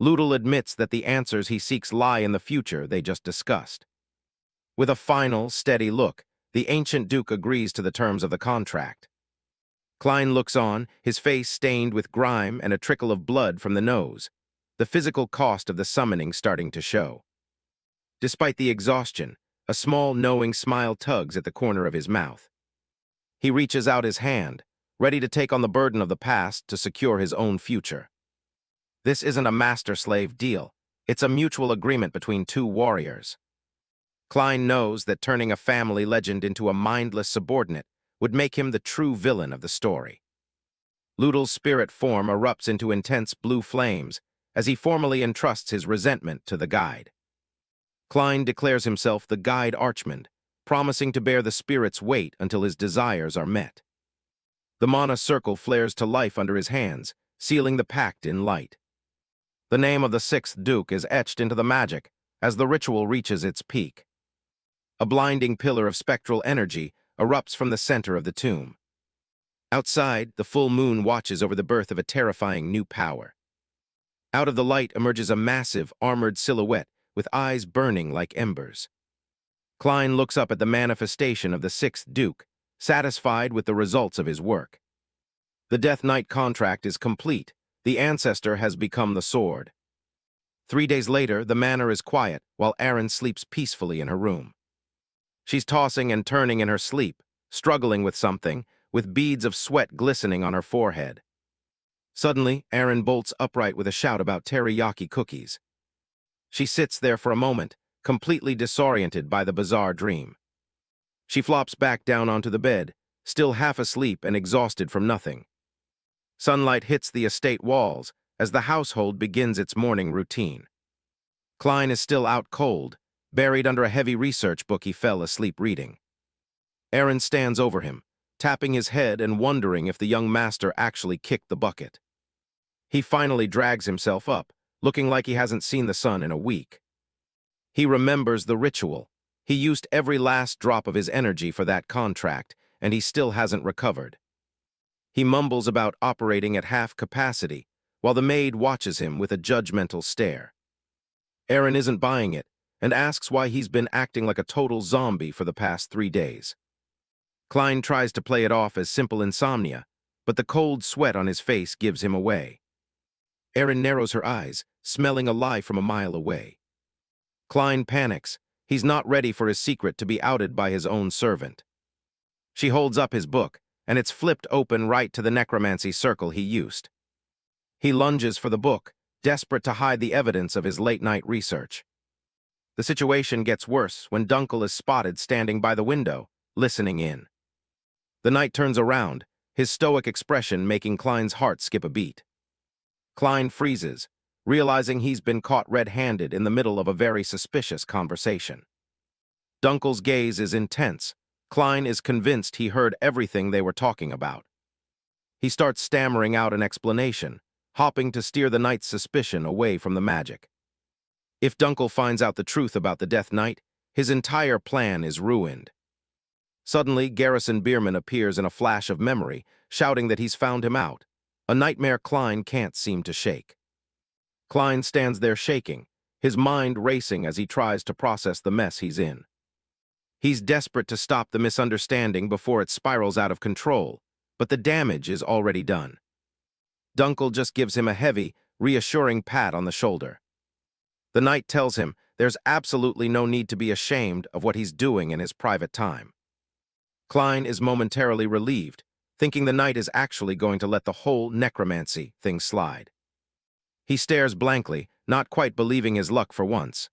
Ludel admits that the answers he seeks lie in the future they just discussed. With a final, steady look, the ancient Duke agrees to the terms of the contract. Klein looks on, his face stained with grime and a trickle of blood from the nose, the physical cost of the summoning starting to show. Despite the exhaustion, a small, knowing smile tugs at the corner of his mouth. He reaches out his hand, ready to take on the burden of the past to secure his own future. This isn't a master-slave deal. It's a mutual agreement between two warriors. Klein knows that turning a family legend into a mindless subordinate would make him the true villain of the story. Ludel's spirit form erupts into intense blue flames as he formally entrusts his resentment to the guide. Klein declares himself the guide Archimonde, promising to bear the spirit's weight until his desires are met. The mana circle flares to life under his hands, sealing the pact in light. The name of the sixth Duke is etched into the magic as the ritual reaches its peak. A blinding pillar of spectral energy erupts from the center of the tomb. Outside, the full moon watches over the birth of a terrifying new power. Out of the light emerges a massive, armored silhouette with eyes burning like embers. Klein looks up at the manifestation of the sixth Duke, satisfied with the results of his work. The Death Knight contract is complete. The ancestor has become the sword. 3 days later, the manor is quiet while Erin sleeps peacefully in her room. She's tossing and turning in her sleep, struggling with something, with beads of sweat glistening on her forehead. Suddenly, Erin bolts upright with a shout about teriyaki cookies. She sits there for a moment, completely disoriented by the bizarre dream. She flops back down onto the bed, still half asleep and exhausted from nothing. Sunlight hits the estate walls, as the household begins its morning routine. Klein is still out cold, buried under a heavy research book he fell asleep reading. Aaron stands over him, tapping his head and wondering if the young master actually kicked the bucket. He finally drags himself up, looking like he hasn't seen the sun in a week. He remembers the ritual. He used every last drop of his energy for that contract, and he still hasn't recovered. He mumbles about operating at half capacity, while the maid watches him with a judgmental stare. Aaron isn't buying it, and asks why he's been acting like a total zombie for the past 3 days. Klein tries to play it off as simple insomnia, but the cold sweat on his face gives him away. Aaron narrows her eyes, smelling a lie from a mile away. Klein panics. He's not ready for his secret to be outed by his own servant. She holds up his book, and it's flipped open right to the necromancy circle he used. He lunges for the book, desperate to hide the evidence of his late-night research. The situation gets worse when Dunkel is spotted standing by the window, listening in. The knight turns around, his stoic expression making Klein's heart skip a beat. Klein freezes, realizing he's been caught red-handed in the middle of a very suspicious conversation. Dunkel's gaze is intense. Klein is convinced he heard everything they were talking about. He starts stammering out an explanation, hopping to steer the knight's suspicion away from the magic. If Dunkel finds out the truth about the Death Knight, his entire plan is ruined. Suddenly, Garrison Bierman appears in a flash of memory, shouting that he's found him out, a nightmare Klein can't seem to shake. Klein stands there shaking, his mind racing as he tries to process the mess he's in. He's desperate to stop the misunderstanding before it spirals out of control, but the damage is already done. Dunkel just gives him a heavy, reassuring pat on the shoulder. The knight tells him there's absolutely no need to be ashamed of what he's doing in his private time. Klein is momentarily relieved, thinking the knight is actually going to let the whole necromancy thing slide. He stares blankly, not quite believing his luck for once.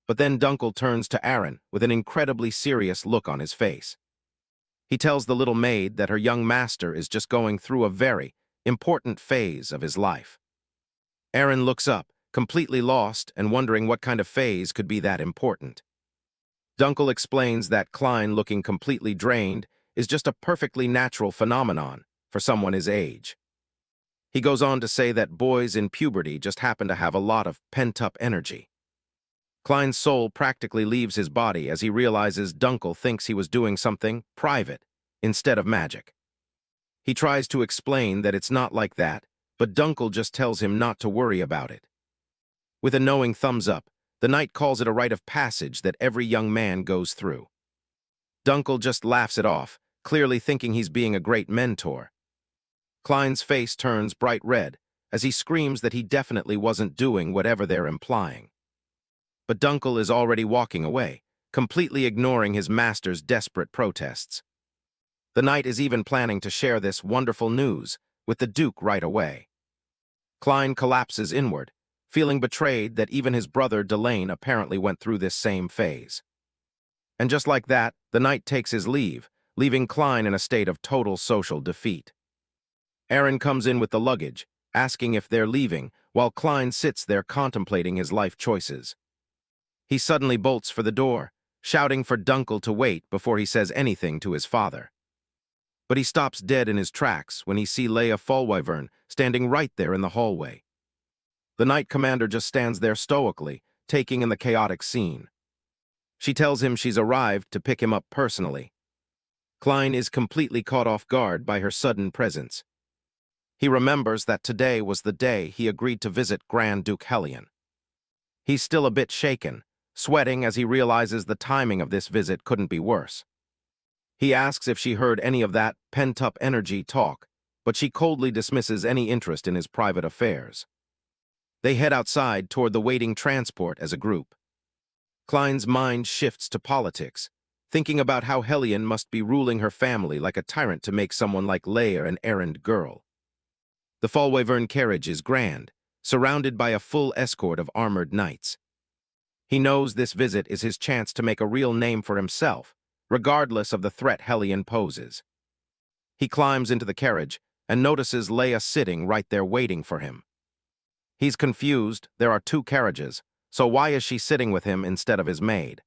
But then Dunkel turns to Aaron with an incredibly serious look on his face. He tells the little maid that her young master is just going through a very important phase of his life. Aaron looks up, completely lost and wondering what kind of phase could be that important. Dunkel explains that Klein looking completely drained is just a perfectly natural phenomenon for someone his age. He goes on to say that boys in puberty just happen to have a lot of pent-up energy. Klein's soul practically leaves his body as he realizes Dunkel thinks he was doing something private instead of magic. He tries to explain that it's not like that, but Dunkel just tells him not to worry about it. With a knowing thumbs up, the knight calls it a rite of passage that every young man goes through. Dunkel just laughs it off, clearly thinking he's being a great mentor. Klein's face turns bright red as he screams that he definitely wasn't doing whatever they're implying. But Dunkel is already walking away, completely ignoring his master's desperate protests. The knight is even planning to share this wonderful news with the Duke right away. Klein collapses inward, feeling betrayed that even his brother Delane apparently went through this same phase. And just like that, the knight takes his leave, leaving Klein in a state of total social defeat. Aaron comes in with the luggage, asking if they're leaving, while Klein sits there contemplating his life choices. He suddenly bolts for the door, shouting for Dunkel to wait before he says anything to his father. But he stops dead in his tracks when he sees Leia Fallwyvern standing right there in the hallway. The Knight Commander just stands there stoically, taking in the chaotic scene. She tells him she's arrived to pick him up personally. Klein is completely caught off guard by her sudden presence. He remembers that today was the day he agreed to visit Grand Duke Hellion. He's still a bit shaken, sweating as he realizes the timing of this visit couldn't be worse. He asks if she heard any of that pent-up energy talk, but she coldly dismisses any interest in his private affairs. They head outside toward the waiting transport as a group. Klein's mind shifts to politics, thinking about how Hellion must be ruling her family like a tyrant to make someone like Leia an errand girl. The Fallwyvern carriage is grand, surrounded by a full escort of armored knights. He knows this visit is his chance to make a real name for himself, regardless of the threat Hellion poses. He climbs into the carriage and notices Leia sitting right there waiting for him. He's confused. There are two carriages, so why is she sitting with him instead of his maid?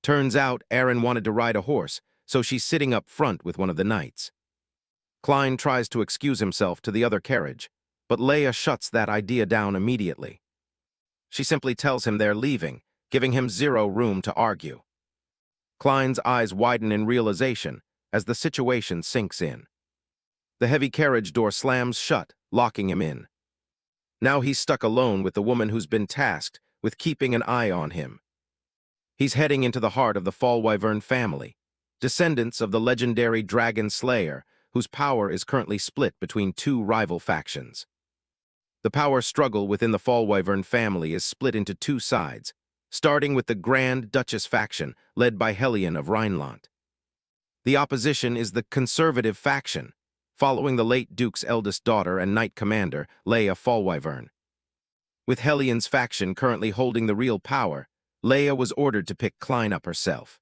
Turns out Aaron wanted to ride a horse, so she's sitting up front with one of the knights. Klein tries to excuse himself to the other carriage, but Leia shuts that idea down immediately. She simply tells him they're leaving, giving him zero room to argue. Klein's eyes widen in realization as the situation sinks in. The heavy carriage door slams shut, locking him in. Now he's stuck alone with the woman who's been tasked with keeping an eye on him. He's heading into the heart of the Fallwyvern family, descendants of the legendary Dragon Slayer, whose power is currently split between two rival factions. The power struggle within the Fallwyvern family is split into two sides, starting with the Grand Duchess faction led by Hellion of Rhineland. The opposition is the conservative faction, following the late Duke's eldest daughter and Knight Commander, Leia Fallwyvern. With Hellion's faction currently holding the real power, Leia was ordered to pick Klein up herself.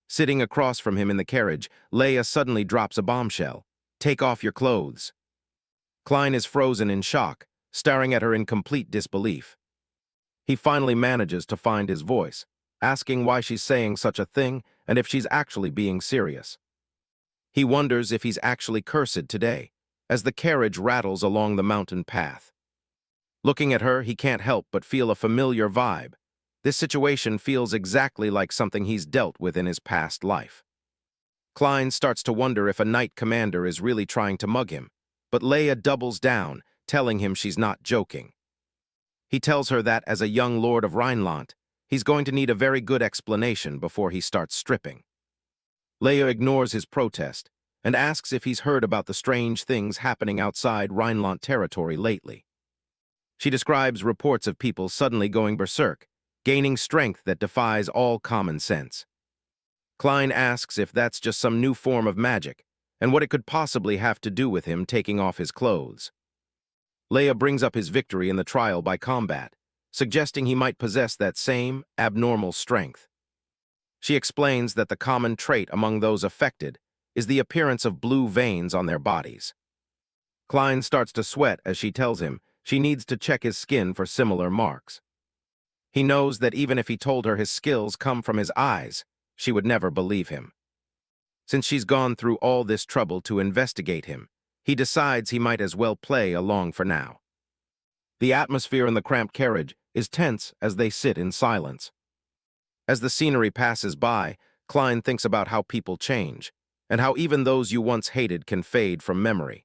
Sitting across from him in the carriage, Leia suddenly drops a bombshell. "Take off your clothes." Klein is frozen in shock, staring at her in complete disbelief. He finally manages to find his voice, asking why she's saying such a thing and if she's actually being serious. He wonders if he's actually cursed today, as the carriage rattles along the mountain path. Looking at her, he can't help but feel a familiar vibe. This situation feels exactly like something he's dealt with in his past life. Klein starts to wonder if a Knight Commander is really trying to mug him, but Leia doubles down, telling him she's not joking. He tells her that as a young Lord of Rhineland, he's going to need a very good explanation before he starts stripping. Leia ignores his protest and asks if he's heard about the strange things happening outside Rhineland territory lately. She describes reports of people suddenly going berserk, gaining strength that defies all common sense. Klein asks if that's just some new form of magic, and what it could possibly have to do with him taking off his clothes. Leia brings up his victory in the trial by combat, suggesting he might possess that same abnormal strength. She explains that the common trait among those affected is the appearance of blue veins on their bodies. Klein starts to sweat as she tells him she needs to check his skin for similar marks. He knows that even if he told her his skills come from his eyes, she would never believe him. Since she's gone through all this trouble to investigate him, he decides he might as well play along for now. The atmosphere in the cramped carriage is tense as they sit in silence. As the scenery passes by, Klein thinks about how people change, and how even those you once hated can fade from memory.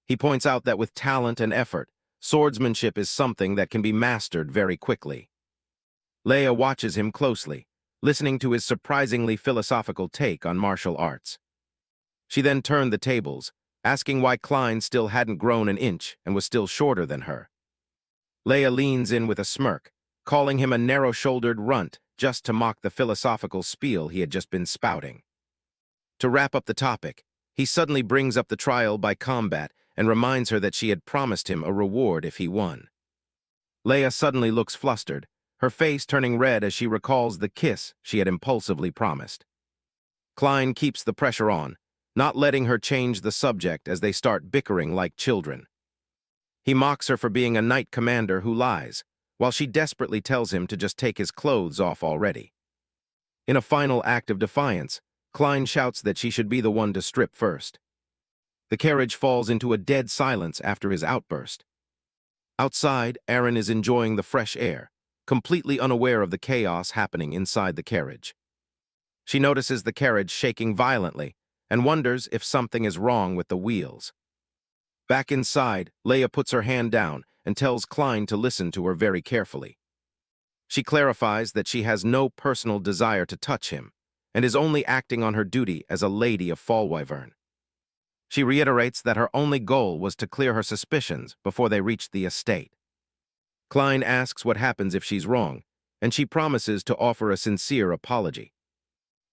He points out that with talent and effort, swordsmanship is something that can be mastered very quickly. Leia watches him closely, listening to his surprisingly philosophical take on martial arts. She then turned the tables, asking why Klein still hadn't grown an inch and was still shorter than her. Leia leans in with a smirk, calling him a narrow-shouldered runt just to mock the philosophical spiel he had just been spouting. To wrap up the topic, he suddenly brings up the trial by combat and reminds her that she had promised him a reward if he won. Leia suddenly looks flustered, her face turning red as she recalls the kiss she had impulsively promised. Klein keeps the pressure on, not letting her change the subject as they start bickering like children. He mocks her for being a Knight Commander who lies, while she desperately tells him to just take his clothes off already. In a final act of defiance, Klein shouts that she should be the one to strip first. The carriage falls into a dead silence after his outburst. Outside, Aaron is enjoying the fresh air, completely unaware of the chaos happening inside the carriage. She notices the carriage shaking violently and wonders if something is wrong with the wheels. Back inside, Leia puts her hand down and tells Klein to listen to her very carefully. She clarifies that she has no personal desire to touch him and is only acting on her duty as a lady of Fallwyvern. She reiterates that her only goal was to clear her suspicions before they reached the estate. Klein asks what happens if she's wrong, and she promises to offer a sincere apology.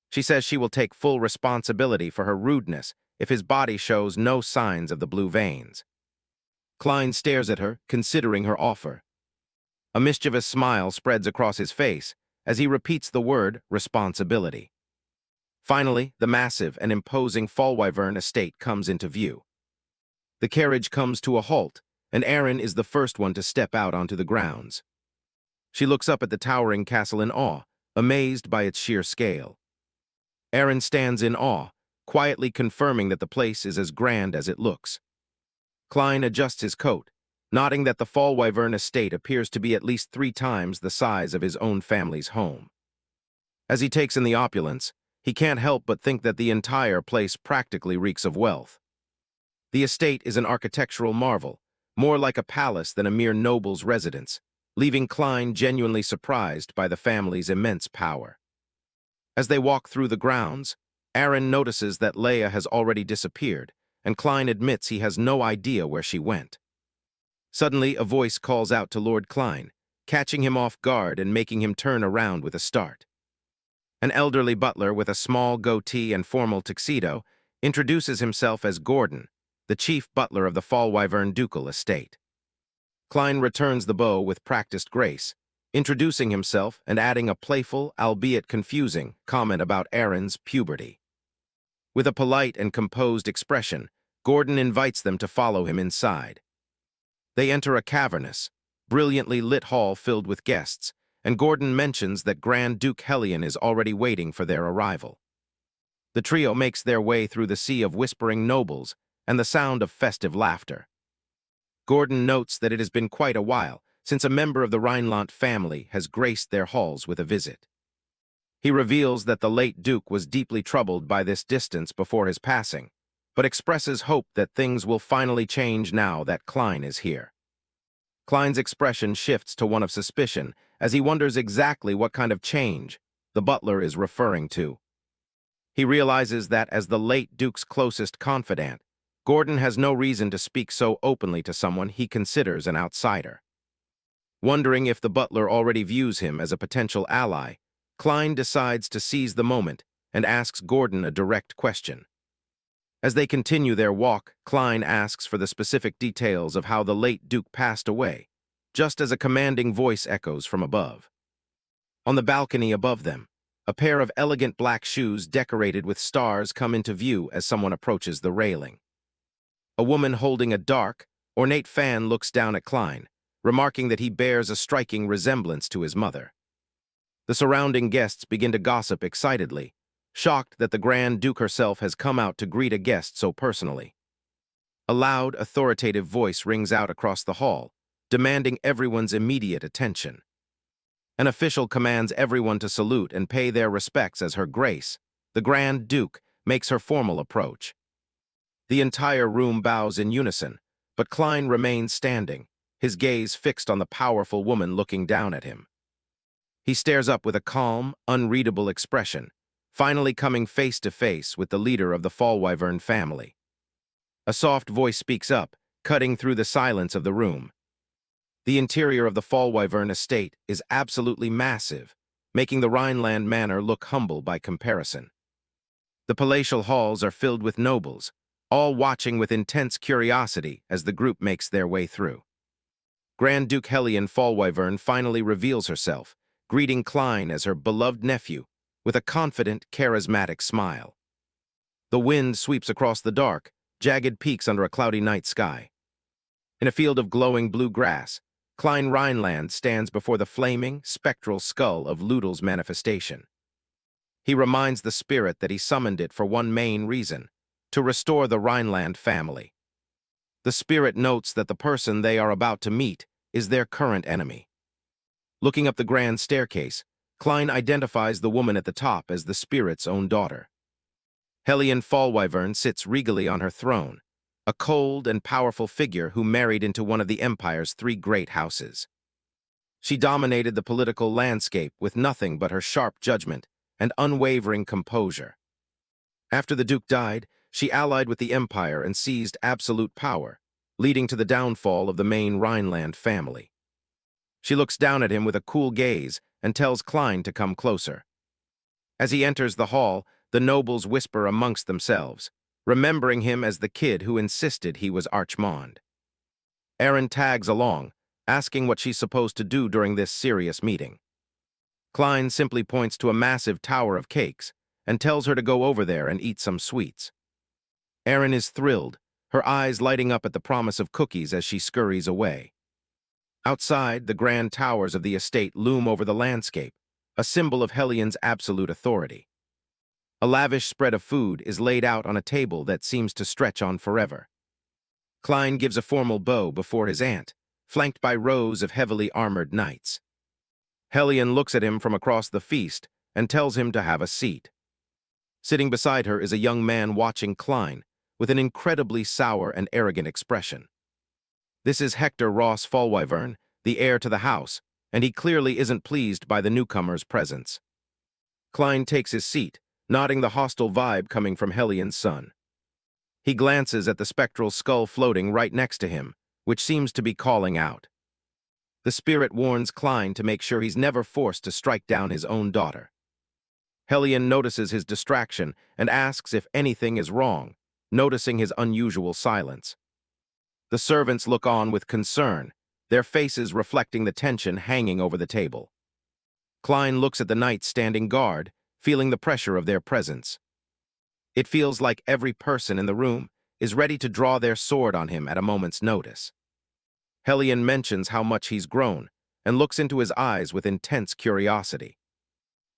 She says she will take full responsibility for her rudeness if his body shows no signs of the blue veins. Klein stares at her, considering her offer. A mischievous smile spreads across his face as he repeats the word responsibility. Finally, the massive and imposing Fallwyvern estate comes into view. The carriage comes to a halt, and Erin is the first one to step out onto the grounds. She looks up at the towering castle in awe, amazed by its sheer scale. Erin stands in awe, quietly confirming that the place is as grand as it looks. Klein adjusts his coat, nodding that the Fallwyvern estate appears to be at least 3 times the size of his own family's home. As he takes in the opulence, he can't help but think that the entire place practically reeks of wealth. The estate is an architectural marvel, more like a palace than a mere noble's residence, leaving Klein genuinely surprised by the family's immense power. As they walk through the grounds, Aaron notices that Leia has already disappeared, and Klein admits he has no idea where she went. Suddenly, a voice calls out to Lord Klein, catching him off guard and making him turn around with a start. An elderly butler with a small goatee and formal tuxedo introduces himself as Gordon, the chief butler of the Fallwyvern ducal estate. Klein returns the bow with practiced grace, introducing himself and adding a playful, albeit confusing, comment about Aaron's puberty. With a polite and composed expression, Gordon invites them to follow him inside. They enter a cavernous, brilliantly lit hall filled with guests, and Gordon mentions that Grand Duke Hellion is already waiting for their arrival. The trio makes their way through the sea of whispering nobles and the sound of festive laughter. Gordon notes that it has been quite a while since a member of the Rhineland family has graced their halls with a visit. He reveals that the late Duke was deeply troubled by this distance before his passing, but expresses hope that things will finally change now that Klein is here. Klein's expression shifts to one of suspicion as he wonders exactly what kind of change the butler is referring to. He realizes that as the late Duke's closest confidant, Gordon has no reason to speak so openly to someone he considers an outsider. Wondering if the butler already views him as a potential ally, Klein decides to seize the moment and asks Gordon a direct question. As they continue their walk, Klein asks for the specific details of how the late Duke passed away, just as a commanding voice echoes from above. On the balcony above them, a pair of elegant black shoes decorated with stars come into view as someone approaches the railing. A woman holding a dark, ornate fan looks down at Klein, remarking that he bears a striking resemblance to his mother. The surrounding guests begin to gossip excitedly, shocked that the Grand Duke herself has come out to greet a guest so personally. A loud, authoritative voice rings out across the hall, demanding everyone's immediate attention. An official commands everyone to salute and pay their respects as Her Grace, the Grand Duke, makes her formal approach. The entire room bows in unison, but Klein remains standing, his gaze fixed on the powerful woman looking down at him. He stares up with a calm, unreadable expression, finally coming face to face with the leader of the Fallwyvern family. A soft voice speaks up, cutting through the silence of the room. The interior of the Fallwyvern estate is absolutely massive, making the Rhineland manor look humble by comparison. The palatial halls are filled with nobles, all watching with intense curiosity as the group makes their way through. Grand Duke Hellion Fallwyvern finally reveals herself, greeting Klein as her beloved nephew, with a confident, charismatic smile. The wind sweeps across the dark, jagged peaks under a cloudy night sky. In a field of glowing blue grass, Klein Rhineland stands before the flaming, spectral skull of Ludel's manifestation. He reminds the spirit that he summoned it for one main reason, to restore the Rhineland family. The spirit notes that the person they are about to meet is their current enemy. Looking up the grand staircase, Klein identifies the woman at the top as the spirit's own daughter. Hellion Fallwyvern sits regally on her throne, a cold and powerful figure who married into one of the Empire's 3 great houses. She dominated the political landscape with nothing but her sharp judgment and unwavering composure. After the Duke died, she allied with the Empire and seized absolute power, leading to the downfall of the main Rhineland family. She looks down at him with a cool gaze and tells Klein to come closer. As he enters the hall, the nobles whisper amongst themselves, remembering him as the kid who insisted he was Archimonde. Erin tags along, asking what she's supposed to do during this serious meeting. Klein simply points to a massive tower of cakes and tells her to go over there and eat some sweets. Erin is thrilled, her eyes lighting up at the promise of cookies as she scurries away. Outside, the grand towers of the estate loom over the landscape, a symbol of Hellion's absolute authority. A lavish spread of food is laid out on a table that seems to stretch on forever. Klein gives a formal bow before his aunt, flanked by rows of heavily armored knights. Hellion looks at him from across the feast and tells him to have a seat. Sitting beside her is a young man watching Klein, with an incredibly sour and arrogant expression. This is Hector Ross Fallwyvern, the heir to the house, and he clearly isn't pleased by the newcomer's presence. Klein takes his seat, nodding the hostile vibe coming from Hellion's son. He glances at the spectral skull floating right next to him, which seems to be calling out. The spirit warns Klein to make sure he's never forced to strike down his own daughter. Hellion notices his distraction and asks if anything is wrong, noticing his unusual silence. The servants look on with concern, their faces reflecting the tension hanging over the table. Klein looks at the knights standing guard, feeling the pressure of their presence. It feels like every person in the room is ready to draw their sword on him at a moment's notice. Hellion mentions how much he's grown and looks into his eyes with intense curiosity.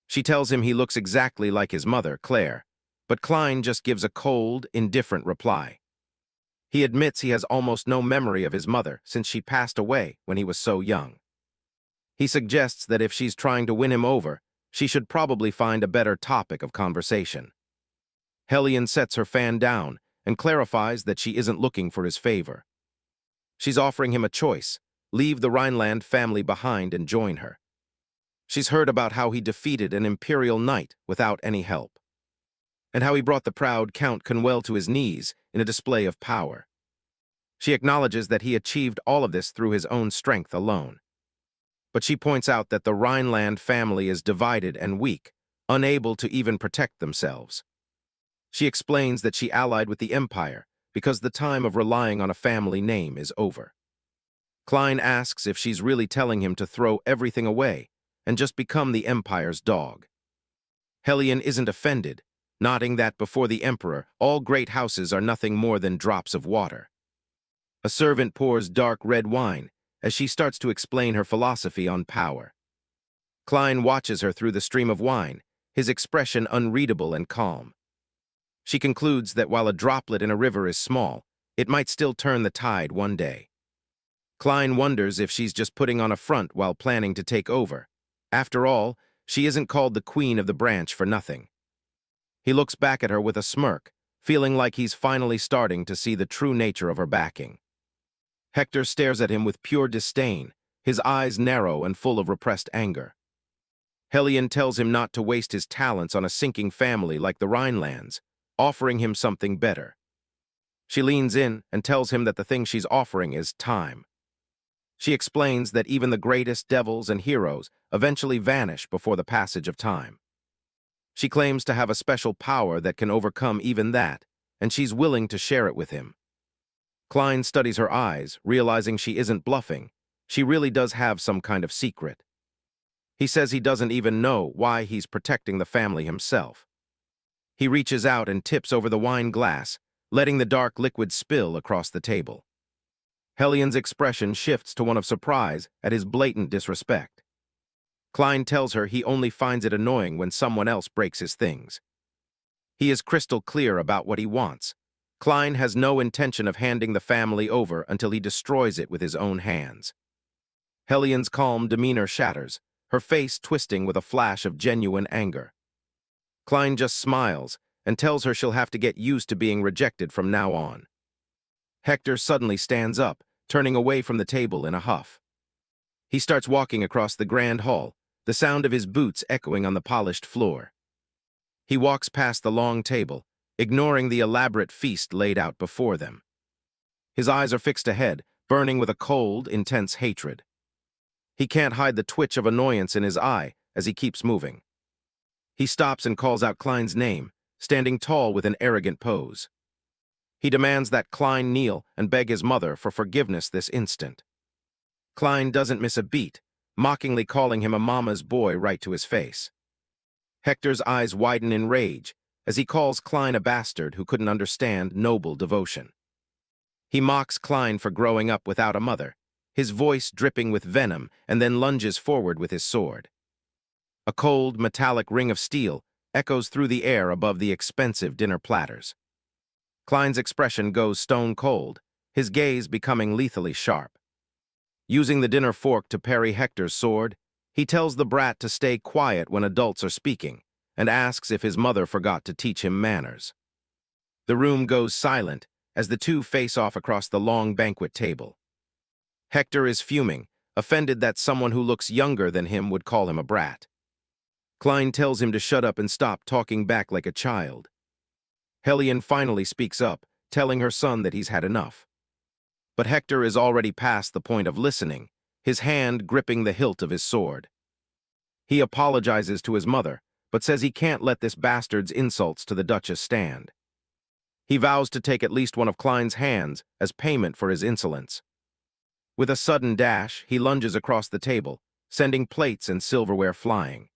She tells him he looks exactly like his mother, Claire, but Klein just gives a cold, indifferent reply. He admits he has almost no memory of his mother since she passed away when he was so young. He suggests that if she's trying to win him over, she should probably find a better topic of conversation. Hellion sets her fan down and clarifies that she isn't looking for his favor. She's offering him a choice: leave the Rhineland family behind and join her. She's heard about how he defeated an imperial knight without any help, and how he brought the proud Count Conwell to his knees in a display of power. She acknowledges that he achieved all of this through his own strength alone. But she points out that the Rhineland family is divided and weak, unable to even protect themselves. She explains that she allied with the Empire because the time of relying on a family name is over. Klein asks if she's really telling him to throw everything away and just become the Empire's dog. Hellion isn't offended, nodding that before the Emperor, all great houses are nothing more than drops of water. A servant pours dark red wine as she starts to explain her philosophy on power. Klein watches her through the stream of wine, his expression unreadable and calm. She concludes that while a droplet in a river is small, it might still turn the tide one day. Klein wonders if she's just putting on a front while planning to take over. After all, she isn't called the Queen of the Branch for nothing. He looks back at her with a smirk, feeling like he's finally starting to see the true nature of her backing. Hector stares at him with pure disdain, his eyes narrow and full of repressed anger. Hellion tells him not to waste his talents on a sinking family like the Rhinelands, offering him something better. She leans in and tells him that the thing she's offering is time. She explains that even the greatest devils and heroes eventually vanish before the passage of time. She claims to have a special power that can overcome even that, and she's willing to share it with him. Klein studies her eyes, realizing she isn't bluffing. She really does have some kind of secret. He says he doesn't even know why he's protecting the family himself. He reaches out and tips over the wine glass, letting the dark liquid spill across the table. Hellion's expression shifts to one of surprise at his blatant disrespect. Klein tells her he only finds it annoying when someone else breaks his things. He is crystal clear about what he wants. Klein has no intention of handing the family over until he destroys it with his own hands. Hellion's calm demeanor shatters, her face twisting with a flash of genuine anger. Klein just smiles and tells her she'll have to get used to being rejected from now on. Hector suddenly stands up, turning away from the table in a huff. He starts walking across the grand hall, the sound of his boots echoing on the polished floor. He walks past the long table, ignoring the elaborate feast laid out before them. His eyes are fixed ahead, burning with a cold, intense hatred. He can't hide the twitch of annoyance in his eye as he keeps moving. He stops and calls out Klein's name, standing tall with an arrogant pose. He demands that Klein kneel and beg his mother for forgiveness this instant. Klein doesn't miss a beat, mockingly calling him a mama's boy right to his face. Hector's eyes widen in rage as he calls Klein a bastard who couldn't understand noble devotion. He mocks Klein for growing up without a mother, his voice dripping with venom, and then lunges forward with his sword. A cold, metallic ring of steel echoes through the air above the expensive dinner platters. Klein's expression goes stone cold, his gaze becoming lethally sharp. Using the dinner fork to parry Hector's sword, he tells the brat to stay quiet when adults are speaking, and asks if his mother forgot to teach him manners. The room goes silent as the two face off across the long banquet table. Hector is fuming, offended that someone who looks younger than him would call him a brat. Klein tells him to shut up and stop talking back like a child. Hellion finally speaks up, telling her son that he's had enough. But Hector is already past the point of listening, his hand gripping the hilt of his sword. He apologizes to his mother, but says he can't let this bastard's insults to the Duchess stand. He vows to take at least one of Klein's hands as payment for his insolence. With a sudden dash, he lunges across the table, sending plates and silverware flying.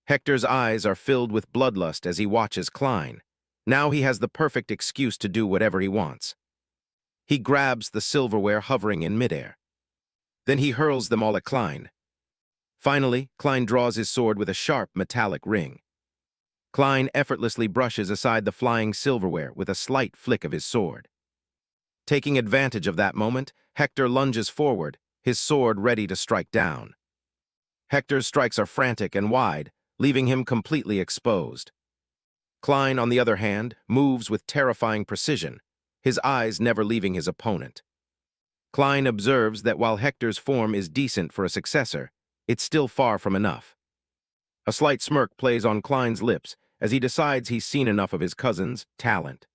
Hector's eyes are filled with bloodlust as he watches Klein. Now he has the perfect excuse to do whatever he wants. He grabs the silverware hovering in midair. Then he hurls them all at Klein. Finally, Klein draws his sword with a sharp metallic ring. Klein effortlessly brushes aside the flying silverware with a slight flick of his sword. Taking advantage of that moment, Hector lunges forward, his sword ready to strike down. Hector's strikes are frantic and wide, leaving him completely exposed. Klein, on the other hand, moves with terrifying precision, his eyes never leaving his opponent. Klein observes that while Hector's form is decent for a successor, it's still far from enough. A slight smirk plays on Klein's lips as he decides he's seen enough of his cousin's talent.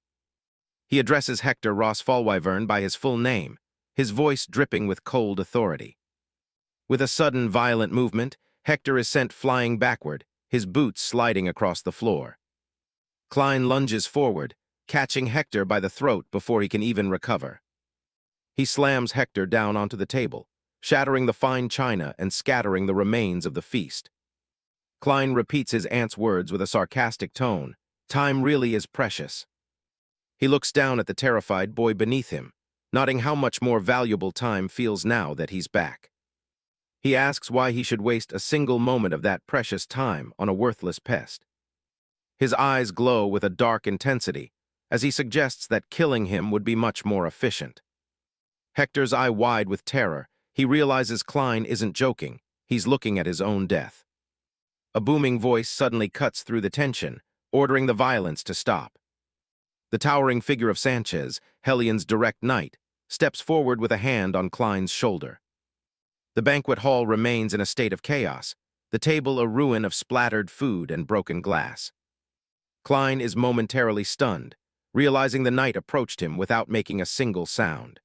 He addresses Hector Ross Fallwyvern by his full name, his voice dripping with cold authority. With a sudden, violent movement, Hector is sent flying backward, his boots sliding across the floor. Klein lunges forward, catching Hector by the throat before he can even recover. He slams Hector down onto the table, shattering the fine china and scattering the remains of the feast. Klein repeats his aunt's words with a sarcastic tone. Time really is precious. He looks down at the terrified boy beneath him, noting how much more valuable time feels now that he's back. He asks why he should waste a single moment of that precious time on a worthless pest. His eyes glow with a dark intensity, as he suggests that killing him would be much more efficient. Hector's eye wide with terror, he realizes Klein isn't joking, he's looking at his own death. A booming voice suddenly cuts through the tension, ordering the violence to stop. The towering figure of Sanchez, Hellion's direct knight, steps forward with a hand on Klein's shoulder. The banquet hall remains in a state of chaos, the table a ruin of splattered food and broken glass. Klein is momentarily stunned, realizing the knight approached him without making a single sound.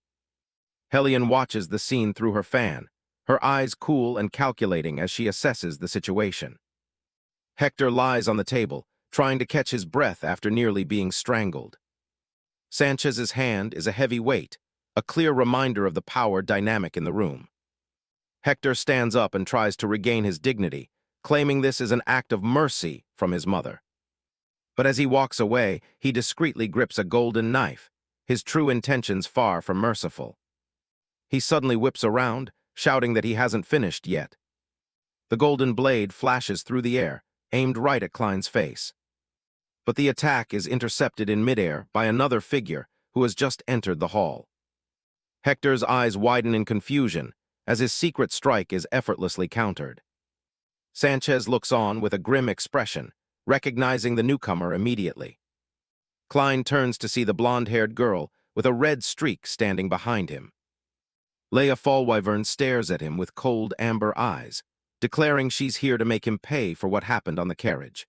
Hellion watches the scene through her fan, her eyes cool and calculating as she assesses the situation. Hector lies on the table, trying to catch his breath after nearly being strangled. Sanchez's hand is a heavy weight, a clear reminder of the power dynamic in the room. Hector stands up and tries to regain his dignity, claiming this is an act of mercy from his mother. But as he walks away, he discreetly grips a golden knife, his true intentions far from merciful. He suddenly whips around, shouting that he hasn't finished yet. The golden blade flashes through the air, aimed right at Klein's face. But the attack is intercepted in midair by another figure who has just entered the hall. Hector's eyes widen in confusion as his secret strike is effortlessly countered. Sanchez looks on with a grim expression, recognizing the newcomer immediately. Klein turns to see the blonde-haired girl with a red streak standing behind him. Leia Fallwyvern stares at him with cold amber eyes, declaring she's here to make him pay for what happened on the carriage.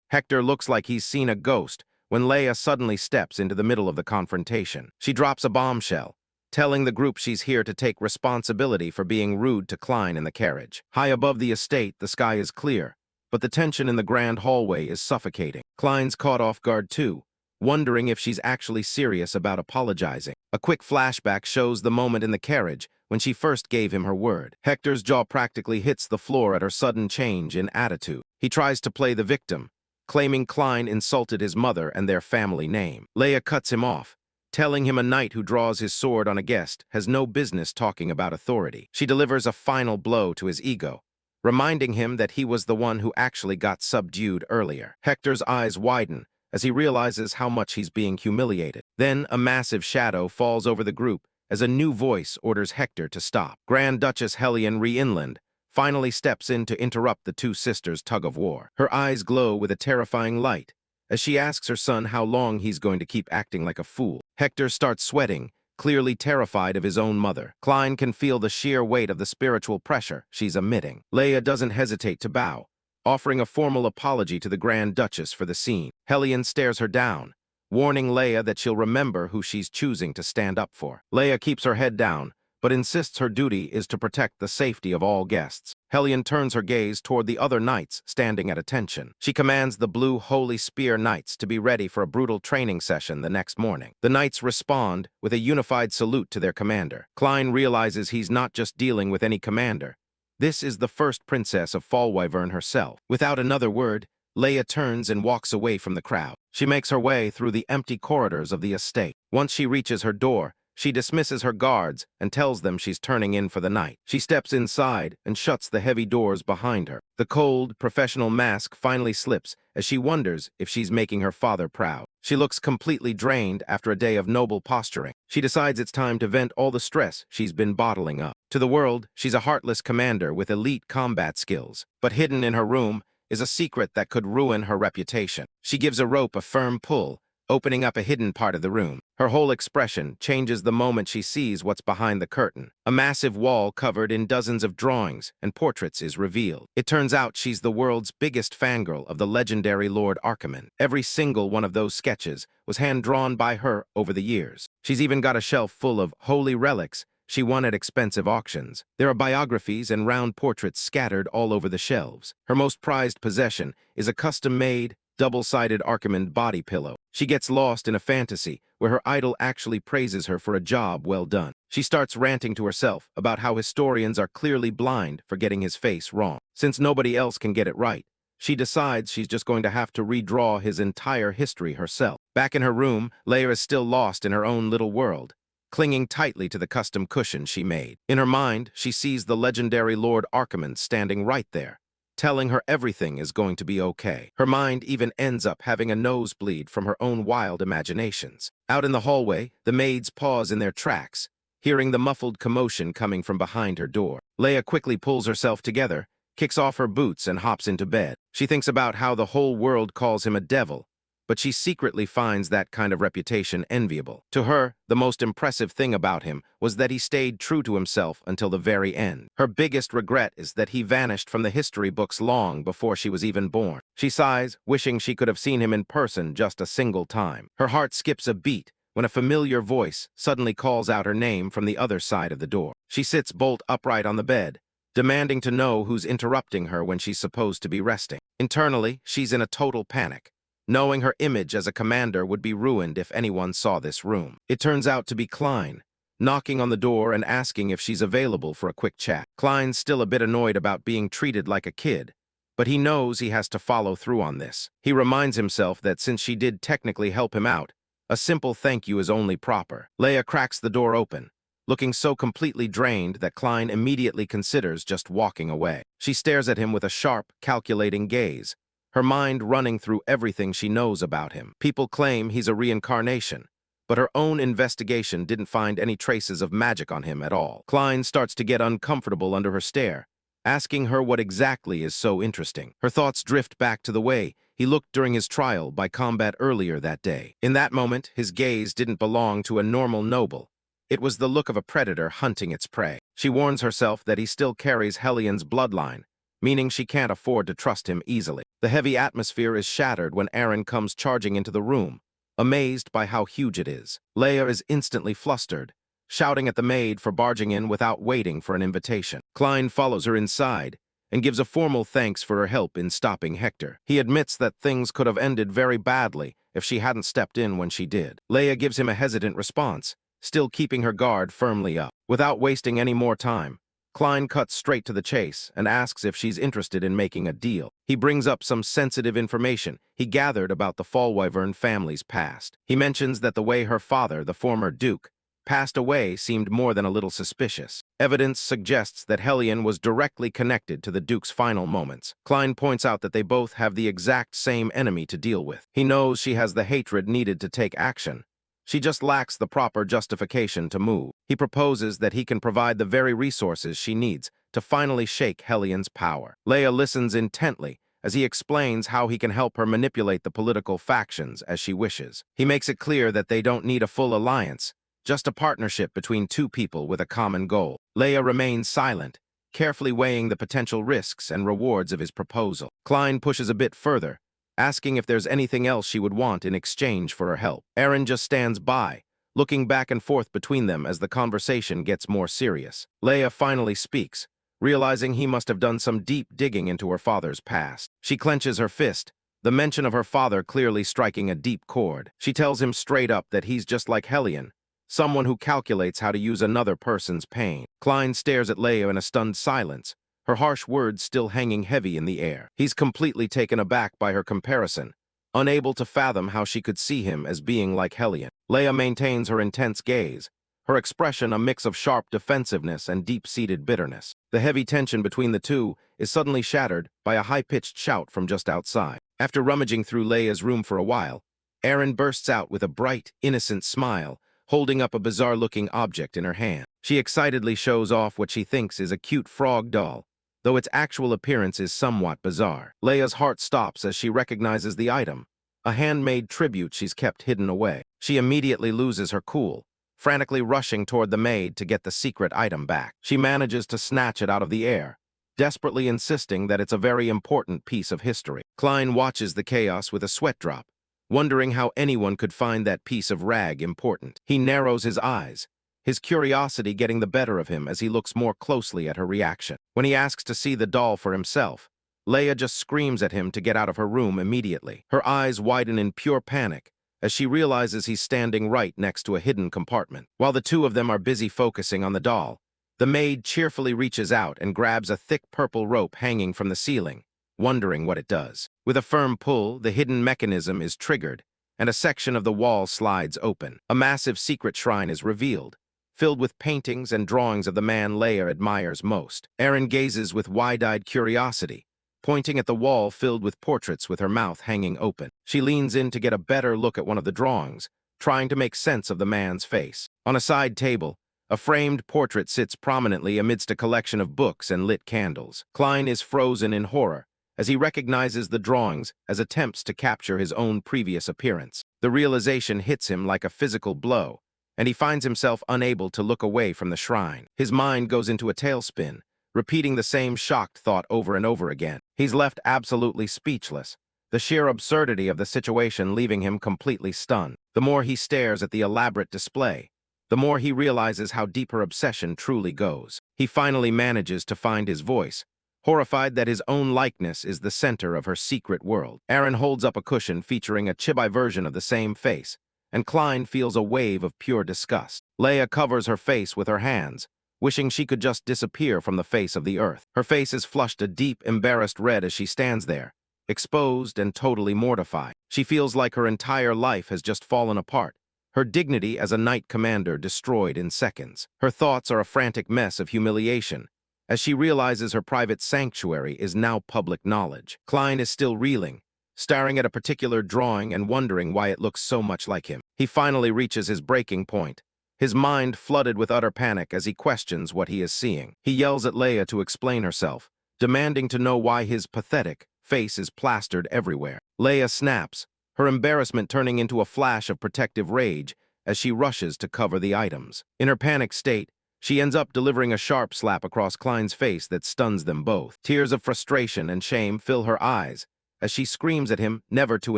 Hector looks like he's seen a ghost when Leia suddenly steps into the middle of the confrontation. She drops a bombshell, telling the group she's here to take responsibility for being rude to Klein in the carriage. High above the estate, the sky is clear, but the tension in the grand hallway is suffocating. Klein's caught off guard too, wondering if she's actually serious about apologizing. A quick flashback shows the moment in the carriage when she first gave him her word. Hector's jaw practically hits the floor at her sudden change in attitude. He tries to play the victim, claiming Klein insulted his mother and their family name. Leia cuts him off, telling him a knight who draws his sword on a guest has no business talking about authority. She delivers a final blow to his ego, reminding him that he was the one who actually got subdued earlier. Hector's eyes widen as he realizes how much he's being humiliated. Then a massive shadow falls over the group as a new voice orders Hector to stop. Grand Duchess Rhineland finally steps in to interrupt the two sisters' tug-of-war. Her eyes glow with a terrifying light as she asks her son how long he's going to keep acting like a fool. Hector starts sweating, clearly terrified of his own mother. Klein can feel the sheer weight of the spiritual pressure she's emitting. Leia doesn't hesitate to bow, offering a formal apology to the Grand Duchess for the scene. Hellion stares her down, warning Leia that she'll remember who she's choosing to stand up for. Leia keeps her head down, but insists her duty is to protect the safety of all guests. Hellion turns her gaze toward the other knights standing at attention. She commands the Blue Holy Spear Knights to be ready for a brutal training session the next morning. The knights respond with a unified salute to their commander. Klein realizes he's not just dealing with any commander. This is the first princess of Fallwyvern herself. Without another word, Leia turns and walks away from the crowd. She makes her way through the empty corridors of the estate. Once she reaches her door, she dismisses her guards and tells them she's turning in for the night. She steps inside and shuts the heavy doors behind her. The cold, professional mask finally slips as she wonders if she's making her father proud. She looks completely drained after a day of noble posturing. She decides it's time to vent all the stress she's been bottling up. To the world, she's a heartless commander with elite combat skills. But hidden in her room is a secret that could ruin her reputation. She gives a rope a firm pull, opening up a hidden part of the room. Her whole expression changes the moment she sees what's behind the curtain. A massive wall covered in dozens of drawings and portraits is revealed. It turns out she's the world's biggest fangirl of the legendary Lord Archimonde. Every single one of those sketches was hand-drawn by her over the years. She's even got a shelf full of holy relics she won at expensive auctions. There are biographies and round portraits scattered all over the shelves. Her most prized possession is a custom-made, double-sided Archimonde body pillow. She gets lost in a fantasy where her idol actually praises her for a job well done. She starts ranting to herself about how historians are clearly blind for getting his face wrong. Since nobody else can get it right, she decides she's just going to have to redraw his entire history herself. Back in her room, Leia is still lost in her own little world, clinging tightly to the custom cushion she made. In her mind, she sees the legendary Lord Archimonde standing right there, telling her everything is going to be okay. Her mind even ends up having a nosebleed from her own wild imaginations. Out in the hallway, the maids pause in their tracks, hearing the muffled commotion coming from behind her door. Leia quickly pulls herself together, kicks off her boots, and hops into bed. She thinks about how the whole world calls him a devil, but she secretly finds that kind of reputation enviable. To her, the most impressive thing about him was that he stayed true to himself until the very end. Her biggest regret is that he vanished from the history books long before she was even born. She sighs, wishing she could have seen him in person just a single time. Her heart skips a beat when a familiar voice suddenly calls out her name from the other side of the door. She sits bolt upright on the bed, demanding to know who's interrupting her when she's supposed to be resting. Internally, she's in a total panic, knowing her image as a commander would be ruined if anyone saw this room. It turns out to be Klein, knocking on the door and asking if she's available for a quick chat. Klein's still a bit annoyed about being treated like a kid, but he knows he has to follow through on this. He reminds himself that since she did technically help him out, a simple thank you is only proper. Leia cracks the door open, looking so completely drained that Klein immediately considers just walking away. She stares at him with a sharp, calculating gaze, her mind running through everything she knows about him. People claim he's a reincarnation, but her own investigation didn't find any traces of magic on him at all. Klein starts to get uncomfortable under her stare, asking her what exactly is so interesting. Her thoughts drift back to the way he looked during his trial by combat earlier that day. In that moment, his gaze didn't belong to a normal noble. It was the look of a predator hunting its prey. She warns herself that he still carries Hellion's bloodline, meaning she can't afford to trust him easily. The heavy atmosphere is shattered when Aaron comes charging into the room, amazed by how huge it is. Leia is instantly flustered, shouting at the maid for barging in without waiting for an invitation. Klein follows her inside and gives a formal thanks for her help in stopping Hector. He admits that things could have ended very badly if she hadn't stepped in when she did. Leia gives him a hesitant response, still keeping her guard firmly up. Without wasting any more time, Klein cuts straight to the chase and asks if she's interested in making a deal. He brings up some sensitive information he gathered about the Fallwyvern family's past. He mentions that the way her father, the former Duke, passed away seemed more than a little suspicious. Evidence suggests that Hellion was directly connected to the Duke's final moments. Klein points out that they both have the exact same enemy to deal with. He knows she has the hatred needed to take action. She just lacks the proper justification to move. He proposes that he can provide the very resources she needs to finally shake Hellion's power. Leia listens intently as he explains how he can help her manipulate the political factions as she wishes. He makes it clear that they don't need a full alliance, just a partnership between two people with a common goal. Leia remains silent, carefully weighing the potential risks and rewards of his proposal. Klein pushes a bit further, asking if there's anything else she would want in exchange for her help. Aaron just stands by, looking back and forth between them as the conversation gets more serious. Leia finally speaks, realizing he must have done some deep digging into her father's past. She clenches her fist, the mention of her father clearly striking a deep chord. She tells him straight up that he's just like Hellion, someone who calculates how to use another person's pain. Klein stares at Leia in a stunned silence, her harsh words still hanging heavy in the air. He's completely taken aback by her comparison, unable to fathom how she could see him as being like Hellion. Leia maintains her intense gaze, her expression a mix of sharp defensiveness and deep-seated bitterness. The heavy tension between the two is suddenly shattered by a high-pitched shout from just outside. After rummaging through Leia's room for a while, Aaron bursts out with a bright, innocent smile, holding up a bizarre-looking object in her hand. She excitedly shows off what she thinks is a cute frog doll, though its actual appearance is somewhat bizarre. Leia's heart stops as she recognizes the item, a handmade tribute she's kept hidden away. She immediately loses her cool, frantically rushing toward the maid to get the secret item back. She manages to snatch it out of the air, desperately insisting that it's a very important piece of history. Klein watches the chaos with a sweat drop, wondering how anyone could find that piece of rag important. He narrows his eyes, his curiosity getting the better of him as he looks more closely at her reaction. When he asks to see the doll for himself, Leia just screams at him to get out of her room immediately. Her eyes widen in pure panic as she realizes he's standing right next to a hidden compartment. While the two of them are busy focusing on the doll, the maid cheerfully reaches out and grabs a thick purple rope hanging from the ceiling, wondering what it does. With a firm pull, the hidden mechanism is triggered, and a section of the wall slides open. A massive secret shrine is revealed, filled with paintings and drawings of the man Leia admires most. Aaron gazes with wide-eyed curiosity, pointing at the wall filled with portraits with her mouth hanging open. She leans in to get a better look at one of the drawings, trying to make sense of the man's face. On a side table, a framed portrait sits prominently amidst a collection of books and lit candles. Klein is frozen in horror as he recognizes the drawings as attempts to capture his own previous appearance. The realization hits him like a physical blow, and he finds himself unable to look away from the shrine. His mind goes into a tailspin, repeating the same shocked thought over and over again. He's left absolutely speechless, the sheer absurdity of the situation leaving him completely stunned. The more he stares at the elaborate display, the more he realizes how deep her obsession truly goes. He finally manages to find his voice, horrified that his own likeness is the center of her secret world. Aaron holds up a cushion featuring a chibi version of the same face, and Klein feels a wave of pure disgust. Leia covers her face with her hands, wishing she could just disappear from the face of the earth. Her face is flushed a deep, embarrassed red as she stands there, exposed and totally mortified. She feels like her entire life has just fallen apart, her dignity as a knight commander destroyed in seconds. Her thoughts are a frantic mess of humiliation, as she realizes her private sanctuary is now public knowledge. Klein is still reeling, staring at a particular drawing and wondering why it looks so much like him. He finally reaches his breaking point, his mind flooded with utter panic as he questions what he is seeing. He yells at Leia to explain herself, demanding to know why his pathetic face is plastered everywhere. Leia snaps, her embarrassment turning into a flash of protective rage as she rushes to cover the items. In her panic state, she ends up delivering a sharp slap across Klein's face that stuns them both. Tears of frustration and shame fill her eyes as she screams at him never to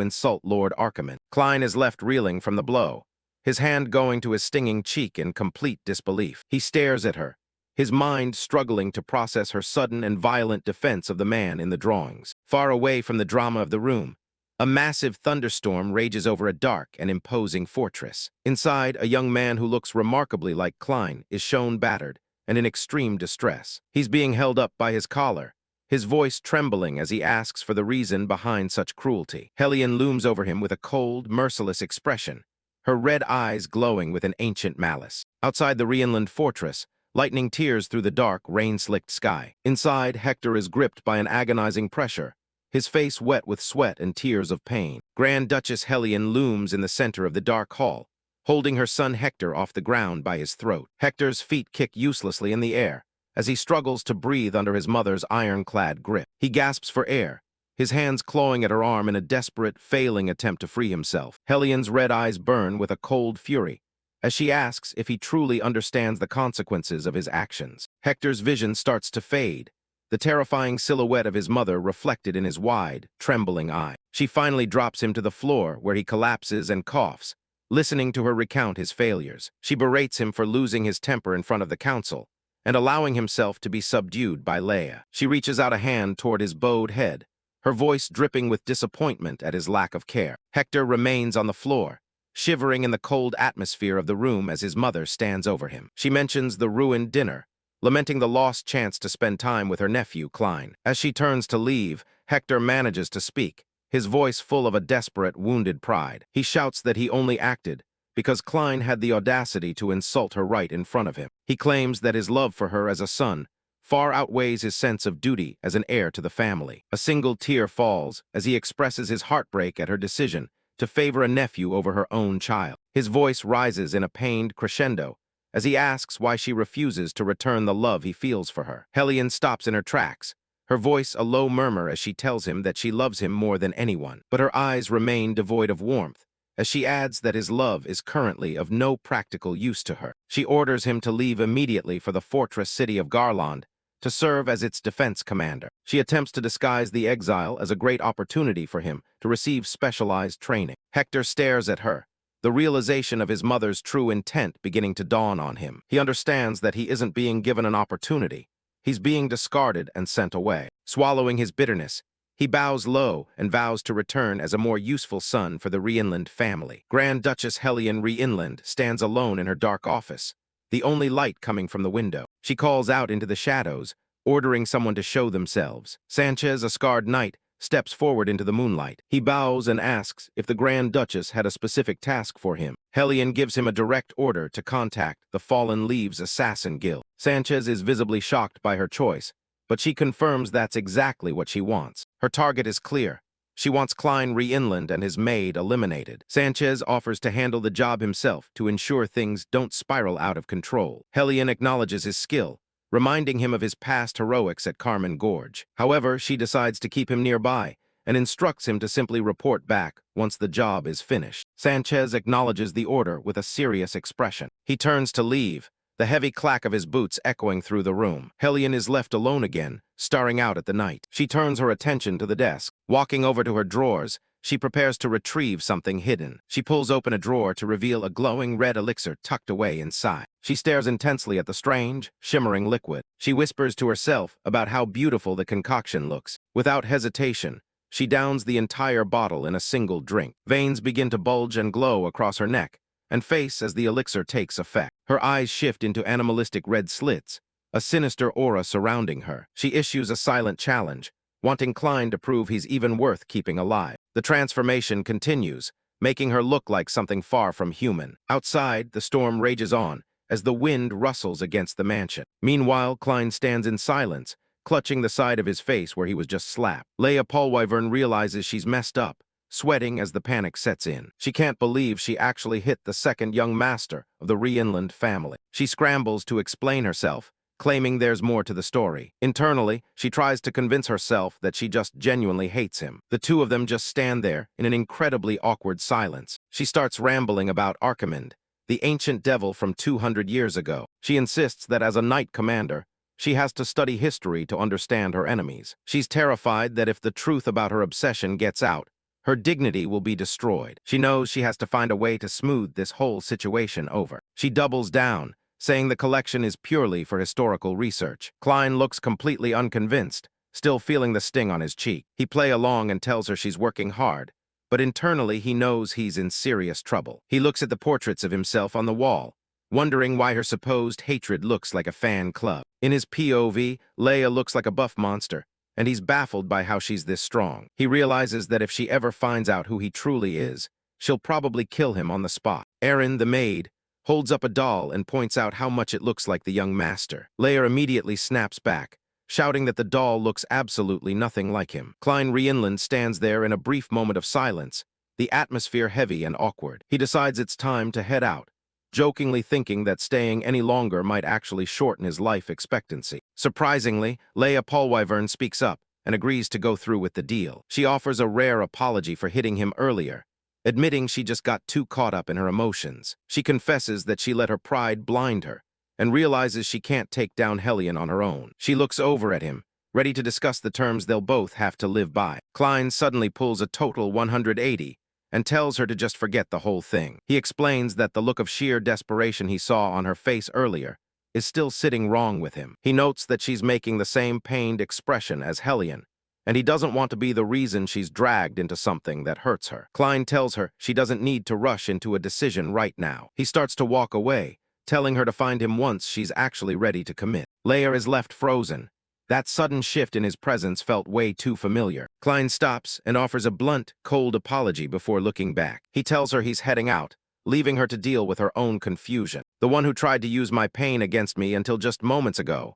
insult Lord Archimonde. Klein is left reeling from the blow, his hand going to his stinging cheek in complete disbelief. He stares at her, his mind struggling to process her sudden and violent defense of the man in the drawings. Far away from the drama of the room, a massive thunderstorm rages over a dark and imposing fortress. Inside, a young man who looks remarkably like Klein is shown battered and in extreme distress. He's being held up by his collar, his voice trembling as he asks for the reason behind such cruelty. Hellion looms over him with a cold, merciless expression, her red eyes glowing with an ancient malice. Outside the Rhineland fortress, lightning tears through the dark, rain-slicked sky. Inside, Hector is gripped by an agonizing pressure, his face wet with sweat and tears of pain. Grand Duchess Hellion looms in the center of the dark hall, holding her son Hector off the ground by his throat. Hector's feet kick uselessly in the air as he struggles to breathe under his mother's ironclad grip. He gasps for air, his hands clawing at her arm in a desperate, failing attempt to free himself. Hellion's red eyes burn with a cold fury as she asks if he truly understands the consequences of his actions. Hector's vision starts to fade, the terrifying silhouette of his mother reflected in his wide, trembling eye. She finally drops him to the floor, where he collapses and coughs, listening to her recount his failures. She berates him for losing his temper in front of the council and allowing himself to be subdued by Leia. She reaches out a hand toward his bowed head, her voice dripping with disappointment at his lack of care. Hector remains on the floor, shivering in the cold atmosphere of the room as his mother stands over him. She mentions the ruined dinner, lamenting the lost chance to spend time with her nephew, Klein. As she turns to leave, Hector manages to speak, his voice full of a desperate, wounded pride. He shouts that he only acted because Klein had the audacity to insult her right in front of him. He claims that his love for her as a son far outweighs his sense of duty as an heir to the family. A single tear falls as he expresses his heartbreak at her decision to favor a nephew over her own child. His voice rises in a pained crescendo as he asks why she refuses to return the love he feels for her. Hellion stops in her tracks, her voice a low murmur as she tells him that she loves him more than anyone. But her eyes remain devoid of warmth, as she adds that his love is currently of no practical use to her. She orders him to leave immediately for the fortress city of Garland to serve as its defense commander. She attempts to disguise the exile as a great opportunity for him to receive specialized training. Hector stares at her, the realization of his mother's true intent beginning to dawn on him. He understands that he isn't being given an opportunity. He's being discarded and sent away. Swallowing his bitterness, he bows low and vows to return as a more useful son for the Rhineland family. Grand Duchess Hellion Rhineland stands alone in her dark office, the only light coming from the window. She calls out into the shadows, ordering someone to show themselves. Sanchez, a scarred knight, steps forward into the moonlight. He bows and asks if the Grand Duchess had a specific task for him. Hellion gives him a direct order to contact the Fallen Leaves Assassin Guild. Sanchez is visibly shocked by her choice, but she confirms that's exactly what she wants. Her target is clear. She wants Klein Rhineland and his maid eliminated. Sanchez offers to handle the job himself to ensure things don't spiral out of control. Hellion acknowledges his skill, reminding him of his past heroics at Carmen Gorge. However, she decides to keep him nearby and instructs him to simply report back once the job is finished. Sanchez acknowledges the order with a serious expression. He turns to leave, the heavy clack of his boots echoing through the room. Hellion is left alone again, staring out at the night. She turns her attention to the desk. Walking over to her drawers, she prepares to retrieve something hidden. She pulls open a drawer to reveal a glowing red elixir tucked away inside. She stares intensely at the strange, shimmering liquid. She whispers to herself about how beautiful the concoction looks. Without hesitation, she downs the entire bottle in a single drink. Veins begin to bulge and glow across her neck and face as the elixir takes effect. Her eyes shift into animalistic red slits, a sinister aura surrounding her. She issues a silent challenge, wanting Klein to prove he's even worth keeping alive. The transformation continues, making her look like something far from human. Outside, the storm rages on as the wind rustles against the mansion. Meanwhile, Klein stands in silence, clutching the side of his face where he was just slapped. Leia Polwyvern realizes she's messed up, sweating as the panic sets in. She can't believe she actually hit the second young master of the Rhineland family. She scrambles to explain herself, claiming there's more to the story. Internally, she tries to convince herself that she just genuinely hates him. The two of them just stand there in an incredibly awkward silence. She starts rambling about Archimonde, the ancient devil from 200 years ago. She insists that as a knight commander, she has to study history to understand her enemies. She's terrified that if the truth about her obsession gets out, her dignity will be destroyed. She knows she has to find a way to smooth this whole situation over. She doubles down, saying the collection is purely for historical research. Klein looks completely unconvinced, still feeling the sting on his cheek. He plays along and tells her she's working hard, but internally he knows he's in serious trouble. He looks at the portraits of himself on the wall, wondering why her supposed hatred looks like a fan club. In his POV, Leia looks like a buff monster, and he's baffled by how she's this strong. He realizes that if she ever finds out who he truly is, she'll probably kill him on the spot. Erin, the maid, holds up a doll and points out how much it looks like the young master. Leia immediately snaps back, shouting that the doll looks absolutely nothing like him. Rhineland stands there in a brief moment of silence, the atmosphere heavy and awkward. He decides it's time to head out, jokingly thinking that staying any longer might actually shorten his life expectancy. Surprisingly, Leia Polwyvern speaks up and agrees to go through with the deal. She offers a rare apology for hitting him earlier, admitting she just got too caught up in her emotions. She confesses that she let her pride blind her, and realizes she can't take down Hellion on her own. She looks over at him, ready to discuss the terms they'll both have to live by. Klein suddenly pulls a total 180 and tells her to just forget the whole thing. He explains that the look of sheer desperation he saw on her face earlier is still sitting wrong with him. He notes that she's making the same pained expression as Hellion, and he doesn't want to be the reason she's dragged into something that hurts her. Klein tells her she doesn't need to rush into a decision right now. He starts to walk away, telling her to find him once she's actually ready to commit. Leia is left frozen. That sudden shift in his presence felt way too familiar. Klein stops and offers a blunt, cold apology before looking back. He tells her he's heading out, leaving her to deal with her own confusion. The one who tried to use my pain against me until just moments ago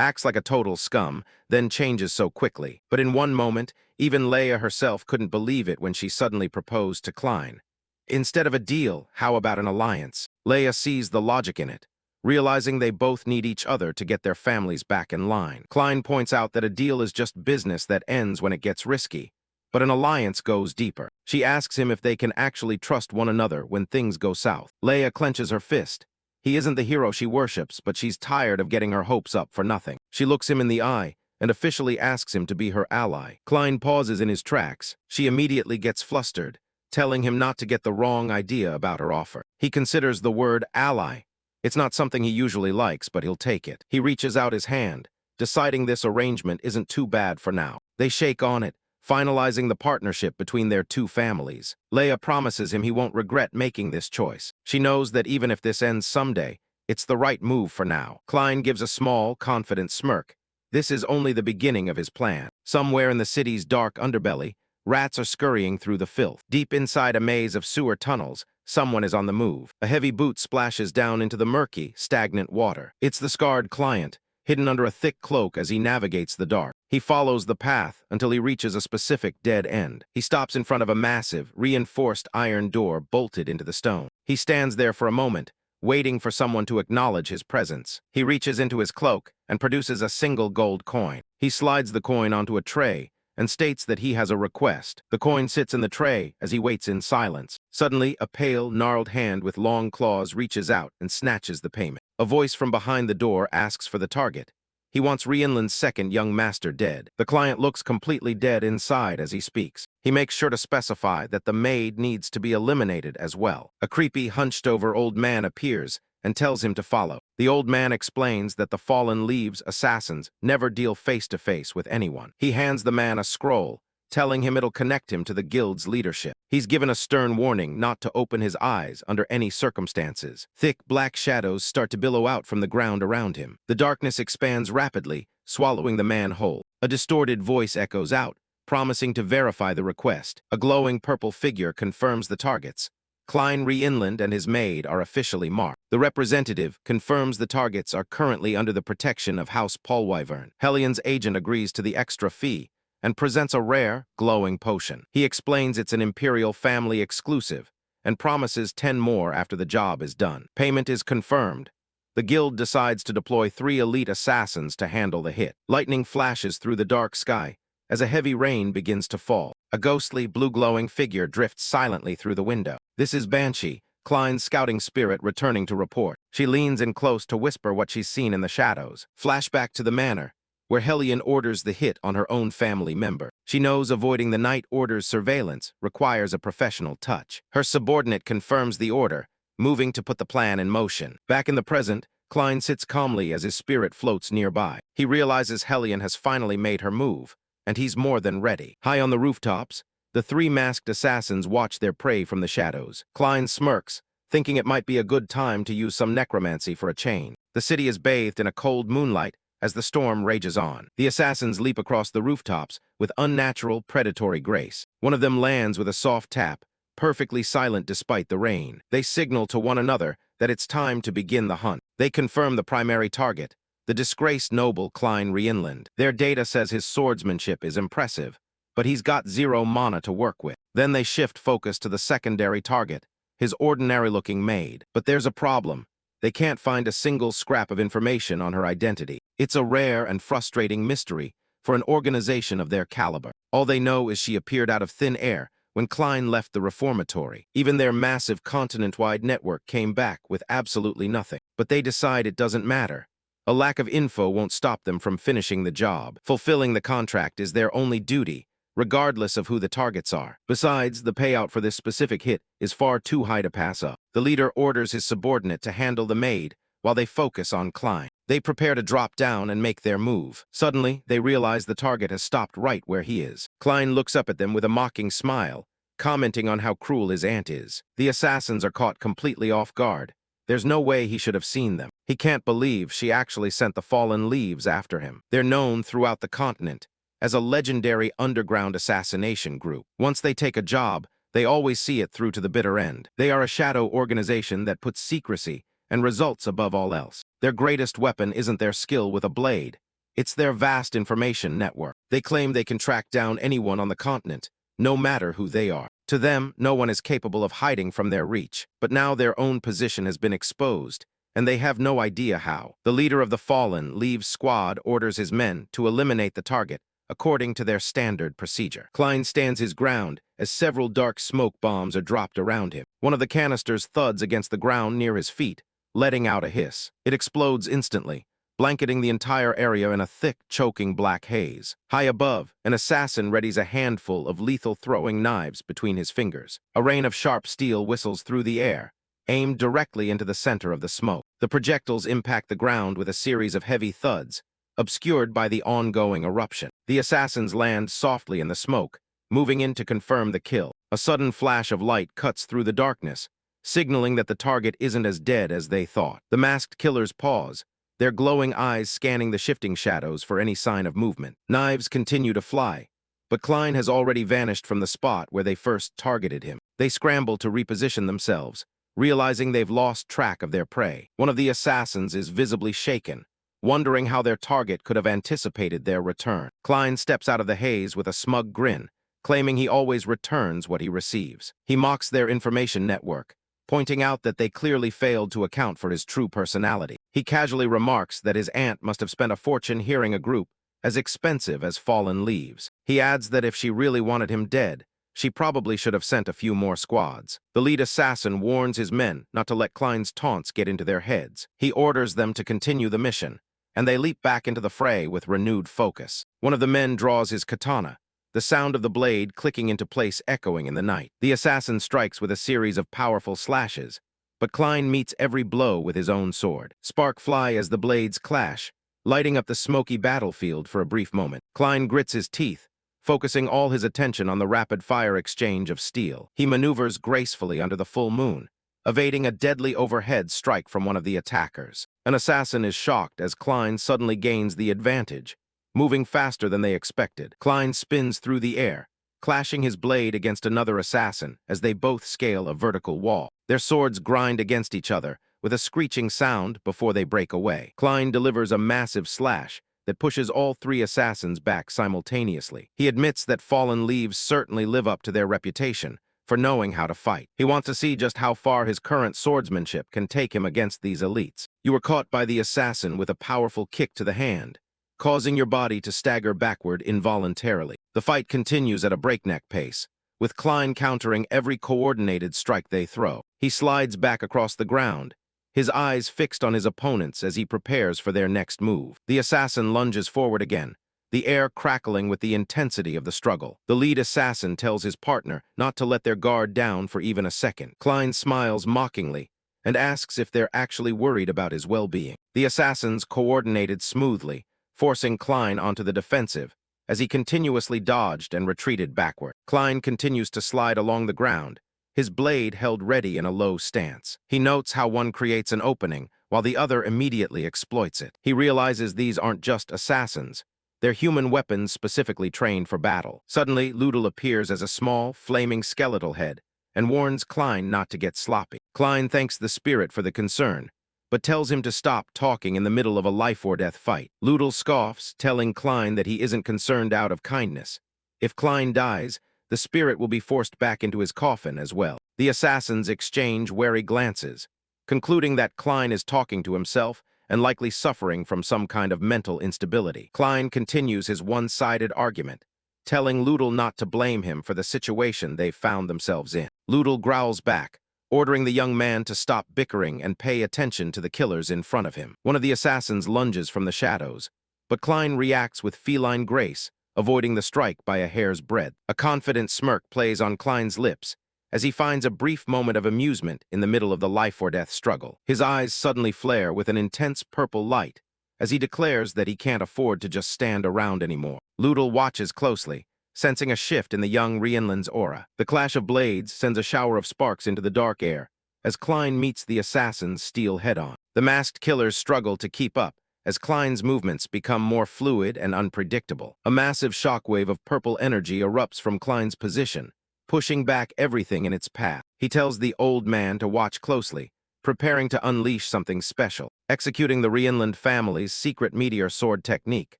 acts like a total scum, then changes so quickly. But in one moment, even Leia herself couldn't believe it when she suddenly proposed to Klein. Instead of a deal, how about an alliance? Leia sees the logic in it, realizing they both need each other to get their families back in line. Klein points out that a deal is just business that ends when it gets risky, but an alliance goes deeper. She asks him if they can actually trust one another when things go south. Leia clenches her fist. He isn't the hero she worships, but she's tired of getting her hopes up for nothing. She looks him in the eye and officially asks him to be her ally. Klein pauses in his tracks. She immediately gets flustered, telling him not to get the wrong idea about her offer. He considers the word ally. It's not something he usually likes, but he'll take it. He reaches out his hand, deciding this arrangement isn't too bad for now. They shake on it, finalizing the partnership between their two families. Leia promises him he won't regret making this choice. She knows that even if this ends someday, it's the right move for now. Klein gives a small, confident smirk. This is only the beginning of his plan. Somewhere in the city's dark underbelly, rats are scurrying through the filth. Deep inside a maze of sewer tunnels, someone is on the move. A heavy boot splashes down into the murky, stagnant water. It's the scarred client, hidden under a thick cloak as he navigates the dark. He follows the path until he reaches a specific dead end. He stops in front of a massive, reinforced iron door bolted into the stone. He stands there for a moment, waiting for someone to acknowledge his presence. He reaches into his cloak and produces a single gold coin. He slides the coin onto a tray and states that he has a request. The coin sits in the tray as he waits in silence. Suddenly, a pale, gnarled hand with long claws reaches out and snatches the payment. A voice from behind the door asks for the target. He wants Rhineland's second young master dead. The client looks completely dead inside as he speaks. He makes sure to specify that the maid needs to be eliminated as well. A creepy, hunched-over old man appears and tells him to follow. The old man explains that the Fallen Leaves assassins never deal face-to-face with anyone. He hands the man a scroll, telling him it'll connect him to the guild's leadership. He's given a stern warning not to open his eyes under any circumstances. Thick black shadows start to billow out from the ground around him. The darkness expands rapidly, swallowing the man whole. A distorted voice echoes out, promising to verify the request. A glowing purple figure confirms the targets. Rhineland and his maid are officially marked. The representative confirms the targets are currently under the protection of House Polwyvern. Hellion's agent agrees to the extra fee and presents a rare, glowing potion. He explains it's an Imperial family exclusive and promises 10 more after the job is done. Payment is confirmed. The guild decides to deploy 3 elite assassins to handle the hit. Lightning flashes through the dark sky as a heavy rain begins to fall. A ghostly, blue-glowing figure drifts silently through the window. This is Banshee, Klein's scouting spirit returning to report. She leans in close to whisper what she's seen in the shadows. Flashback to the manor, where Hellion orders the hit on her own family member. She knows avoiding the Night Order's surveillance requires a professional touch. Her subordinate confirms the order, moving to put the plan in motion. Back in the present, Klein sits calmly as his spirit floats nearby. He realizes Hellion has finally made her move, and he's more than ready. High on the rooftops, the 3 masked assassins watch their prey from the shadows. Klein smirks, thinking it might be a good time to use some necromancy for a change. The city is bathed in a cold moonlight as the storm rages on. The assassins leap across the rooftops with unnatural, predatory grace. One of them lands with a soft tap, perfectly silent despite the rain. They signal to one another that it's time to begin the hunt. They confirm the primary target, the disgraced noble Berkel Rhineland. Their data says his swordsmanship is impressive, but he's got 0 mana to work with. Then they shift focus to the secondary target, his ordinary-looking maid. But there's a problem. They can't find a single scrap of information on her identity. It's a rare and frustrating mystery for an organization of their caliber. All they know is she appeared out of thin air when Klein left the reformatory. Even their massive continent-wide network came back with absolutely nothing. But they decide it doesn't matter. A lack of info won't stop them from finishing the job. Fulfilling the contract is their only duty, regardless of who the targets are. Besides, the payout for this specific hit is far too high to pass up. The leader orders his subordinate to handle the maid while they focus on Klein. They prepare to drop down and make their move. Suddenly, they realize the target has stopped right where he is. Klein looks up at them with a mocking smile, commenting on how cruel his aunt is. The assassins are caught completely off guard. There's no way he should have seen them. He can't believe she actually sent the fallen leaves after him. They're known throughout the continent as a legendary underground assassination group. Once they take a job, they always see it through to the bitter end. They are a shadow organization that puts secrecy and results above all else. Their greatest weapon isn't their skill with a blade. It's their vast information network. They claim they can track down anyone on the continent, no matter who they are. To them, no one is capable of hiding from their reach. But now their own position has been exposed, and they have no idea how. The leader of the fallen leaves squad orders his men to eliminate the target, according to their standard procedure. Klein stands his ground as several dark smoke bombs are dropped around him. One of the canisters thuds against the ground near his feet, letting out a hiss. It explodes instantly, blanketing the entire area in a thick, choking black haze. High above, an assassin readies a handful of lethal throwing knives between his fingers. A rain of sharp steel whistles through the air, aimed directly into the center of the smoke. The projectiles impact the ground with a series of heavy thuds, obscured by the ongoing eruption. The assassins land softly in the smoke, moving in to confirm the kill. A sudden flash of light cuts through the darkness, signaling that the target isn't as dead as they thought. The masked killers pause, their glowing eyes scanning the shifting shadows for any sign of movement. Knives continue to fly, but Klein has already vanished from the spot where they first targeted him. They scramble to reposition themselves, realizing they've lost track of their prey. One of the assassins is visibly shaken, wondering how their target could have anticipated their return. Klein steps out of the haze with a smug grin, claiming he always returns what he receives. He mocks their information network, pointing out that they clearly failed to account for his true personality. He casually remarks that his aunt must have spent a fortune hearing a group as expensive as fallen leaves. He adds that if she really wanted him dead, she probably should have sent a few more squads. The lead assassin warns his men not to let Klein's taunts get into their heads. He orders them to continue the mission, and they leap back into the fray with renewed focus. One of the men draws his katana, the sound of the blade clicking into place echoing in the night. The assassin strikes with a series of powerful slashes, but Klein meets every blow with his own sword. Sparks fly as the blades clash, lighting up the smoky battlefield for a brief moment. Klein grits his teeth, focusing all his attention on the rapid-fire exchange of steel. He maneuvers gracefully under the full moon, evading a deadly overhead strike from one of the attackers. An assassin is shocked as Klein suddenly gains the advantage, moving faster than they expected. Klein spins through the air, clashing his blade against another assassin as they both scale a vertical wall. Their swords grind against each other with a screeching sound before they break away. Klein delivers a massive slash that pushes all 3 assassins back simultaneously. He admits that fallen leaves certainly live up to their reputation for knowing how to fight. He wants to see just how far his current swordsmanship can take him against these elites. You are caught by the assassin with a powerful kick to the hand, causing your body to stagger backward involuntarily. The fight continues at a breakneck pace, with Klein countering every coordinated strike they throw. He slides back across the ground, his eyes fixed on his opponents as he prepares for their next move. The assassin lunges forward again, the air crackling with the intensity of the struggle. The lead assassin tells his partner not to let their guard down for even a second. Klein smiles mockingly and asks if they're actually worried about his well-being. The assassins coordinated smoothly, forcing Klein onto the defensive as he continuously dodged and retreated backward. Klein continues to slide along the ground, his blade held ready in a low stance. He notes how one creates an opening, while the other immediately exploits it. He realizes these aren't just assassins. They're human weapons specifically trained for battle. Suddenly, Ludel appears as a small, flaming skeletal head and warns Klein not to get sloppy. Klein thanks the spirit for the concern, but tells him to stop talking in the middle of a life-or-death fight. Ludel scoffs, telling Klein that he isn't concerned out of kindness. If Klein dies, the spirit will be forced back into his coffin as well. The assassins exchange wary glances, concluding that Klein is talking to himself and likely suffering from some kind of mental instability. Klein continues his one-sided argument, telling Ludel not to blame him for the situation they've found themselves in. Ludel growls back, ordering the young man to stop bickering and pay attention to the killers in front of him. One of the assassins lunges from the shadows, but Klein reacts with feline grace, avoiding the strike by a hair's breadth. A confident smirk plays on Klein's lips as he finds a brief moment of amusement in the middle of the life-or-death struggle. His eyes suddenly flare with an intense purple light as he declares that he can't afford to just stand around anymore. Ludel watches closely, sensing a shift in the young Rhineland's aura. The clash of blades sends a shower of sparks into the dark air as Klein meets the assassin's steel head-on. The masked killers struggle to keep up as Klein's movements become more fluid and unpredictable. A massive shockwave of purple energy erupts from Klein's position, pushing back everything in its path. He tells the old man to watch closely, preparing to unleash something special. Executing the Rhineland family's secret meteor sword technique,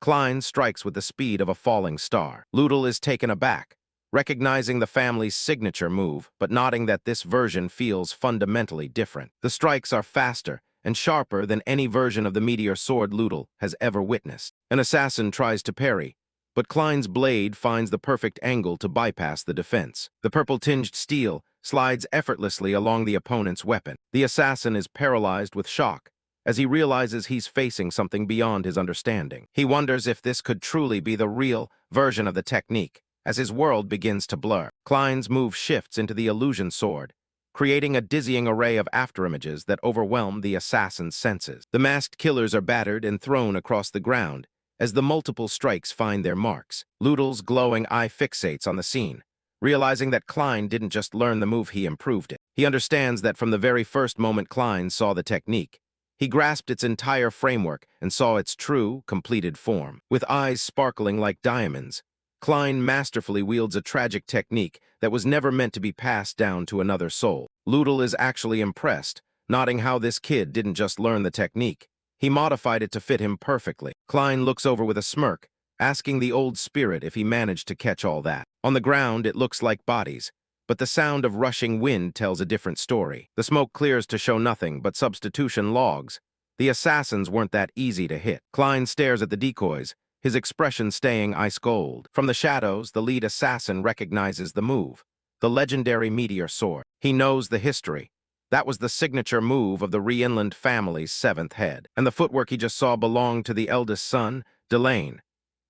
Klein strikes with the speed of a falling star. Ludel is taken aback, recognizing the family's signature move, but noting that this version feels fundamentally different. The strikes are faster and sharper than any version of the meteor sword Ludel has ever witnessed. An assassin tries to parry, but Klein's blade finds the perfect angle to bypass the defense. The purple-tinged steel slides effortlessly along the opponent's weapon. The assassin is paralyzed with shock as he realizes he's facing something beyond his understanding. He wonders if this could truly be the real version of the technique, as his world begins to blur. Klein's move shifts into the illusion sword, creating a dizzying array of afterimages that overwhelm the assassin's senses. The masked killers are battered and thrown across the ground as the multiple strikes find their marks. Ludel's glowing eye fixates on the scene, realizing that Klein didn't just learn the move, he improved it. He understands that from the very first moment Klein saw the technique, he grasped its entire framework and saw its true, completed form. With eyes sparkling like diamonds, Klein masterfully wields a tragic technique that was never meant to be passed down to another soul. Ludel is actually impressed, noting how this kid didn't just learn the technique, he modified it to fit him perfectly. Klein looks over with a smirk, asking the old spirit if he managed to catch all that. On the ground, it looks like bodies, but the sound of rushing wind tells a different story. The smoke clears to show nothing but substitution logs. The assassins weren't that easy to hit. Klein stares at the decoys, his expression staying ice cold. From the shadows, the lead assassin recognizes the move, the legendary meteor sword. He knows the history. That was the signature move of the Rhineland family's seventh head. And the footwork he just saw belonged to the eldest son, Delane.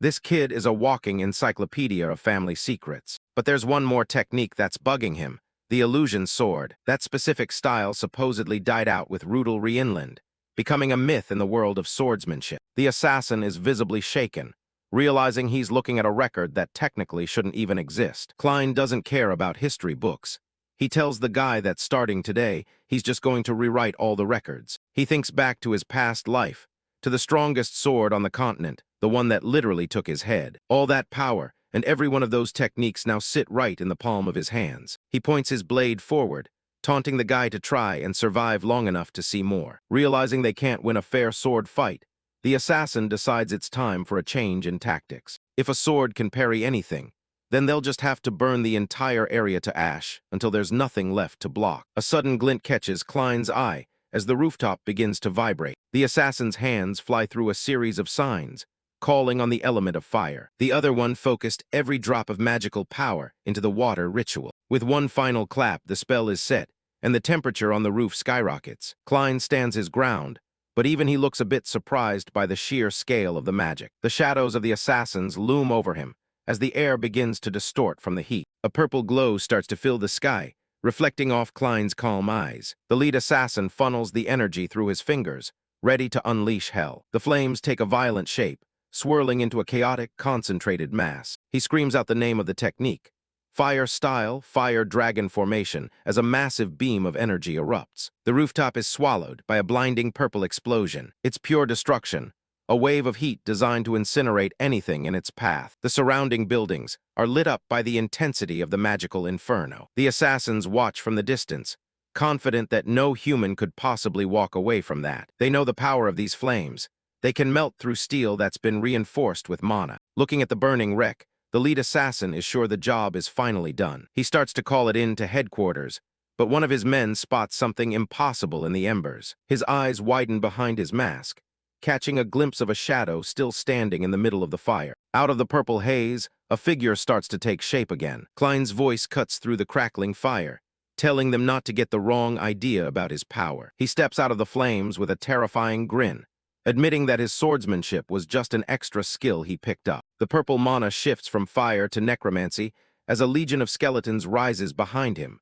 This kid is a walking encyclopedia of family secrets. But there's one more technique that's bugging him, the illusion sword. That specific style supposedly died out with Rudel Rhineland, becoming a myth in the world of swordsmanship. The assassin is visibly shaken, realizing he's looking at a record that technically shouldn't even exist. Klein doesn't care about history books. He tells the guy that starting today, he's just going to rewrite all the records. He thinks back to his past life, to the strongest sword on the continent, the one that literally took his head. All that power and every one of those techniques now sit right in the palm of his hands. He points his blade forward, taunting the guy to try and survive long enough to see more. Realizing they can't win a fair sword fight, the assassin decides it's time for a change in tactics. If a sword can parry anything, then they'll just have to burn the entire area to ash until there's nothing left to block. A sudden glint catches Klein's eye as the rooftop begins to vibrate. The assassin's hands fly through a series of signs, calling on the element of fire. The other one focused every drop of magical power into the water ritual. With one final clap, the spell is set, and the temperature on the roof skyrockets. Klein stands his ground, but even he looks a bit surprised by the sheer scale of the magic. The shadows of the assassins loom over him as the air begins to distort from the heat. A purple glow starts to fill the sky, reflecting off Klein's calm eyes. The lead assassin funnels the energy through his fingers, ready to unleash hell. The flames take a violent shape, swirling into a chaotic, concentrated mass. He screams out the name of the technique, Fire style, fire dragon formation, as a massive beam of energy erupts. The rooftop is swallowed by a blinding purple explosion. It's pure destruction, a wave of heat designed to incinerate anything in its path. The surrounding buildings are lit up by the intensity of the magical inferno. The assassins watch from the distance, confident that no human could possibly walk away from that. They know the power of these flames. They can melt through steel that's been reinforced with mana. Looking at the burning wreck, the lead assassin is sure the job is finally done. He starts to call it in to headquarters, but one of his men spots something impossible in the embers. His eyes widen behind his mask, catching a glimpse of a shadow still standing in the middle of the fire. Out of the purple haze, a figure starts to take shape again. Klein's voice cuts through the crackling fire, telling them not to get the wrong idea about his power. He steps out of the flames with a terrifying grin, admitting that his swordsmanship was just an extra skill he picked up. The purple mana shifts from fire to necromancy as a legion of skeletons rises behind him.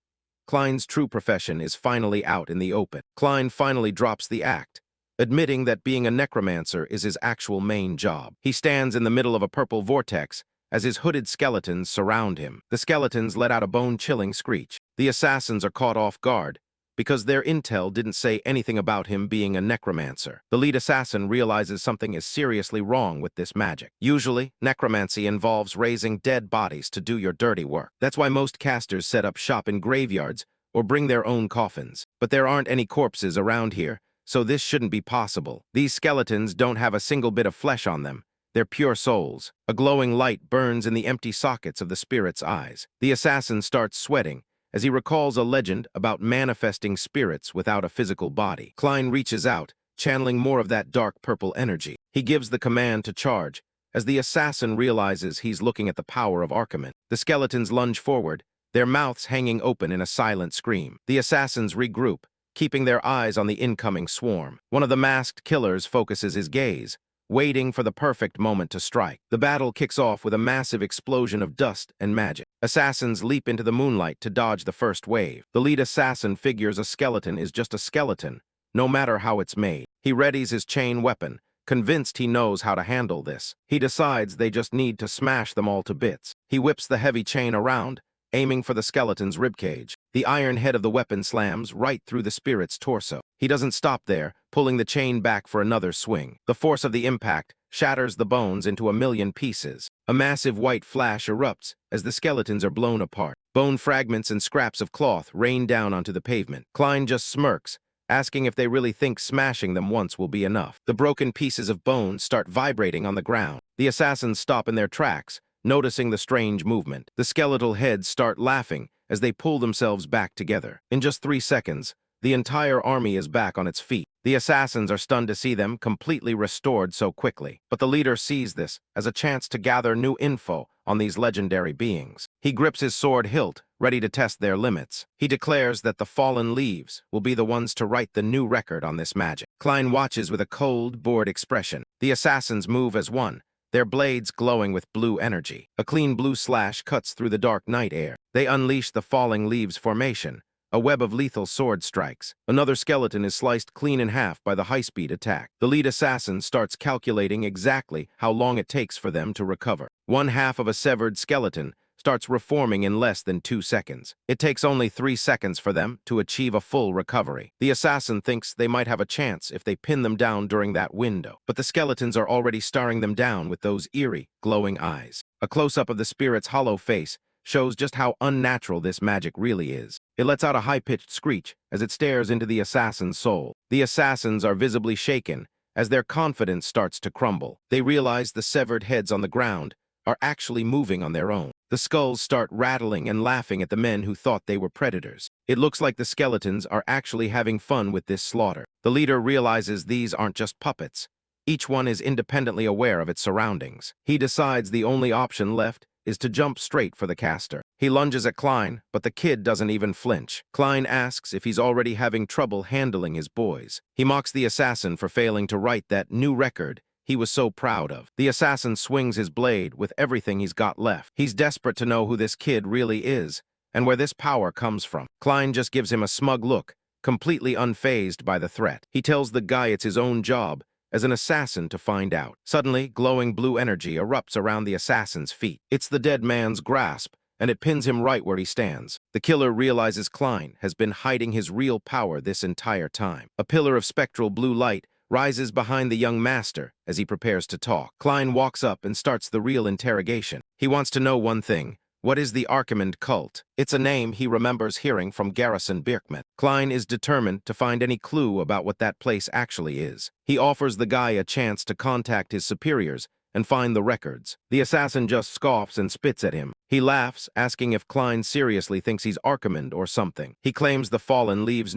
Klein's true profession is finally out in the open. Klein finally drops the act, admitting that being a necromancer is his actual main job. He stands in the middle of a purple vortex as his hooded skeletons surround him. The skeletons let out a bone-chilling screech. The assassins are caught off guard because their intel didn't say anything about him being a necromancer. The lead assassin realizes something is seriously wrong with this magic. Usually, necromancy involves raising dead bodies to do your dirty work. That's why most casters set up shop in graveyards or bring their own coffins. But there aren't any corpses around here, so this shouldn't be possible. These skeletons don't have a single bit of flesh on them. They're pure souls. A glowing light burns in the empty sockets of the spirit's eyes. The assassin starts sweating as he recalls a legend about manifesting spirits without a physical body. Klein reaches out, channeling more of that dark purple energy. He gives the command to charge as the assassin realizes he's looking at the power of Archimonde. The skeletons lunge forward, their mouths hanging open in a silent scream. The assassins regroup, keeping their eyes on the incoming swarm. One of the masked killers focuses his gaze, waiting for the perfect moment to strike. The battle kicks off with a massive explosion of dust and magic. Assassins leap into the moonlight to dodge the first wave. The lead assassin figures a skeleton is just a skeleton, no matter how it's made. He readies his chain weapon, convinced he knows how to handle this. He decides they just need to smash them all to bits. He whips the heavy chain around, aiming for the skeleton's ribcage. The iron head of the weapon slams right through the spirit's torso. He doesn't stop there, pulling the chain back for another swing. The force of the impact shatters the bones into a million pieces. A massive white flash erupts as the skeletons are blown apart. Bone fragments and scraps of cloth rain down onto the pavement. Klein just smirks, asking if they really think smashing them once will be enough. The broken pieces of bone start vibrating on the ground. The assassins stop in their tracks, noticing the strange movement. The skeletal heads start laughing as they pull themselves back together. In just 3 seconds, the entire army is back on its feet. The assassins are stunned to see them completely restored so quickly. But the leader sees this as a chance to gather new info on these legendary beings. He grips his sword hilt, ready to test their limits. He declares that the fallen leaves will be the ones to write the new record on this magic. Klein watches with a cold, bored expression. The assassins move as one, their blades glowing with blue energy. A clean blue slash cuts through the dark night air. They unleash the falling leaves formation, a web of lethal sword strikes. Another skeleton is sliced clean in half by the high-speed attack. The lead assassin starts calculating exactly how long it takes for them to recover. One half of a severed skeleton starts reforming in less than 2 seconds. It takes only 3 seconds for them to achieve a full recovery. The assassin thinks they might have a chance if they pin them down during that window, but the skeletons are already staring them down with those eerie, glowing eyes. A close-up of the spirit's hollow face shows just how unnatural this magic really is. It lets out a high-pitched screech as it stares into the assassin's soul. The assassins are visibly shaken as their confidence starts to crumble. They realize the severed heads on the ground are actually moving on their own. The skulls start rattling and laughing at the men who thought they were predators. It looks like the skeletons are actually having fun with this slaughter. The leader realizes these aren't just puppets. Each one is independently aware of its surroundings. He decides the only option left is to jump straight for the caster. He lunges at Klein, but the kid doesn't even flinch. Klein asks if he's already having trouble handling his boys. He mocks the assassin for failing to write that new record he was so proud of. The assassin swings his blade with everything he's got left. He's desperate to know who this kid really is and where this power comes from. Klein just gives him a smug look, completely unfazed by the threat. He tells the guy it's his own job as an assassin to find out. Suddenly, glowing blue energy erupts around the assassin's feet. It's the dead man's grasp, and it pins him right where he stands. The killer realizes Klein has been hiding his real power this entire time. A pillar of spectral blue light rises behind the young master as he prepares to talk. Klein walks up and starts the real interrogation. He wants to know one thing. What is the Archimonde cult? It's a name he remembers hearing from Garrison Birkman. Klein is determined to find any clue about what that place actually is. He offers the guy a chance to contact his superiors and find the records. The assassin just scoffs and spits at him. He laughs, asking if Klein seriously thinks he's Archimonde or something. He claims the fallen leaves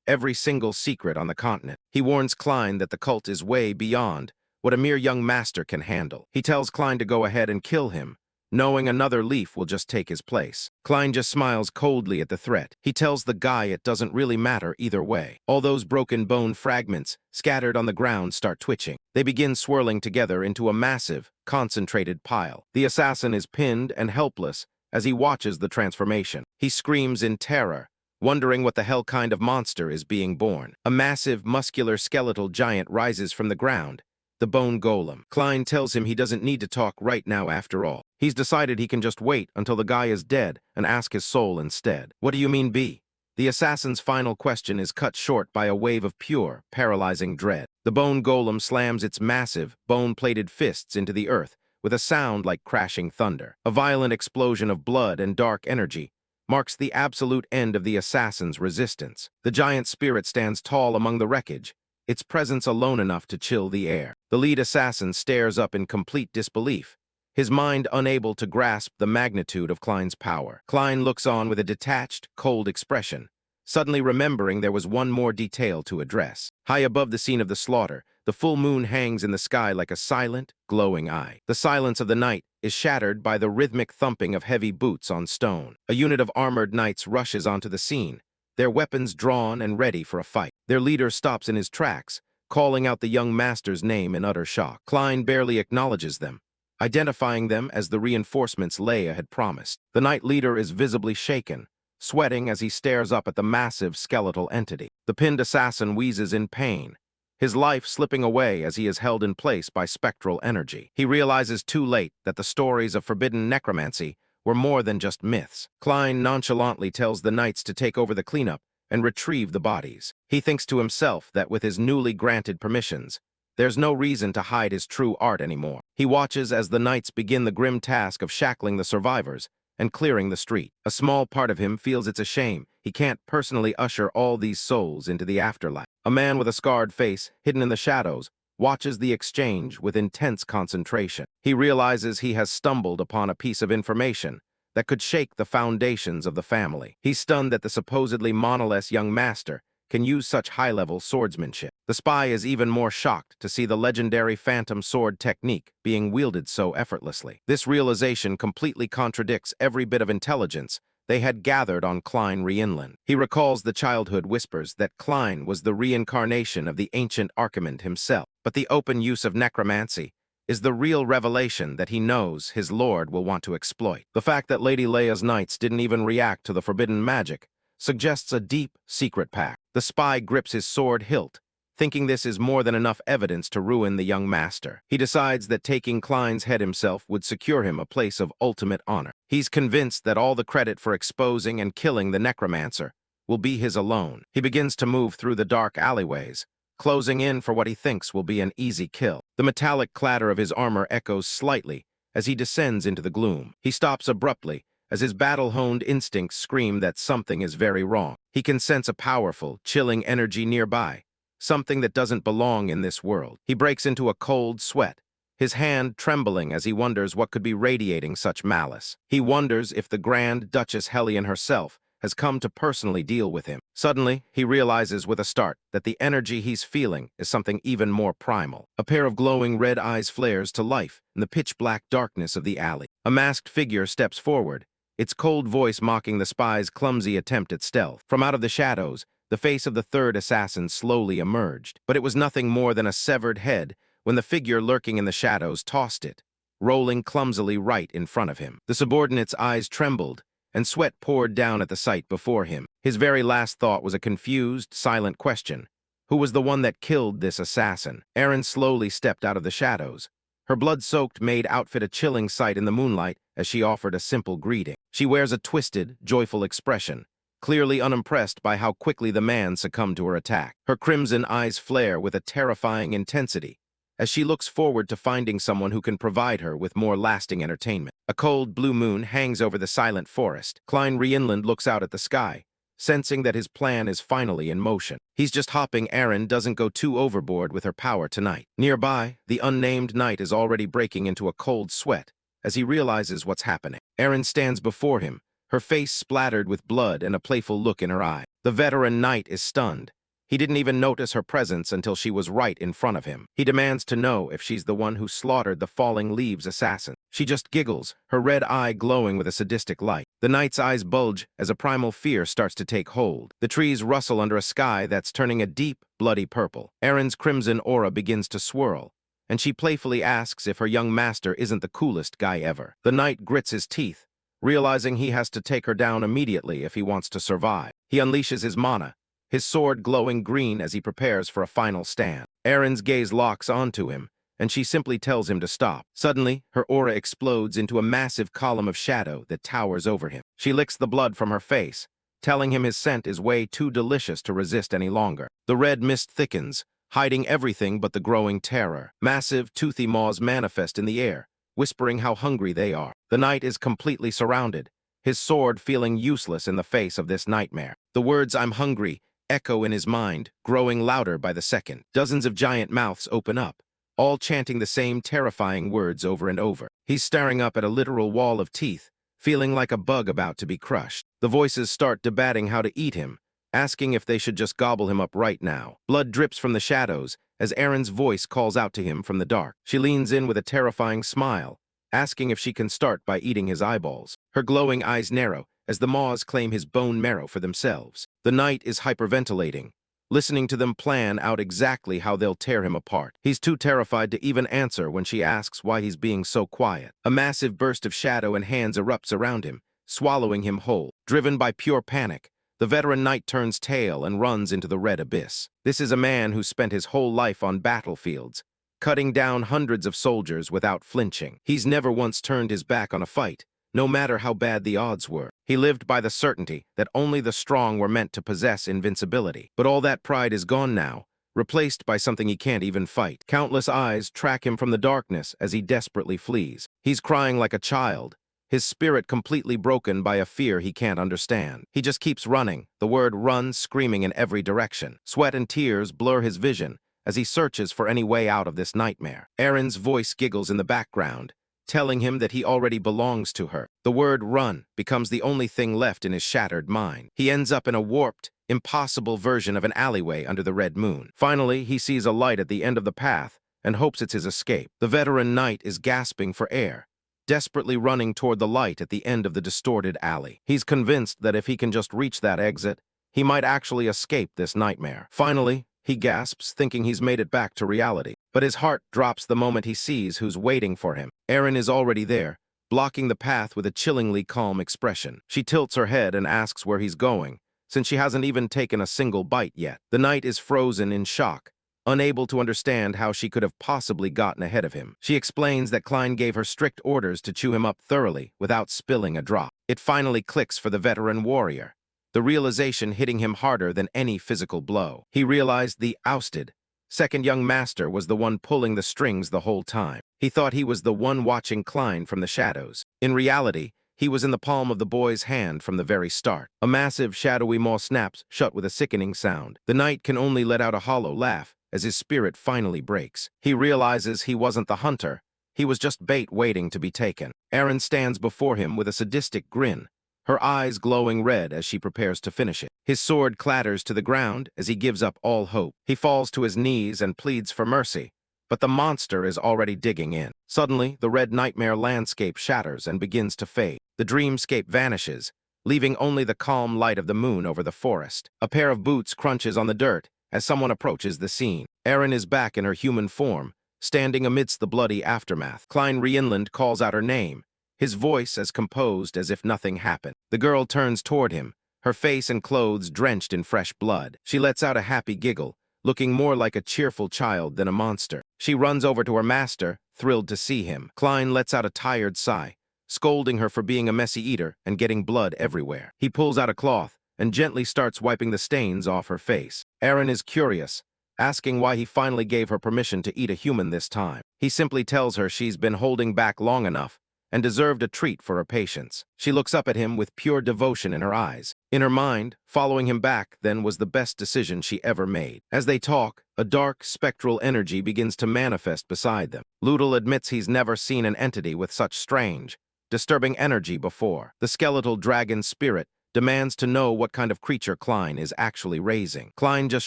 every single secret on the continent. He warns Klein that the cult is way beyond what a mere young master can handle. He tells Klein to go ahead and kill him, knowing another leaf will just take his place. Klein just smiles coldly at the threat. He tells the guy it doesn't really matter either way. All those broken bone fragments scattered on the ground start twitching. They begin swirling together into a massive, concentrated pile. The assassin is pinned and helpless as he watches the transformation. He screams in terror, wondering what the hell kind of monster is being born. A massive, muscular skeletal giant rises from the ground, the bone golem. Klein tells him he doesn't need to talk right now after all. He's decided he can just wait until the guy is dead and ask his soul instead. What do you mean, B? The assassin's final question is cut short by a wave of pure, paralyzing dread. The bone golem slams its massive, bone-plated fists into the earth with a sound like crashing thunder. A violent explosion of blood and dark energy marks the absolute end of the assassin's resistance. The giant spirit stands tall among the wreckage, its presence alone enough to chill the air. The lead assassin stares up in complete disbelief, his mind unable to grasp the magnitude of Klein's power. Klein looks on with a detached, cold expression, suddenly remembering there was one more detail to address. High above the scene of the slaughter, the full moon hangs in the sky like a silent, glowing eye. The silence of the night is shattered by the rhythmic thumping of heavy boots on stone. A unit of armored knights rushes onto the scene, their weapons drawn and ready for a fight. Their leader stops in his tracks, calling out the young master's name in utter shock. Klein barely acknowledges them, identifying them as the reinforcements Leia had promised. The knight leader is visibly shaken, sweating as he stares up at the massive skeletal entity. The pinned assassin wheezes in pain, his life slipping away as he is held in place by spectral energy. He realizes too late that the stories of forbidden necromancy were more than just myths. Klein nonchalantly tells the knights to take over the cleanup and retrieve the bodies. He thinks to himself that with his newly granted permissions, there's no reason to hide his true art anymore. He watches as the knights begin the grim task of shackling the survivors and clearing the street. A small part of him feels it's a shame he can't personally usher all these souls into the afterlife. A man with a scarred face, hidden in the shadows, watches the exchange with intense concentration. He realizes he has stumbled upon a piece of information that could shake the foundations of the family. He's stunned that the supposedly monolith young master can use such high-level swordsmanship. The spy is even more shocked to see the legendary phantom sword technique being wielded so effortlessly. This realization completely contradicts every bit of intelligence they had gathered on Berkel Rhineland. He recalls the childhood whispers that Klein was the reincarnation of the ancient Archimonde himself. But the open use of necromancy is the real revelation that he knows his lord will want to exploit. The fact that Lady Leia's knights didn't even react to the forbidden magic suggests a deep, secret pact. The spy grips his sword hilt, thinking this is more than enough evidence to ruin the young master. He decides that taking Klein's head himself would secure him a place of ultimate honor. He's convinced that all the credit for exposing and killing the Necromancer will be his alone. He begins to move through the dark alleyways, closing in for what he thinks will be an easy kill. The metallic clatter of his armor echoes slightly as he descends into the gloom. He stops abruptly as his battle-honed instincts scream that something is very wrong. He can sense a powerful, chilling energy nearby, something that doesn't belong in this world. He breaks into a cold sweat, his hand trembling as he wonders what could be radiating such malice. He wonders if the Grand Duchess Hellion herself has come to personally deal with him. Suddenly, he realizes with a start that the energy he's feeling is something even more primal. A pair of glowing red eyes flares to life in the pitch-black darkness of the alley. A masked figure steps forward, its cold voice mocking the spy's clumsy attempt at stealth. From out of the shadows, the face of the third assassin slowly emerged, but it was nothing more than a severed head when the figure lurking in the shadows tossed it, rolling clumsily right in front of him. The subordinate's eyes trembled, and sweat poured down at the sight before him. His very last thought was a confused, silent question. Who was the one that killed this assassin? Erin slowly stepped out of the shadows, Her blood-soaked maid outfit a chilling sight in the moonlight as she offered a simple greeting. She wears a twisted, joyful expression, clearly unimpressed by how quickly the man succumbed to her attack. Her crimson eyes flare with a terrifying intensity as she looks forward to finding someone who can provide her with more lasting entertainment. A cold blue moon hangs over the silent forest. Rhineland looks out at the sky, sensing that his plan is finally in motion. He's just hoping Erin doesn't go too overboard with her power tonight. Nearby, the unnamed knight is already breaking into a cold sweat as he realizes what's happening. Erin stands before him, her face splattered with blood and a playful look in her eye. The veteran knight is stunned. He didn't even notice her presence until she was right in front of him. He demands to know if she's the one who slaughtered the Falling Leaves assassin. She just giggles, her red eye glowing with a sadistic light. The knight's eyes bulge as a primal fear starts to take hold. The trees rustle under a sky that's turning a deep, bloody purple. Erin's crimson aura begins to swirl, and she playfully asks if her young master isn't the coolest guy ever. The knight grits his teeth, realizing he has to take her down immediately if he wants to survive. He unleashes his mana, his sword glowing green as he prepares for a final stand. Erin's gaze locks onto him, and she simply tells him to stop. Suddenly, her aura explodes into a massive column of shadow that towers over him. She licks the blood from her face, telling him his scent is way too delicious to resist any longer. The red mist thickens, hiding everything but the growing terror. Massive, toothy maws manifest in the air, whispering how hungry they are. The knight is completely surrounded, his sword feeling useless in the face of this nightmare. The words "I'm hungry" echo in his mind, growing louder by the second. Dozens of giant mouths open up, all chanting the same terrifying words over and over. He's staring up at a literal wall of teeth, feeling like a bug about to be crushed. The voices start debating how to eat him, asking if they should just gobble him up right now. Blood drips from the shadows as Erin's voice calls out to him from the dark. She leans in with a terrifying smile, asking if she can start by eating his eyeballs. Her glowing eyes narrow as the maws claim his bone marrow for themselves. The knight is hyperventilating, listening to them plan out exactly how they'll tear him apart. He's too terrified to even answer when she asks why he's being so quiet. A massive burst of shadow and hands erupts around him, swallowing him whole. Driven by pure panic, the veteran knight turns tail and runs into the red abyss. This is a man who spent his whole life on battlefields, cutting down hundreds of soldiers without flinching. He's never once turned his back on a fight, no matter how bad the odds were. He lived by the certainty that only the strong were meant to possess invincibility. But all that pride is gone now, replaced by something he can't even fight. Countless eyes track him from the darkness as he desperately flees. He's crying like a child, his spirit completely broken by a fear he can't understand. He just keeps running, the word "run" screaming in every direction. Sweat and tears blur his vision as he searches for any way out of this nightmare. Erin's voice giggles in the background, telling him that he already belongs to her. The word "run" becomes the only thing left in his shattered mind. He ends up in a warped, impossible version of an alleyway under the red moon. Finally, he sees a light at the end of the path and hopes it's his escape. The veteran knight is gasping for air, desperately running toward the light at the end of the distorted alley. He's convinced that if he can just reach that exit, he might actually escape this nightmare. Finally, he gasps, thinking he's made it back to reality. But his heart drops the moment he sees who's waiting for him. Erin is already there, blocking the path with a chillingly calm expression. She tilts her head and asks where he's going, since she hasn't even taken a single bite yet. The knight is frozen in shock, unable to understand how she could have possibly gotten ahead of him. She explains that Klein gave her strict orders to chew him up thoroughly without spilling a drop. It finally clicks for the veteran warrior, the realization hitting him harder than any physical blow. He realized the ousted second young master was the one pulling the strings the whole time. He thought he was the one watching Klein from the shadows. In reality, he was in the palm of the boy's hand from the very start. A massive, shadowy maw snaps shut with a sickening sound. The knight can only let out a hollow laugh as his spirit finally breaks. He realizes he wasn't the hunter. He was just bait waiting to be taken. Erin stands before him with a sadistic grin, her eyes glowing red as she prepares to finish it. His sword clatters to the ground as he gives up all hope. He falls to his knees and pleads for mercy, but the monster is already digging in. Suddenly, the red nightmare landscape shatters and begins to fade. The dreamscape vanishes, leaving only the calm light of the moon over the forest. A pair of boots crunches on the dirt as someone approaches the scene. Erin is back in her human form, standing amidst the bloody aftermath. Rhineland calls out her name, his voice as composed as if nothing happened. The girl turns toward him, her face and clothes drenched in fresh blood. She lets out a happy giggle, looking more like a cheerful child than a monster. She runs over to her master, thrilled to see him. Klein lets out a tired sigh, scolding her for being a messy eater and getting blood everywhere. He pulls out a cloth and gently starts wiping the stains off her face. Aaron is curious, asking why he finally gave her permission to eat a human this time. He simply tells her she's been holding back long enough and deserved a treat for her patience. She looks up at him with pure devotion in her eyes. In her mind, following him back then was the best decision she ever made. As they talk, a dark, spectral energy begins to manifest beside them. Ludel admits he's never seen an entity with such strange, disturbing energy before. The skeletal dragon spirit demands to know what kind of creature Klein is actually raising. Klein just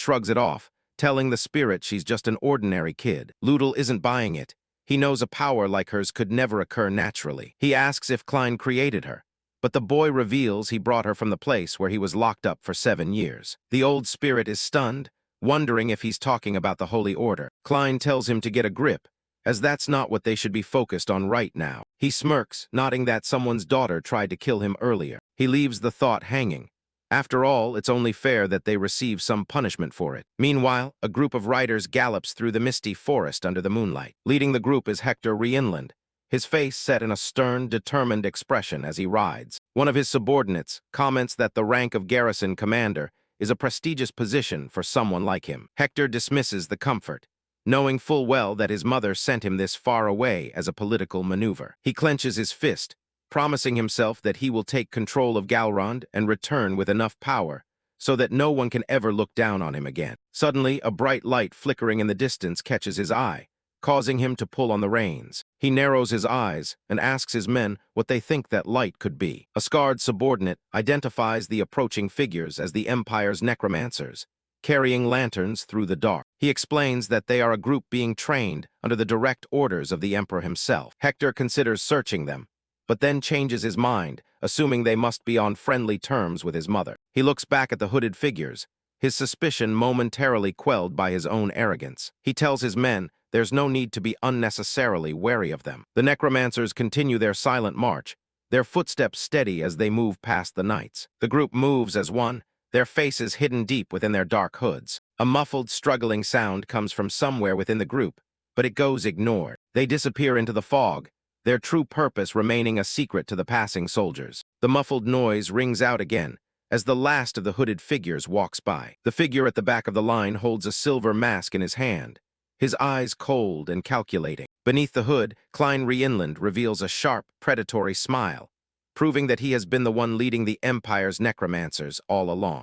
shrugs it off, telling the spirit she's just an ordinary kid. Ludel isn't buying it. He knows a power like hers could never occur naturally. He asks if Klein created her, but the boy reveals he brought her from the place where he was locked up for 7 years. The old spirit is stunned, wondering if he's talking about the Holy Order. Klein tells him to get a grip, as that's not what they should be focused on right now. He smirks, nodding that someone's daughter tried to kill him earlier. He leaves the thought hanging. After all, it's only fair that they receive some punishment for it. Meanwhile, a group of riders gallops through the misty forest under the moonlight. Leading the group is Berkel Rhineland, his face set in a stern, determined expression as he rides. One of his subordinates comments that the rank of garrison commander is a prestigious position for someone like him. Hector dismisses the comfort, knowing full well that his mother sent him this far away as a political maneuver. He clenches his fist, promising himself that he will take control of Galrond and return with enough power so that no one can ever look down on him again. Suddenly, a bright light flickering in the distance catches his eye, causing him to pull on the reins. He narrows his eyes and asks his men what they think that light could be. A scarred subordinate identifies the approaching figures as the Empire's necromancers, carrying lanterns through the dark. He explains that they are a group being trained under the direct orders of the Emperor himself. Hector considers searching them, but then changes his mind, assuming they must be on friendly terms with his mother. He looks back at the hooded figures, his suspicion momentarily quelled by his own arrogance. He tells his men there's no need to be unnecessarily wary of them. The necromancers continue their silent march, their footsteps steady as they move past the knights. The group moves as one, their faces hidden deep within their dark hoods. A muffled, struggling sound comes from somewhere within the group, but it goes ignored. They disappear into the fog, their true purpose remaining a secret to the passing soldiers. The muffled noise rings out again as the last of the hooded figures walks by. The figure at the back of the line holds a silver mask in his hand, his eyes cold and calculating. Beneath the hood, Klein Rhineland reveals a sharp, predatory smile, proving that he has been the one leading the Empire's necromancers all along.